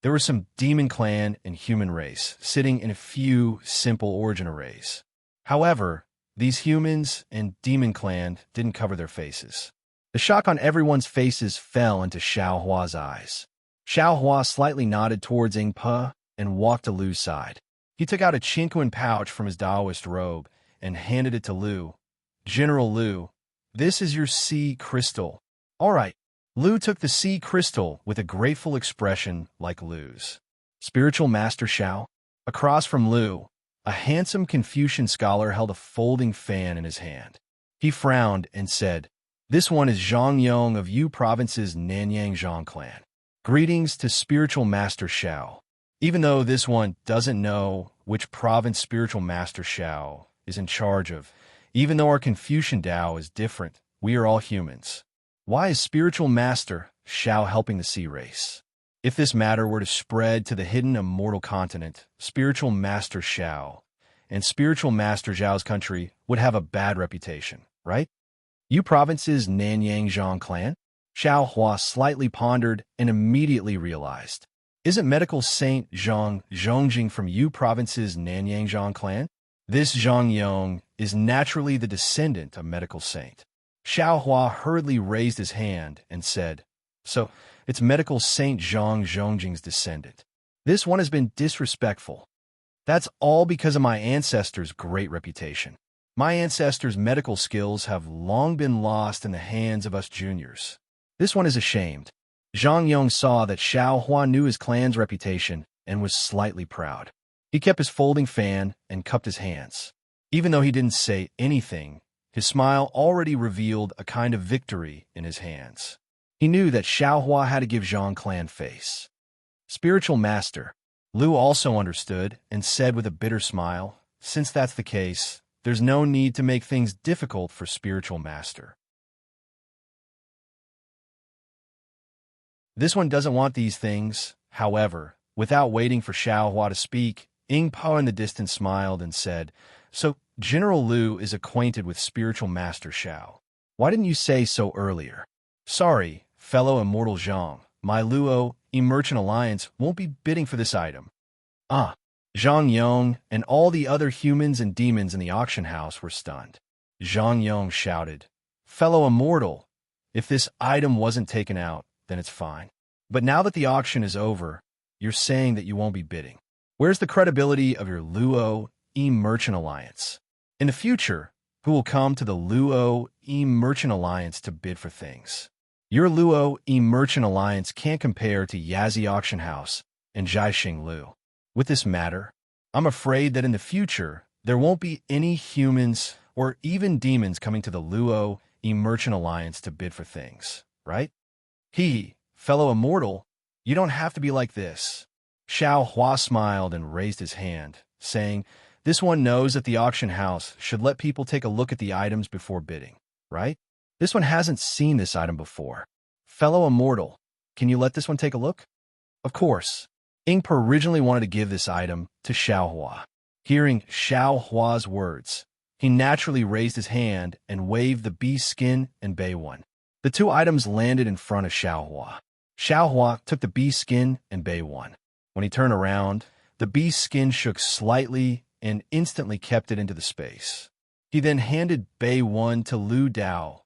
There were some demon clan and human race sitting in a few simple origin arrays. However, these humans and demon clan didn't cover their faces. The shock on everyone's faces fell into Xiao Hua's eyes. Xiao Hua slightly nodded towards Ingpa and walked to Lu's side. He took out a Qinquan pouch from his Taoist robe and handed it to Lu. General Lu, this is your sea crystal. All right. Lu took the sea crystal with a grateful expression like Lu's. Spiritual Master Xiao? Across from Lu, a handsome Confucian scholar held a folding fan in his hand. He frowned and said, "This one is Zhang Yong of Yu Province's Nanyang Zhang clan. Greetings to Spiritual Master Xiao." Even though this one doesn't know which province Spiritual Master Xiao is in charge of, even though our Confucian Tao is different, we are all humans. Why is Spiritual Master Xiao helping the sea race? If this matter were to spread to the hidden immortal continent, Spiritual Master Xiao and Spiritual Master Zhao's country would have a bad reputation, right? You province's Nanyang Zhang clan? Xiao Hua slightly pondered and immediately realized. Isn't medical saint Zhang Zhongjing from Yu province's Nanyang Zhang clan? This Zhang Yong is naturally the descendant of medical saint. Xiao Hua hurriedly raised his hand and said, "So, it's medical saint Zhang Zhongjing's descendant. This one has been disrespectful. That's all because of my ancestors' great reputation. My ancestors' medical skills have long been lost in the hands of us juniors. This one is ashamed." Zhang Yong saw that Xiao Hua knew his clan's reputation and was slightly proud. He kept his folding fan and cupped his hands. Even though he didn't say anything, his smile already revealed a kind of victory in his hands. He knew that Xiao Hua had to give Zhang clan face. Spiritual Master. Lu also understood and said with a bitter smile, "Since that's the case, there's no need to make things difficult for Spiritual Master. This one doesn't want these things." However, without waiting for Xiao Hua to speak, Ingpo in the distance smiled and said, "So, General Lu is acquainted with Spiritual Master Xiao. Why didn't you say so earlier?" "Sorry, fellow Immortal Zhang, my Luo Merchant Alliance won't be bidding for this item." Zhang Yong and all the other humans and demons in the auction house were stunned. Zhang Yong shouted, "Fellow Immortal, if this item wasn't taken out, then it's fine. But now that the auction is over, you're saying that you won't be bidding. Where's the credibility of your Luo Merchant Alliance? In the future, who will come to the Luo Merchant Alliance to bid for things? Your Luo Merchant Alliance can't compare to Yazi Auction House and Jiaxing Lu. With this matter, I'm afraid that in the future, there won't be any humans or even demons coming to the Luo Merchant Alliance to bid for things, right? Fellow Immortal, you don't have to be like this." Xiao Hua smiled and raised his hand, saying, "This one knows that the auction house should let people take a look at the items before bidding, right? This one hasn't seen this item before. Fellow immortal, can you let this one take a look? Of course. Ingpa originally wanted to give this item to Xiaohua. Hearing Xiaohua's words, he naturally raised his hand and waved the beast skin and Bei one. The two items landed in front of Xiaohua. Xiaohua took the beast skin and Bei one. When he turned around, the beast skin shook slightly and instantly kept it into the space. He then handed Bei one to Lu Dao.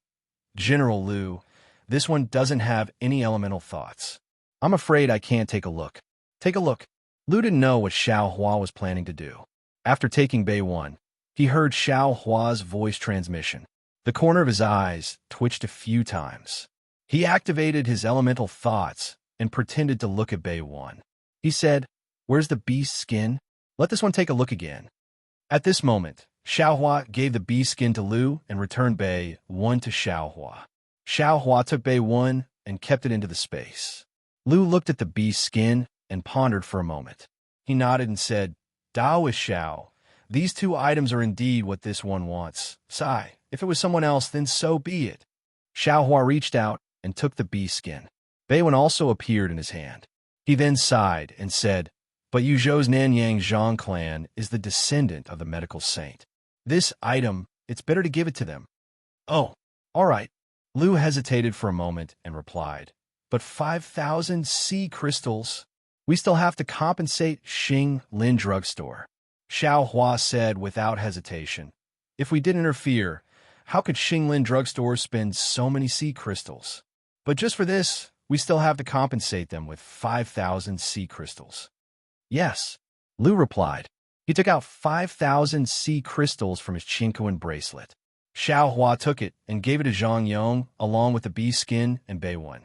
General Lu, this one doesn't have any elemental thoughts. I'm afraid I can't take a look. Take a look. Lu didn't know what Xiaohua was planning to do. After taking Bei one, he heard Xiaohua's voice transmission. The corner of his eyes twitched a few times. He activated his elemental thoughts and pretended to look at Bei one. He said, "Where's the beast skin? Let this one take a look again." At this moment, Xiaohua gave the beast skin to Lu and returned Bei one to Xiaohua. Xiaohua took Bei one and kept it into the space. Lu looked at the beast skin and pondered for a moment. He nodded and said, "Dao is Xiao. These two items are indeed what this one wants. Sigh, if it was someone else, then so be it." Xiaohua reached out and took the beast skin. Bei one also appeared in his hand. He then sighed and said, "But Yuzhou's Nanyang Zhang clan is the descendant of the medical saint. This item, it's better to give it to them." "Oh, all right." Lu hesitated for a moment and replied, "But 5,000 sea crystals? We still have to compensate Xing Lin Drugstore." Xiaohua said without hesitation, "If we did interfere, how could Xing Lin Drugstore spend so many sea crystals? But just for this, we still have to compensate them with 5,000 sea crystals." "Yes," Lu replied. He took out 5,000 sea crystals from his Qingquan bracelet. Xiaohua took it and gave it to Zhang Yong along with the beast skin and Bei one.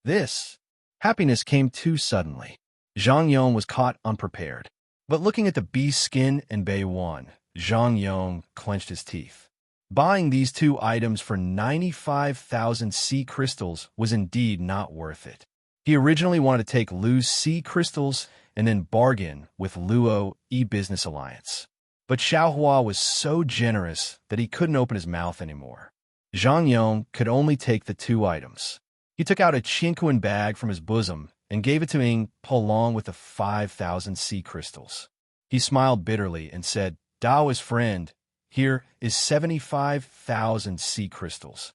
This happiness came too suddenly. Zhang Yong was caught unprepared. But looking at the beast skin and Bei one, Zhang Yong clenched his teeth. Buying these two items for 95,000 sea crystals was indeed not worth it. He originally wanted to take Lu's sea crystals and then bargain with Luo e-Business Alliance. But Xiaohua was so generous that he couldn't open his mouth anymore. Zhang Yong could only take the two items. He took out a Qingquan bag from his bosom and gave it to Ingpa along with the 5,000 sea crystals. He smiled bitterly and said, "Dao's friend, here is 75,000 sea crystals.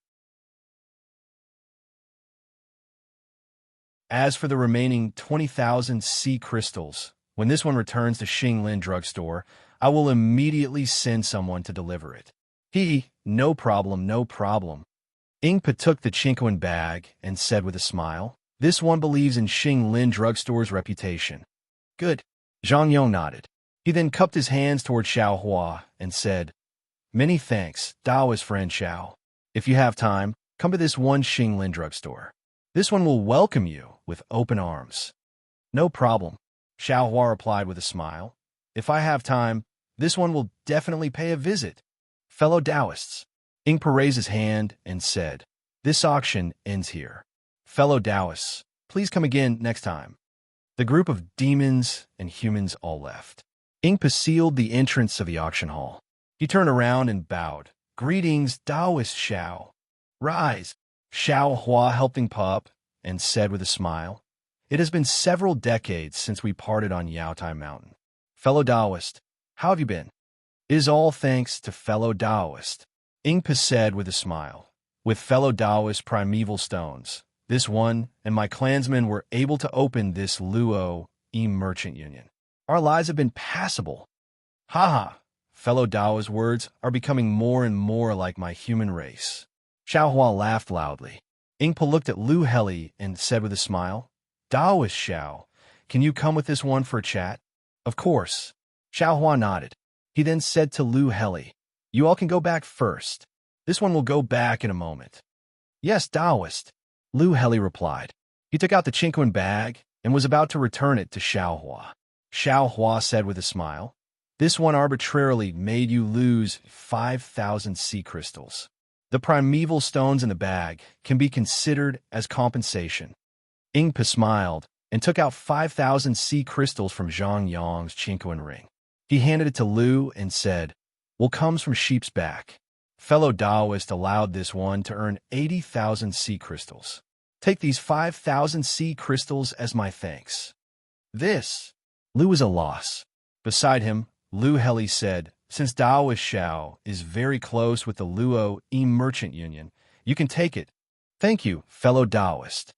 As for the remaining 20,000 sea crystals, when this one returns to Xing Lin Drugstore, I will immediately send someone to deliver it." No problem, no problem." Ingpa took the Qingquan bag and said with a smile, "This one believes in Xing Lin Drugstore's reputation." "Good." Zhang Yong nodded. He then cupped his hands toward Xiaohua and said, "Many thanks, Dao's friend Xiao. If you have time, come to this one Xing Lin Drugstore. This one will welcome you with open arms." "No problem," Xiaohua replied with a smile. "If I have time, this one will definitely pay a visit." "Fellow Taoists," Ingpa raised his hand and said, "This auction ends here. Fellow Taoists, please come again next time." The group of demons and humans all left. Ingpa sealed the entrance of the auction hall. He turned around and bowed. "Greetings, Taoist Xiao." "Rise." Xiaohua helped Ingpa up and said with a smile, "It has been several decades since we parted on Yaotai Mountain. Fellow Taoist, how have you been?" "It is all thanks to fellow Taoist," Ingpa said with a smile. "With fellow Taoist primeval stones, this one and my clansmen were able to open this Luo e-Merchant Union. Our lives have been passable. Ha! Fellow Taoist words are becoming more and more like my human race." Xiaohua laughed loudly. Ingpa looked at Lu Heli and said with a smile, "Taoist Xiao, can you come with this one for a chat?" "Of course." Xiaohua nodded. He then said to Lu Heli, "You all can go back first. This one will go back in a moment." "Yes, Taoist," Lu Heli replied. He took out the Qingquan bag and was about to return it to Xiaohua. Xiaohua said with a smile, "This one arbitrarily made you lose 5,000 sea crystals. The primeval stones in the bag can be considered as compensation." Ingpa smiled and took out 5,000 sea crystals from Zhang Yong's Qingquan ring. He handed it to Lu and said, "Wool comes from sheep's back. fellow Taoist allowed this one to earn 80,000 sea crystals. Take these 5,000 sea crystals as my thanks. This. Lu was a loss. Beside him, Lu Heli said, since Taoist Shao is very close with the Luo merchant union, you can take it. Thank you, fellow Taoist.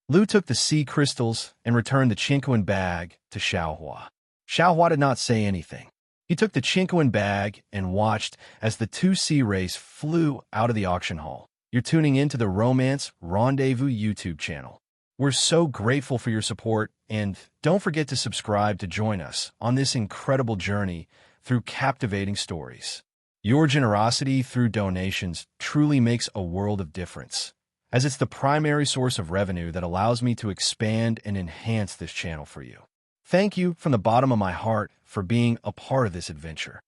Lu took the sea crystals and returned the Chinquan bag to Xiaohua. Xiaohua did not say anything. He took the Chinquan bag and watched as the two sea rays flew out of the auction hall. You're tuning into the Romance Rendezvous YouTube channel. We're so grateful for your support, and don't forget to subscribe to join us on this incredible journey through captivating stories. Your generosity through donations truly makes a world of difference, as it's the primary source of revenue that allows me to expand and enhance this channel for you. Thank you from the bottom of my heart for being a part of this adventure.